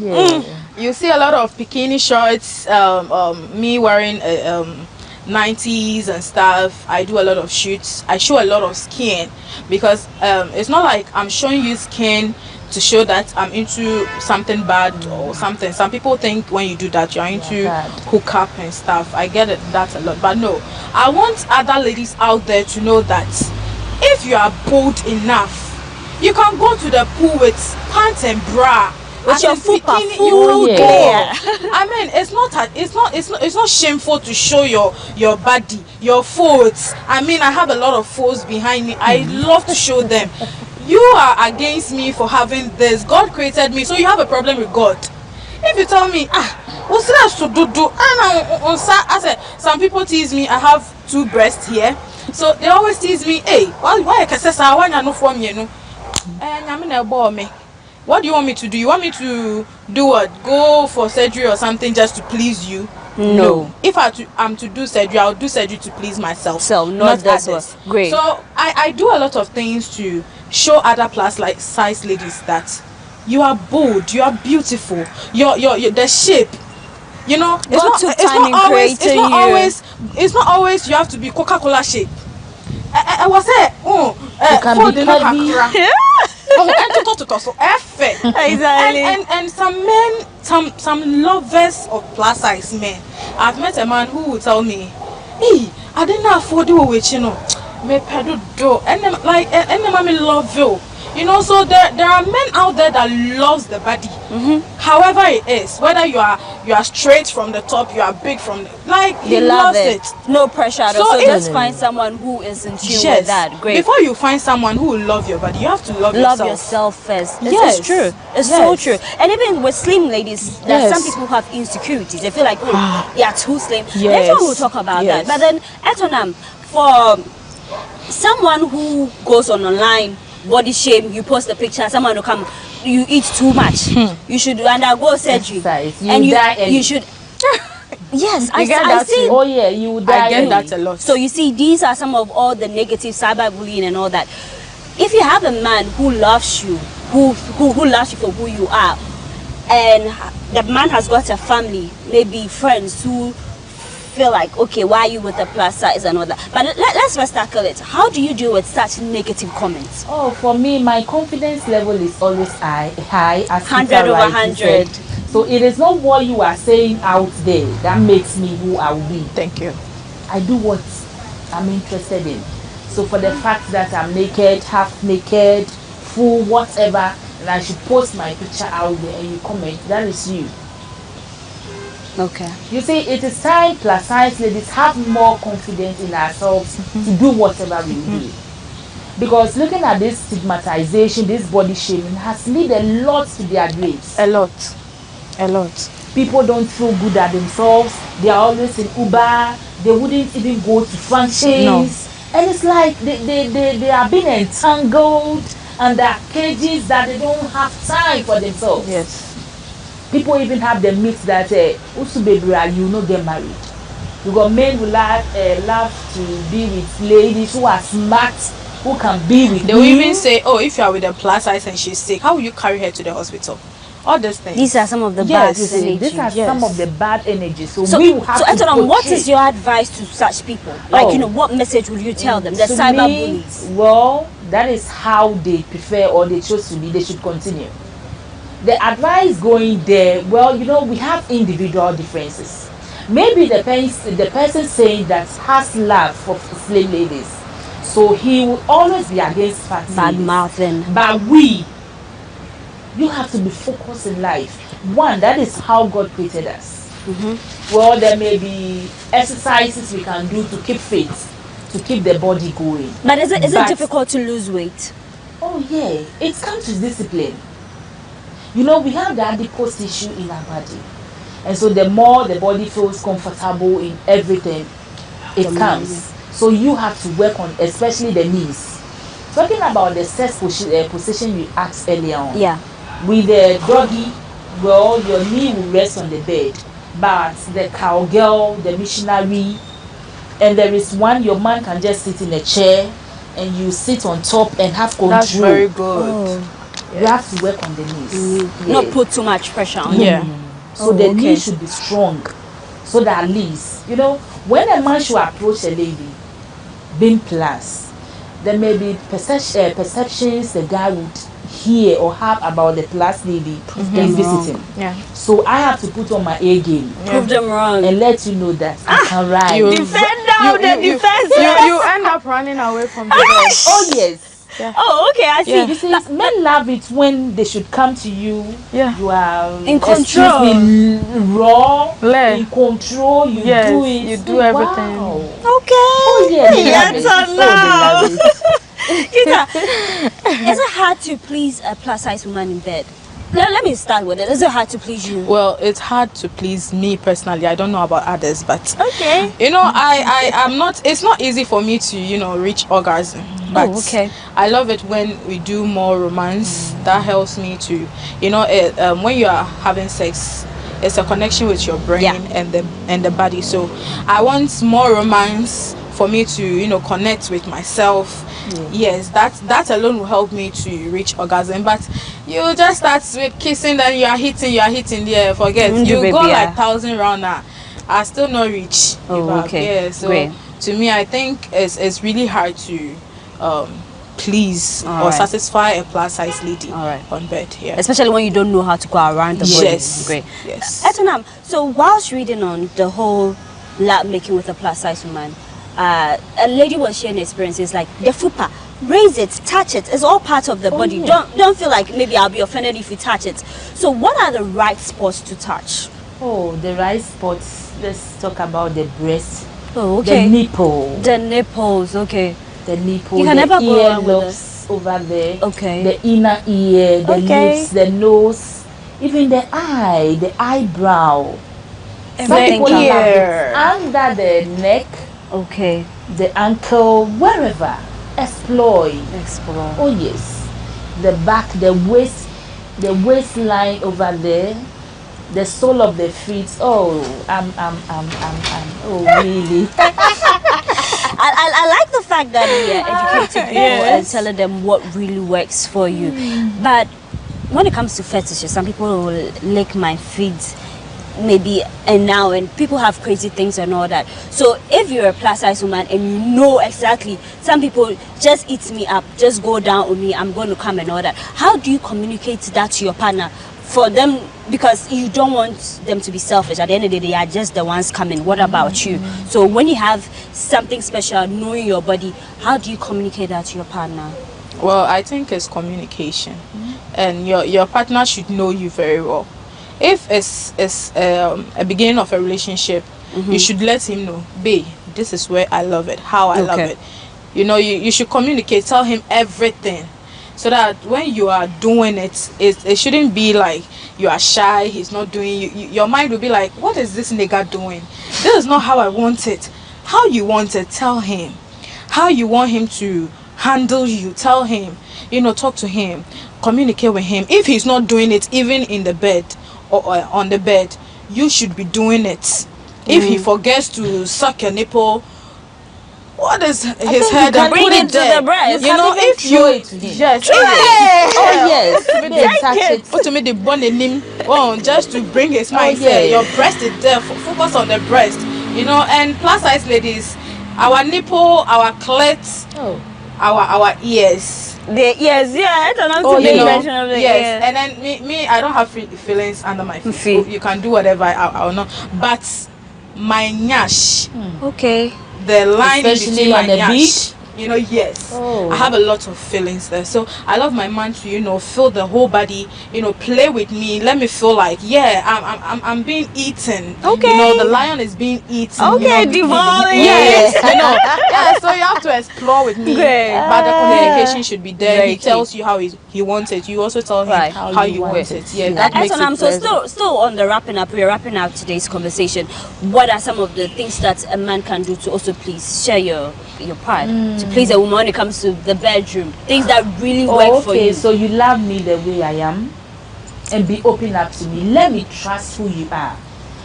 K: you see a lot of bikini shorts, me wearing 90s and stuff. I do a lot of shoots. I show a lot of skin because it's not like I'm showing you skin to show that I'm into something bad or something. Some people think when you do that you're into hookup and stuff. I get it, that a lot, but no, I want other ladies out there to know that if you are bold enough, you can go to the pool with pants and bra with your fupa full. I mean, it's not shameful to show your body, your folds. I mean, I have a lot of folds behind me. I love to show them. You are against me for having this. God created me, so you have a problem with God. If you tell me, what's that to do? I said, some people tease me. I have 2 breasts here, so they always tease me. Hey, why can say why not for me? You know, and I'm in a ball me. What do you want me to do? You want me to do what? Go for surgery or something just to please you? No. If I'm to do surgery, I'll do surgery to please myself. So not others.
V: Great.
K: So I do a lot of things to show other plus like size ladies that you are bold, you are beautiful, you're the shape. You know, it's not always you have to be Coca-Cola shape. I was saying,
R: you can be
K: exactly. And some men, some lovers of plus size men. I've met a man who will tell me, hey, I didn't afford you with you know, me pedo do, and then like and then mommy love you. You know, so there are men out there that loves the body, however it is. Whether you are straight from the top, you are big from the, like
V: they love it. No pressure at all. So just find someone who is in tune with that. Great.
K: Before you find someone who will love your body, you have to love
V: yourself first. This is true. It's so true. And even with slim ladies, there are some people who have insecurities. They feel like, oh, yeah, too slim. Later we'll talk about that. But then, Etonam, for someone who goes online, body shame, you post a picture, someone will come, you eat too much, you should undergo surgery, and you should yes, I see.
R: Oh yeah, you would die.
K: I get that a lot.
V: So you see, these are some of all the negative cyberbullying and all that. If you have a man who loves you, who loves you for who you are, and the man has got a family, maybe friends who feel like, okay, why are you with the plus size and all that? But let's first tackle it. How do you deal with such negative comments?
R: Oh, for me, my confidence level is always high as
V: 100 over 100.
R: So it is not what you are saying out there that makes me who I will be.
K: Thank you.
R: I do what I'm interested in. So for the fact that I'm naked, half naked, full, whatever, and I should post my picture out there and you comment, that is you.
V: Okay.
R: You see, it is time plus size ladies have more confidence in ourselves to do whatever we do. Because looking at this stigmatization, this body shaming has led a lot to their graves.
K: A lot.
R: People don't feel good at themselves. They are always in Uber. They wouldn't even go to functions.
K: No.
R: And it's like they are being entangled and there are cages that they don't have time for themselves.
K: Yes.
R: People even have the myth that you not get married. You got men who love to be with ladies who are smart, who can be with
K: They will even say, oh, if you are with a plus size and she's sick, how will you carry her to the hospital? All these things.
V: These are some of the bad energies.
R: These are some of the bad energies. So
V: we will have to what is your advice to such people? Like, you know, what message would you tell them? The cyber bullies.
R: Well, that is how they prefer or they chose to be. They should continue. The advice going there, well, you know, we have individual differences. Maybe the person saying that has love for slim ladies, so he will always be against bad
V: mouthing.
R: But you have to be focused in life. One, that is how God created us. Well, there may be exercises we can do to keep fit, to keep the body going.
V: But is it difficult to lose weight?
R: Oh yeah, it comes to discipline. You know, we have the adipose tissue in our body, and so the more the body feels comfortable in everything, it comes. So you have to work on, especially the knees. Talking about the sex position you asked earlier on.
V: Yeah.
R: With the doggy, well, your knee will rest on the bed, but the cowgirl, the missionary, and there is one your man can just sit in a chair and you sit on top and have control.
K: That's very good.
R: You have to work on the knees.
V: Not put too much pressure on
R: Yeah.
V: them.
R: So the knee should be strong, so that at least, you know, when a man should approach a lady, being plus, there may be perceptions the guy would hear or have about the plus lady in visiting.
K: Yeah.
R: So I have to put on my A game.
V: Prove them wrong.
R: And let you know that I can ride.
K: You
V: defense.
K: end up running away from the bed.
R: Oh yes.
K: Yeah.
V: Oh, okay, I see.
R: You see, men love it when they should come to you.
K: Yeah.
R: You are
V: in control.
R: Raw. In control. You do it.
K: You do everything.
R: Wow.
V: Okay.
R: Oh yeah.
V: Yes, Is it hard to please a plus size woman in bed? Let me start with it. Is it hard to please you?
K: Well, it's hard to please me personally. I don't know about others, but
V: okay.
K: You know, I'm not. It's not easy for me to, you know, reach orgasm. But I love it when we do more romance. That helps me to, you know, when you are having sex, it's a connection with your brain and the body. So I want more romance for me to, you know, connect with myself. Yes, that alone will help me to reach orgasm. But you just start with kissing, then you are hitting there. Forget you go like 1,000 round now. I still not reach. Yeah, so to me, I think it's really hard to please or satisfy a plus size lady on bed. Yeah,
V: especially when you don't know how to go around the body.
K: Yes,
V: great.
K: Yes.
V: Etonam, so whilst reading on the whole lap making with a plus size woman, a lady was sharing experiences like the fupa, raise it, touch it. It's all part of the body.
K: Yeah.
V: Don't feel like maybe I'll be offended if you touch it. So what are the right spots to touch?
R: Oh, the right spots. Let's talk about the breast.
V: Oh, okay.
R: The nipple.
V: The nipples. Okay.
R: The nipple.
V: You can
R: the
V: never go
R: ear
V: wrong with
R: lobes over there.
V: Okay.
R: The inner ear, the lips, the nose, even the eye, the eyebrow. Some people love it under the neck.
V: Okay.
R: The ankle, wherever. Explore. Oh yes. The back, the waist, the waistline over there, the sole of the feet. Oh, oh really?
V: I like the fact that we are educating people and telling them what really works for you. But when it comes to fetishes, some people will lick my feet maybe and now, and people have crazy things and all that. So if you're a plus size woman and you know exactly, some people just eat me up, just go down on me, I'm going to come and all that. How do you communicate that to your partner for them, because you don't want them to be selfish? At the end of the day, they are just the ones coming. What about you? So when you have something special, knowing your body, how do you communicate that to your partner?
K: Well, I think it's communication, and your partner should know you very well. If it's a beginning of a relationship, you should let him know, babe, this is where I love it, how I love it. You know, you should communicate, tell him everything, so that when you are doing it, it shouldn't be like you are shy, he's not doing your mind will be like, what is this nigga doing? This is not how I want it. How you want it, tell him. How you want him to handle you, tell him. You know, talk to him, communicate with him. If he's not doing it, even in the bed or on the bed, you should be doing it. If he forgets to suck your nipple, what is his head and
V: bring
K: put
V: it
K: it
V: to
K: there?
V: the breast.
K: You know, if you yes, put me the bone in him, just to bring his mind there. Your breast is there. Focus on the breast. You know, and plus size ladies, our nipple, our clit, our ears.
V: The ears,
K: yes, and then me, I don't have feelings under my feet. You can do whatever I will not, but my nyash,
V: okay,
K: the line
R: especially
K: between
R: on
K: my
R: the
K: nyash,
R: beach.
K: You know, yes.
V: Oh.
K: I have a lot of feelings there. So I love my man to, you know, feel the whole body, you know, play with me. Let me feel like, yeah, I'm being eaten.
V: Okay.
K: You know, the lion is being eaten.
V: Okay,
K: you know,
V: devouring.
K: Yes, you know. Yeah, so you have to explore with me.
V: Great.
K: But the communication should be there.
V: Very
K: He tells you how he wants it. You also tell him how you want it. Yeah, that makes it
V: so still on the wrapping up, we're wrapping up today's conversation. What are some of the things that a man can do to also please share your part to please a woman when it comes to the bedroom? Things that really work for you.
S: So you love me the way I am and be open up to me. Let me trust who you are.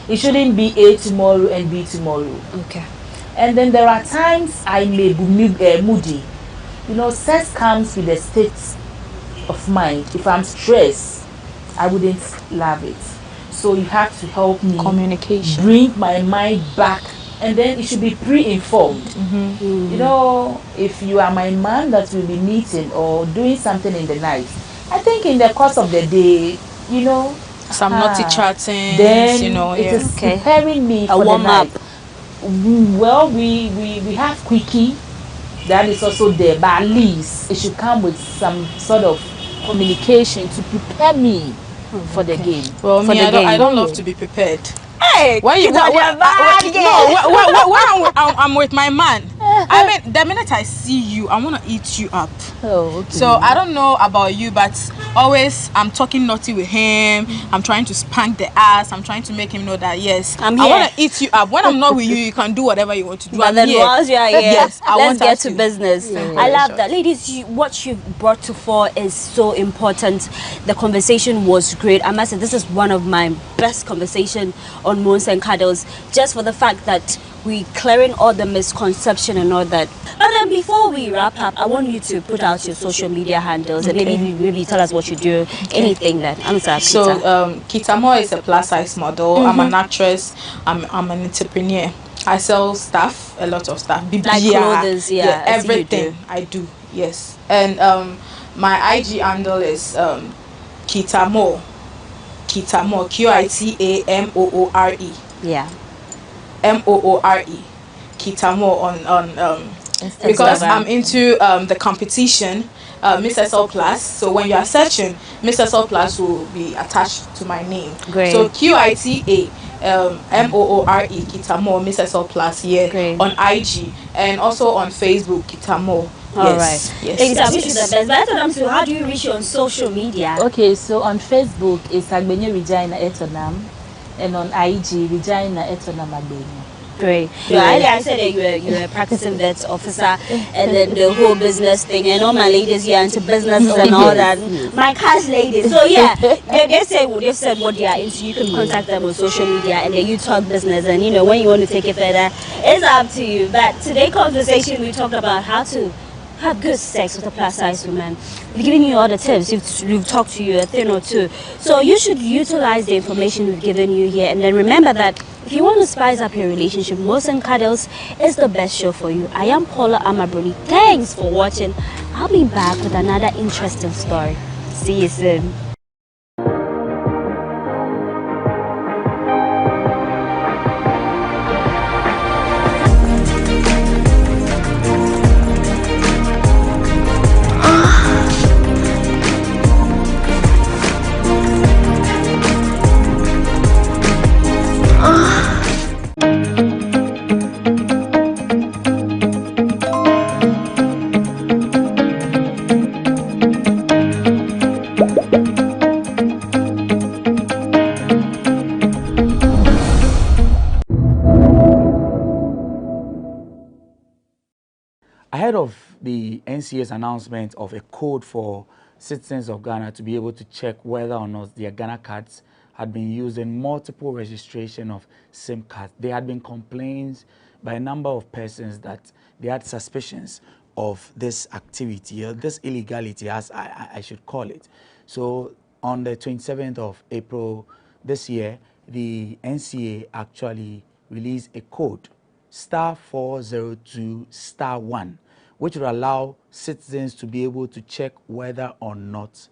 S: It shouldn't be A tomorrow and B tomorrow.
V: Okay.
S: And then there are times I may be moody. You know, sex comes with a state of mind. If I'm stressed, I wouldn't love it. So you have to help me
K: communication,
S: bring my mind back, and then it should be pre-informed. You know, if you are my man that will be meeting or doing something in the night, I think in the course of the day, you know,
K: some naughty chatting,
S: then
K: you know,
S: it is preparing me for the night. Well, we have quickie that is also there, but at least it should come with some sort of communication to prepare me for the game.
K: Well, me, I don't love to be prepared.
V: Hey,
K: when I'm with my man, I mean, the minute I see you, I want to eat you up.
S: Oh, okay.
K: So I don't know about you, but always I'm talking naughty with him. I'm trying to spank the ass. I'm trying to make him know that yes, I want to eat you up. When I'm not with you, you can do whatever you want to do.
V: But then once you are here,
K: yes,
V: let's get to business.
K: Yeah.
V: I love that, ladies. What you brought to fore is so important. The conversation was great. I must say this is one of my best conversations on Moons and Cuddles, just for the fact that we clearing all the misconception and all that. But then before we wrap up, I want you to put out your social media handles and maybe tell us what you do, anything that. I'm sorry.
K: So Kitamo is a plus size model. I'm an actress. I'm an entrepreneur. I sell stuff, a lot of stuff.
V: Like clothes,
K: everything I do. Yes, and my IG handle is Kitamo. Kitamo, Q-I-T-A-M-O-O-R-E.
V: Yeah.
K: M-O-O-R-E. Kitamo on because I'm into the competition, Miss SL Plus. So when you are searching, Miss SL Plus will be attached to my name.
V: Great.
K: So Q-I-T-A M-O-O-R-E Kitamo Miss SL Plus on IG and also on Facebook Kitamo.
V: Yes. Ladies, I wish you the best. But how do you reach you on social media?
S: Okay, so on Facebook it's Agbenyo Regina Etonam, and on IG Regina Etonam Agbenyo.
V: Great. I said that you're a practicing vets officer, and then the whole business thing, and all my ladies here into businesses and all that. My cash ladies. So yeah, they said what they are into. You can contact them on social media, and then you talk business. And you know when you want to take it further, it's up to you. But today's conversation we talked about how to have good sex with a plus size woman. We've given you all the tips. We've talked to you a thing or two. So you should utilize the information we've given you here. And then remember that if you want to spice up your relationship, Moons and Cuddles is the best show for you. I am Paula Amabroni. Thanks for watching. I'll be back with another interesting story. See you soon.
T: Ahead of the NCA's announcement of a code for citizens of Ghana to be able to check whether or not their Ghana cards had been used in multiple registration of SIM cards, there had been complaints by a number of persons that they had suspicions of this activity, or this illegality, as I should call it. So on the 27th of April this year, the NCA actually released a code, *402*1, which would allow citizens to be able to check whether or not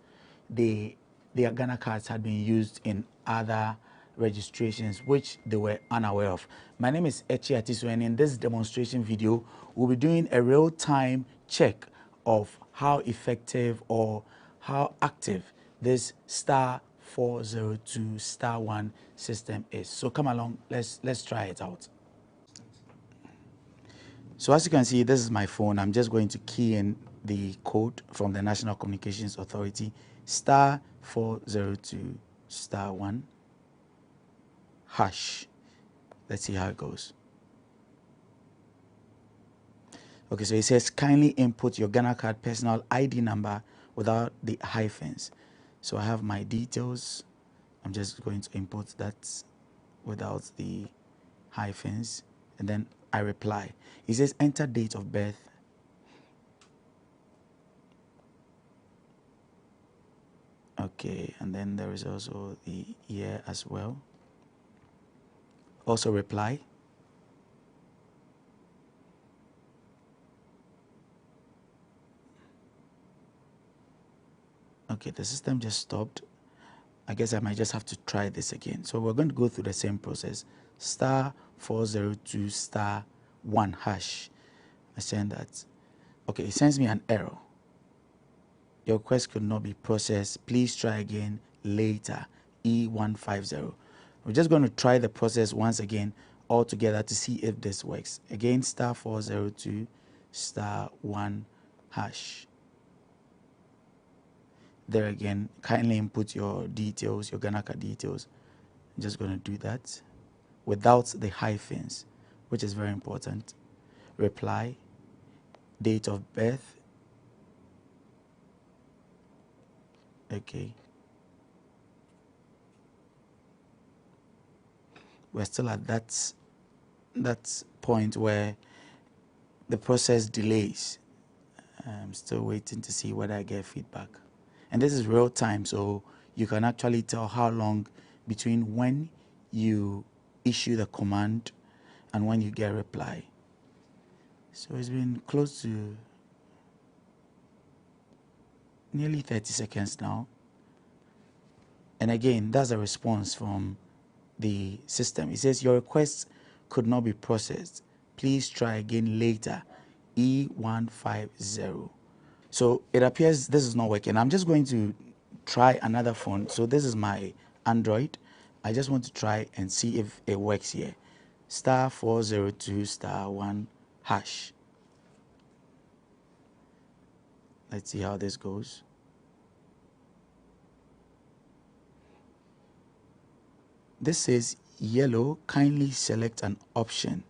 T: their Ghana cards had been used in other registrations which they were unaware of. My name is Artiste, and in this demonstration video, we'll be doing a real-time check of how effective or how active this *402*1 system is. So come along, let's try it out. So as you can see, this is my phone. I'm just going to key in the code from the National Communications Authority, *402*1 hash. Let's see how it goes. Okay, so it says kindly input your Ghana card personal ID number without the hyphens. So I have my details. I'm just going to input that without the hyphens, and then I reply. It says enter date of birth. Okay, and then there is also the year as well. Also reply. Okay, the system just stopped. I guess I might just have to try this again. So we're going to go through the same process. *402*1 hash. I send that. Okay, it sends me an error. Your request could not be processed. Please try again later. E150. We're just going to try the process once again all together to see if this works. Again, *402*1 hash. There again, kindly input your details, your Ghana card details. I'm just going to do that without the hyphens, which is very important. Reply, date of birth. Okay. We're still at that point where the process delays. I'm still waiting to see whether I get feedback. And this is real time, so you can actually tell how long between when you issue the command and when you get a reply. So it's been close to nearly 30 seconds now. And again, that's a response from the system. It says your request could not be processed. Please try again later. E150. So it appears this is not working. I'm just going to try another phone. So this is my Android. I just want to try and see if it works here. *402*1 hash. Let's see how this goes. This says yellow, kindly select an option.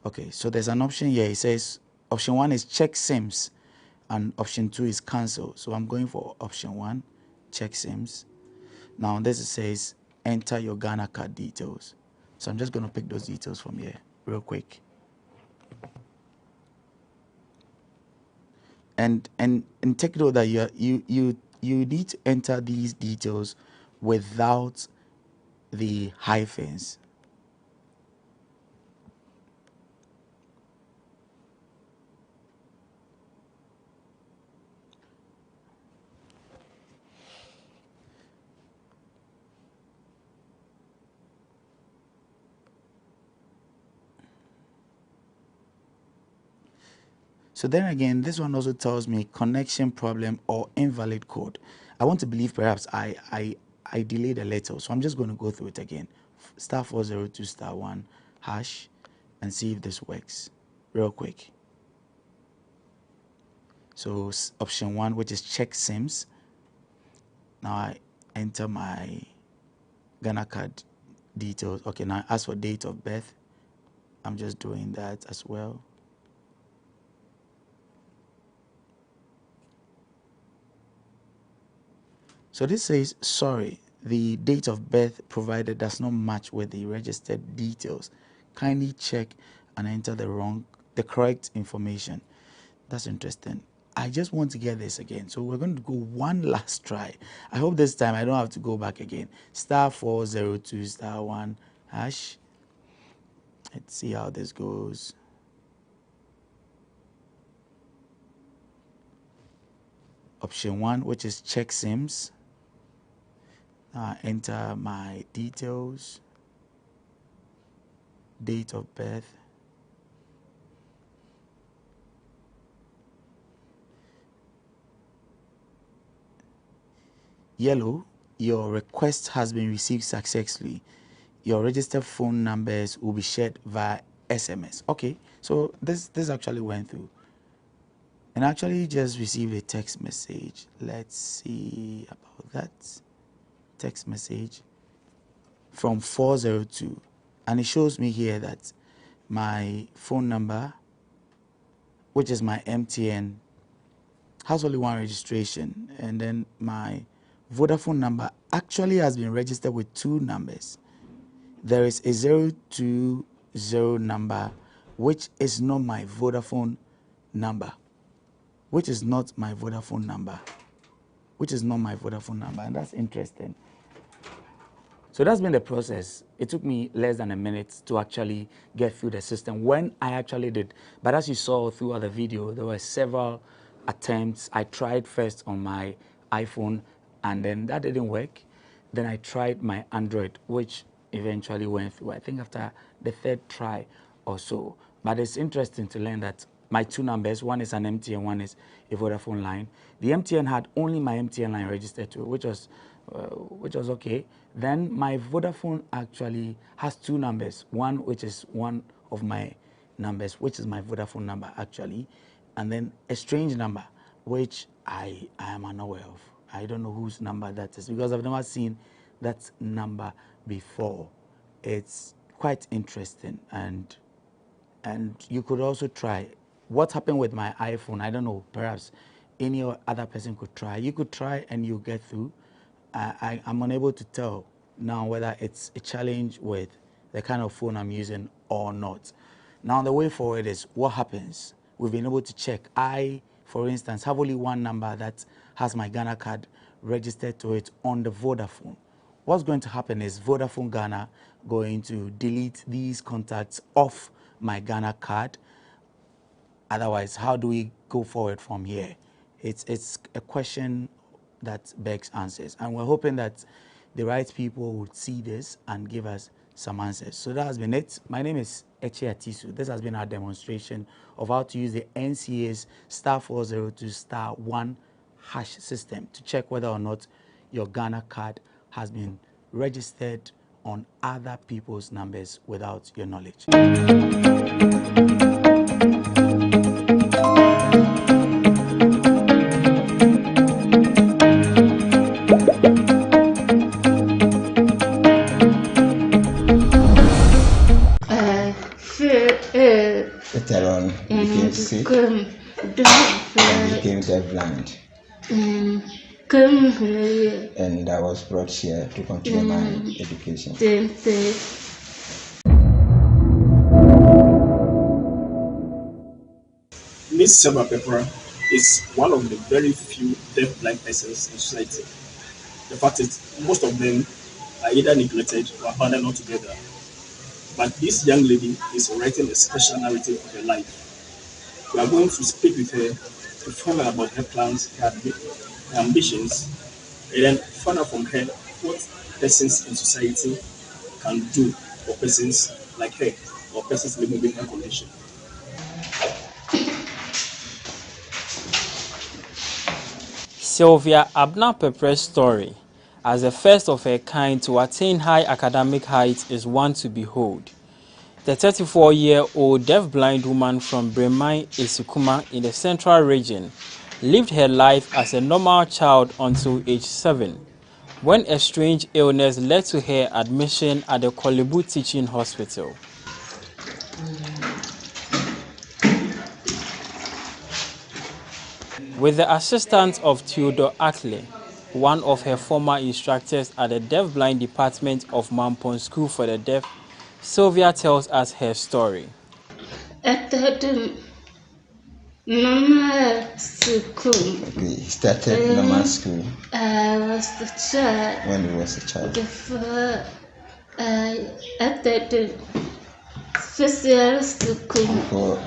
T: Okay, so there's an option here. It says option 1 is check SIMs and option 2 is cancel. So I'm going for option 1, check SIMs. Now this says enter your Ghana card details. So I'm just going to pick those details from here real quick. And take note that you need to enter these details without the hyphens. So then again, this one also tells me connection problem or invalid code. I want to believe perhaps I delayed a little, so I'm just going to go through it again. *402*1 hash and see if this works real quick. So option 1, which is check SIMs. Now I enter my Ghana card details. Okay, now as for date of birth, I'm just doing that as well. So this says, sorry, the date of birth provided does not match with the registered details. Kindly check and enter the correct information. That's interesting. I just want to get this again. So we're going to go one last try. I hope this time I don't have to go back again. *402*1 hash. Let's see how this goes. Option 1, which is check SIMs. Enter my details, date of birth, yellow, your request has been received successfully. Your registered phone numbers will be shared via SMS. Okay, so this actually went through. And actually just received a text message. Let's see about that. Text message from 402. And it shows me here that my phone number, which is my MTN, has only one registration. And then my Vodafone number actually has been registered with two numbers. There is a 020 number, which is not my Vodafone number. And that's interesting. So that's been the process. It took me less than a minute to actually get through the system when I actually did. But as you saw throughout the video, there were several attempts. I tried first on my iPhone, and then that didn't work. Then I tried my Android, which eventually went through, I think after the third try or so. But it's interesting to learn that my two numbers, one is an MTN, one is a Vodafone line. The MTN had only my MTN line registered to it, which was okay. Then my Vodafone actually has two numbers, one which is one of my numbers, which is my Vodafone number actually, and then a strange number, which I am unaware of. I don't know whose number that is because I've never seen that number before. It's quite interesting, and you could also try. What happened with my iPhone, I don't know, perhaps any other person could try. You could try and you get through. I'm unable to tell now whether it's a challenge with the kind of phone I'm using or not. Now the way forward is what happens. We've been able to check. I, for instance, have only one number that has my Ghana card registered to it on the Vodafone. What's going to happen is Vodafone Ghana going to delete these contacts off my Ghana card. Otherwise, how do we go forward from here? It's a question that begs answers. And we're hoping that the right people would see this and give us some answers. So that has been it. My name is Artiste. This has been our demonstration of how to use the NCA's *402*1# system to check whether or not your Ghana card has been registered on other people's numbers without your knowledge.
A: Later on, he became sick and became deafblind. And I was brought here to continue my education.
J: Miss Sylvia Pepper is one of the very few deaf-blind persons in society. The fact is, most of them are either neglected or abandoned altogether. But this young lady is writing a special narrative of her life. We are going to speak with her to find out about her plans, her ambitions, and then find out from her what persons in society can do for persons like her or persons living with her condition.
W: Sylvia Abna Pepper's story, as the first of her kind to attain high academic heights, is one to behold. The 34-year-old deaf-blind woman from Bremai, Esukuma in the central region lived her life as a normal child until age 7, when a strange illness led to her admission at the Kolebu Teaching Hospital. With the assistance of Theodore Ackley, one of her former instructors at the deaf-blind department of Mampon School for the Deaf, Sylvia tells us her story.
A: Normal school. Okay, he started normal school.
X: I was a child.
A: When he was a child.
X: Before I attended special school.
A: Before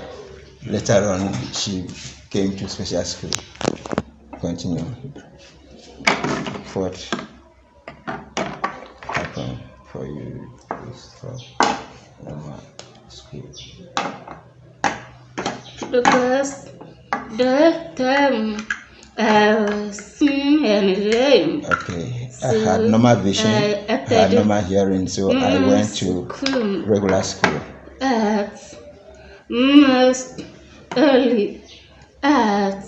A: later on she came to special school. Continue. What? for you to stop school?
X: Because that time I was seeing and rain.
A: Okay,
X: So
A: I had normal vision,
X: I
A: I had normal hearing, so I went to regular school.
X: At most early at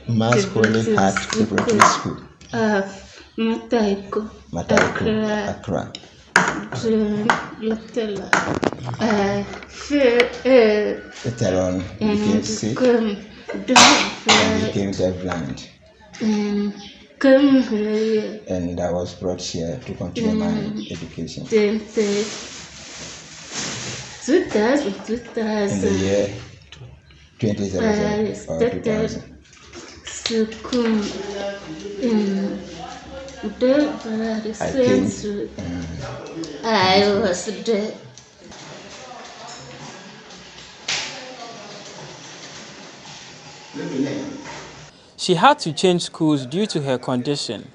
A: Mass Holy Heart Preparatory School.
X: Of Mataiko,
A: Accra. Later on, became sick and became deafblind. And I was brought here to continue my education.
X: 2000.
A: In the year 2000 or 2000.
X: School in the century. I was there.
W: She had to change schools due to her condition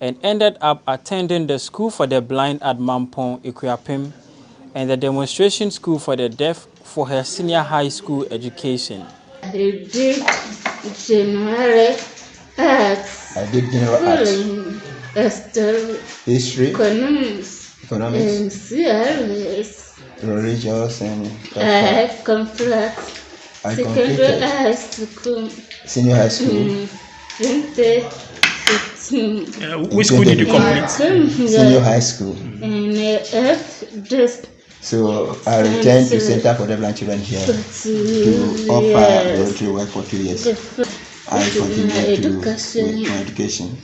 W: and ended up attending the School for the Blind at Mampong, Ikuapem, and the Demonstration School for the Deaf for her senior high school education.
X: I did general arts.
A: I did general arts. History, economics,
X: and CRS.
A: Religious and
X: I complex. Secondary high school.
A: Senior high school.
X: 2015.
J: Which school did you complete?
A: Senior high school.
X: And just
A: so I returned to Center for Deafblind Children here to offer voluntary work for 2 years. I continued with my education.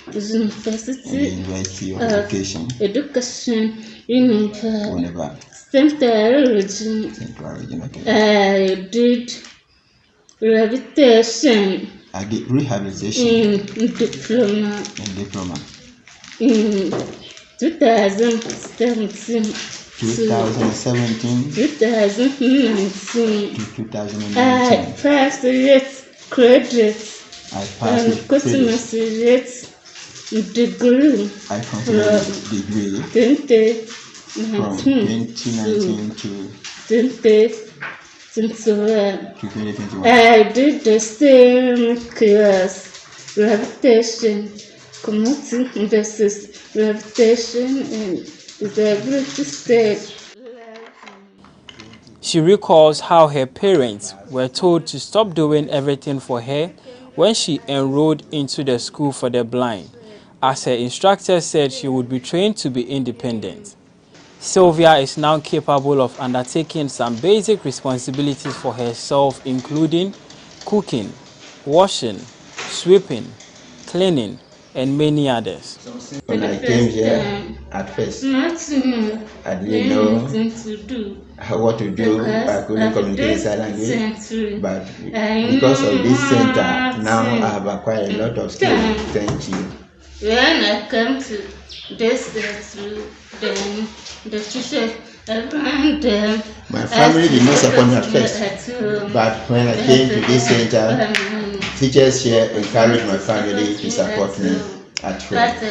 A: University of Education. Whenever.
X: Central region. I did rehabilitation.
A: I did rehabilitation.
X: Diploma.
A: In
X: 2017.
A: 2017
X: 2019.
A: to 2019.
X: I passed with credits.
A: I passed with
X: credits. Degree.
A: I completed degree from 2019 to 2021.
X: I did the same class, rehabilitation, community versus rehabilitation and disability state.
W: She recalls how her parents were told to stop doing everything for her when she enrolled into the School for the Blind, as her instructor said she would be trained to be independent. Sylvia is now capable of undertaking some basic responsibilities for herself, including cooking, washing, sweeping, cleaning, and many others.
A: When I came here, at first, I didn't know what to do. I couldn't communicate sign language. But because of this center, now I have acquired a lot of skills. Thank you.
X: When I come to this center, then the teacher around them.
A: My family did not support me at first, but when I came to this center, teachers here encouraged my family to support me at first.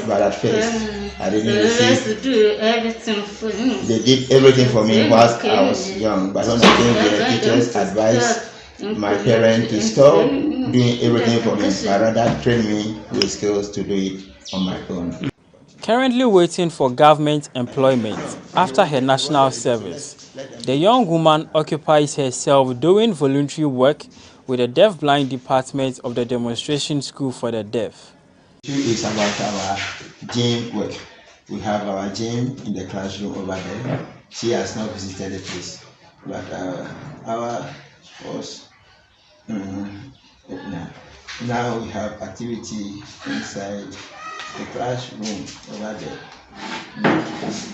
A: But at first, I didn't receive. They did everything for me whilst I was young. But when I came here, teachers advised my parents to stop doing everything for me, but rather train me with skills to do it on my own.
W: Currently waiting for government employment after her national service, the young woman occupies herself doing voluntary work with the Deafblind Department of the Demonstration School for the Deaf.
A: It's about our gym work. We have our gym in the classroom over there. She has not visited the place, but our course now we have activity inside the classroom over there,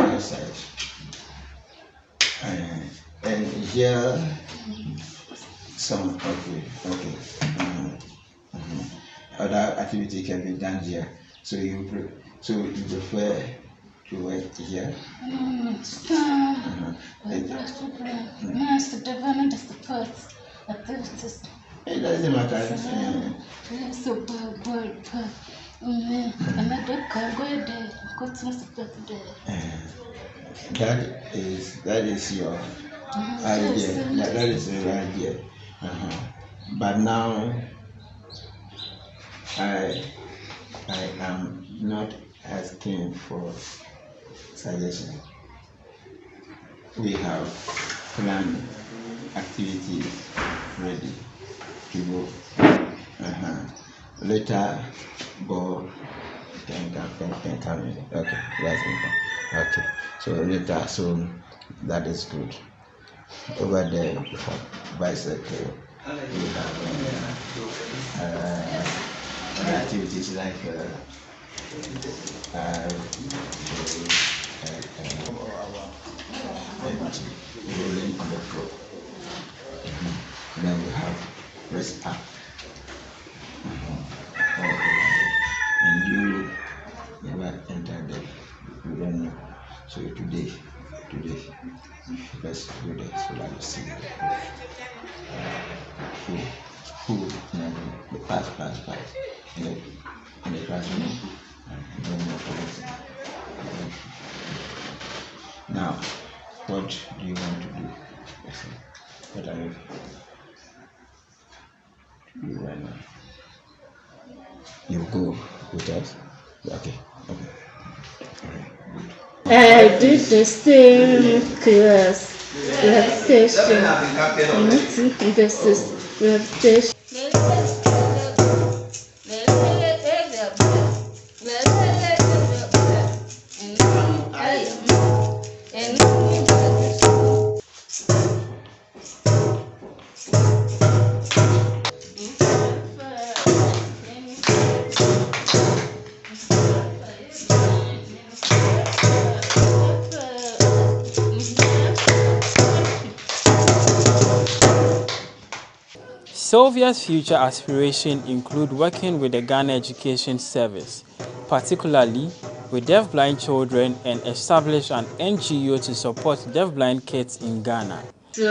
A: outside, and here some other activity can be done here. So you prefer to work here? It doesn't matter. That is your idea. That is your idea. But now I am not asking for suggestion. We have planned activities ready to go. Later, ball can come in. Okay, that's it. Okay, so later, so that is good. Over there, we have bicycle. We have activities like rolling on the floor. Then we have rest up. And you never entered there. You don't know. So today, let's do that so that you see who the pass in the classroom. No more forgetting. Now, what do you want to do? What are you doing right now? You go with us? Okay.
X: I did the same class, relaxation, this is relaxation.
W: Sylvia's future aspirations include working with the Ghana Education Service, particularly with deafblind children, and establish an NGO to support deafblind kids in Ghana.
A: To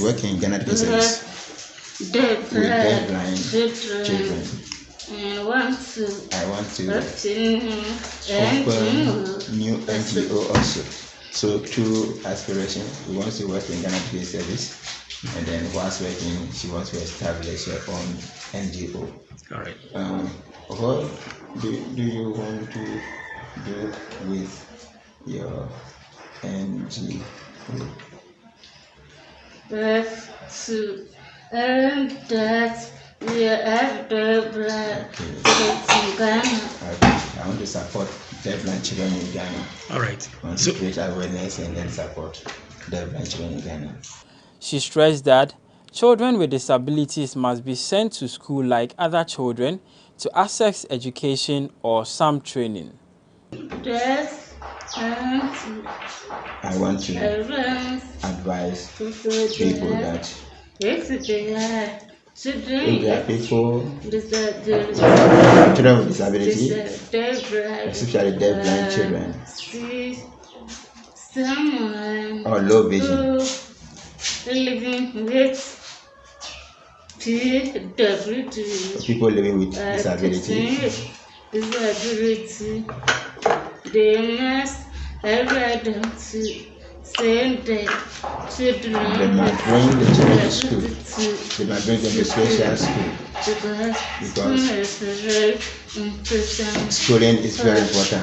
A: work in Ghana Education Service with deafblind children. I want to open new NGO also. So two aspirations. We want to work in Ghana Education Service, and then whilst working, she wants to establish her own NGO.
J: All right.
A: What do you want to do with your NGO?
X: That we have the black kids in Ghana.
A: I want to support deafblind children in Ghana.
J: All right.
A: I want to create awareness and then support deafblind children in Ghana.
W: She stressed that children with disabilities must be sent to school like other children to access education or some training.
A: I want to advise people that if there are people, children with disability, especially deafblind children, or low vision, people living with disability,
X: they must have them to send the children.
A: They must bring the children to school. They must bring them to special school. Because schooling is very important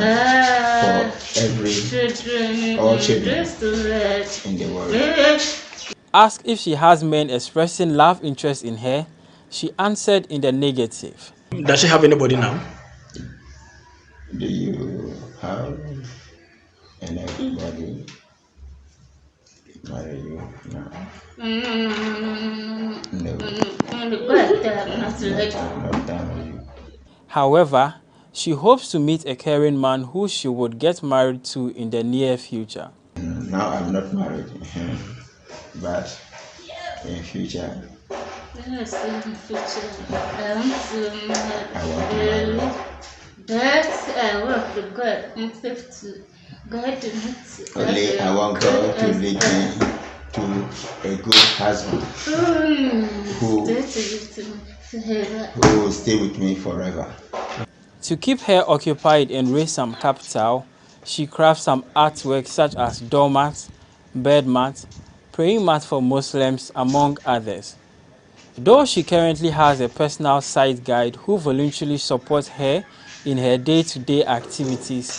A: for all children in the world.
W: Asked if she has men expressing love interest in her, she answered in the negative.
J: Does she have anybody now?
A: Do you have anybody marry you now? No.
W: However, she hopes to meet a caring man who she would get married to in the near future.
A: Now I'm not married, but in future,
X: Yes, in the future, I want to
A: marry.
X: That I want the God himself to guide me.
A: Only I want God to lead me to a good husband who will stay with me forever.
W: To keep her occupied and raise some capital, she crafts some artwork such as doormats, bed mats, praying mats for Muslims, among others. Though she currently has a personal site guide who voluntarily supports her in her day-to-day activities,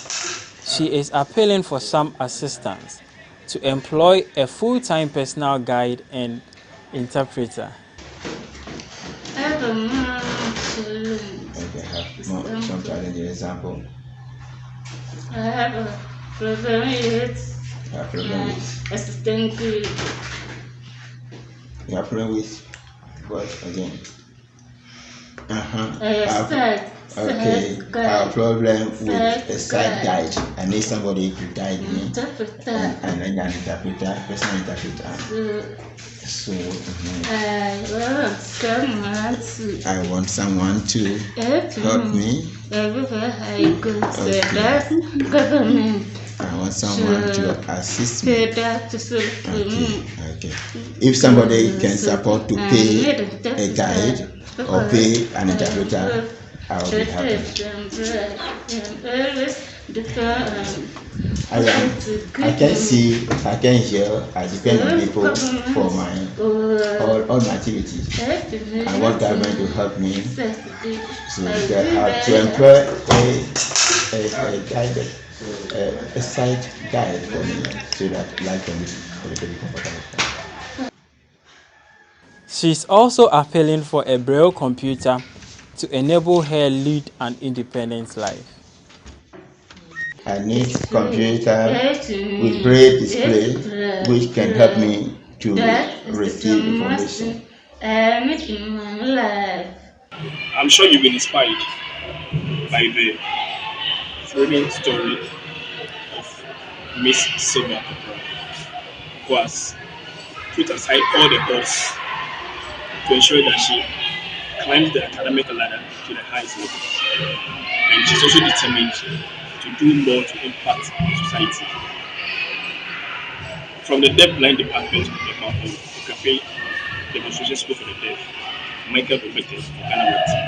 W: she is appealing for some assistance to employ a full-time personal guide and interpreter.
A: I have some challenging example.
X: I have a problem with assistant grade.
A: You have problem with what again? Okay, I have a problem with a site guide. I need somebody to guide me, and then an interpreter, personal interpreter. So I want someone to help me.
X: Everywhere I go, that's government.
A: I want someone to assist me.
X: Okay.
A: If somebody can support to pay a guide or pay an interpreter, I will be happy. I can see, I can hear, I depend on people for my all my activities. I want government to help me to employ a site guide for me so that life can be a little bit comfortable.
W: She's also appealing for a braille computer to enable her lead an independent life.
A: I need computer with braille display which can help me to receive information.
J: I'm sure you've been inspired by the thrilling story of Miss Sylvia, who has put aside all the odds to ensure that she climbs the academic ladder to the highest level. And she's also determined to do more to impact society. From the deafblind department of the cafe demonstration school for the deaf, Michael Rebecca for GhanaWeb TV.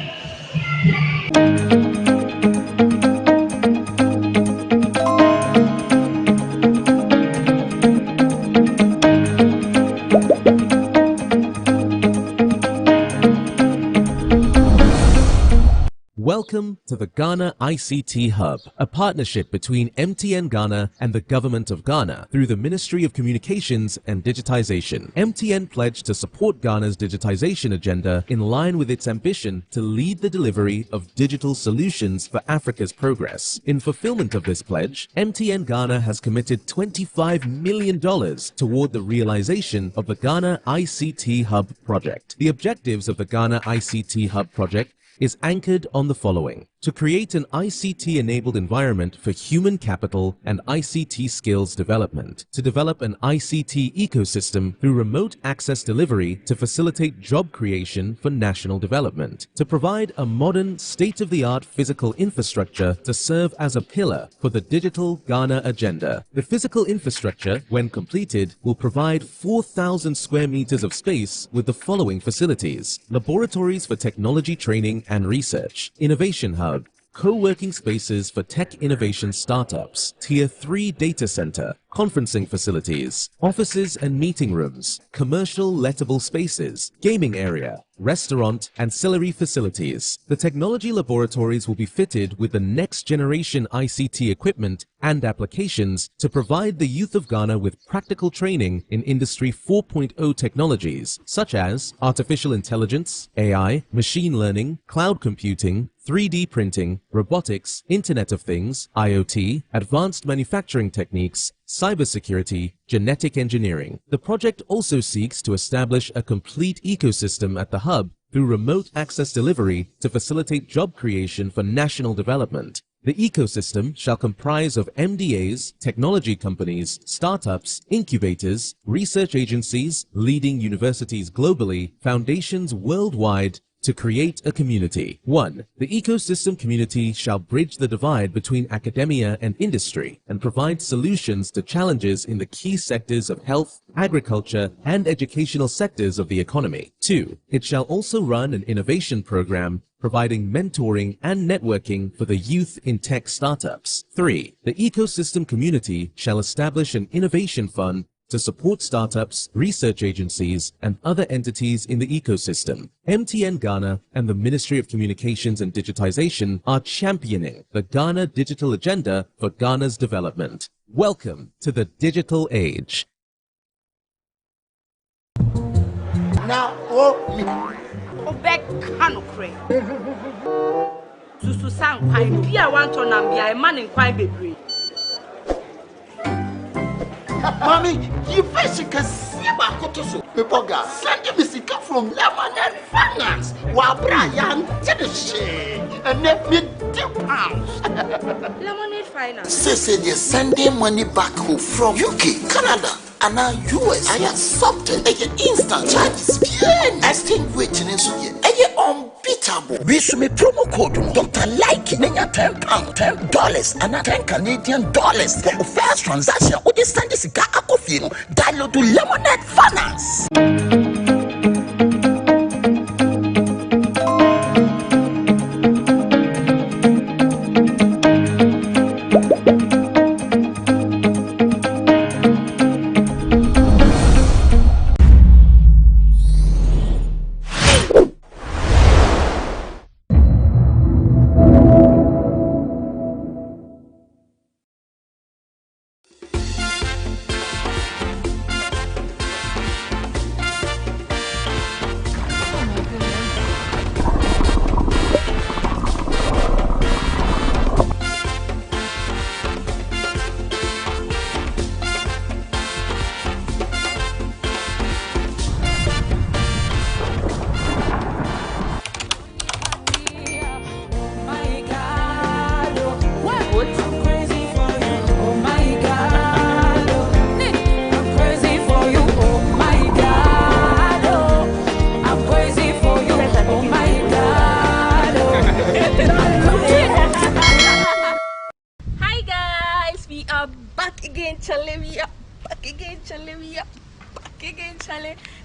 C: Welcome to the Ghana ICT Hub, a partnership between MTN Ghana and the Government of Ghana through the Ministry of Communications and Digitization. MTN pledged to support Ghana's digitization agenda in line with its ambition to lead the delivery of digital solutions for Africa's progress. In fulfillment of this pledge, MTN Ghana has committed $25 million toward the realization of the Ghana ICT Hub project. The objectives of the Ghana ICT Hub project is anchored on the following: to create an ICT-enabled environment for human capital and ICT skills development, to develop an ICT ecosystem through remote access delivery to facilitate job creation for national development, to provide a modern, state-of-the-art physical infrastructure to serve as a pillar for the digital Ghana agenda. The physical infrastructure, when completed, will provide 4,000 square meters of space with the following facilities: laboratories for technology training and research, innovation hub, co-working spaces for tech innovation startups, Tier 3 data center, conferencing facilities, offices and meeting rooms, commercial lettable spaces, gaming area, restaurant, ancillary facilities. The technology laboratories will be fitted with the next generation ICT equipment and applications to provide the youth of Ghana with practical training in Industry 4.0 technologies such as artificial intelligence, AI, machine learning, cloud computing, 3D printing, robotics, Internet of Things, IoT, advanced manufacturing techniques, cybersecurity, genetic engineering. The project also seeks to establish a complete ecosystem at the hub through remote access delivery to facilitate job creation for national development. The ecosystem shall comprise of MDAs, technology companies, startups, incubators, research agencies, leading universities globally, foundations worldwide, to create a community. 1. The ecosystem community shall bridge the divide between academia and industry and provide solutions to challenges in the key sectors of health, agriculture, and educational sectors of the economy. 2. It shall also run an innovation program providing mentoring and networking for the youth in tech startups. 3. The ecosystem community shall establish an innovation fund to support startups, research agencies, and other entities in the ecosystem. MTN Ghana and the Ministry of Communications and Digitization are championing the Ghana Digital Agenda for Ghana's development. Welcome to the digital age.
B: Now,
I: Obek Canopy. Susu sang kwai bia wan to na bia e man in kwai bebre.
B: Mommy, you fish can see about Kotoso. Pepoga, send me sika from Lemonade Finance. While Brian did the shit and let me £2.
I: Lemonade Finance.
B: Say they're sending money back home from UK, Canada, and now US. I accepted a instant charges. Extinguishing in Sylvia. Unbeatable. We should me promo code Dr. Like Nenya £10, $10, and $10 Canadian for the first transaction. What is send this guy Akofino? Download to Lemonade Finance.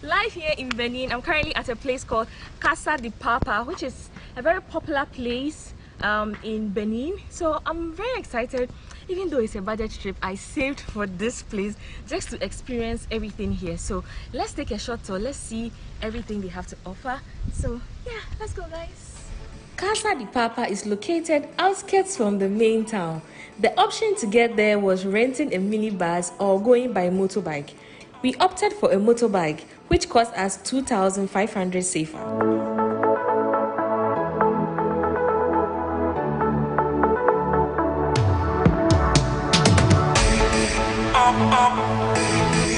E: Live here in Benin. I'm currently at a place called Casa de Papa, which is a very popular place in Benin. So I'm very excited. Even though it's a budget trip, I saved for this place just to experience everything here. So let's take a short tour. Let's see everything they have to offer. So yeah, let's go, guys. Casa de Papa is located outskirts from the main town. The option to get there was renting a minibus or going by motorbike. We opted for a motorbike, which cost us 2,500 safer.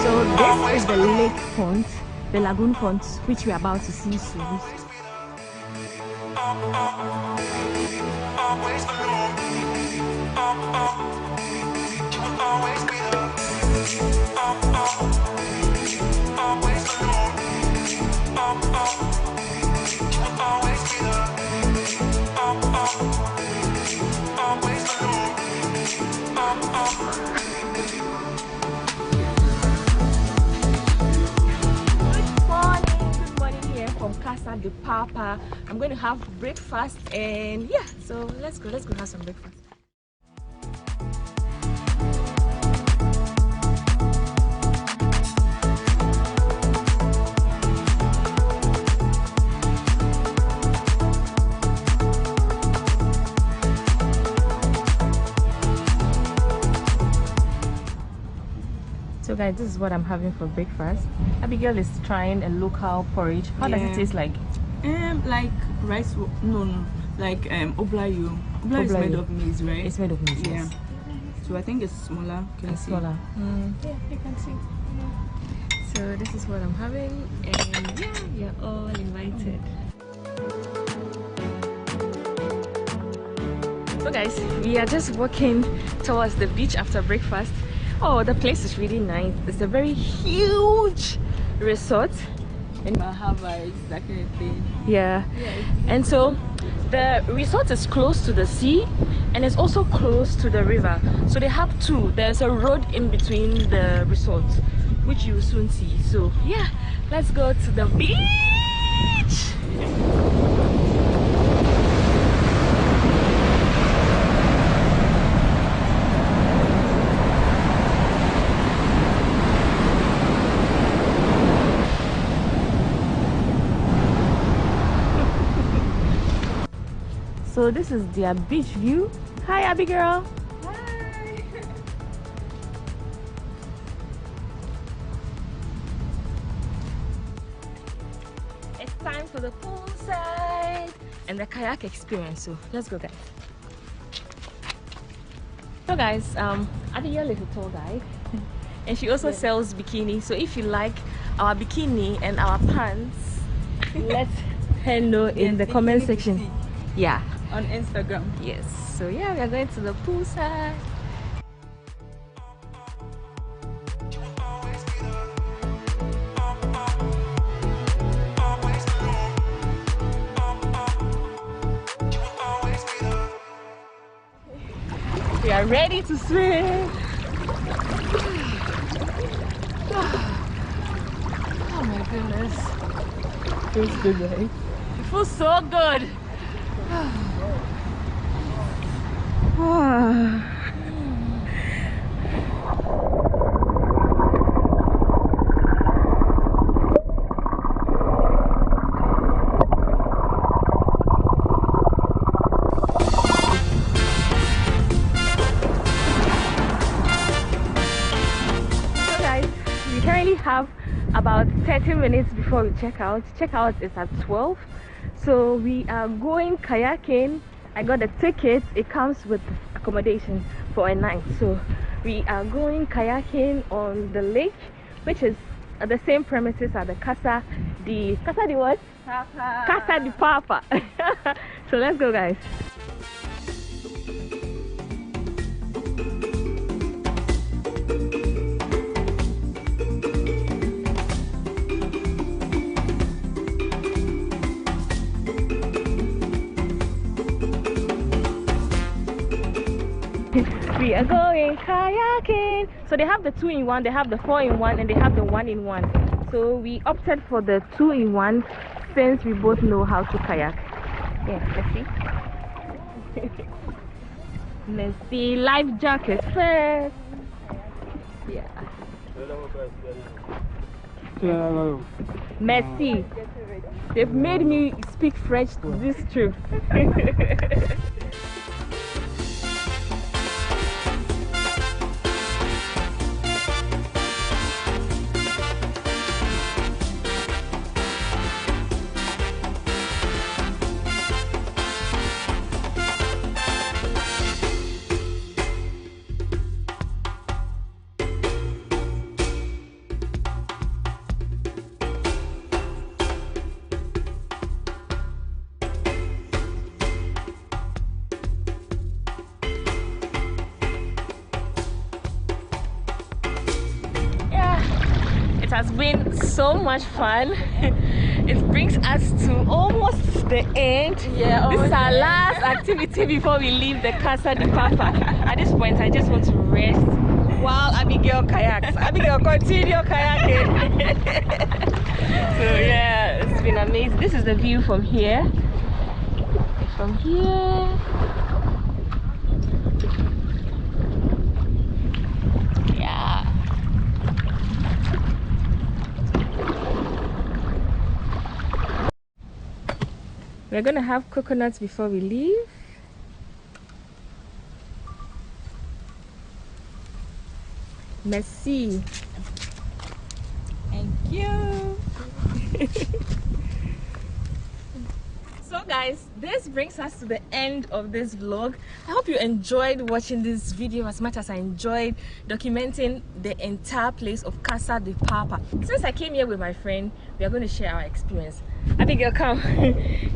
E: So this is the lake pond, the lagoon pond, which we are about to see soon. Good morning here from Casa de Papa. I'm going to have breakfast and yeah, so let's go have some breakfast. So guys, this is what I'm having for breakfast. Abigail is trying a local porridge. How does it taste like?
F: Like rice, like oblayo. Oblayo is made of maize, right?
E: It's made of maize,
F: yeah.
E: Yes.
F: So I think it's smaller. Can
E: It's smaller. Yeah, you can see. So this is what I'm having, and yeah, you're all invited. So guys, we are just walking towards the beach after breakfast. Oh, the place is really nice. It's a very huge resort, And
F: Mahavas, that kind of thing.
E: Yeah. And so the resort is close to the sea and it's also close to the river. So they have two. There's a road in between the resorts, which you will soon see. So yeah, let's go to the beach. So this is their beach view. Hi, Abigail.
F: Hi.
E: It's time for the poolside and the kayak experience. So let's go, guys. So guys, Abigail is a tour guide and she also sells bikini. So if you like our bikini and our pants, let her know in the comment section. Yeah.
F: On Instagram.
E: Yes. So yeah, we are going to the poolside. We are ready to swim. Oh my goodness. Feels good, right? It feels so good. Have about 30 minutes before we check out. Checkout is at 12. So we are going kayaking. I got a ticket. It comes with accommodation for a night. So we are going kayaking on the lake, which is at the same premises as the Casa di what? Papa. Casa di Papa. So let's go, guys. We are going kayaking. So they have the 2-in-1, they have the 4-in-1, and they have the 1-in-1. So we opted for the 2-in-1 since we both know how to kayak. Yeah, let's see. Let's see, life jacket first. Yeah. Merci. They've made me speak French this trip. Has been so much fun. It brings us to almost the end. Yeah, this is our last activity before we leave the Casa de Papa. At this point, I just want to rest while Abigail kayaks. Abigail, continue kayaking. So yeah, it's been amazing. This is the view from here. From here. We're gonna have coconuts before we leave. Merci.
F: Thank you.
E: So guys, this brings us to the end of this vlog. I hope you enjoyed watching this video as much as I enjoyed documenting the entire place of Casa de Papa. Since I came here with my friend, we are going to share our experience. Abigail, come.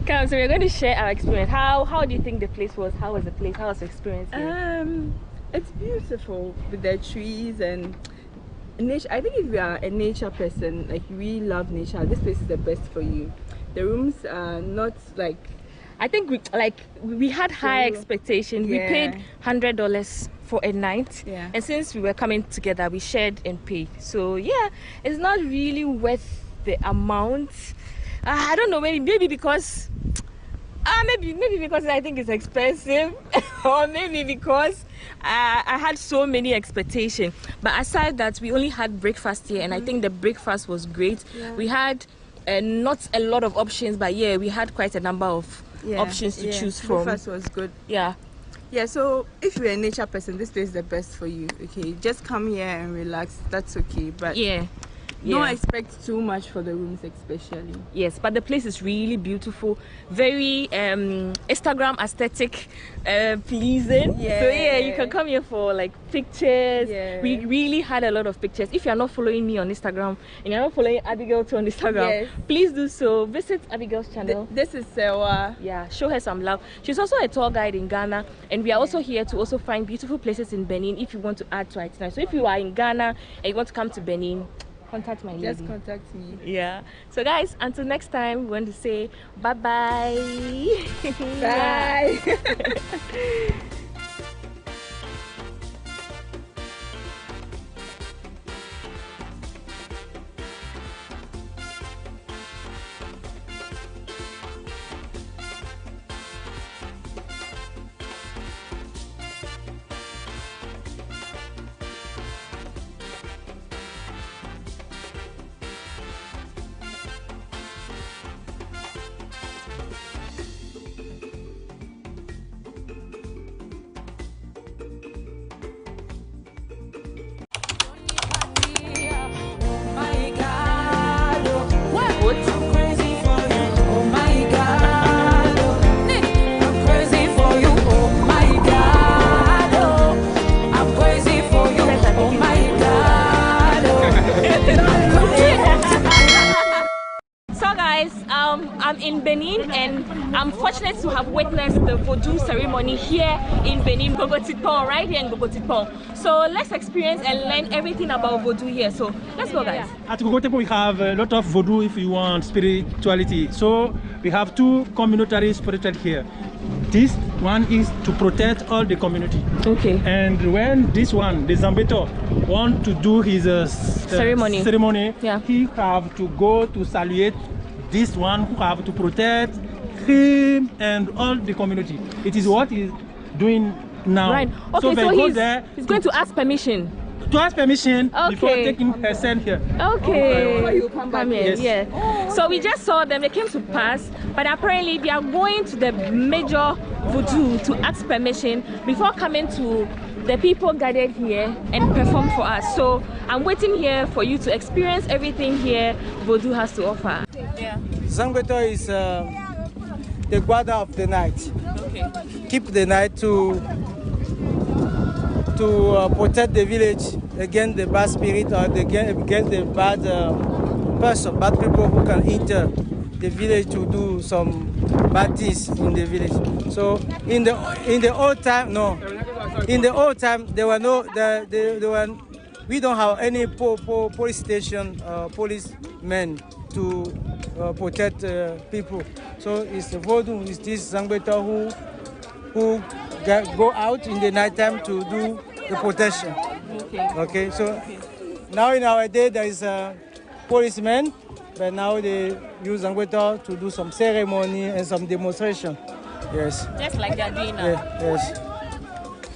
E: Come. So we're going to share our experience. How do you think the place was? How was the place? How was the experience here?
F: It's beautiful with the trees and nature. I think if you are a nature person, like you really love nature, this place is the best for you. The rooms are not like.
E: I think we had high expectations. We paid $100 for a night, and since we were coming together, we shared and paid. So yeah, it's not really worth the amount. I don't know, maybe because maybe because I think it's expensive, or maybe because I had so many expectations. But aside that, we only had breakfast here, and I think the breakfast was great. We had not a lot of options, but we had quite a number of options to choose from.
F: Breakfast was good.
E: Yeah,
F: so if you're a nature person, this place is the best for you. Okay, just come here and relax. That's okay. But don't expect too much for the rooms, especially.
E: Yes, but the place is really beautiful, very Instagram aesthetic, pleasing. So you can come here for like pictures. We really had a lot of pictures. If you are not following me on Instagram and you're not following Abigail too on Instagram, please do so. Visit Abigail's channel.
F: This is Sewa.
E: Yeah, show her some love. She's also a tour guide in Ghana, and we are also here to also find beautiful places in Benin if you want to add to our itinerary. So if you are in Ghana and you want to come to Benin, contact my lady.
F: Just contact me.
E: Yeah. So guys, until next time, we want to say bye-bye.
F: Bye.
E: I'm in Benin, and I'm fortunate to have witnessed the Voodoo ceremony here in Benin, Gogotipon, right here in Gogotipon. So let's experience and learn everything about Voodoo here. So let's go, guys.
M: At Gogotipon, we have a lot of Voodoo if you want spirituality. So we have two community spirituality here. This one is to protect all the community.
E: Okay.
M: And when this one, the Zambeto, want to do his ceremony, he have to go to salute this one who have to protect him and all the community. It is what he's doing now.
E: Right. Okay, so he's going to ask permission.
M: To ask permission before taking her son here.
E: Okay.
F: Before you come back
E: here. Yeah. So we just saw them. They came to pass, but apparently they are going to the major Voodoo to ask permission before coming to the people gathered here and perform for us. So I'm waiting here for you to experience everything here Voodoo has to offer.
N: Yeah. Zangbeto is the guarda of the night.
E: Okay.
N: Keep the night to protect the village against the bad spirit or against the bad bad people who can enter the village to do some bad things in the village. So in the old time, there were no we don't have any police station policemen to protect people. So it's the Voodoo, it's this Zangbeto who go out in the night time to do the protection. Okay. So now in our day there is a policeman, but now they use Zangbeto to do some ceremony and some demonstration. Yes.
E: Just like they're doing now.
N: Yes.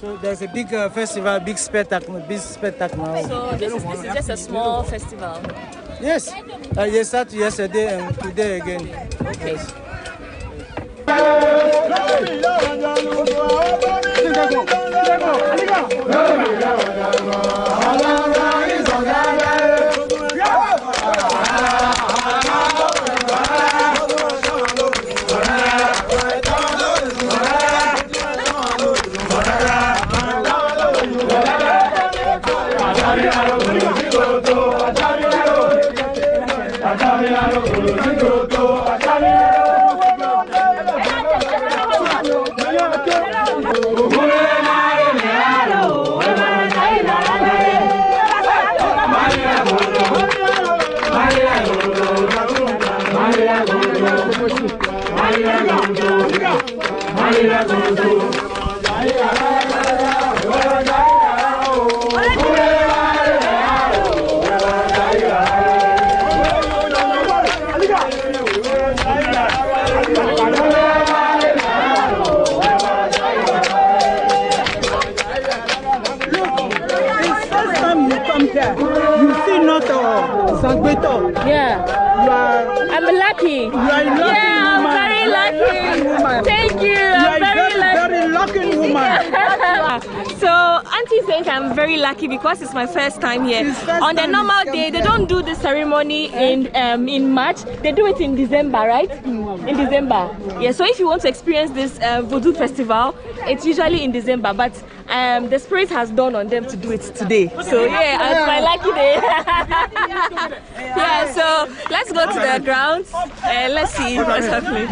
N: So there's a big festival, big spectacle now.
E: So this is just a small festival.
N: Yes. They started yesterday and today again.
E: Okay.
N: Yes.
E: Yeah. I'm lucky.
N: You are lucky.
E: Yeah, I'm very lucky. Thank you. I'm
N: very lucky woman.
E: So Auntie says I'm very lucky because it's my first time here. On the normal day, they don't do the ceremony in March. They do it in December, right? In December. Yeah. So if you want to experience this Voodoo festival, it's usually in December, but the spirit has dawned on them to do it today. So yeah, it's my lucky day. Yeah. So let's go to the grounds and let's see what's happening.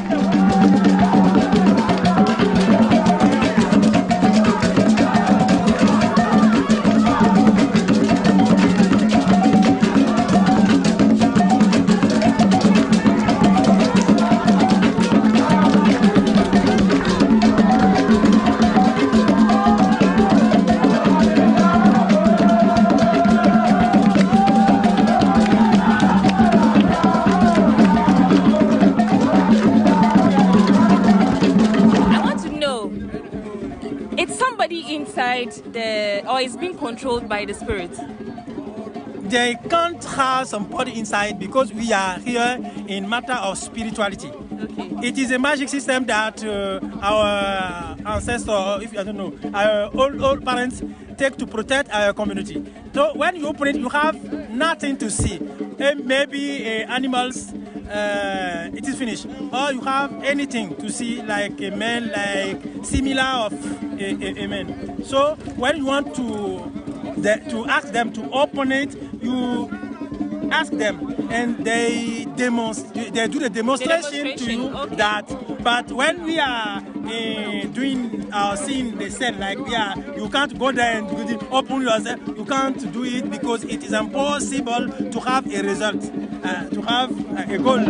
E: Or is being controlled by the spirit?
M: They can't have somebody inside because we are here in matter of spirituality. Okay. It is a magic system that our ancestors, if I don't know, our old parents take to protect our community. So when you open it, you have nothing to see. Maybe animals, it is finished. Or you have anything to see, like a man, like similar of a man. So when you want to ask them to open it, you ask them, and they do the demonstration to you. Okay. That. But when we are doing our scene, they said like you can't go there and open yourself. You can't do it because it is impossible to have a result, to have a goal.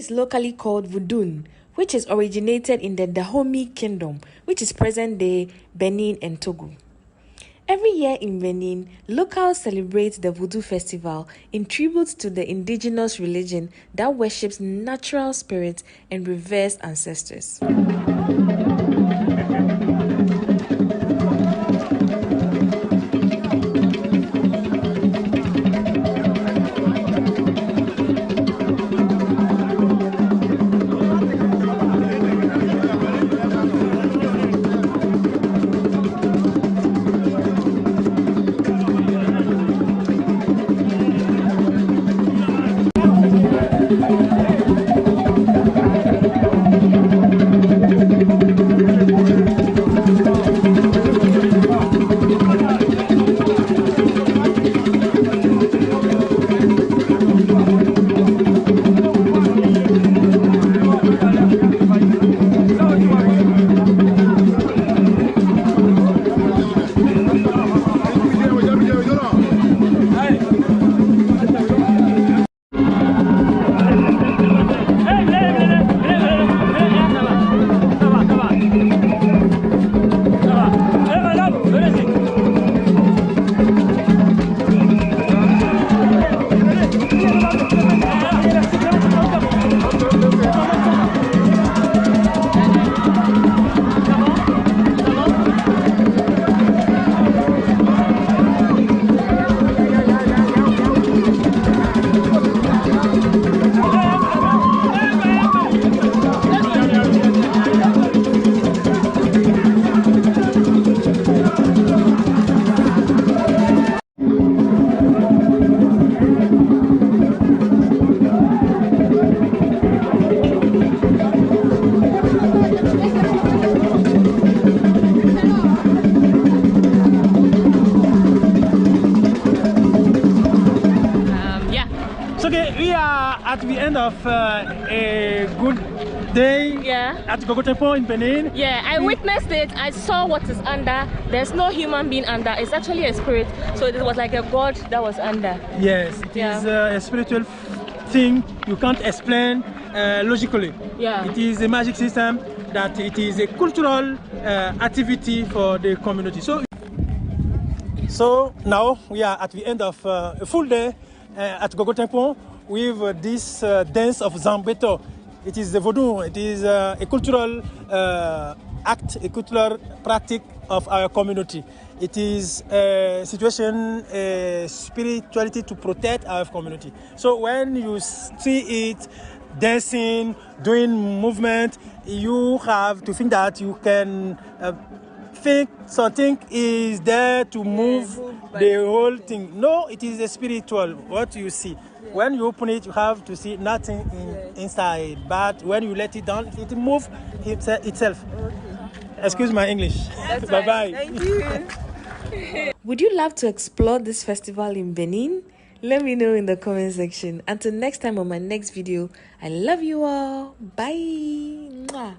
D: is locally called Voodoo, which is originated in the Dahomey Kingdom, which is present-day Benin and Togo. Every year in Benin, locals celebrate the Voodoo festival in tribute to the indigenous religion that worships natural spirits and reveres ancestors.
M: At the end of a good day at Gogotepo in Benin.
E: Yeah, I witnessed it. I saw what is under. There's no human being under. It's actually a spirit. So it was like a god that was under.
M: Yes, it is a spiritual thing you can't explain logically.
E: Yeah.
M: It is a magic system that it is a cultural activity for the community. So now we are at the end of a full day at Gogotepo with this dance of Zambeto. It is the Voodoo. It is a cultural act, a cultural practice of our community. It is a situation, a spirituality to protect our community. So when you see it dancing, doing movement, you have to think that you can think something is there to move the whole thing. No, it is a spiritual, what you see. When you open it, you have to see nothing inside. But when you let it down, it moves itself. Okay. Excuse my English. Bye-bye.
D: Thank you. Would you love to explore this festival in Benin? Let me know in the comment section. Until next time on my next video, I love you all. Bye. Mwah.